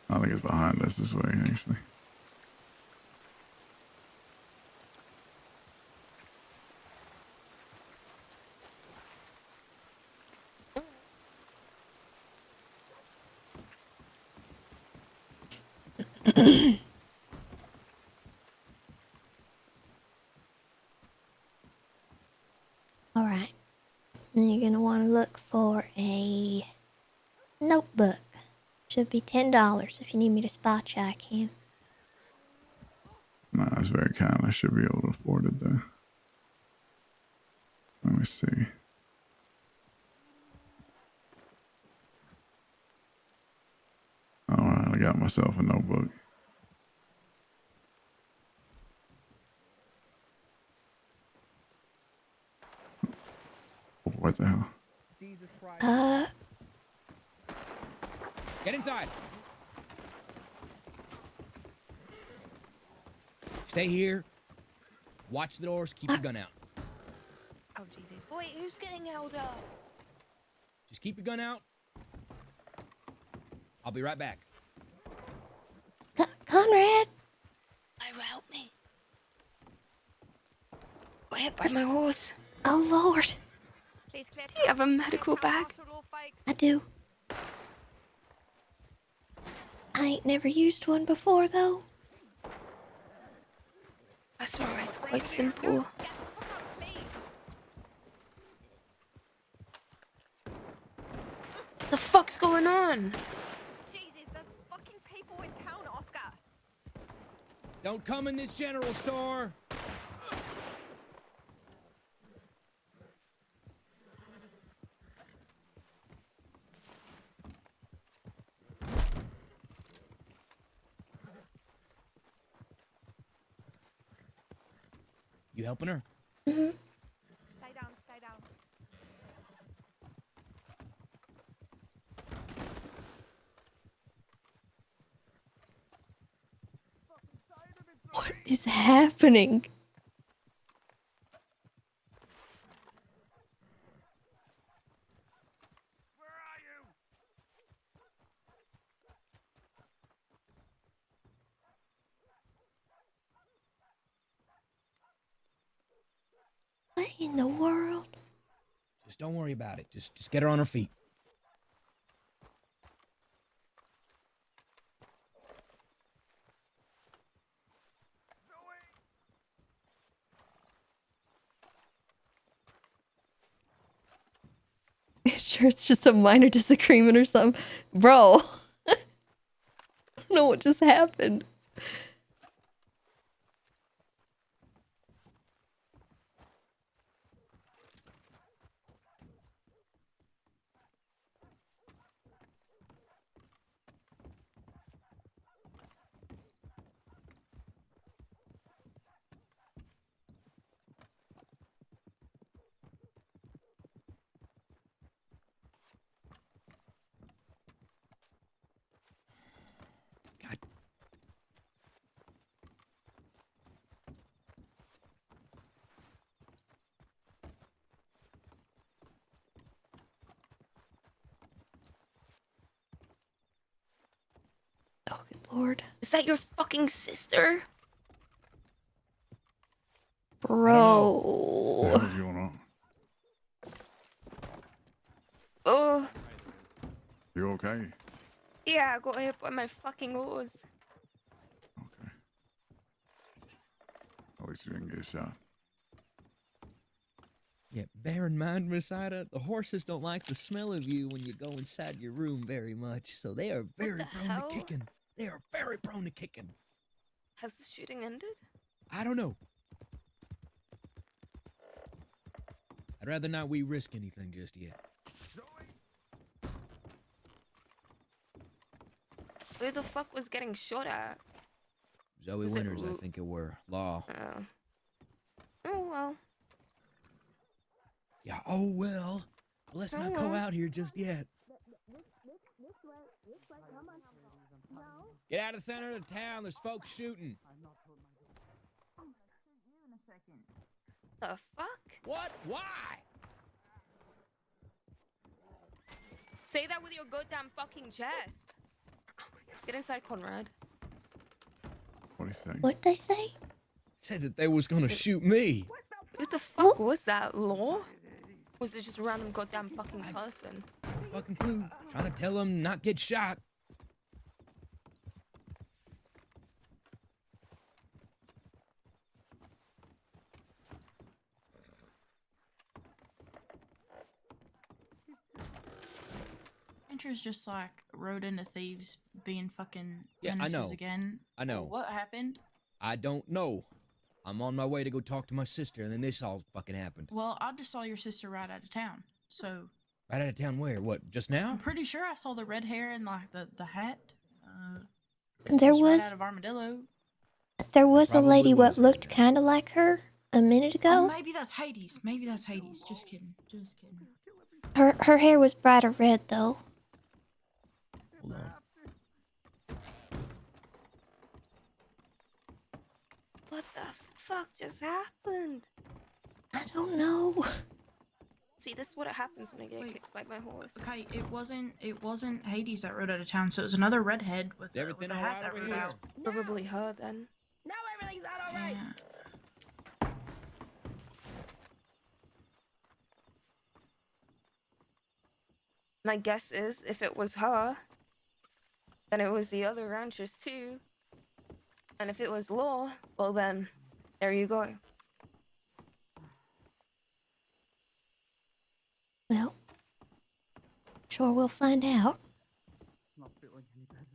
I think it's behind us this way, actually. Alright. Then you're gonna want to look for a notebook. Should be $10. If you need me to spot you, I can. No, that's very kind. I should be able to afford it, though. Let me see. Alright, I got myself a notebook. What the hell? Get inside. Stay here. Watch the doors. Keep your gun out. Wait, who's getting held up? Just keep your gun out. I'll be right back. Conrad! Lyra, help me. Got hit by my horse. Oh, Lord. Do you have a medical bag? I do. I ain't never used one before, though. That's alright, it's quite simple. The fuck's going on? Jesus, there's fucking people in town, Oscar. Don't come in this general store. You helping her? Mm-hmm. Stay down, stay down. What is happening? What in the world? Just don't worry about it. Just get her on her feet. Sure, it's just a minor disagreement or something. Bro. I don't know what just happened. Oh, good lord. Is that your fucking sister? Bro. What was going on? Oh, You okay? yeah, I got hit by my fucking horse. At least you didn't get shot. Yeah, bear in mind, Miss Ida, the horses don't like the smell of you when you go inside your room very much, so they are very prone hell? to kicking. They are very prone to kicking. Has the shooting ended? I don't know. I'd rather not we risk anything just yet. Who the fuck was getting shot at? Zoe Is it Winters, I L- think it were. Law. Oh well. Yeah, oh well. Let's not go out here just yet. Get out of the center of the town. There's folks shooting. The fuck? What? Why? Say that with your goddamn fucking chest. Get inside, Conrad. What did he say? What'd they say? Said that they was gonna shoot me. Who the fuck was that? Law? Was it just a random goddamn fucking person? Fucking clue. Trying to tell them not get shot. Andrew's just like rode into thieves being fucking Yeah, I menaces know. again. I know. What happened? I don't know. I'm on my way to go talk to my sister, and then this all fucking happened. Well, I just saw your sister right out of town. So Right out of town where? What, just now? I'm pretty sure I saw the red hair and like the hat. There just right was out of Armadillo. there was a probably lady was what looked kind of like her a minute Oh, ago. maybe that's Hades. Maybe that's Hades. Just kidding. Just kidding. Her hair was brighter red though. Hold on. What the fuck just happened? I don't know. See, this is what happens when I get kicked by my horse. Okay, it wasn't Hades that rode out of town, so it was another redhead with a hat that rode out. Probably her then. No, everything's not alright. My guess is if it was her, then it was the other ranchers too. And if it was Law, well then, there you go. Well, sure we'll find out. Not feeling any better.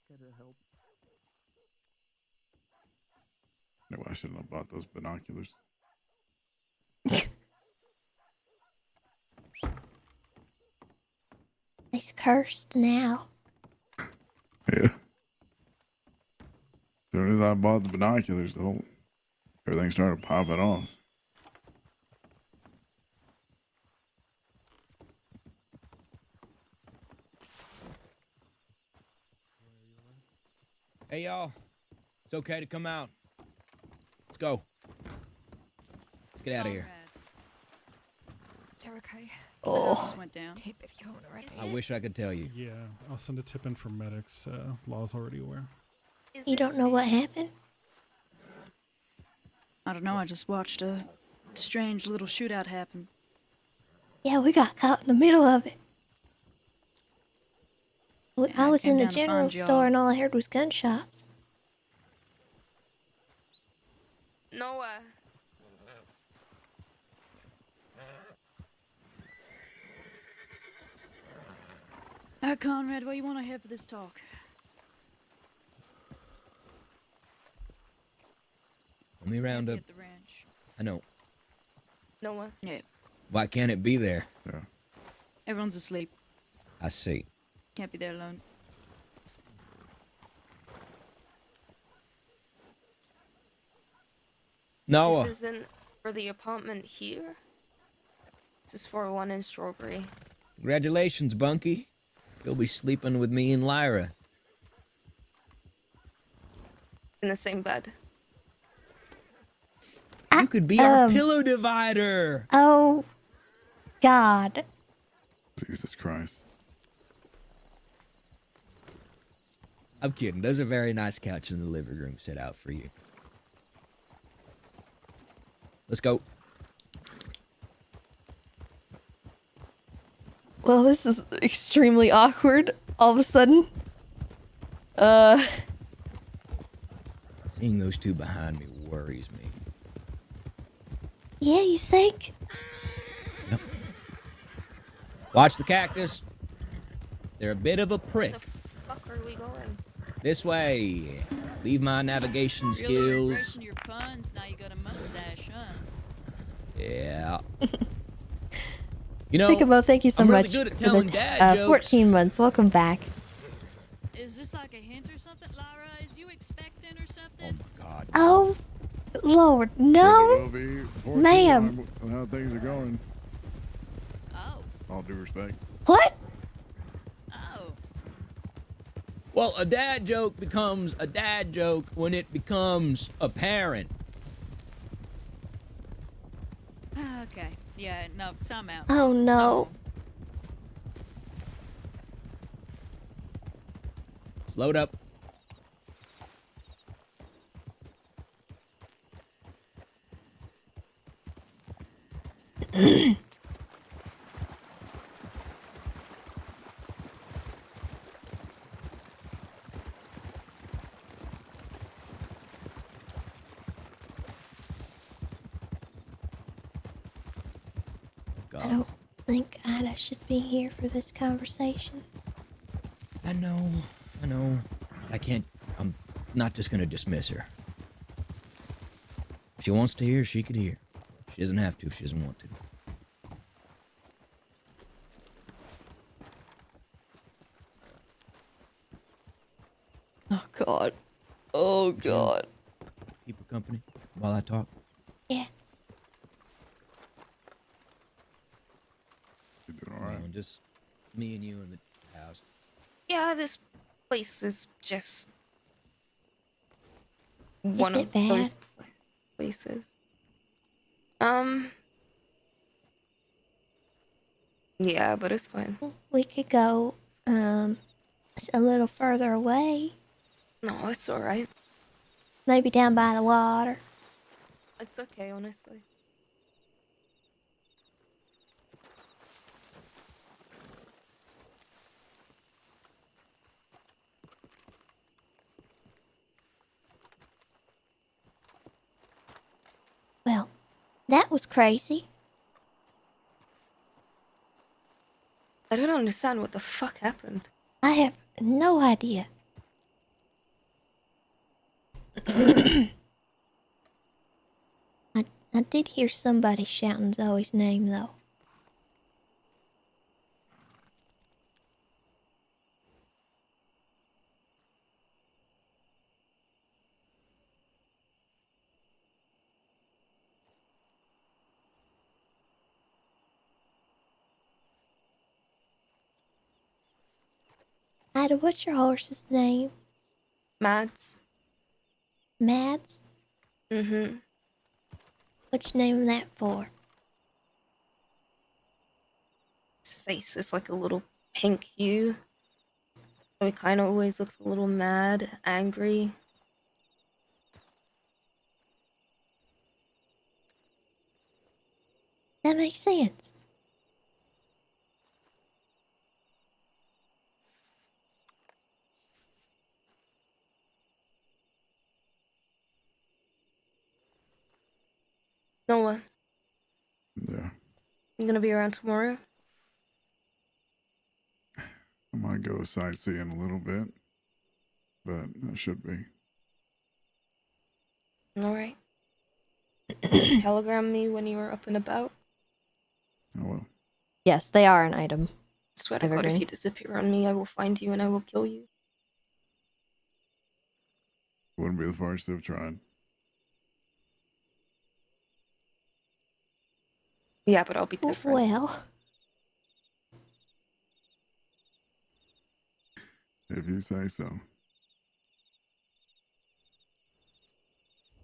Gotta help. No, I shouldn't have bought those binoculars. He's cursed now. Yeah. As soon as I bought the binoculars, everything started popping off. Hey, y'all. It's okay to come out. Let's go. Let's get out of here. They're okay. Just went down. Tip if you haven't already. I wish I could tell you. Yeah, I'll send a tip in for medics. Law's already aware. You don't know what happened? I don't know. I just watched a strange little shootout happen. Yeah, we got caught in the middle of it. I was came in the down to general find y'all. store and all I heard was gunshots. Noah. Conrad, what do you want to have for this talk? Let me round up. At the ranch. I know. Noah. Yeah. Why can't it be there? Yeah. Everyone's asleep. I see. Can't be there alone. Noah. This isn't for the apartment here. This is for one in Strawberry. Congratulations, Bunky. You'll be sleeping with me and Lyra. In the same bed. You could be our pillow divider. Oh, God. Jesus Christ. I'm kidding. There's a very nice couch in the living room set out for you. Let's go. Well, this is extremely awkward all of a sudden. Seeing those two behind me worries me. Yeah, you think? Yep. Watch the cactus. They're a bit of a prick. Where the fuck are we going? This way. Leave my navigation Really skills. embracing your puns. Now you got a mustache, huh? Yeah. You know, Pickabo, thank you so I'm really much good at for telling the dad jokes. 14 months. Welcome back. Is this like a hint or something, Lyra? Is you expecting or something? God. Oh, Lord, Will no. be Ma'am. on how things are going. Oh. All due respect. What? Oh. Well, a dad joke becomes a dad joke when it becomes apparent. Okay. Yeah, no, time out. Oh, no. Load up. I don't think Ida should be here for this conversation. I know. I can't. I'm not just gonna dismiss her. If she wants to hear, she could hear. She doesn't have to if she doesn't want to. Oh, God. Oh, God. Keep her company while I talk. Yeah. You doing all right? No, just me and you in the house. Yeah, this place is just one it of bad? those places. Yeah, but it's fine. We could go, a little further away. No, it's alright. Maybe down by the water. It's okay, honestly. Well, that was crazy. I don't understand what the fuck happened. I have no idea. I did hear somebody shouting Zoe's name, though. Ida, what's your horse's name? Mads. Mads? Mm-hmm. What's you name that for? His face is like a little pink hue. So he kind of always looks a little mad, angry. That makes sense. Noah, Yeah. you gonna be around tomorrow? I might go sightseeing a little bit, but I should be. Alright. Telegram me when you are up and about. I will. Yes, they are an item. Swear to God, if Evergreen. you disappear on me, I will find you and I will kill you. Wouldn't be the first to have tried. Yeah, but I'll be different. Well, If you say so.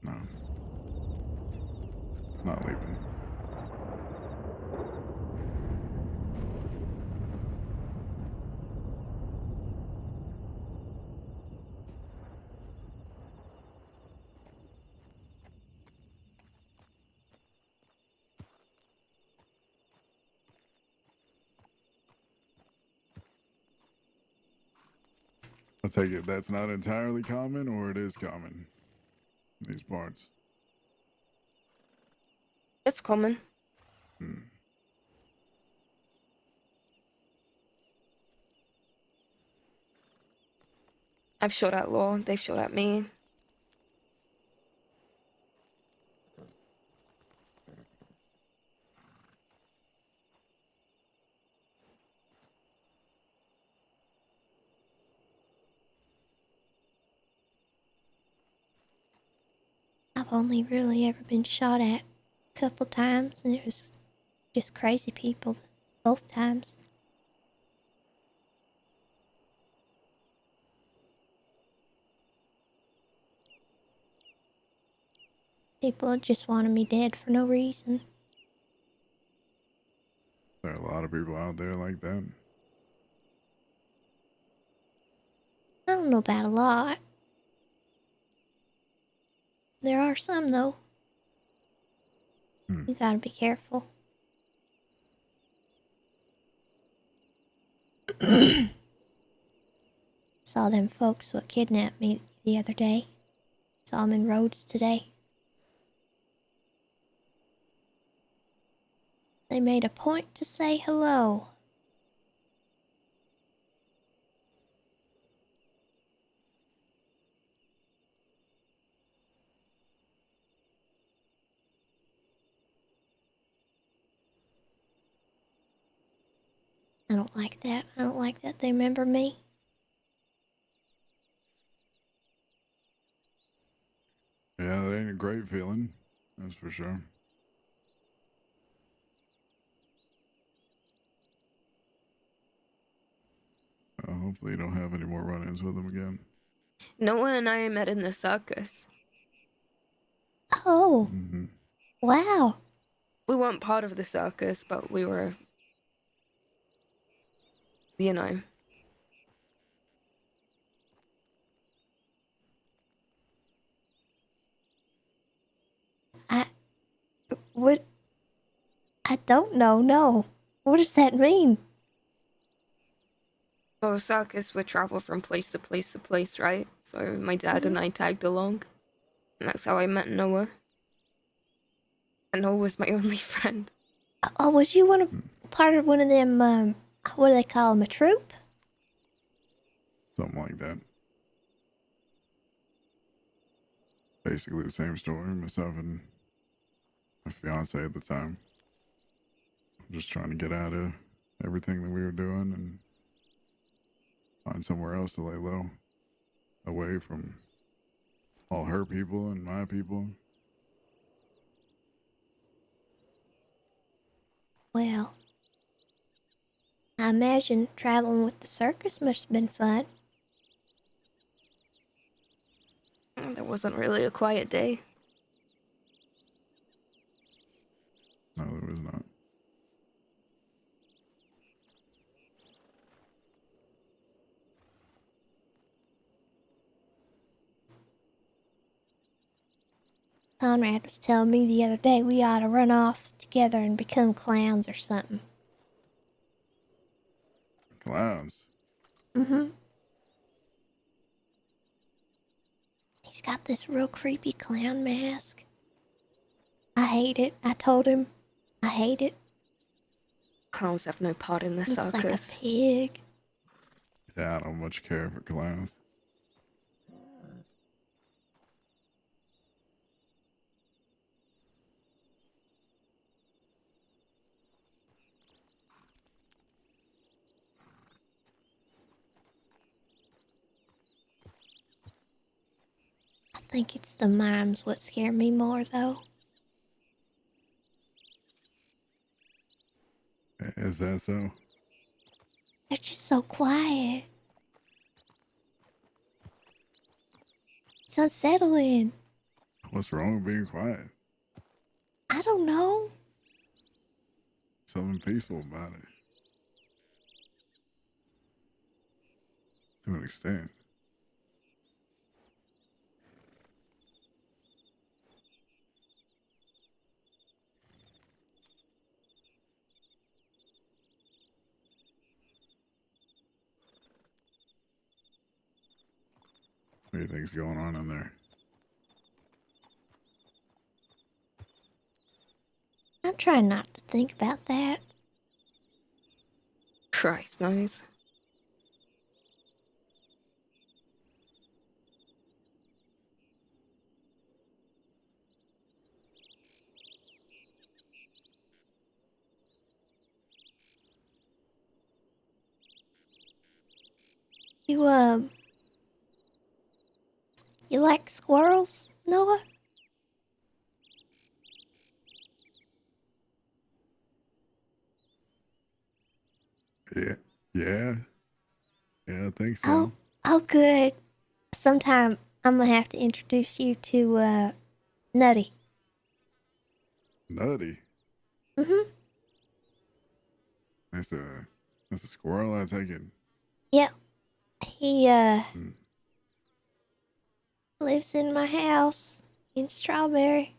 No. Not leaving. I take it that's not entirely common, or it is common in these parts. It's common. I've shot at Law, they've shot at me. I've only really ever been shot at a couple times, and it was just crazy people both times. People just wanted me dead for no reason. There are a lot of people out there like that. I don't know about a lot. There are some, though. You gotta be careful. Saw them folks what kidnapped me the other day. Saw them in Rhodes today. They made a point to say hello. I don't like that. I don't like that they remember me. Yeah, that ain't a great feeling. That's for sure. Hopefully you don't have any more run-ins with them again. Noah and I met in the circus. Oh, wow. We weren't part of the circus, but we were, you know. What? I don't know, no. What does that mean? Well, circus would travel from place to place to place, right? So my dad and I tagged along. And that's how I met Noah. And Noah was my only friend. Oh, was you part of one of them, what do they call them, a troop? Something like that. Basically the same story. Myself and my fiance at the time. Just trying to get out of everything that we were doing and find somewhere else to lay low. Away from all her people and my people. Well, I imagine traveling with the circus must have been fun. There wasn't really a quiet day. No, there was not. Conrad was telling me the other day we ought to run off together and become clowns or something. Clowns? Mm-hmm. He's got this real creepy clown mask. I hate it. I told him I hate it. Clowns have no part in the Looks circus. like a pig. Yeah, I don't much care for clowns. I think it's the mimes what scare me more, though. Is that so? They're just so quiet. It's unsettling. What's wrong with being quiet? I don't know. Something peaceful about it. To an extent. What do you think's going on in there? I'm trying not to think about that. Christ knows. You like squirrels, Noah? Yeah. Yeah. Yeah, I think so. Oh, good. Sometime I'm gonna have to introduce you to, Nutty. Nutty. Mm-hmm. That's a squirrel, I take it. Yep. He, lives in my house in Strawberry.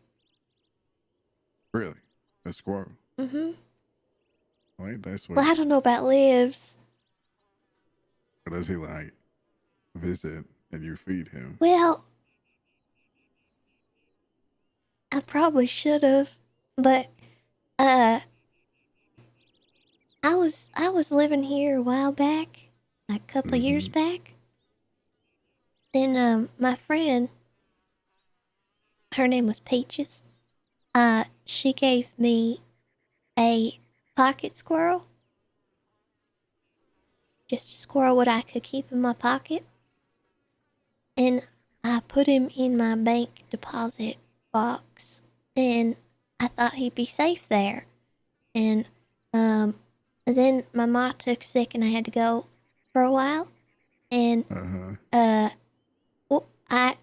Really? A squirrel? Mm-hmm. Well, ain't that sweet? Well, I don't know about lives. Or does he like visit and you feed him? Well, I probably should have, but, I was living here a while back, like a couple of years back. And, my friend, her name was Peaches, she gave me a pocket squirrel. Just a squirrel what I could keep in my pocket. And I put him in my bank deposit box. And I thought he'd be safe there. And then my ma took sick and I had to go for a while. And well, I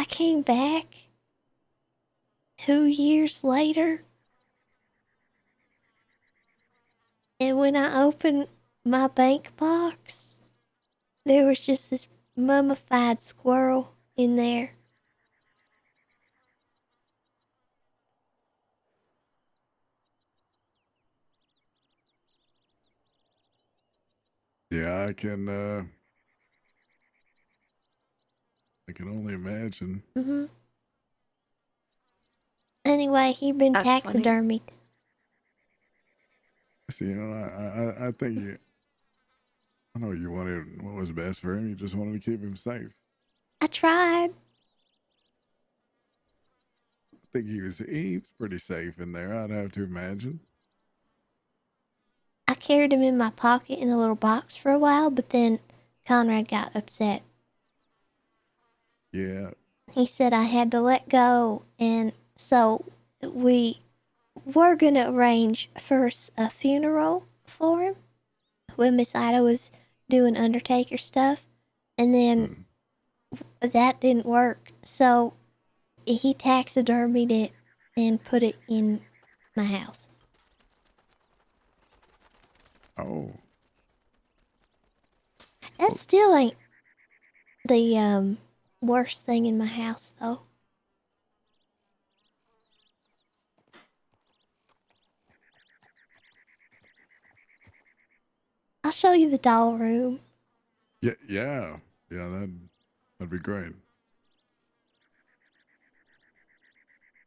came back 2 years later. And when I opened my bank box, there was just this mummified squirrel in there. Yeah, I can only imagine. Mm-hmm. Anyway, he'd been That's funny. taxidermied. See, I think I know you wanted what was best for him. You just wanted to keep him safe. I tried. I think he was pretty safe in there. I'd have to imagine. I carried him in my pocket in a little box for a while, but then Conrad got upset. Yeah. He said I had to let go, and so we were gonna arrange for a funeral for him when Miss Ida was doing Undertaker stuff, and then that didn't work. So he taxidermied it and put it in my house. Oh. That still ain't the worst thing in my house, though. I'll show you the doll room. Yeah. That'd be great.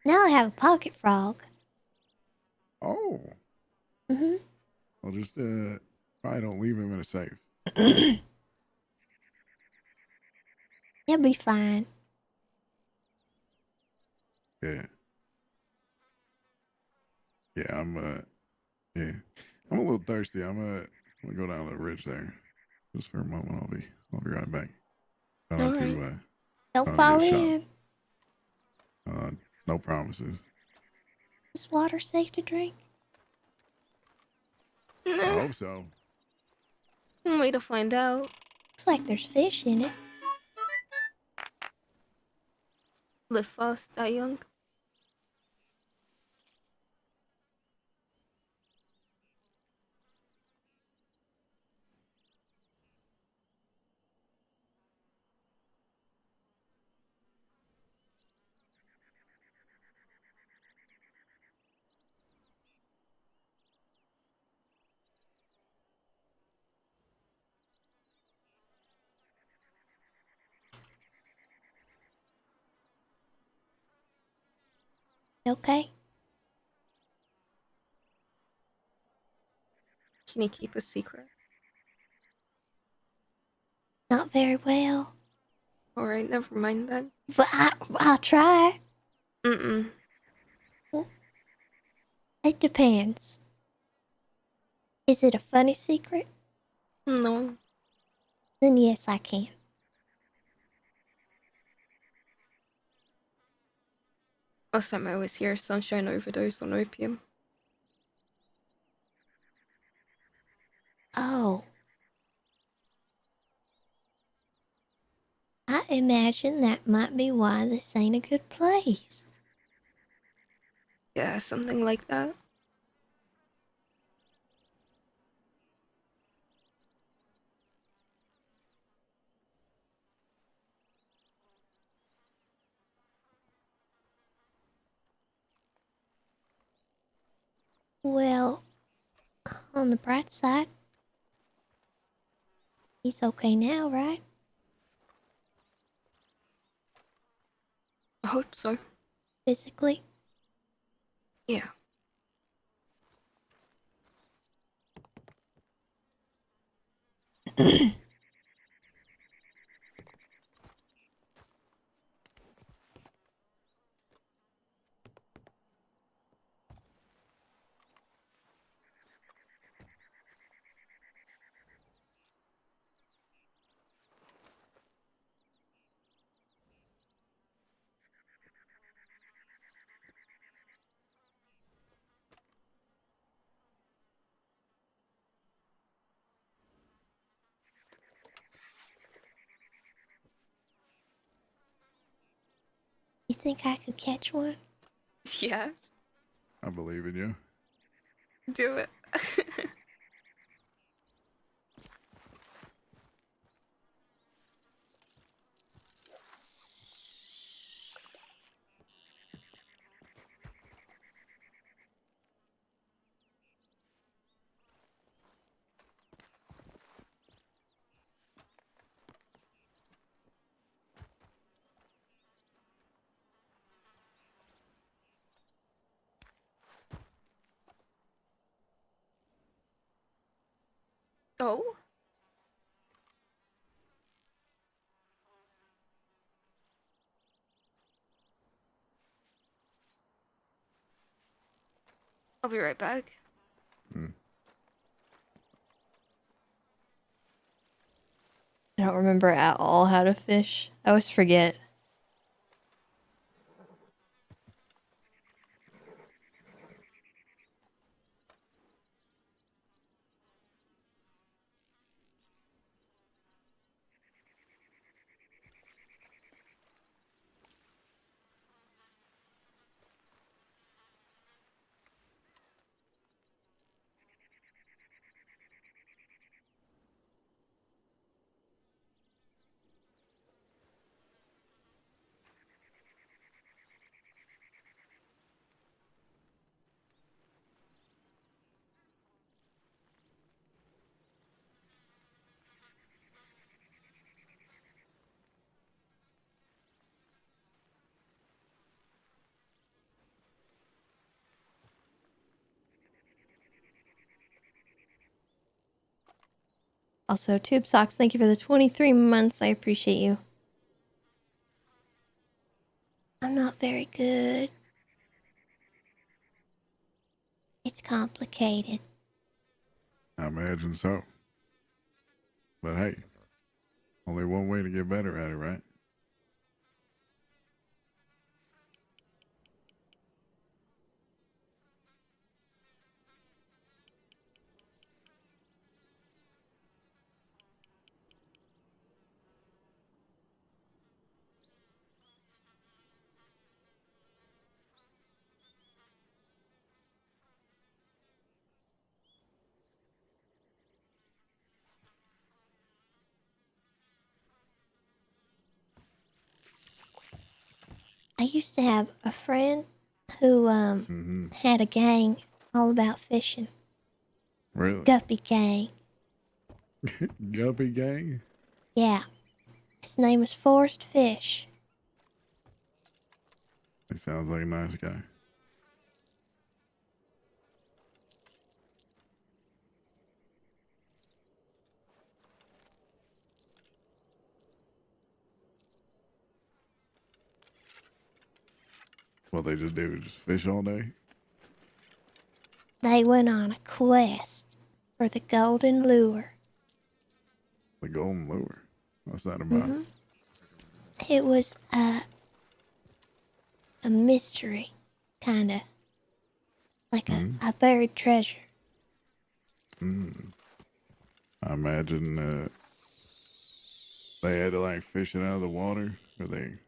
Now I have a pocket frog. Oh. Mm-hmm. I'll just probably don't leave him in a safe. He'll be fine. Yeah. Yeah, I'm I'm a little thirsty. I'm gonna go down to the ridge there. Just for a moment. I'll be right back. Try not Alright. to Don't try not to fall get shot. in. No promises. Is water safe to drink? I hope so. Way to find out. Looks like there's fish in it. Live fast, die young. Okay. Can you keep a secret? Not very well. Alright, never mind then. But I'll try. Mm-mm. It depends. Is it a funny secret? No. Then yes, I can. Last time I was here, Sunshine overdosed on opium. Oh. I imagine that might be why this ain't a good place. Yeah, something like that. Well, on the bright side, he's okay now, right? I hope so. Physically? Yeah. You think I could catch one? Yes. I believe in you. Do it. Oh. I'll be right back. I don't remember at all how to fish. I always forget. Also, Tube Socks, thank you for the 23 months. I appreciate you. I'm not very good. It's complicated. I imagine so. But hey, only one way to get better at it, right? I used to have a friend who had a gang all about fishing. Really? Guppy gang. Guppy gang? Yeah. His name was Forrest Fish. He sounds like a nice guy. What they just do, just fish all day? They went on a quest for the golden lure. The golden lure. What's that about? It was a mystery, kind of. Like a buried treasure. I imagine they had to like fish it out of the water, or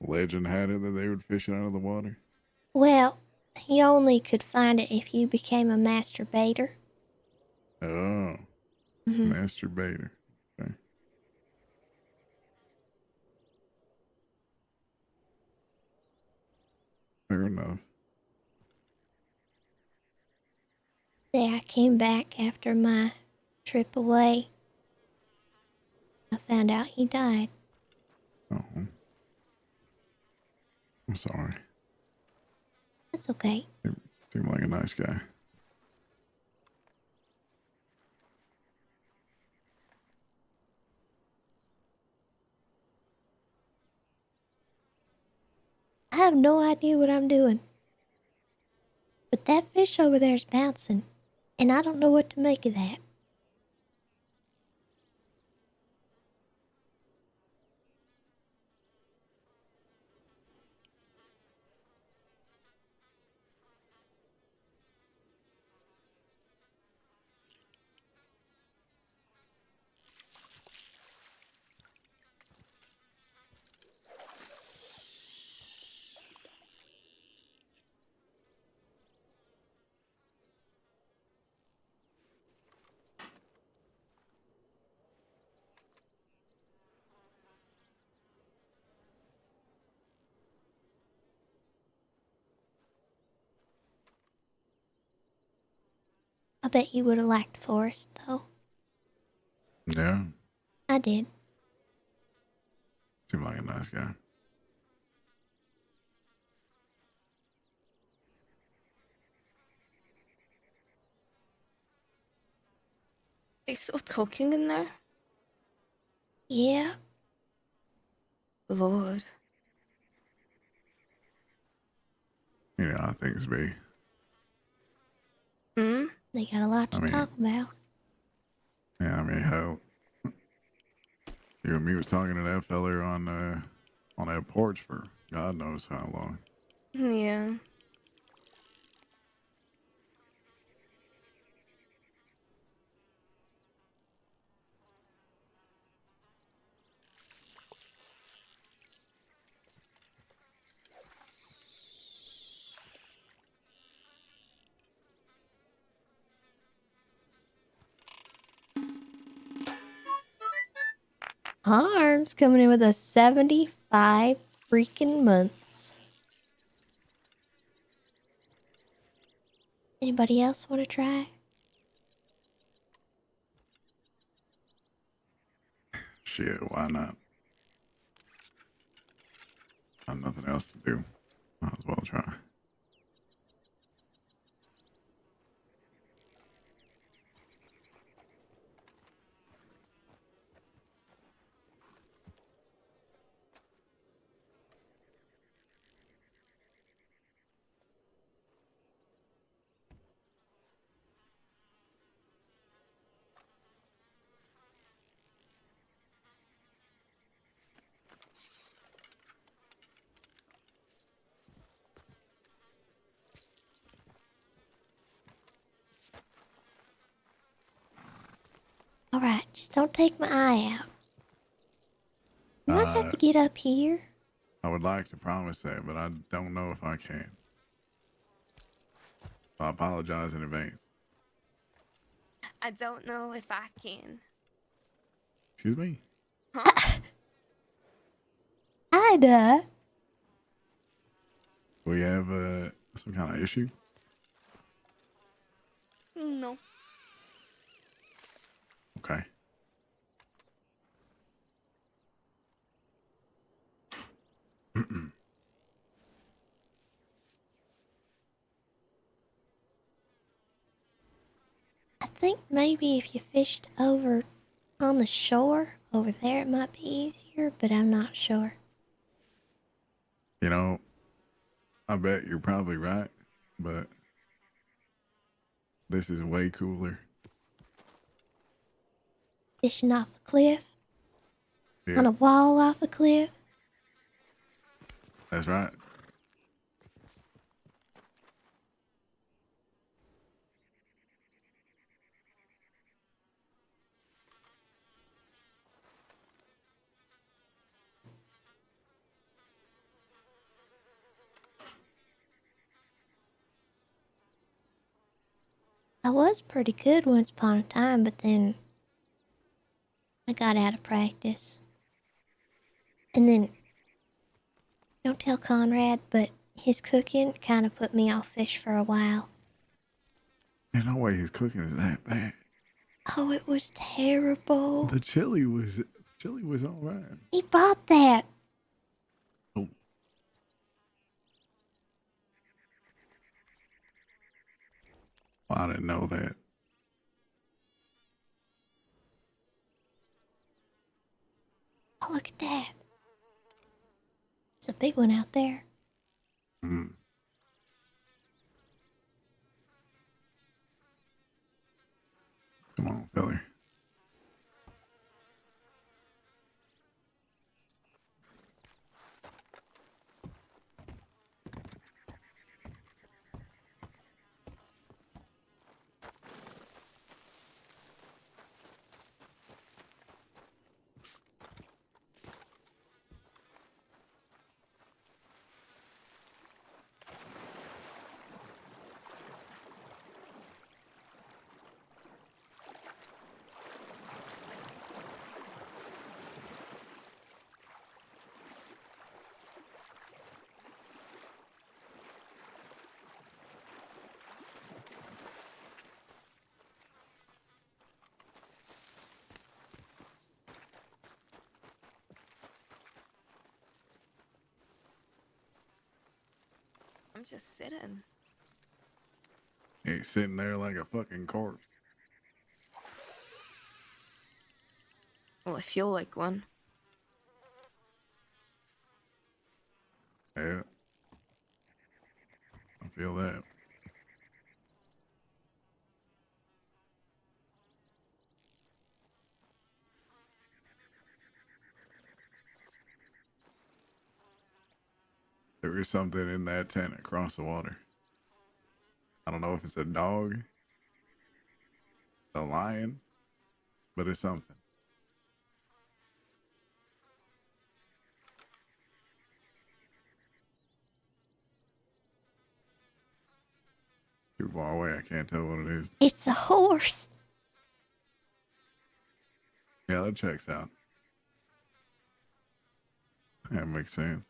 legend had it that they would fish it out of the water. Well, you only could find it if you became a masturbator. Oh, masturbator. Okay. Fair enough. Day I came back after my trip away, I found out he died. Oh, I'm sorry. That's okay. Seemed like a nice guy. I have no idea what I'm doing. But that fish over there is bouncing, and I don't know what to make of that. I bet you would have liked Forrest, though. Yeah, I did. seemed like a nice guy. Are you still talking in there? Yeah. Lord. You know how things be. Hmm? They got a lot to talk about. Yeah, I mean, hell, you and me was talking to that feller on that porch for God knows how long. Yeah. Harm's coming in with a 75 freaking months. Anybody else want to try? Shit, why not? Got nothing else to do. Might as well try. Alright, just don't take my eye out. You might have to get up here. I would like to promise that, but I don't know if I can. I apologize in advance. I don't know if I can. Excuse me? Huh? Ida. We have some kind of issue. No. Okay. I think maybe if you fished over on the shore over there, it might be easier, but I'm not sure. You know, I bet you're probably right, but this is way cooler. Fishing off a cliff? Yeah, On a wall off a cliff? that's right. I was pretty good once upon a time, but then I got out of practice. And then, don't tell Conrad, but his cooking kind of put me off fish for a while. There's no way his cooking is that bad. Oh, it was terrible. The chili was all right. He bought that. Oh. Well, I didn't know that. Oh, look at that. It's a big one out there. Mm. Come on, fella. I'm just sitting. He's sitting there like a fucking corpse. Well, I feel like one. Yeah. I feel that. There is something in that tent across the water. I don't know if it's a dog, a lion, but it's something. Too far away, I can't tell what it is. It's a horse. Yeah, that checks out. That makes sense.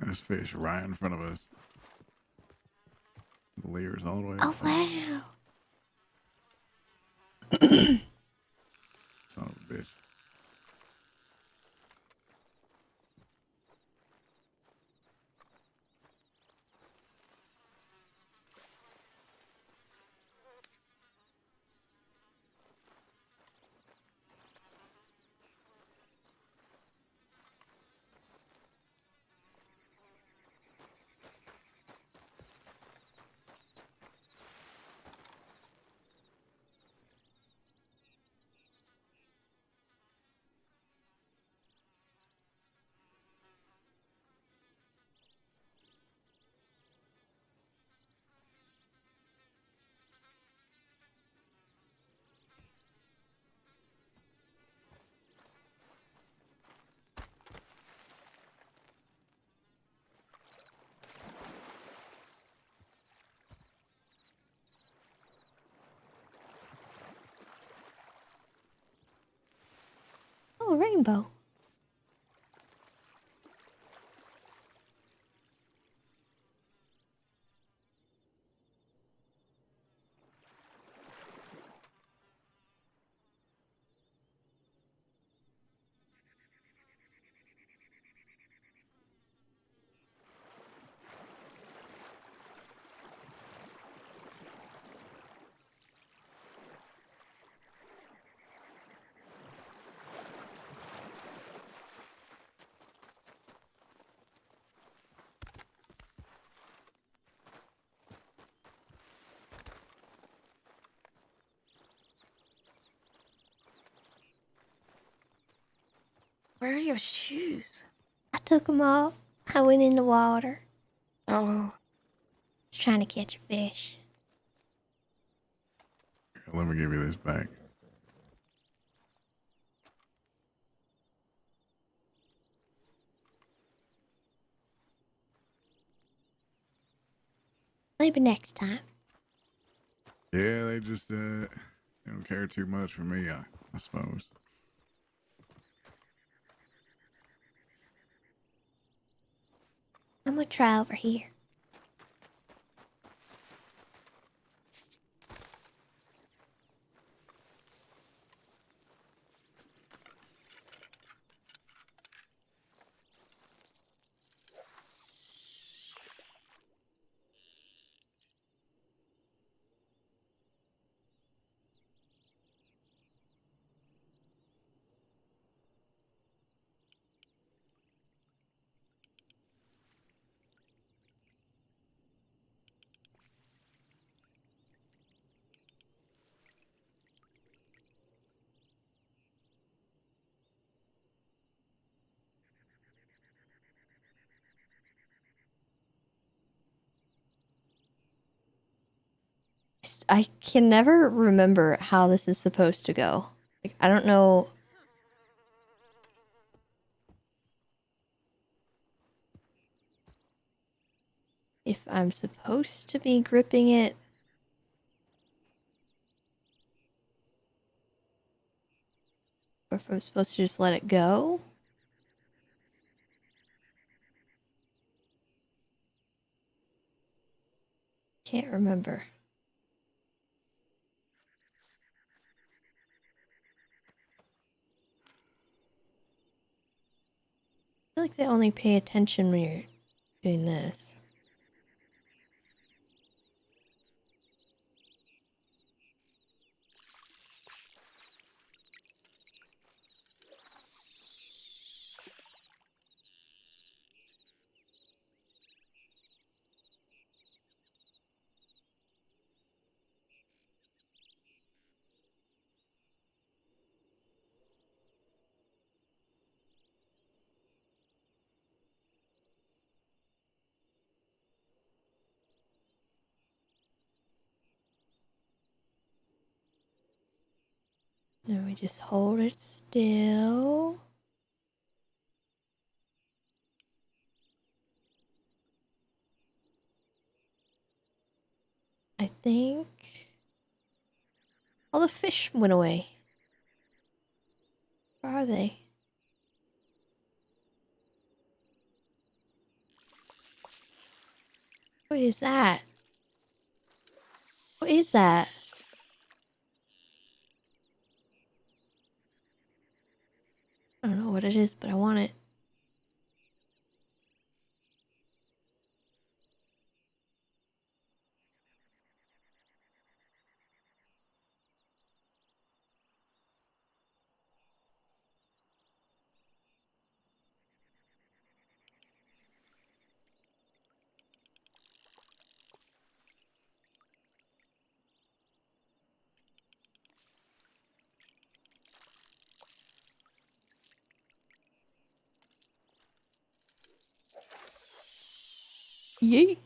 This fish right in front of us. The Lyra's all the way. Oh, wow. Son of a bitch. Oh, a rainbow. Where are your shoes? I took them off. I went in the water. Oh. It's trying to catch a fish. Let me give you this back. Maybe next time. Yeah, they just they don't care too much for me, I suppose. I'm gonna try over here. I can never remember how this is supposed to go. Like, I don't know. If I'm supposed to be gripping it. Or if I'm supposed to just let it go. Can't remember. I feel like they only pay attention when you're doing this. Then we just hold it still. I think all the fish went away. Where are they? What is that? What is that? I don't know what it is, but I want it. Yeet.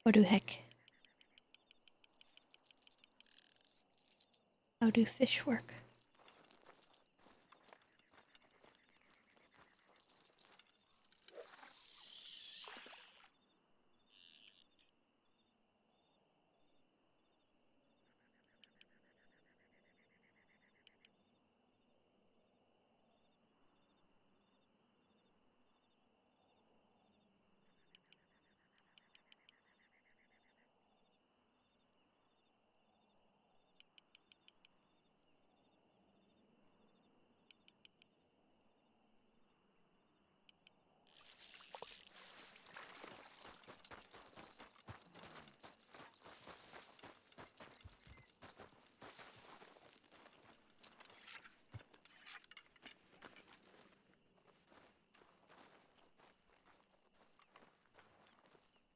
What do heck? How do fish work?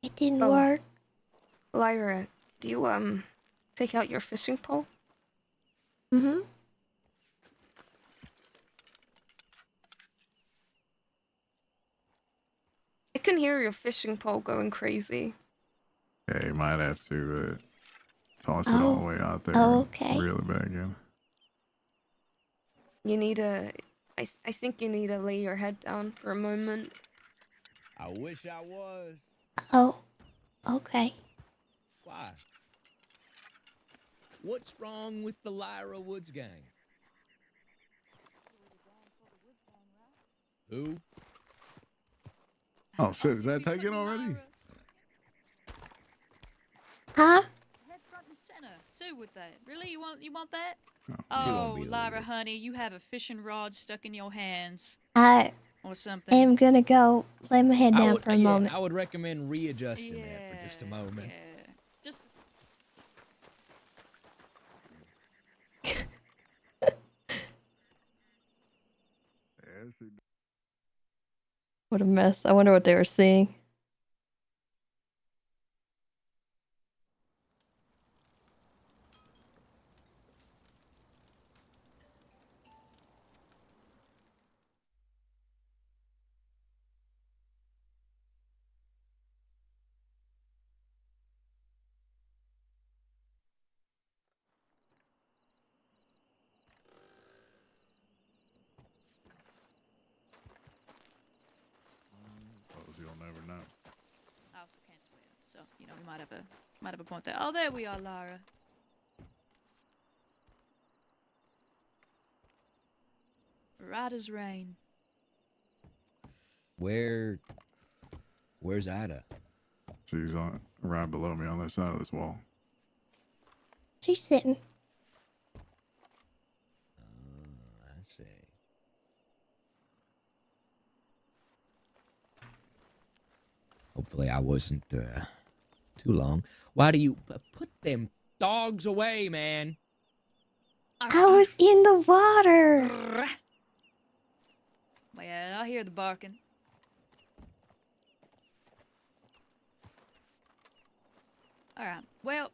It didn't work. Lyra, do you take out your fishing pole? Mm-hmm. I can hear your fishing pole going crazy. Yeah, you might have to toss it all the way out there okay. and reel it back in. You need a... I think you need to lay your head down for a moment. I wish I was. Oh, okay. Why? What's wrong with the Lyra Woods gang? Who? Oh shit, is that taken already? Huh? Head front and center too with that. Really, you want that? She won't Oh, be the Lyra, leader. honey, you have a fishing rod stuck in your hands I or something. am gonna go lay my head down for a moment. I would recommend readjusting that for just a moment. Yeah, just. What a mess. I wonder what they were seeing. So you know we might have a point there. Oh, there we are, Lyra. Right as rain. Where's Ida? She's on right below me on that side of this wall. She's sitting. I see. Hopefully I wasn't too long. Why do you put them dogs away, man? I was in the water. Well, I hear the barking. Alright, well,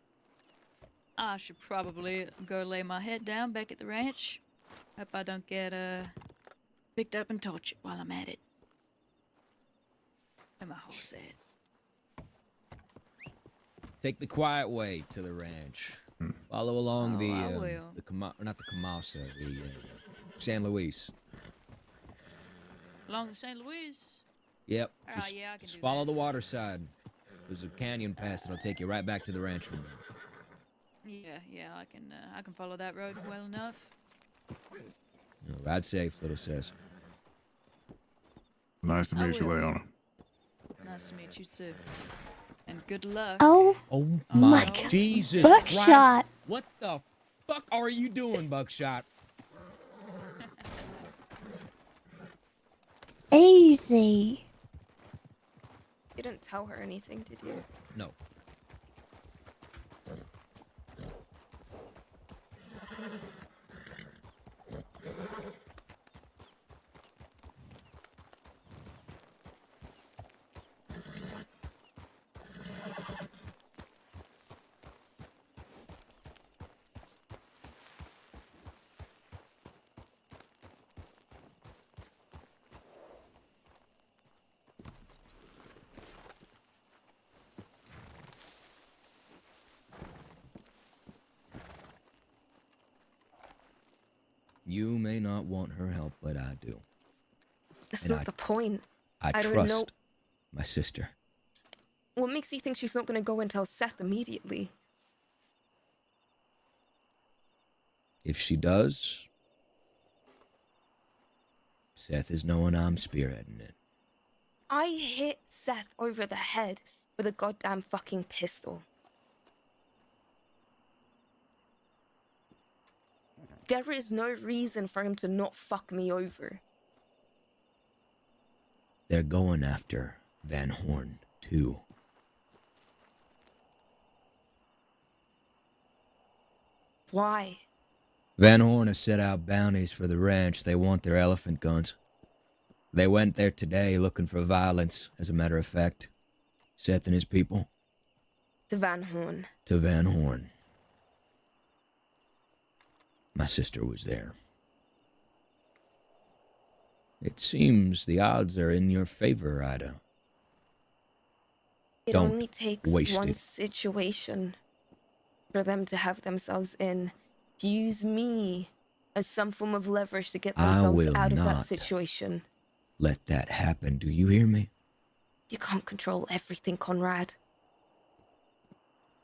I should probably go lay my head down back at the ranch. Hope I don't get picked up and tortured while I'm at it. Where my horse at? Take the quiet way to the ranch. Follow along Oh, the I will. not the Kamasa, the San Luis. Along the St. Louis? Yep. Alright, yeah, I can just do follow the water side. There's a canyon pass that'll take you right back to the ranch from there. Yeah, I can follow that road well enough. Ride safe, little sis. Nice to I meet you, will. Leona. Nice to meet you too. And good luck. Oh my God. Jesus Buckshot. Christ. What the fuck are you doing, Buckshot? Easy. You didn't tell her anything, did you? No. You may not want her help, but I do. That's And not the point. I don't trust know. my sister. What makes you think she's not going to go and tell Seth immediately? If she does, Seth is knowing I'm spearheading it. I hit Seth over the head with a goddamn fucking pistol. There is no reason for him to not fuck me over. They're going after Van Horn, too. Why? Van Horn has set out bounties for the ranch. They want their elephant guns. They went there today looking for violence, as a matter of fact. Seth and his people. To Van Horn. To Van Horn. My sister was there. It seems the odds are in your favor, Ida. It Don't only takes waste one it. situation for them to have themselves in, to use me as some form of leverage to get I themselves will out of that not situation. let that happen. Do you hear me? You can't control everything, Conrad.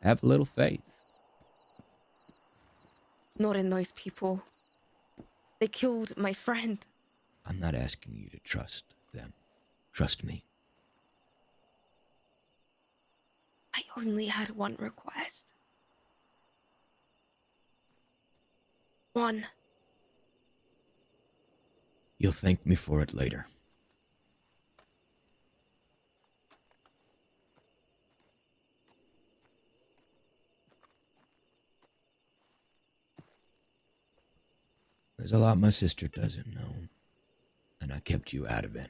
Have a little faith. Not in those people. They killed my friend. I'm not asking you to trust them. Trust me. I only had one request. One. You'll thank me for it later. There's a lot my sister doesn't know, and I kept you out of it.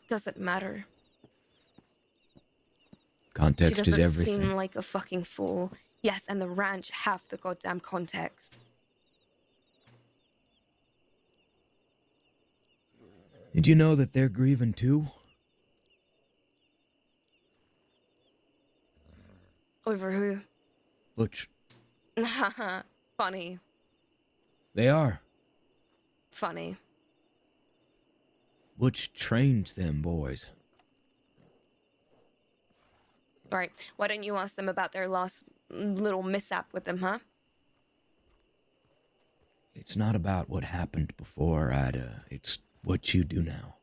Doesn't matter. Context she is doesn't everything. seem like a fucking fool. Yes, and the ranch have the goddamn context. Did you know that they're grieving too? Over who? Butch. Funny. They are. Funny. Butch trained them boys. Right. Why don't you ask them about their last little mishap with them, huh? It's not about what happened before, Ida. It's what you do now.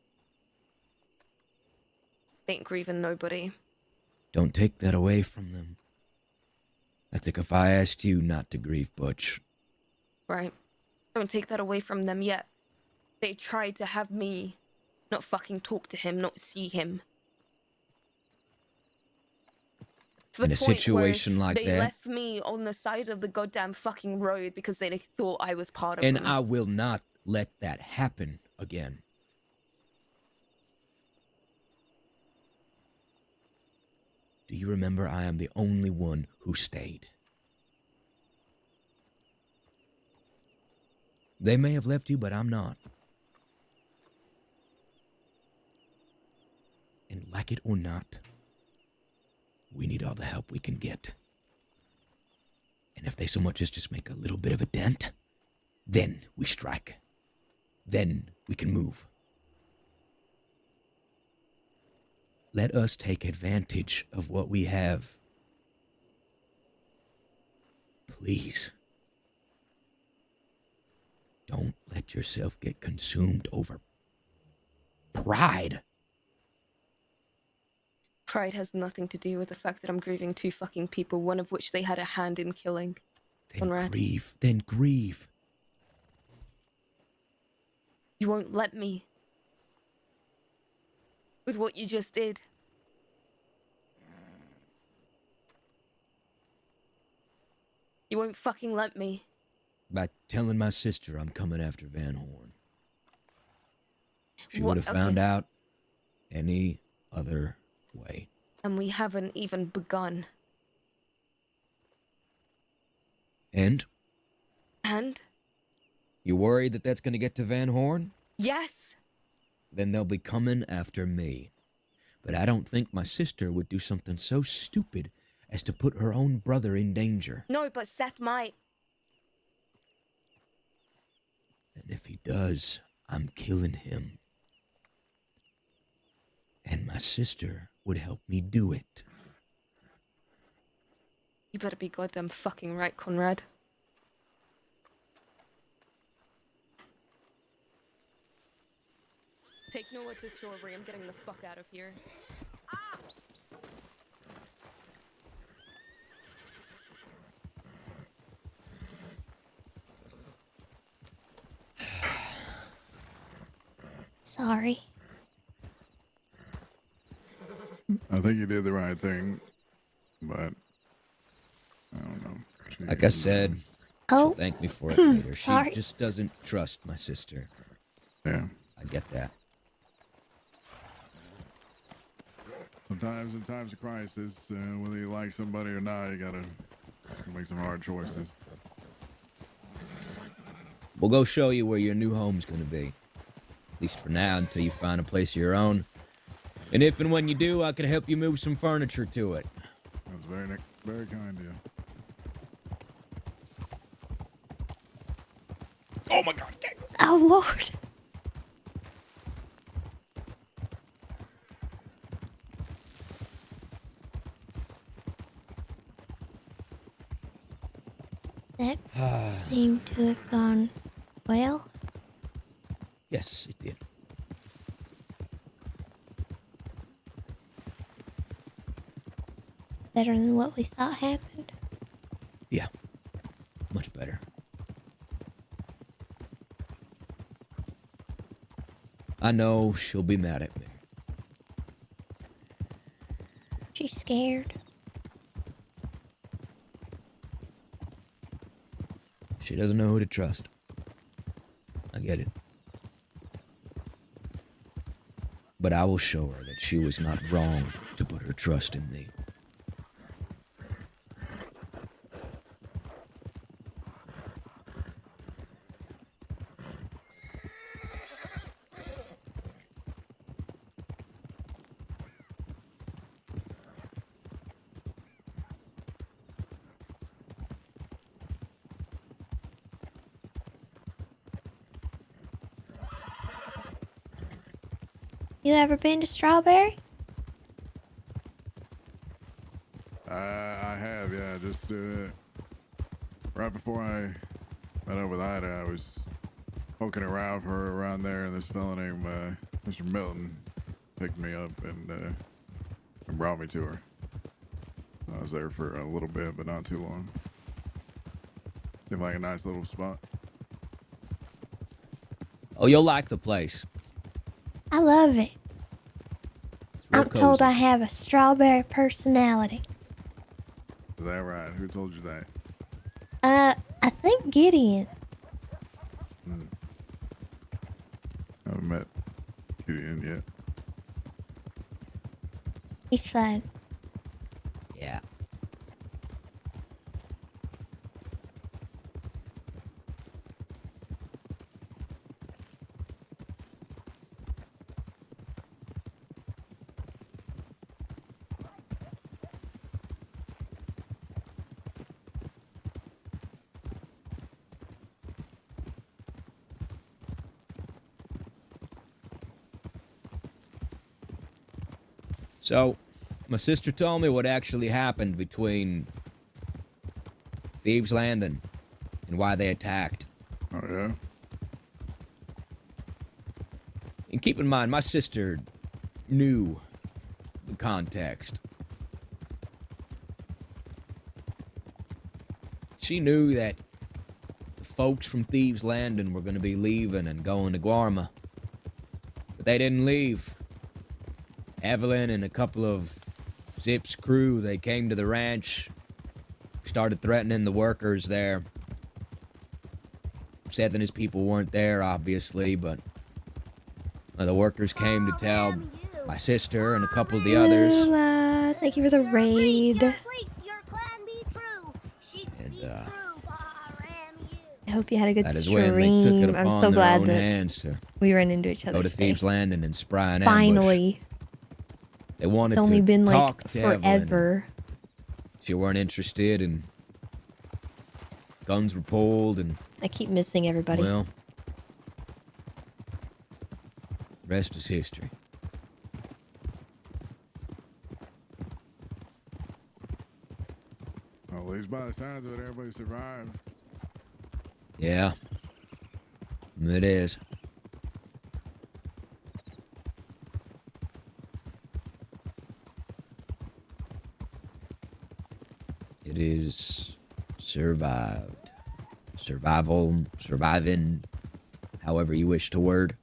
Ain't grieving nobody. Don't take that away from them. That's like if I asked you not to grieve Butch. Right. Don't take that away from them yet. They tried to have me not fucking talk to him, not see him. To the In a point situation where like they that. left me on the side of the goddamn fucking road because they thought I was part of And them. I will not let that happen again. Do you remember I am the only one who stayed? They may have left you, but I'm not. And like it or not, we need all the help we can get. And if they so much as just make a little bit of a dent, then we strike. Then we can move. Let us take advantage of what we have. Please. Don't let yourself get consumed over pride. Pride has nothing to do with the fact that I'm grieving two fucking people, one of which they had a hand in killing. Then Conrad. grieve. Then grieve. You won't let me. With what you just did. You won't fucking let me. By telling my sister I'm coming after Van Horn. She What- would have found out any other way. And we haven't even begun. And? And? You worried that that's going to get to Van Horn? Yes! Then they'll be coming after me. But I don't think my sister would do something so stupid as to put her own brother in danger. No, but Seth might. And if he does, I'm killing him. And my sister would help me do it. You better be goddamn fucking right, Conrad. Take Noah to Strawberry. I'm getting the fuck out of here. Sorry. I think you did the right thing, but I don't know. Like I said, Oh. she'll thank me for it later. She Sorry. just doesn't trust my sister. Yeah. I get that. Sometimes in times of crisis, whether you like somebody or not, you gotta make some hard choices. We'll go show you where your new home's gonna be. At least for now, until you find a place of your own. And if and when you do, I can help you move some furniture to it. That's very kind of you. Oh my God! Oh Lord. That seemed to have gone well. Yes, it did. Better than what we thought happened. Yeah, much better. I know she'll be mad at me. She's scared. She doesn't know who to trust. I get it. But I will show her that she was not wrong to put her trust in me. You ever been to Strawberry? I have, yeah. Just right before I met up with Ida, I was poking around for her around there, and this fella named Mr. Milton picked me up and brought me to her. I was there for a little bit, but not too long. Seemed like a nice little spot. Oh, you'll like the place. I love it. It's real I'm told cozy. I have a strawberry personality. Is that right? Who told you that? I think Gideon. Haven't met Gideon yet. He's fine. Yeah. So, my sister told me what actually happened between Thieves' Landing and why they attacked. Oh, yeah? And keep in mind, my sister knew the context. She knew that the folks from Thieves' Landing were going to be leaving and going to Guarma. But they didn't leave. Evelyn and a couple of Zip's crew, they came to the ranch, started threatening the workers there. Seth and his people weren't there, obviously, but the workers came to tell my sister and a couple of the others. Thank you for the raid. And, I hope you had a good that is stream. when they took it upon I'm so their glad own that hands to we ran into each other go to today. Thieves' Landing and spry an ambush. Finally. They wanted It's only to been talk like to Evelyn. forever. She weren't interested, and guns were pulled, and I keep missing everybody. well, rest is history. Well, at least by the signs of it, everybody survived. Yeah, it is. It is survived. Survival, surviving, however you wish to word.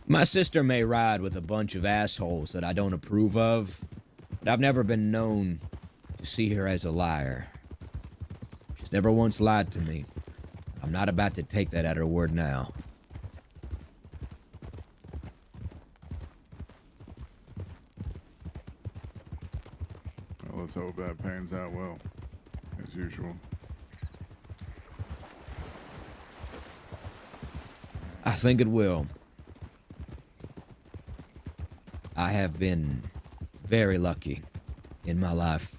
My sister may ride with a bunch of assholes that I don't approve of, but I've never been known to see her as a liar. She's never once lied to me. I'm not about to take that at her word now. Well, let's hope that pans out well, as usual. I think it will. I have been very lucky in my life.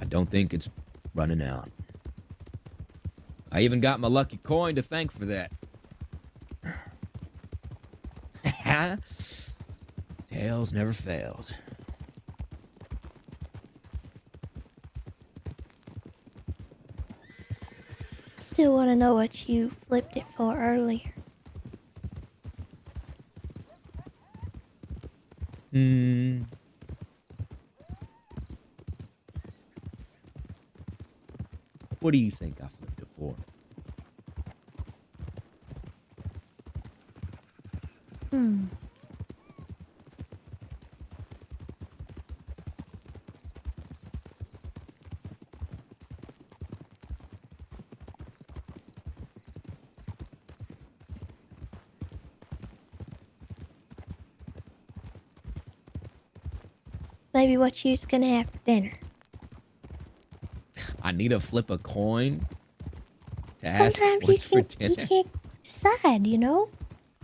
I don't think it's running out. I even got my lucky coin to thank for that. Tails never fails. I still want to know what you flipped it for earlier. What do you think I flipped it for? Maybe what you's gonna have for dinner. I need to flip a coin to ask Sometimes what's you for dinner. can't decide, you know?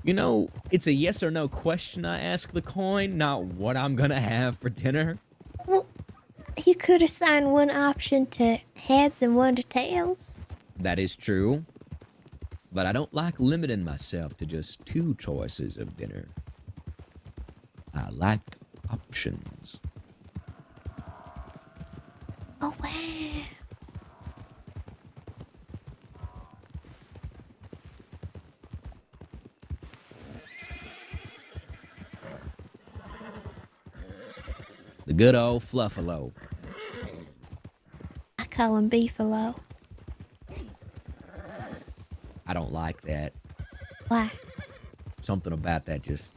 You know, it's a yes or no question I ask the coin, not what I'm gonna have for dinner. could assign one option to heads and one to tails. That is true. But I don't like limiting myself to just 2 choices of dinner. I like options. Oh, wow. The good old Fluffalo. I call him Beefalo. I don't like that. Why? Something about that just,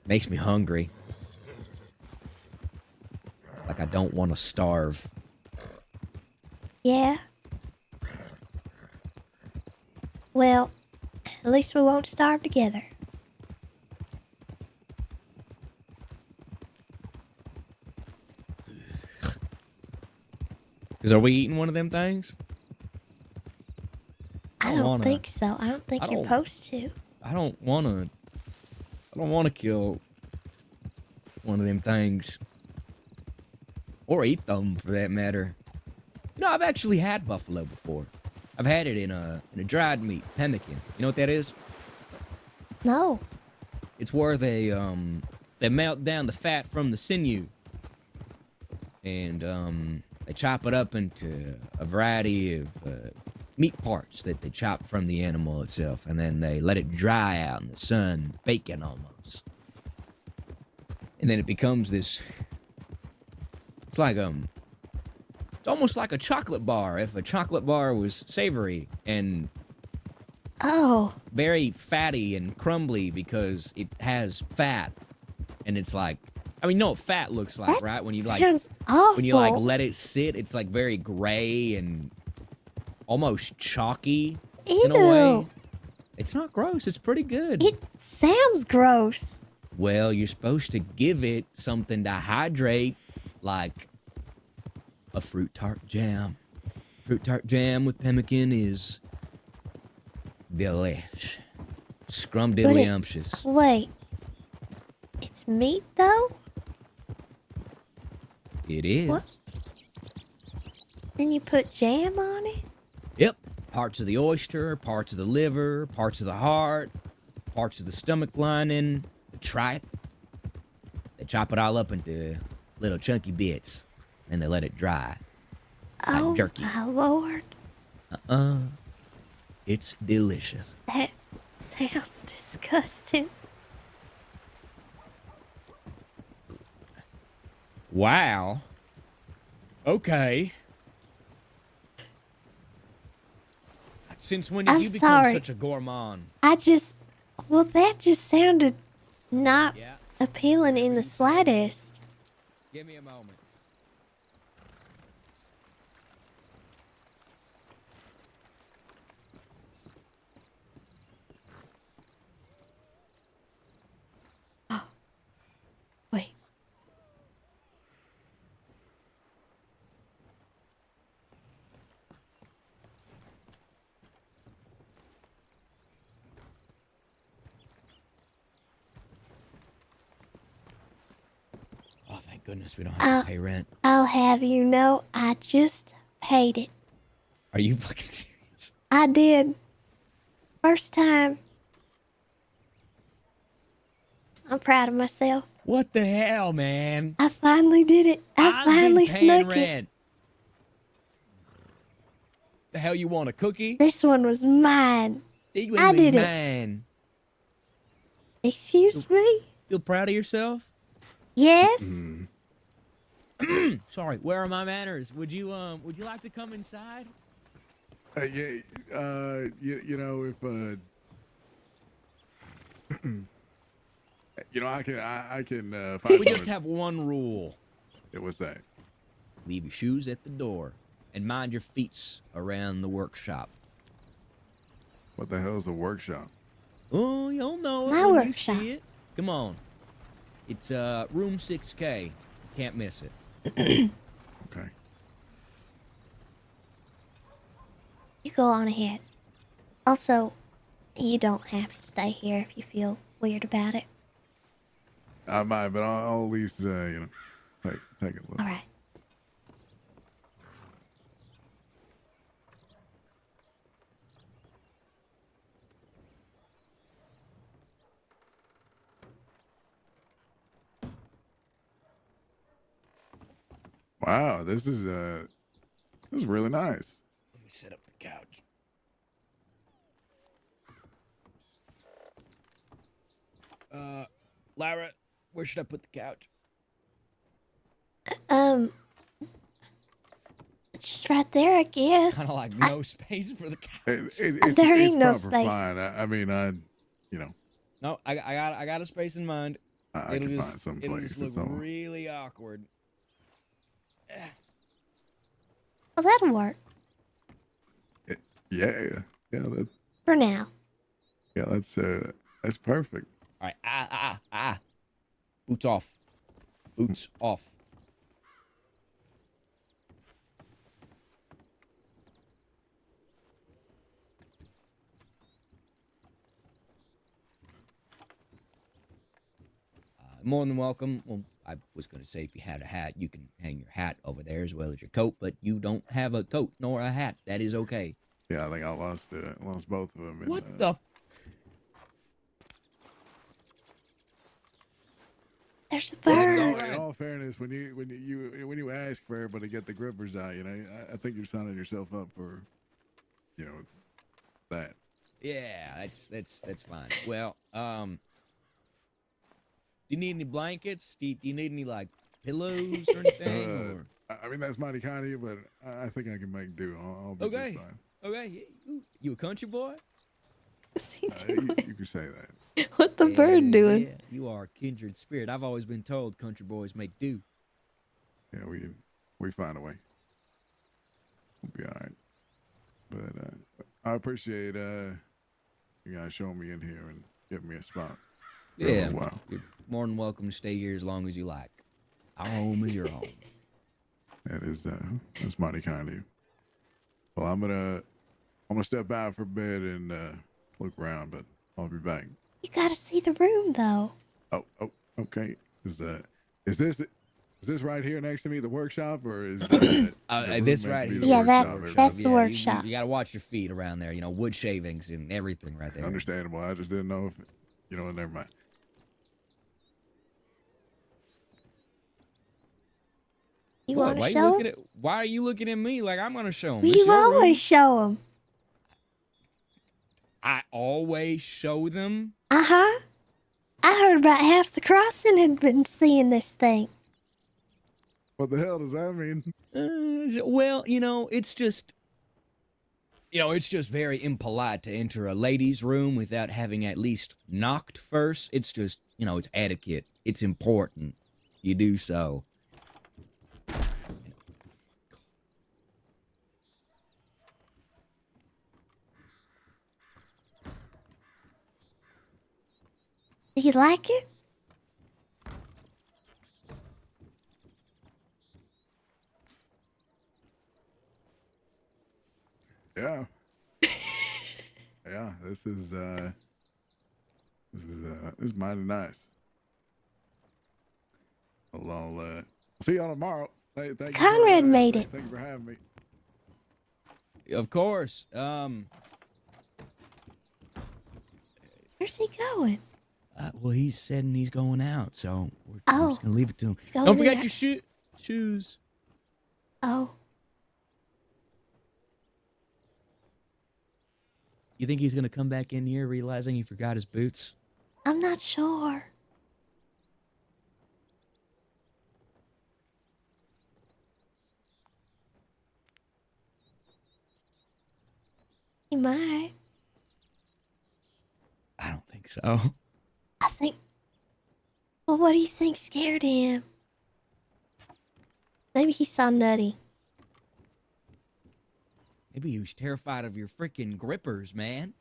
Makes me hungry. Like I don't want to starve. Yeah. Well, at least we won't starve together. Because are we eating one of them things? I don't think so. I don't think you're supposed to. I don't want to kill one of them things. Or eat them, for that matter. You know, I've actually had buffalo before. I've had it in a dried meat, pemmican. You know what that is? No. It's where they melt down the fat from the sinew. And they chop it up into a variety of meat parts that they chop from the animal itself, and then they let it dry out in the sun, bacon almost. And then it becomes this. It's like it's almost like a chocolate bar if a chocolate bar was savory and very fatty and crumbly because it has fat, and it's like. I mean, you know what fat looks like, That right? When you sounds awful. when you like let it sit, it's like very gray and almost chalky in a way. Ew. It's not gross. It's pretty good. It sounds gross. Well, you're supposed to give it something to hydrate, like a fruit tart jam. Fruit tart jam with pemmican is delish. Scrumdiddlyumptious. Wait. It's meat, though? It is. What? Then you put jam on it? Yep. Parts of the oyster, parts of the liver, parts of the heart, parts of the stomach lining, the tripe. They chop it all up into little chunky bits, and they let it dry. Like jerky. My lord. It's delicious. That sounds disgusting. Wow. Okay. Since when did I'm you become sorry. such a gourmand? Well, that just sounded not appealing in the slightest. Give me a moment. Wait. Oh, thank goodness we don't have to pay rent. I'll have you know, I just paid it. Are you fucking serious? I did. First time. I'm proud of myself. What the hell, man? I finally did it. I finally I've been paying snuck rent. The hell you want, a cookie? it. This one was mine. I did it. Man. Excuse me? Feel proud of yourself? Yes? Sorry, where are my manners? Would you like to come inside? You know, if you know, I can find. We just have one rule. It was that. Leave your shoes at the door and mind your feets around the workshop. What the hell is a workshop? Oh, you'll know it My when workshop. you see it. Come on. It's room 6K. Can't miss it. Okay. You go on ahead. Also, you don't have to stay here if you feel weird about it. I might, but I'll at least, take a look. All right. Wow, this is really nice. Let me set up the couch. Lyra, where should I put the couch? It's just right there, I guess. Kind of like no space for the couch. There ain't no proper space. Fine. I mean, No, I got a space in mind. I can find some it'll place. just look It's all. really awkward. Well, that'll work Yeah. That, for now. yeah, that's perfect. All right, boots off, boots off. More than welcome. Well, I was going to say if you had a hat, you can hang your hat over there as well as your coat, but you don't have a coat nor a hat. That is okay. Yeah, I think I lost both of them. What the? There's a Well, bird. in all fairness, when you ask for everybody to get the grippers out, I think you're signing yourself up for, that. Yeah, that's fine. Well, do you need any blankets? Do you need any like pillows or anything? I mean, that's mighty kind of you, but I think I can make do. I'll be Okay. just fine. Okay, you a country boy? You can say that. What the bird doing? Yeah, you are a kindred spirit. I've always been told country boys make do. Yeah, we find a way. We'll be all right. But I appreciate you guys showing me in here and giving me a spot. Yeah, Wow. you're more than welcome to stay here as long as you like. Our home is your home. That's mighty kind of you. Well, I'm gonna step out for a bit and look around, but I'll be back. You gotta see the room, though. Oh, okay. Is this right here next to me the workshop, or is This right here? Yeah, that's the Yeah, workshop. You gotta watch your feet around there. You know, wood shavings and everything right there. Understandable. I just didn't know if never mind. You What, want why to you show looking him? why are you looking at me like I'm gonna show him? You always show him. I always show them. Uh-huh. I heard about half the crossing had been seeing this thing. What the hell does that mean? Well, it's just very impolite to enter a lady's room without having at least knocked first. It's just, it's etiquette. It's important. You do so. Do you like it? Yeah. Yeah, this is mighty nice. Well, I'll see y'all tomorrow. Thank you Conrad made it. Thank you for having me. Of course. Where's he going? Well, he's said he's going out, so we're just gonna leave it to him. going Don't forget there. your shoes. Oh, You think he's gonna come back in here realizing he forgot his boots? I'm not sure. He might. I don't think so. I think. Well, what do you think scared him? Maybe he saw Nutty. Maybe he was terrified of your freaking grippers, man.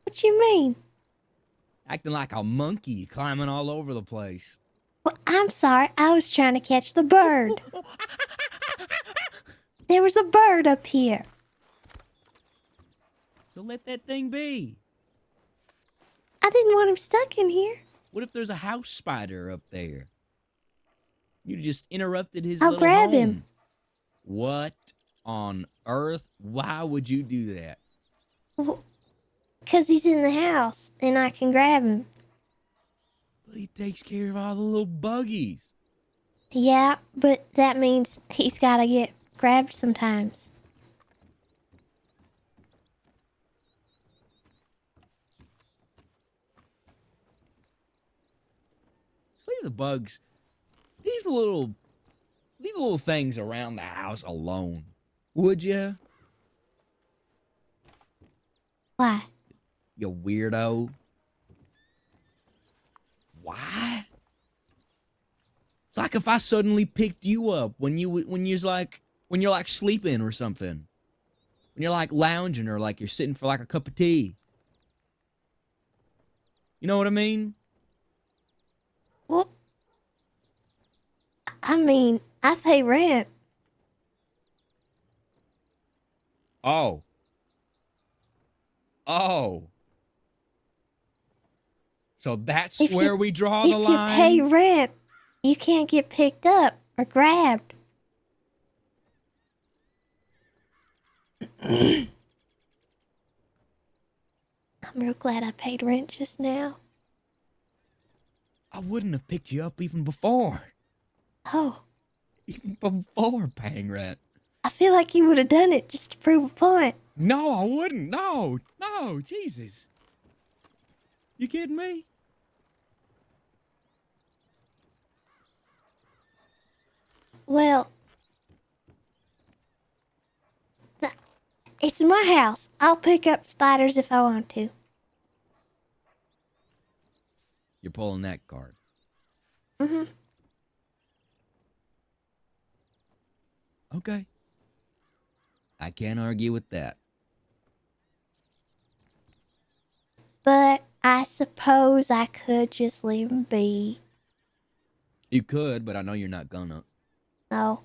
What you mean? Acting like a monkey climbing all over the place. Well, I'm sorry. I was trying to catch the bird. There was a bird up here. So let that thing be. I didn't want him stuck in here. What if there's a house spider up there? You just interrupted his I'll little grab home. him. What on earth? Why would you do that? Because he's in the house and I can grab him. But he takes care of all the little buggies. Yeah, but that means he's got to get grabbed sometimes. Just leave the bugs. Leave the little things around the house alone. Would you? Why? You weirdo. Why? It's like if I suddenly picked you up when you're like sleeping or something. When you're like lounging or like you're sitting for like a cup of tea. You know what I mean? Well, I mean, I pay rent. Oh. Oh. So that's where we draw the line? If you pay rent, you can't get picked up or grabbed. I'm real glad I paid rent just now. I wouldn't have picked you up even before. Oh. Even before paying rent. I feel like you would have done it just to prove a point. No, I wouldn't. No, Jesus. You kidding me? Well, it's my house. I'll pick up spiders if I want to. You're pulling that card. Mm-hmm. Okay. I can't argue with that. But I suppose I could just leave him be. You could, but I know you're not gonna. No.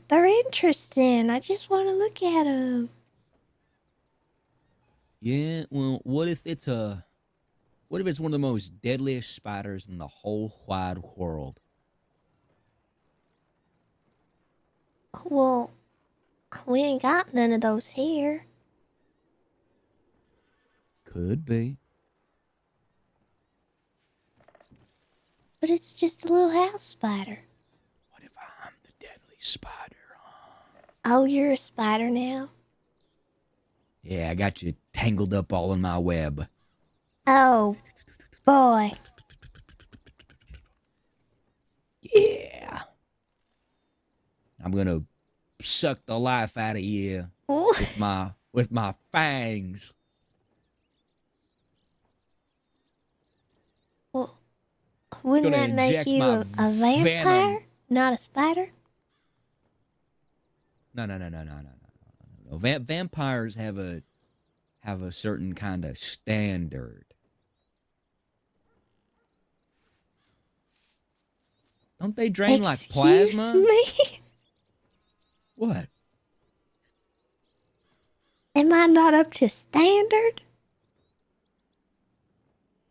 They're interesting. I just want to look at them. Yeah, well, what if it's one of the most deadliest spiders in the whole wide world? Well, we ain't got none of those here. Could be. But it's just a little house spider. What if I'm the deadly spider? Oh, you're a spider now? Yeah, I got you tangled up all in my web. Oh, boy. Yeah. I'm gonna suck the life out of you with my fangs. Well, wouldn't Gonna that make inject you my a vampire, venom. not a spider? No. Vampires have a certain kind of standard. Don't they drain like plasma? Excuse me? What? Am I not up to standard?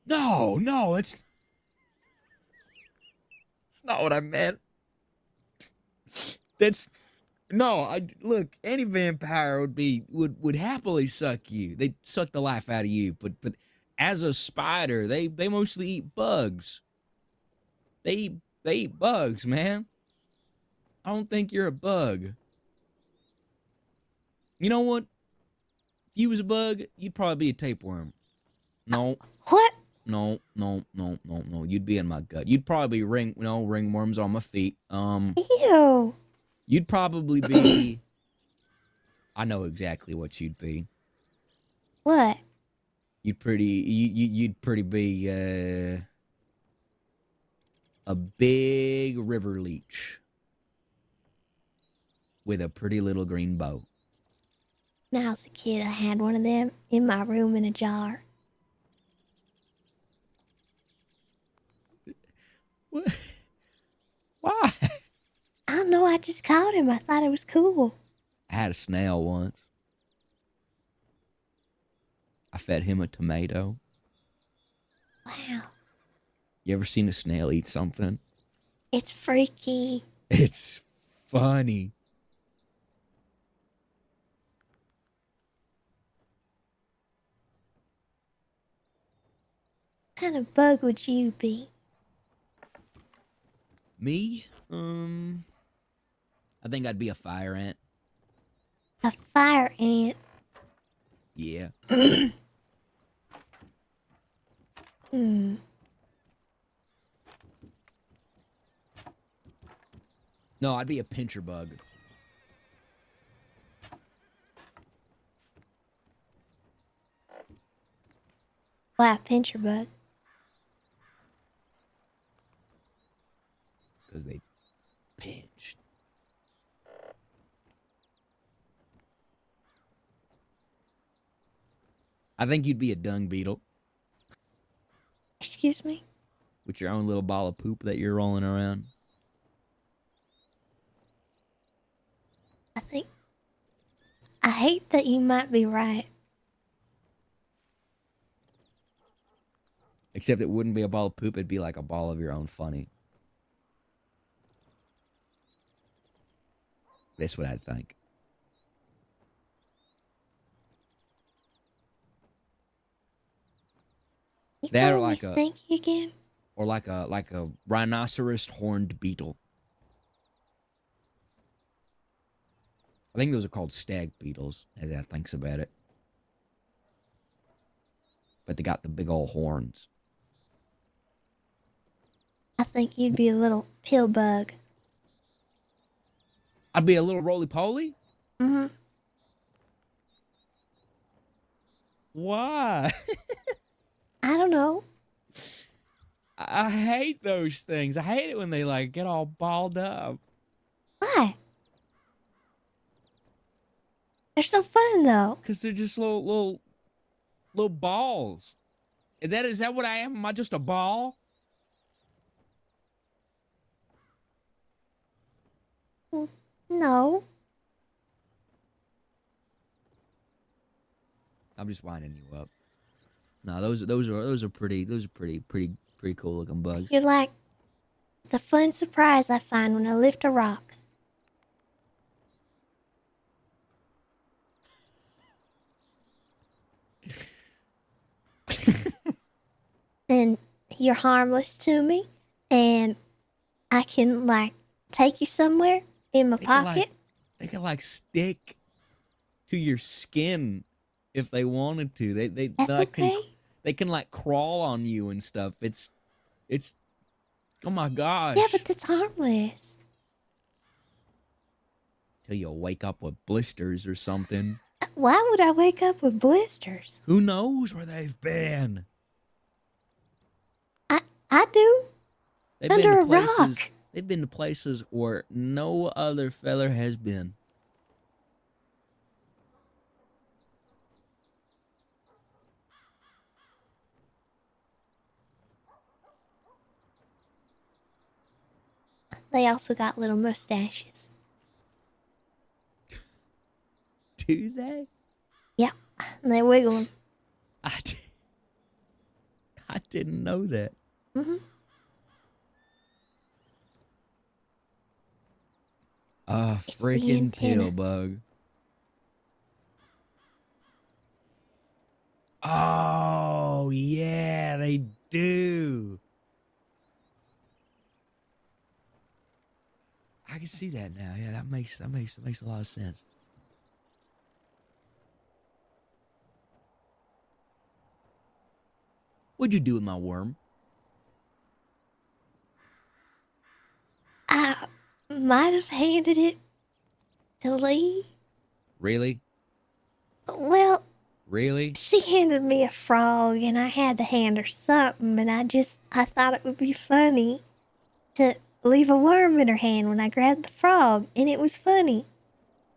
No, it's not what I meant. Look, any vampire would happily suck you. They'd suck the life out of you, but as a spider, they mostly eat bugs. They eat bugs, man. I don't think you're a bug. You know what? If you was a bug, you'd probably be a tapeworm. No. What? No. You'd be in my gut. You'd probably ringworms on my feet. Ew. You'd probably be. I know exactly what you'd be. What? You'd pretty be a big river leech with a pretty little green bow. When I was a kid, I had one of them in my room in a jar. What? Why? I don't know, I just caught him. I thought it was cool. I had a snail once. I fed him a tomato. Wow. You ever seen a snail eat something? It's freaky. It's funny. What kind of bug would you be? Me? I think I'd be a fire ant. A fire ant. Yeah. Hmm. No, I'd be a pincher bug. Why a pincher bug? Because they pinched. I think you'd be a dung beetle. Excuse me? With your own little ball of poop that you're rolling around. I hate that you might be right. Except it wouldn't be a ball of poop, it'd be like a ball of your own funny. That's what I'd think. You That or calling me like a stinky again? or like a rhinoceros horned beetle. I think those are called stag beetles, as I thinks about it. But they got the big old horns. I think you'd be a little pill bug. I'd be a little roly-poly? Mm-hmm. Why? I don't know. I hate those things. I hate it when they like get all balled up. Why? They're so fun though. Cause they're just little balls. Is that what I am? Am I just a ball? No. I'm just winding you up. No, those are pretty cool looking bugs. You're like the fun surprise I find when I lift a rock. And you're harmless to me, and I can like take you somewhere in my pocket. They can like stick to your skin if they wanted to. They That's like okay. they can like crawl on you and stuff. It's oh my gosh. Yeah, but that's harmless. Till you wake up with blisters or something. Why would I wake up with blisters? Who knows where they've been? I do. They've Under been a to places. rock. They've been to places where no other feller has been. They also got little mustaches. Do they? Yep, and they wiggle them. I didn't know that. Mm-hmm. A It's the freaking antenna. tail bug. Oh yeah, they do. I can see that now. Yeah, that makes a lot of sense. What'd you do with my worm? I might have handed it to Lee. Really? Well, Really? she handed me a frog, and I had to hand her something, and I thought it would be funny to leave a worm in her hand when I grabbed the frog, and it was funny.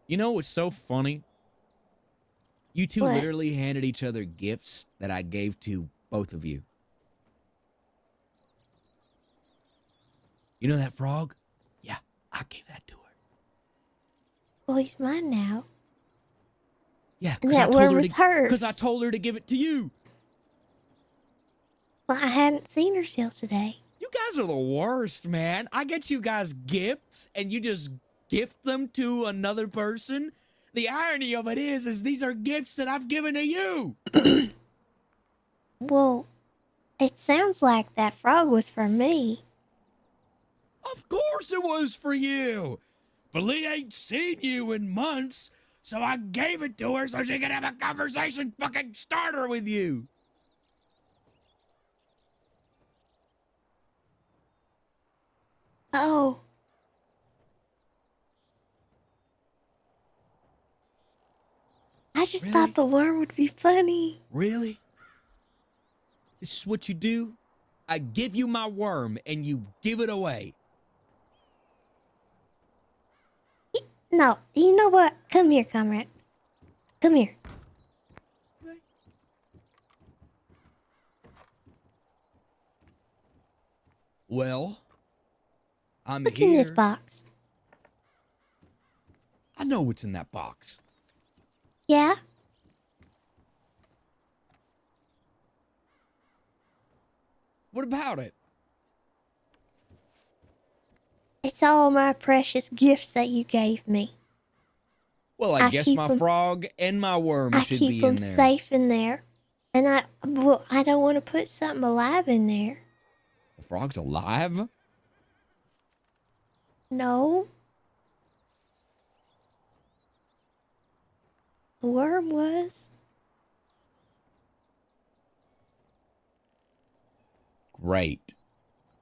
You know what's so funny? You two What? literally handed each other gifts that I gave to both of you. You know that frog? Yeah, I gave that to her. Well, he's mine now. Yeah, And that worm was hers. Because I told her to give it to you. Well, I hadn't seen her till today. You guys are the worst, man. I get you guys gifts, and you just gift them to another person. The irony of it is these are gifts that I've given to you. Well, it sounds like that frog was for me. Of course it was for you. But Lee ain't seen you in months, so I gave it to her so she could have a conversation fucking starter with you. Oh. I just thought the worm would be funny. Really? This is what you do? I give you my worm and you give it away. No, you know what? Come here, comrade. Come here. Well, I'm Look here. in this box. I know what's in that box. Yeah? What about it? It's all my precious gifts that you gave me. Well, I guess my frog and my worm I should keep be them in there. safe in there. And I don't want to put something alive in there. The frog's alive? No. The worm was. Great.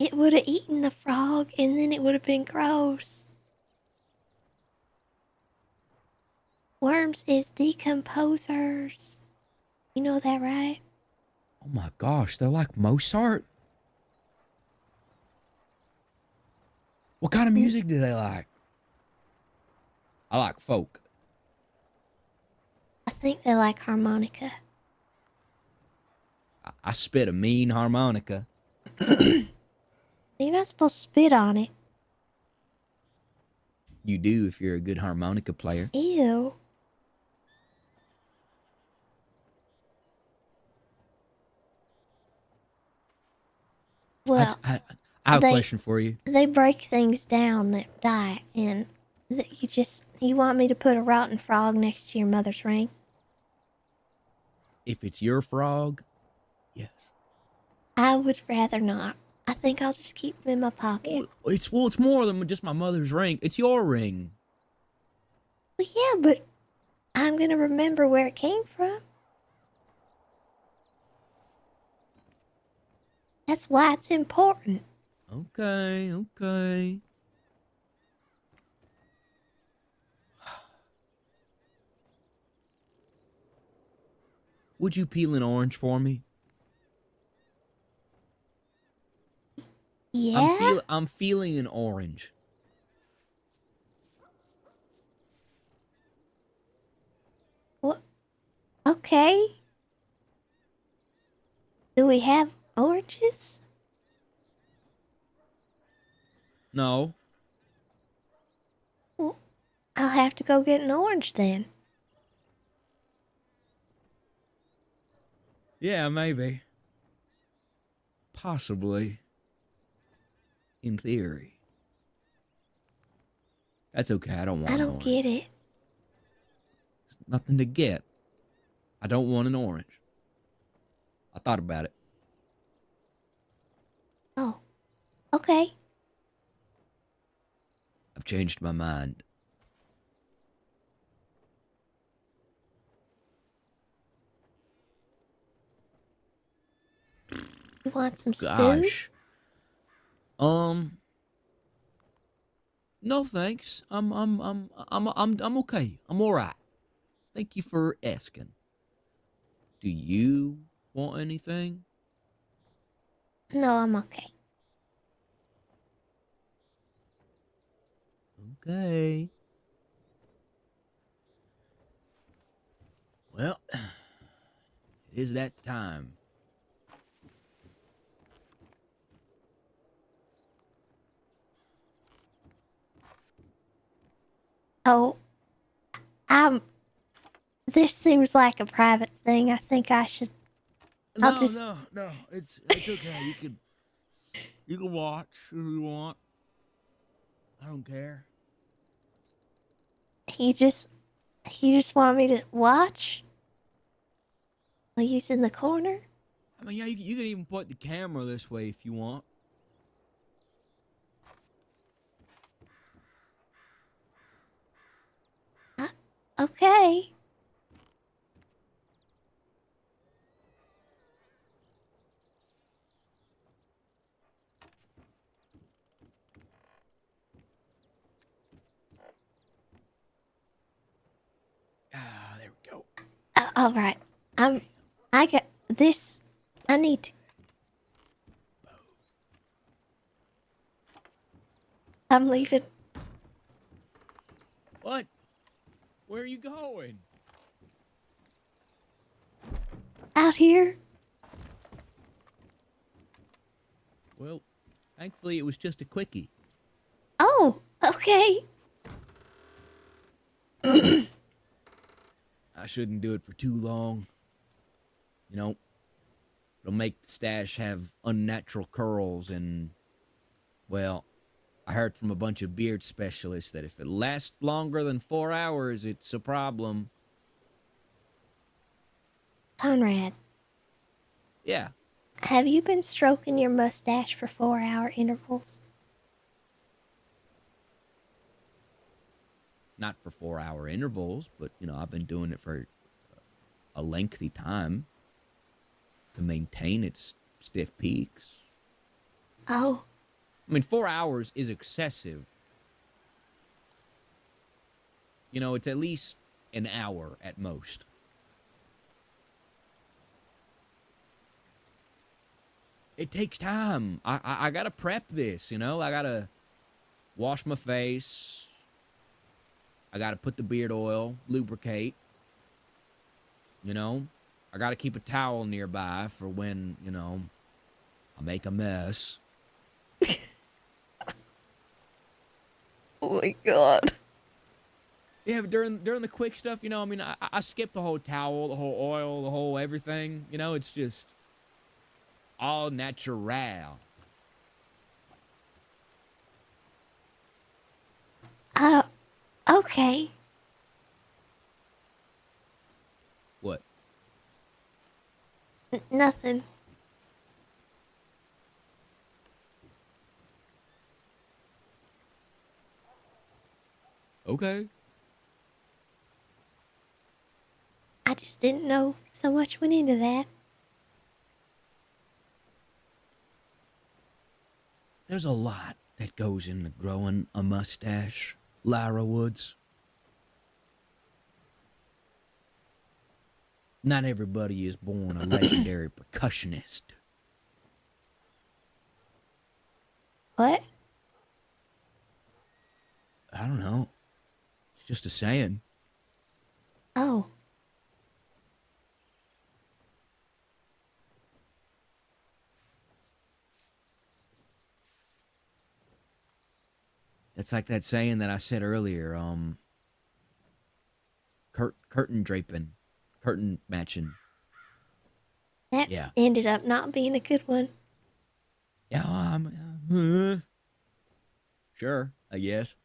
It would have eaten the frog and then it would have been gross. Worms is decomposers. You know that, right? Oh my gosh, they're like Mozart. What kind of music do they like? I like folk. I think they like harmonica. I spit a mean harmonica. You're not supposed to spit on it. You do if you're a good harmonica player. Ew. Well, I have a question for you. They break things down that die, and you want me to put a rotten frog next to your mother's ring? If it's your frog, yes. I would rather not. I think I'll just keep them in my pocket. It's more than just my mother's ring. It's your ring. Well, yeah, but I'm gonna remember where it came from. That's why it's important. Okay. Would you peel an orange for me? Yeah? I'm feeling an orange. What? Okay. Do we have oranges? No. Well, I'll have to go get an orange then. Yeah, maybe. Possibly. In theory. That's okay. I don't want I an don't orange. get it. It's nothing to get. I don't want an orange. I thought about it. Oh, okay. I've changed my mind. You want some stew? Gosh. No thanks. I'm okay. I'm all right. Thank you for asking. Do you want anything? No, I'm okay. Okay. Well, it is that time. Oh, this seems like a private thing. I think I should. I'll just. No. It's okay. You can watch if you want. I don't care. He just want me to watch. Like he's in the corner. I mean, yeah, you can even point the camera this way if you want. Okay. Ah, there we go. All right. I got this. I need to. I'm leaving. What? Where are you going? Out here. Well, thankfully it was just a quickie. Oh, okay. I shouldn't do it for too long. You know, it'll make the stash have unnatural curls and, well, I heard from a bunch of beard specialists that if it lasts longer than 4 hours, it's a problem. Conrad, Yeah. have you been stroking your mustache for 4-hour intervals? Not for 4-hour intervals, but, I've been doing it for a lengthy time to maintain its stiff peaks. Oh. I mean, 4 hours is excessive. It's at least an hour at most. It takes time. I gotta prep this, I gotta wash my face. I gotta put the beard oil, lubricate. I gotta keep a towel nearby for when, I make a mess. Oh my god. Yeah, but during the quick stuff, I skip the whole towel, the whole oil, the whole everything. It's just all natural. Okay. What? Nothing. Okay. I just didn't know so much went into that. There's a lot that goes into growing a mustache, Lyra Woods. Not everybody is born a legendary percussionist. What? I don't know. It's just a saying. Oh. It's like that saying that I said earlier, curtain draping, curtain matching. That Yeah. ended up not being a good one. Yeah, sure, I guess.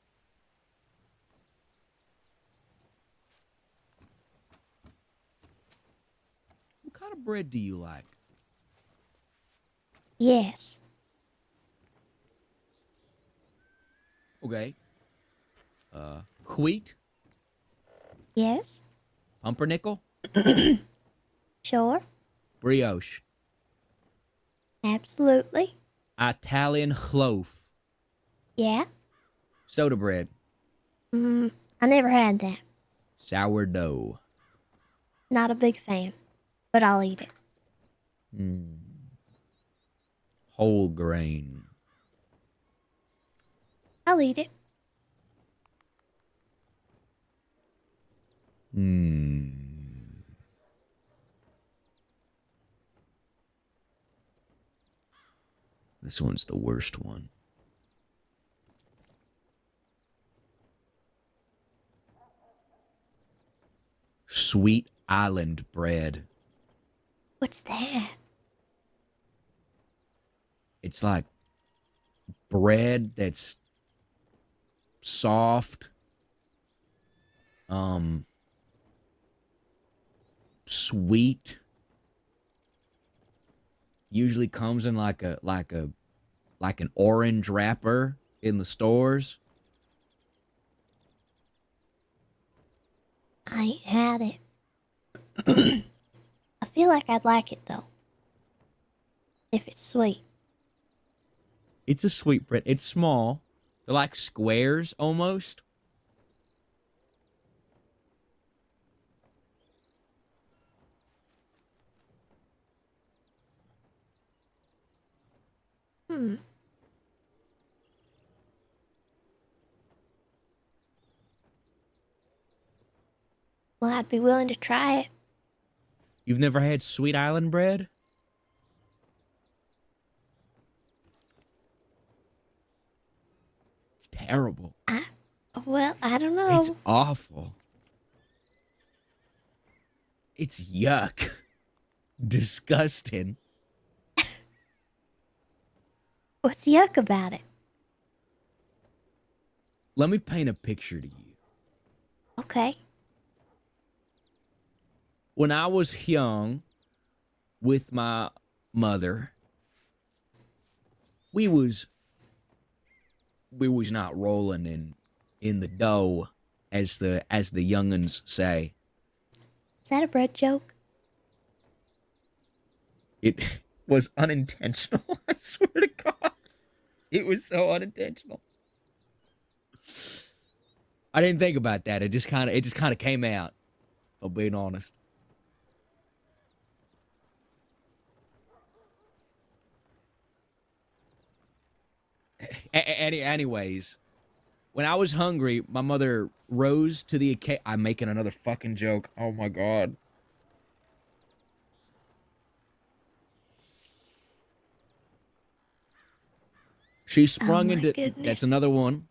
What kind of bread do you like? Yes. Okay. Wheat? Yes. Pumpernickel? Sure. Brioche? Absolutely. Italian loaf? Yeah. Soda bread? I never had that. Sourdough? Not a big fan, but I'll eat it. Whole grain? I'll eat it. This one's the worst one. sweet island bread. What's that? It's like bread that's soft, sweet. Usually comes in like an orange wrapper in the stores. I ain't had it. I feel like I'd like it though. If it's sweet. It's a sweet bread. It's small. They're like squares almost. Hmm. Well, I'd be willing to try it. You've never had sweet island bread? It's terrible. Well, I don't know. It's awful. It's yuck. Disgusting. What's yuck about it? Let me paint a picture to you. Okay. When I was young with my mother, we was not rolling in the dough, as the young'uns say. Is that a bread joke? It was unintentional. I swear to God, it was so unintentional. I didn't think about that. It just kind of came out. If I'm being honest. Anyways, when I was hungry, my mother rose to the occasion. I'm making another fucking joke. Oh my God. She sprung into. Goodness. That's another one.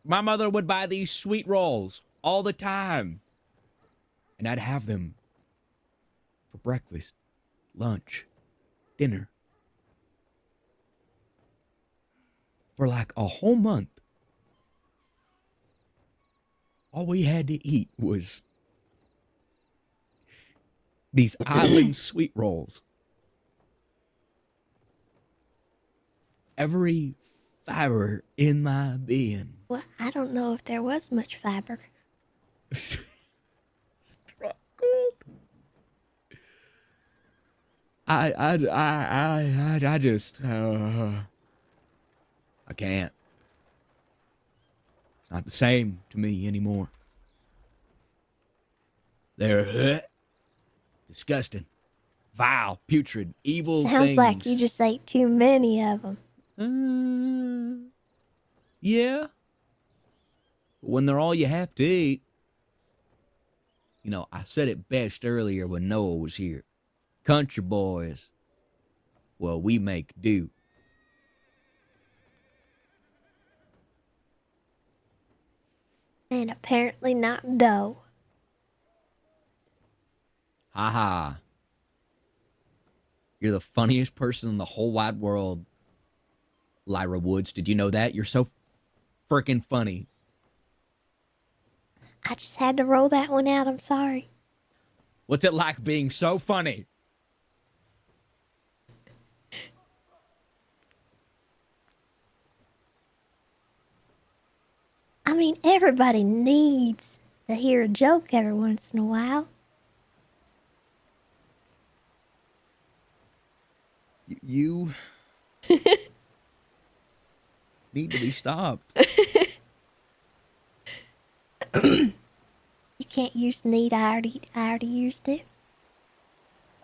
My mother would buy these sweet rolls all the time. And I'd have them for breakfast, lunch, dinner. For like a whole month. All we had to eat was these island sweet rolls. Every fiber in my being. Well, I don't know if there was much fiber. Struggled. I just I can't. It's not the same to me anymore. They're disgusting, vile, putrid, evil Sounds things. like you just ate too many of them. Yeah. But when they're all you have to eat. You know, I said it best earlier when Noah was here. Country boys, well, we make do. And apparently not dough. Ha ha. You're the funniest person in the whole wide world, Lyra Woods. Did you know that? You're so freaking funny. I just had to roll that one out. I'm sorry. What's it like being so funny? I mean, everybody needs to hear a joke every once in a while. You need to be stopped. You can't use need. I already used it.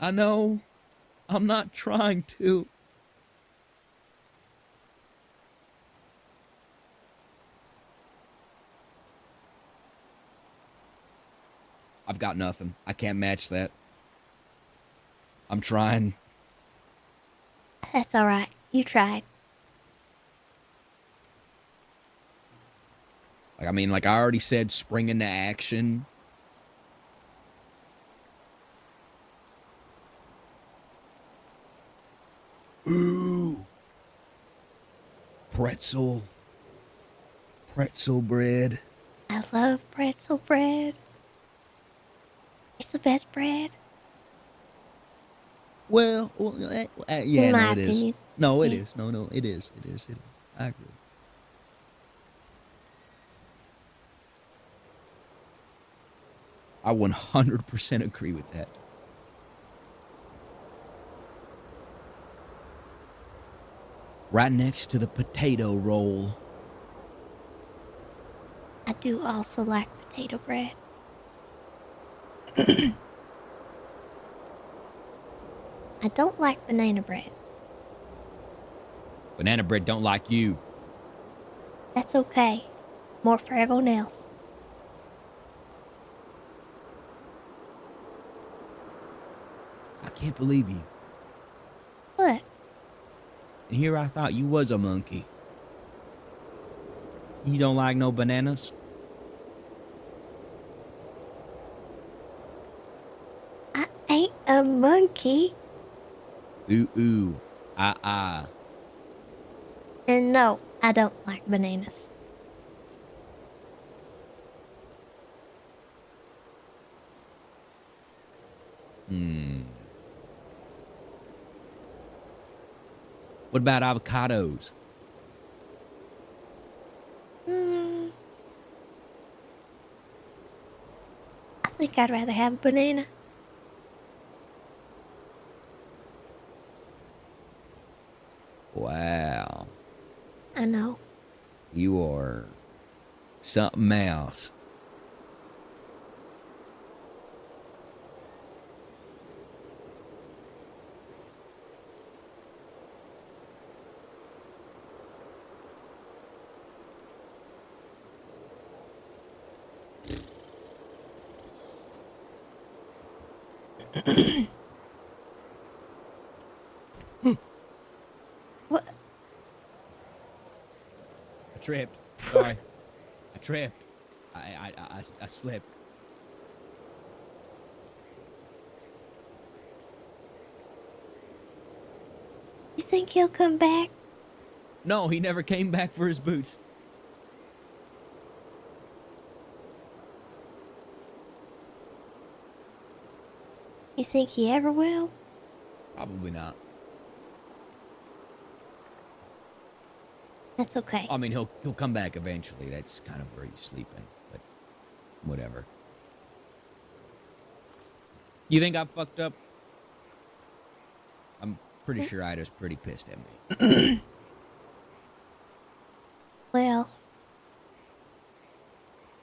I know. I'm not trying to. I've got nothing. I can't match that. I'm trying. That's all right. You tried. Like, I mean, like I already said, spring into action. Ooh. Pretzel bread. I love pretzel bread. It's the best bread. Well, yeah, In no, my it is. opinion. No, it Yeah. is. No, it is. It is. It is. I agree. I 100% agree with that. Right next to the potato roll. I do also like potato bread. I don't like banana bread. Banana bread don't like you. That's okay. More for everyone else. I can't believe you. What? And here I thought you was a monkey. You don't like no bananas? I ain't a monkey. Ooh. Ah. And no, I don't like bananas. What about avocados? I think I'd rather have a banana. Wow. I know. You are something else. What? I tripped. Sorry. I tripped. I slipped. You think he'll come back? No, he never came back for his boots. You think he ever will? Probably not. That's okay. I mean, he'll come back eventually. That's kind of where he's sleeping, but whatever. You think I fucked up? I'm pretty sure Ida's pretty pissed at me. Well,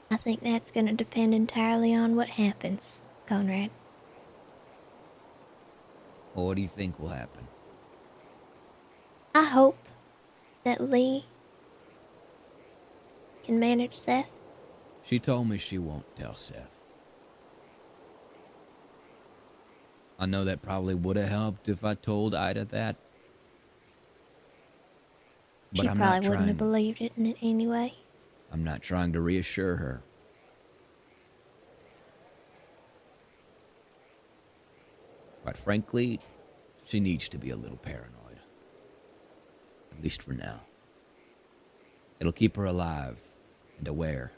I think that's gonna depend entirely on what happens, Conrad. Well, what do you think will happen? I hope that Lee can manage Seth. She told me she won't tell Seth. I know that probably would have helped if I told Ida that. But She I'm probably not wouldn't have trying. believed it in anyway. I'm not trying to reassure her. Quite frankly, she needs to be a little paranoid. At least for now. It'll keep her alive and aware.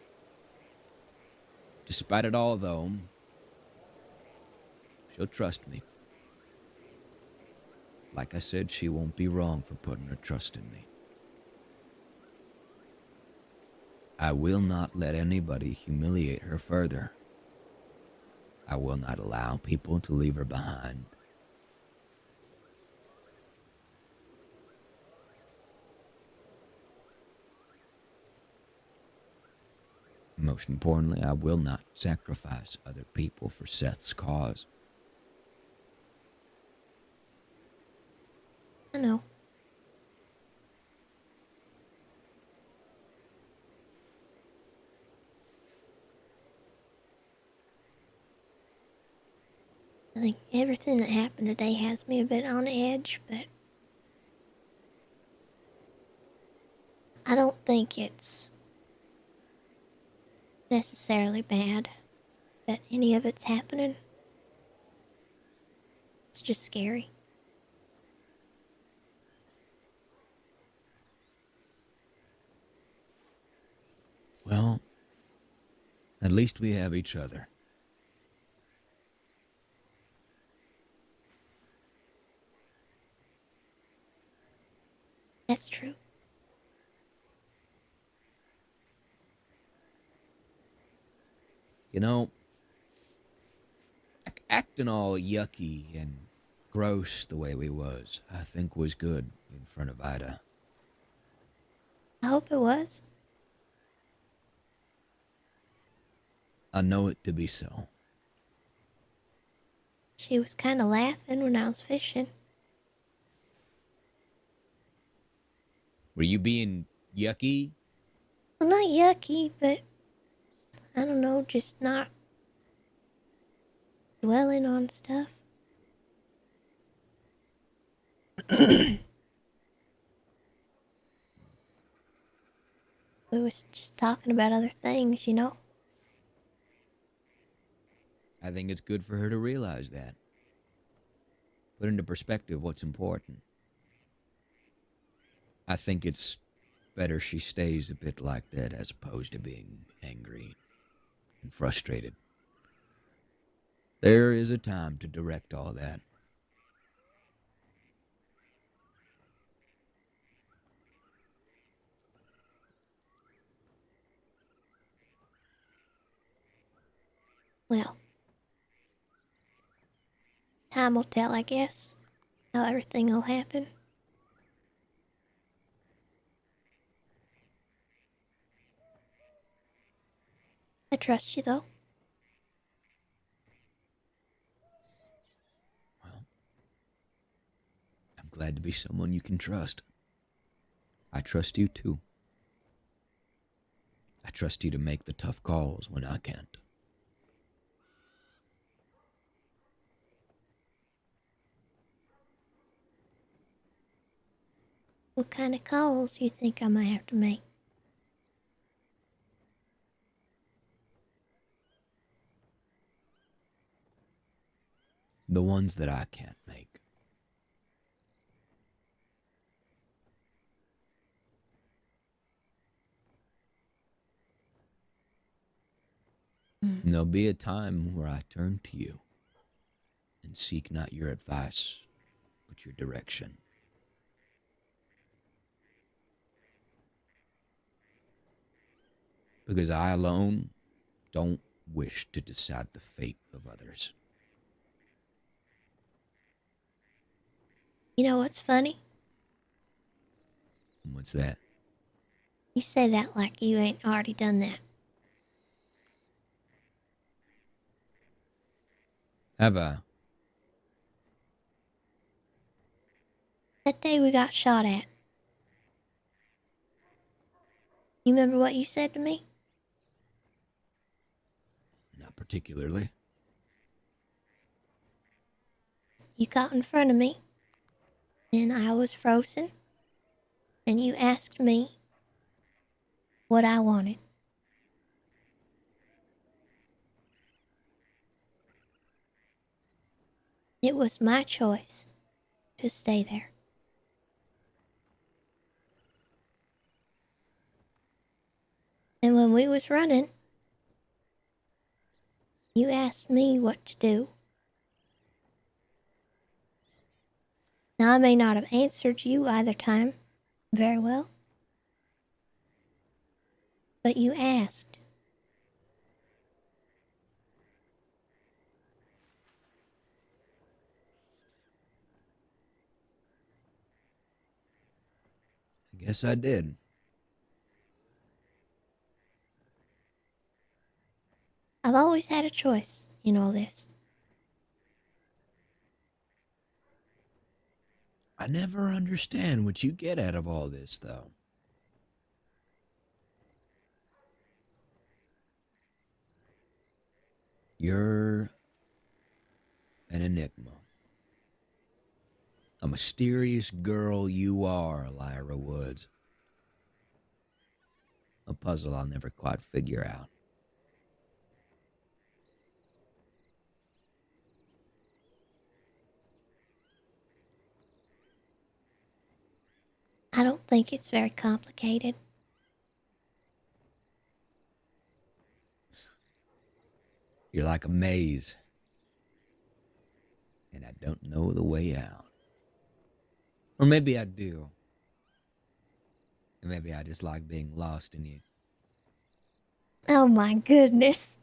Despite it all, though, she'll trust me. Like I said, she won't be wrong for putting her trust in me. I will not let anybody humiliate her further. I will not allow people to leave her behind. Most importantly, I will not sacrifice other people for Seth's cause. I know. I think everything that happened today has me a bit on edge, but I don't think it's necessarily bad that any of it's happening. It's just scary. Well, at least we have each other. That's true. You know, acting all yucky and gross the way we was, I think was good in front of Ida. I hope it was. I know it to be so. She was kind of laughing when I was fishing. Were you being yucky? Well, not yucky, but I don't know, just not dwelling on stuff. We was just talking about other things, you know? I think it's good for her to realize that. Put into perspective what's important. I think it's better she stays a bit like that as opposed to being angry and frustrated. There is a time to direct all that. Well, time will tell, I guess, how everything will happen. I trust you, though. I'm glad to be someone you can trust. I trust you too. I trust you to make the tough calls when I can't. What kind of calls you think I might have to make? The ones that I can't make. There'll be a time where I turn to you and seek not your advice, but your direction. Because I alone don't wish to decide the fate of others. You know what's funny? What's that? You say that like you ain't already done that. Have I? That day we got shot at. You remember what you said to me? Not particularly. You got in front of me, and I was frozen, and you asked me what I wanted. It was my choice to stay there. And when we was running, you asked me what to do. Now, I may not have answered you either time very well, but you asked. I guess I did. I've always had a choice in all this. I never understand what you get out of all this, though. You're an enigma. A mysterious girl you are, Lyra Woods. A puzzle I'll never quite figure out. I don't think it's very complicated. You're like a maze. And I don't know the way out. Or maybe I do. And maybe I just like being lost in you. Oh my goodness.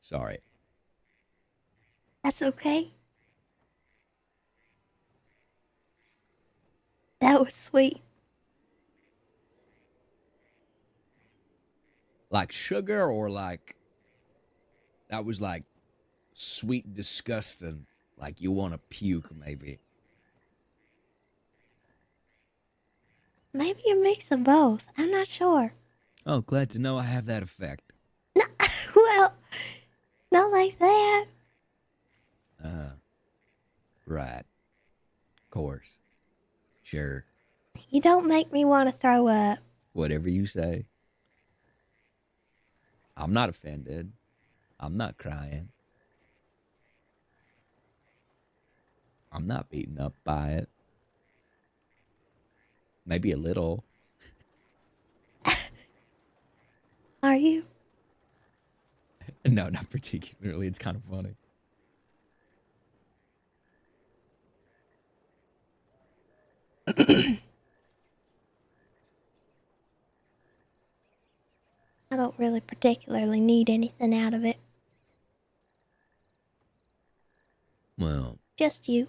Sorry. That's okay. That was sweet. Like sugar or like... That was like sweet disgusting. Like you want to puke, maybe. Maybe a mix of both. I'm not sure. Oh, glad to know I have that effect. Well, not like that. Right. Of course. Sure. You don't make me want to throw up. Whatever you say. I'm not offended. I'm not crying. I'm not beaten up by it. Maybe a little. Are you? No, not particularly. It's kind of funny. I don't really particularly need anything out of it. Well, Just you.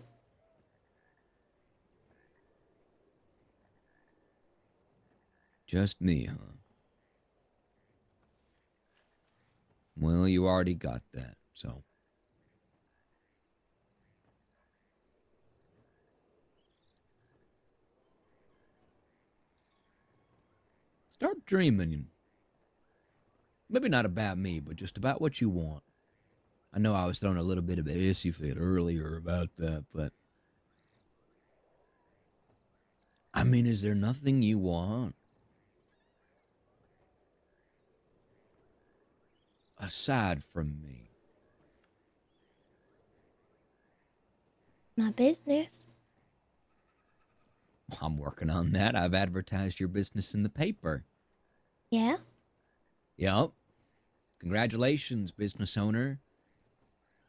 just me, huh? Well, you already got that, so. Start dreaming. Maybe not about me, but just about what you want. I know I was throwing a little bit of a hissy fit earlier about that, but... I mean, is there nothing you want? Aside from me. My business. I'm working on that. I've advertised your business in the paper. Yeah? Yup. Congratulations, business owner.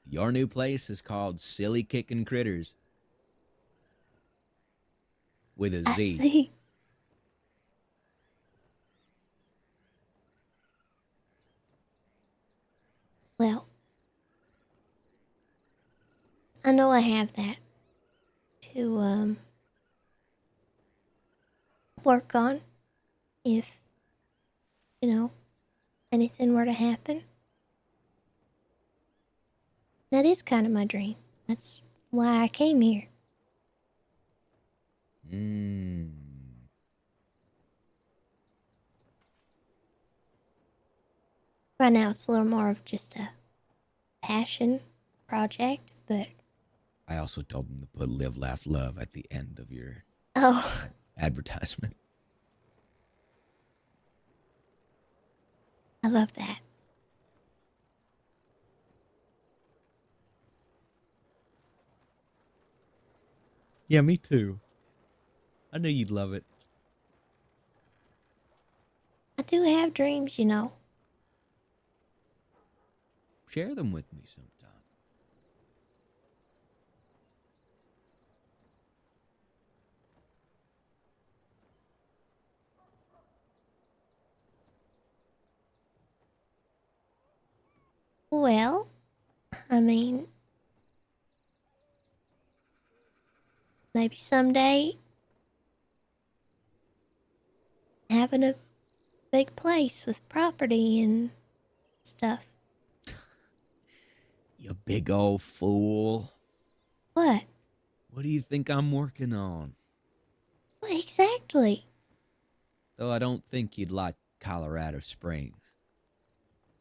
Your new place is called Silly Kickin' Critters. With a Z. I see. Well, I know I have that to work on if, anything were to happen. That is kind of my dream. That's why I came here. Right now it's a little more of just a passion project, but I also told them to put live, laugh, love at the end of your advertisement. I love that. Yeah, me too. I knew you'd love it. I do have dreams, Share them with me sometime. Well, I mean, maybe someday having a big place with property and stuff. You big old fool. What? What do you think I'm working on? What exactly? Though I don't think you'd like Colorado Springs.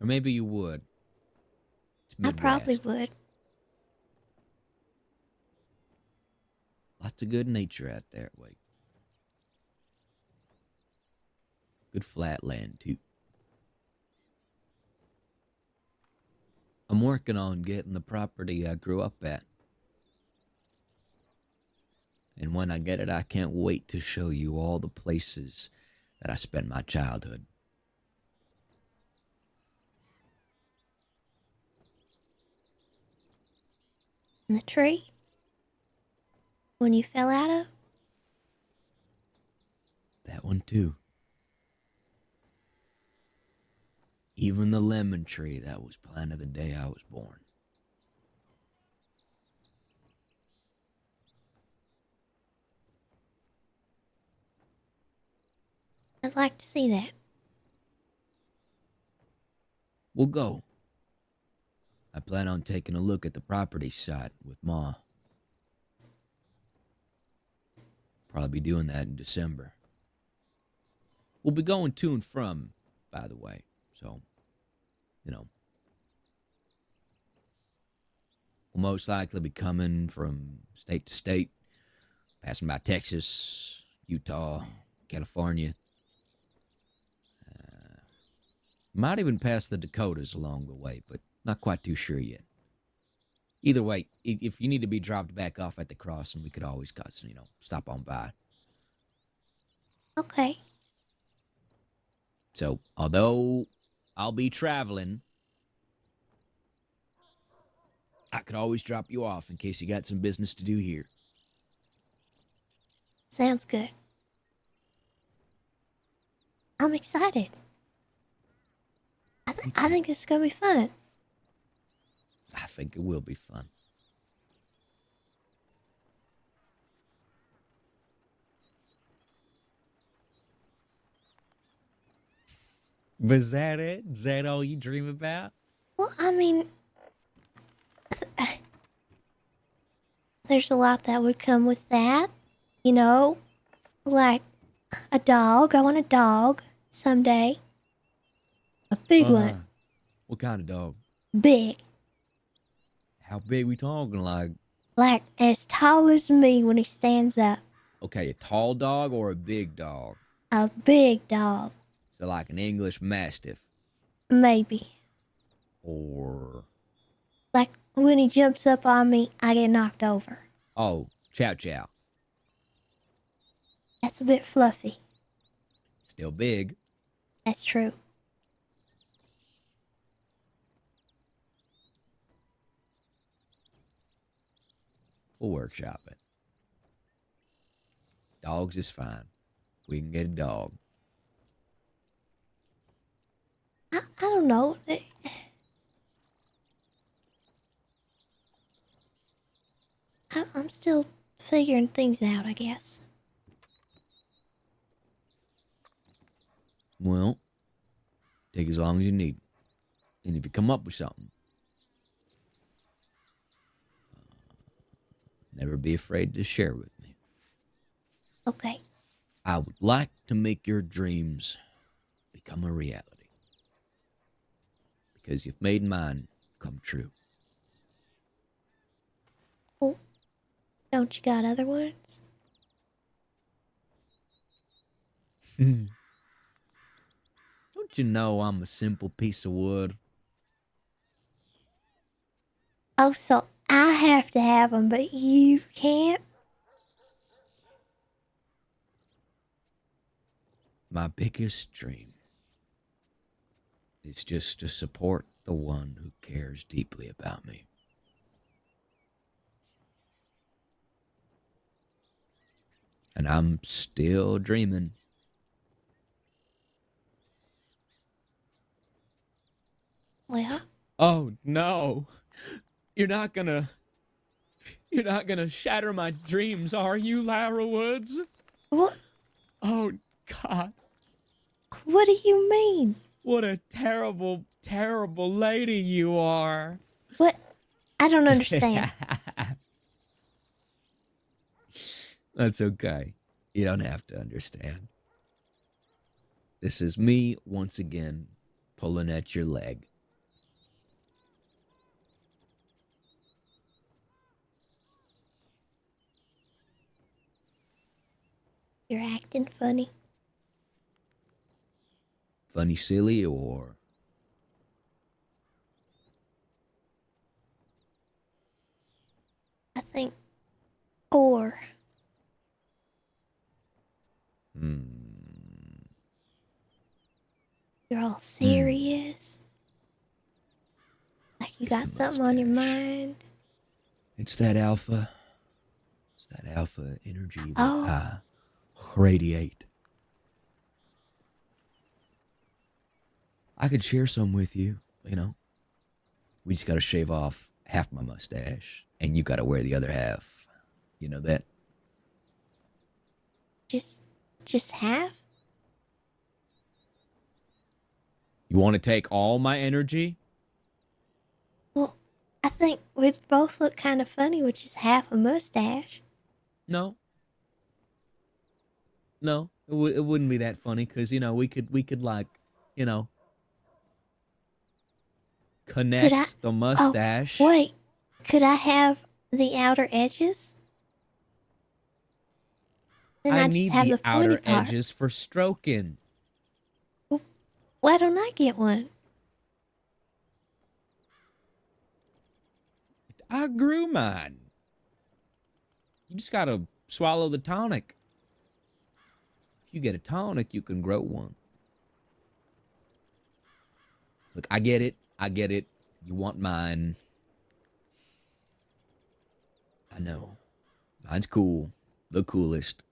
Or maybe you would. It's I probably Midwest. would. Lots of good nature out there, Wake. Good flat land, too. I'm working on getting the property I grew up at. And when I get it, I can't wait to show you all the places that I spent my childhood. And the tree? When you fell out of? That one, too. Even the lemon tree that was planted the day I was born. I'd like to see that. We'll go. I plan on taking a look at the property site with Ma. Probably be doing that in December. We'll be going to and from, by the way, so, you know. We'll most likely be coming from state to state, passing by Texas, Utah, California. Might even pass the Dakotas along the way, but not quite too sure yet. Either way, if you need to be dropped back off at the crossing, we could always, stop on by. Okay. So, although I'll be traveling, I could always drop you off in case you got some business to do here. Sounds good. I'm excited. I think it's gonna be fun. I think it will be fun. Was that it? Is that all you dream about? Well, I mean, there's a lot that would come with that. You know, like a dog. I want a dog someday. A big one. What kind of dog? Big. How big we talking? Like as tall as me when he stands up. Okay, a tall dog or a big dog? A big dog. So like an English Mastiff? Maybe. Or... Like when he jumps up on me, I get knocked over. Oh, Chow Chow. That's a bit fluffy. Still big. That's true. We'll workshop it. Dogs is fine. We can get a dog. I don't know. I'm still figuring things out, I guess. Well, take as long as you need. And if you come up with something, never be afraid to share with me. Okay. I would like to make your dreams become a reality. Because you've made mine come true. Oh, don't you got other ones? Don't you know I'm a simple piece of wood? Oh, so I have to have them, but you can't? My biggest dream is just to support the one who cares deeply about me. And I'm still dreaming. Well? Oh, no. You're not gonna shatter my dreams, are you, Lyra Woods? What? Oh, God. What do you mean? What a terrible, terrible lady you are. What? I don't understand. That's okay. You don't have to understand. This is me, once again, pulling at your leg. You're acting funny. Funny, silly, or I think. Or. You're all serious. Like you It's got the something on your mustache. mind. It's that alpha. It's that alpha energy that Oh. I radiate. I could share some with you, you know. We just gotta shave off half my mustache, and you gotta wear the other half. You know that? Just half? You want to take all my energy? Well, I think we'd both look kind of funny with just half a mustache. No. No, it wouldn't be that funny because you know we could like, you know, connect the mustache. Oh, wait. Could I have the outer edges? Then I I just need have the the pointy outer part. edges for stroking. Why don't I get one? I grew mine. You just gotta swallow the tonic. If you get a tonic, you can grow one. Look, I get it. I get it. You want mine. I know. Mine's cool. The coolest.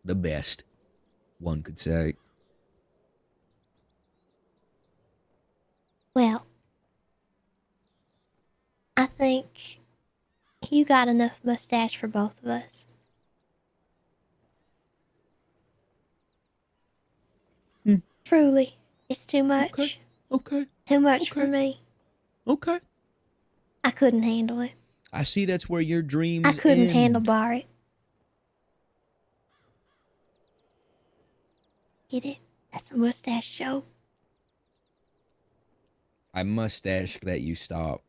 The best, one could say. Well, I think you got enough mustache for both of us. Truly, it's too much. Okay. Too much for me. Okay. I couldn't handle it. I see that's where your dreams I couldn't end. handlebar it. Get it? That's a mustache joke. I mustache that you stop.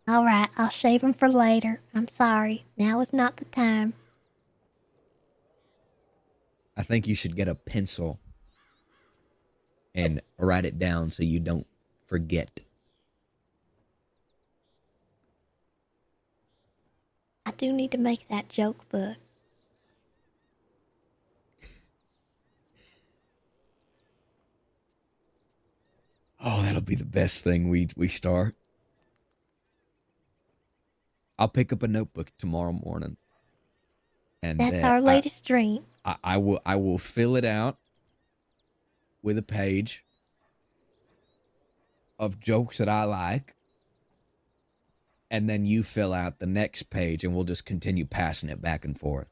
All right, I'll shave them for later. I'm sorry. Now is not the time. I think you should get a pencil and write it down so you don't forget. I do need to make that joke book. Oh, that'll be the best thing we start. I'll pick up a notebook tomorrow morning. And That's our latest dream. I will fill it out with a page of jokes that I like. And then you fill out the next page and we'll just continue passing it back and forth.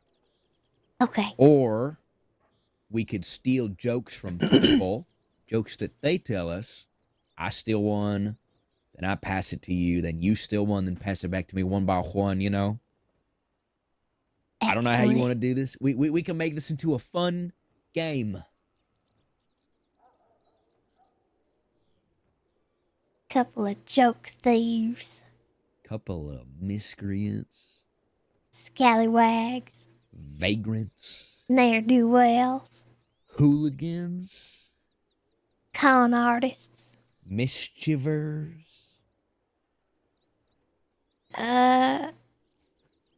Okay. Or we could steal jokes from people, jokes that they tell us. I steal one, then I pass it to you, then you steal one, then pass it back to me one by one, you know? Excellent. I don't know how you want to do this. We can make this into a fun game. Couple of joke thieves. Couple of miscreants. Scallywags. Vagrants. Ne'er-do-wells. Hooligans. Con artists. Mischievers.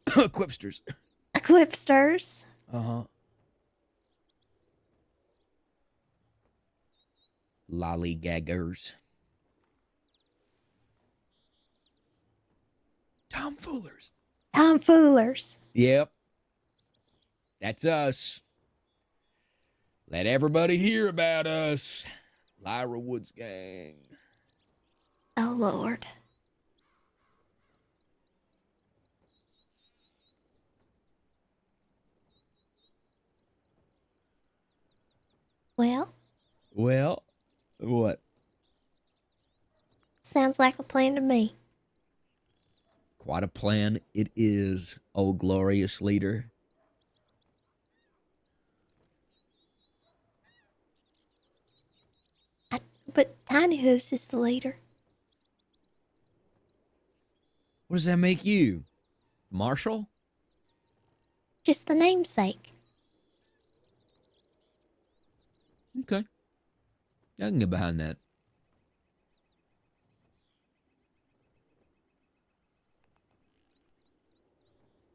Quipsters. Quipsters. Uh-huh. Lollygaggers. Tomfoolers. Tomfoolers. Yep. That's us. Let everybody hear about us. Lyra Woods Gang. Oh, Lord. Well? Well, what? Sounds like a plan to me. Quite a plan it is, oh glorious leader. But Tiny Hooves is the leader. What What does that make you? Marshall? Just the namesake. Okay. I can get behind that.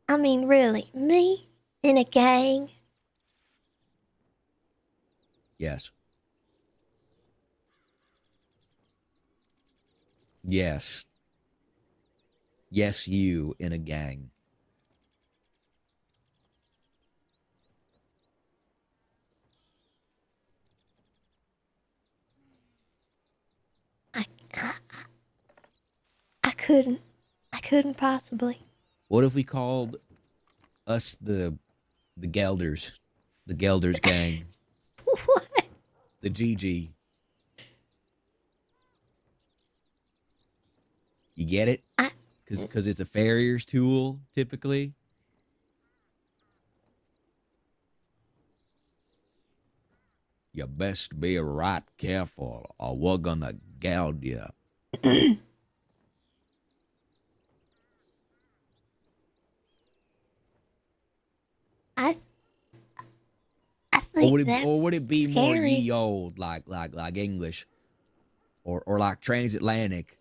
I mean, really, me in a gang? Yes. Yes. Yes, you in a gang. I couldn't possibly. What if we called us the Gelders? The Gelders gang. What? The GG. You get it? Because it's a farrier's tool, typically. You best be right careful, or we're gonna gouge you. I think that's Or would it be more scary. ye old, like English, or like transatlantic?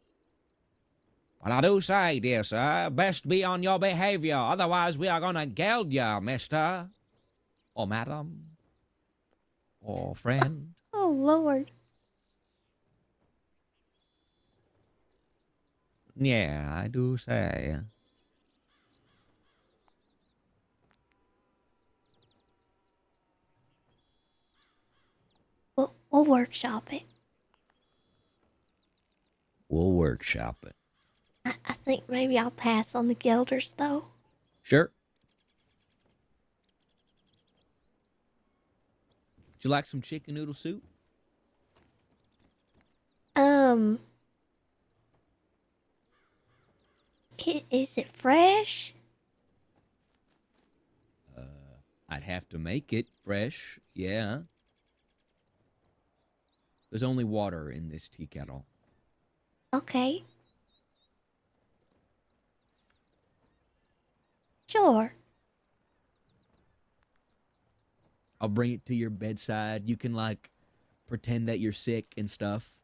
Well, I do say, dear sir, best be on your behavior, otherwise we are gonna geld you, mister, or madam, or friend. Oh, Lord. Yeah, I do say. We'll workshop it. We'll workshop it. I think maybe I'll pass on the Gelders, though. Sure. Would you like some chicken noodle soup? Is it fresh? I'd have to make it fresh, yeah. There's only water in this tea kettle. Okay. Sure. I'll bring it to your bedside. You can, like, pretend that you're sick and stuff.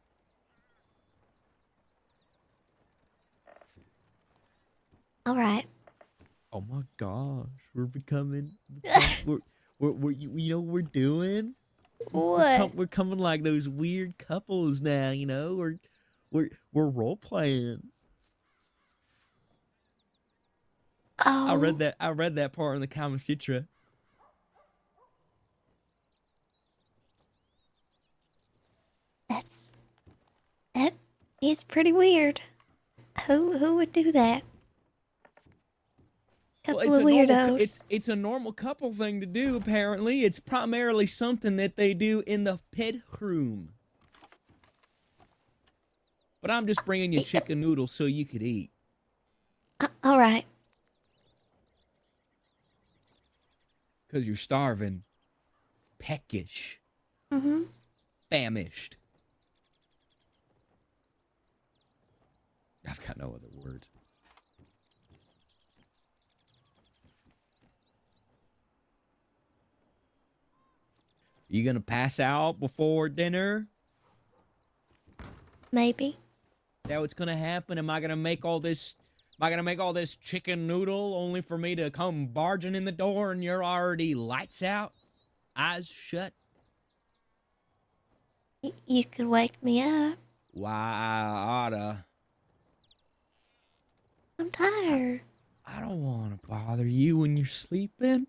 All right. Oh my gosh, we're becoming, we're you know what we're doing? What? We're coming like those weird couples now, you know? We're role playing. Oh. I read that part in the Kama Sutra. That is pretty weird. Who would do that? Couple of weirdos. It's a normal couple thing to do, apparently. It's primarily something that they do in the bedroom. But I'm just bringing you chicken noodles so you could eat. All right. Because you're starving. Peckish. Mm-hmm. Famished. I've got no other words. You gonna pass out before dinner? Maybe. Is that what's gonna happen? Am I gonna make all this chicken noodle only for me to come barging in the door and you're already lights out? Eyes shut? You could wake me up. Why, I oughta. I'm tired. I don't want to bother you when you're sleeping.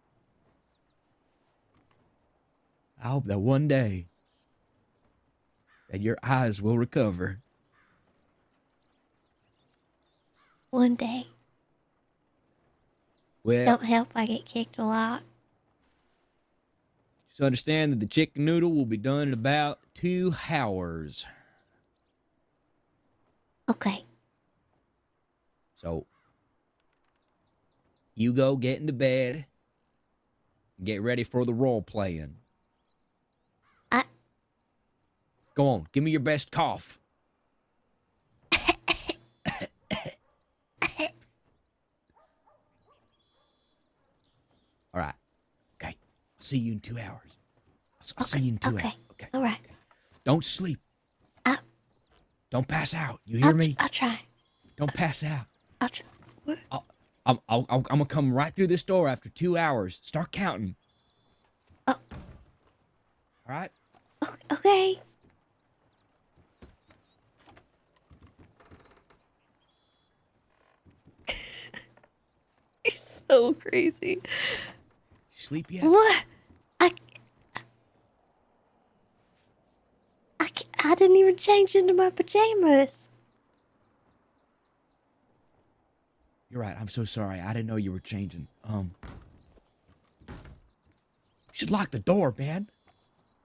I hope that one day that your eyes will recover. One day. Well, Don't help I get kicked a lot. just understand that the chicken noodle will be done in about 2 hours. Okay. So, you go get into bed. Get ready for the role playing. Go on, give me your best cough. All right. Okay. I'll see you in 2 hours. I'll see you in 2 hours. Okay. All right. Don't sleep. I- Don't pass out. You hear me? I'll try. Don't pass out. I'll try. What? I'm gonna come right through this door after 2 hours. Start counting. Oh. All right. Okay. It's so crazy. Sleep yet? What? I didn't even change into my pajamas. You're right. I'm so sorry. I didn't know you were changing. You should lock the door, man.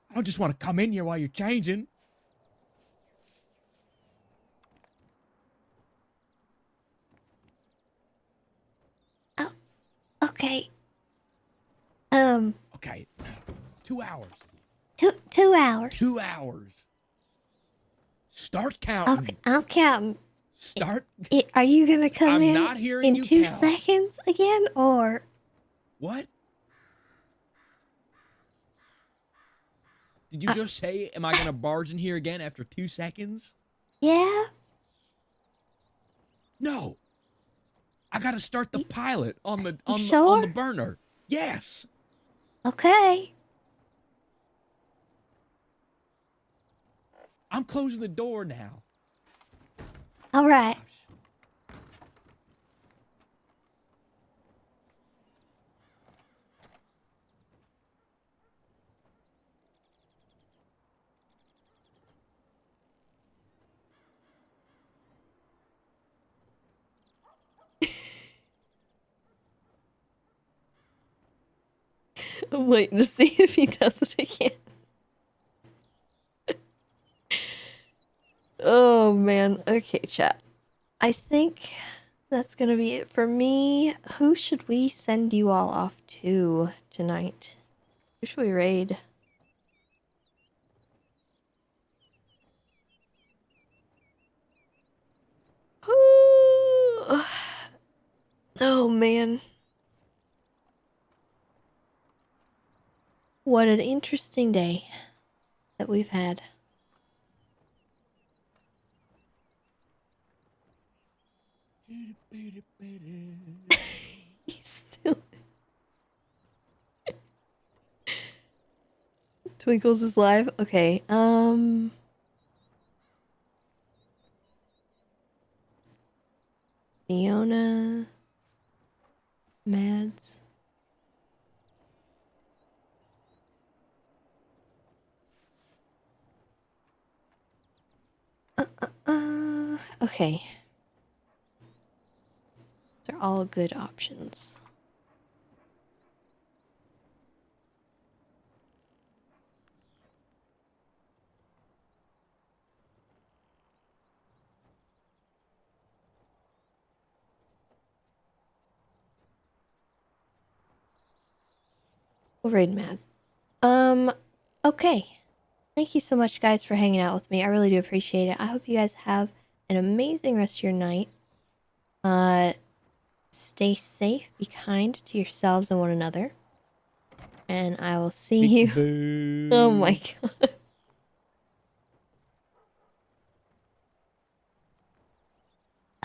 I don't just want to come in here while you're changing. Okay. Okay. 2 hours. 2 hours. 2 hours. Start counting. Okay, I'm counting. Start. Are you gonna come I'm in not hearing in you 2 count. seconds again, or What? Did you just say, am I going to barge in here again after 2 seconds? yeah? No. I got to start the pilot on the sure? on the burner. Yes. Okay. I'm closing the door now. All right. I'm waiting to see if he does it again. Oh man. Okay, chat. I think that's gonna be it for me. Who should we send you all off to tonight? Who should we raid? Oh man. What an interesting day that we've had. He's still Twinkles is live. Okay. Fiona, Mads. Okay. They're all good options. We'll raid Mad. Okay. Thank you so much, guys, for hanging out with me. I really do appreciate it. I hope you guys have an amazing rest of your night. Stay safe, be kind to yourselves and one another. And I will see you. Oh my god.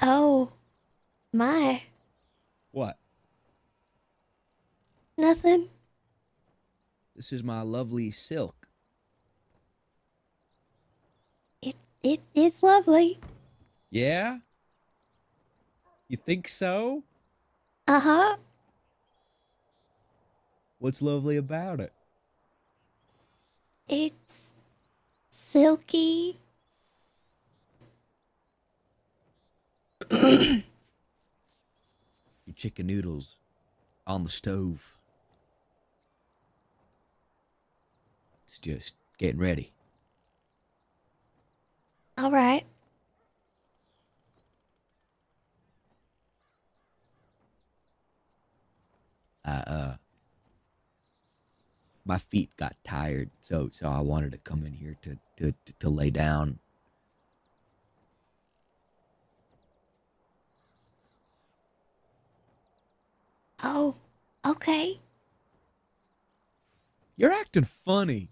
Oh, my. What? Nothing. This is my lovely silk. It is lovely. Yeah? You think so? Uh-huh. What's lovely about it? It's silky. Your chicken noodles on the stove. It's just getting ready. All right. My feet got tired, so I wanted to come in here to lay down. Oh, okay. You're acting funny.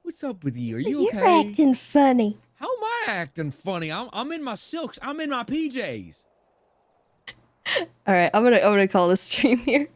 What's up with you? Are you You're okay? acting funny. How am I acting funny? I'm in my silks. I'm in my PJs. All right, I'm gonna call this stream here.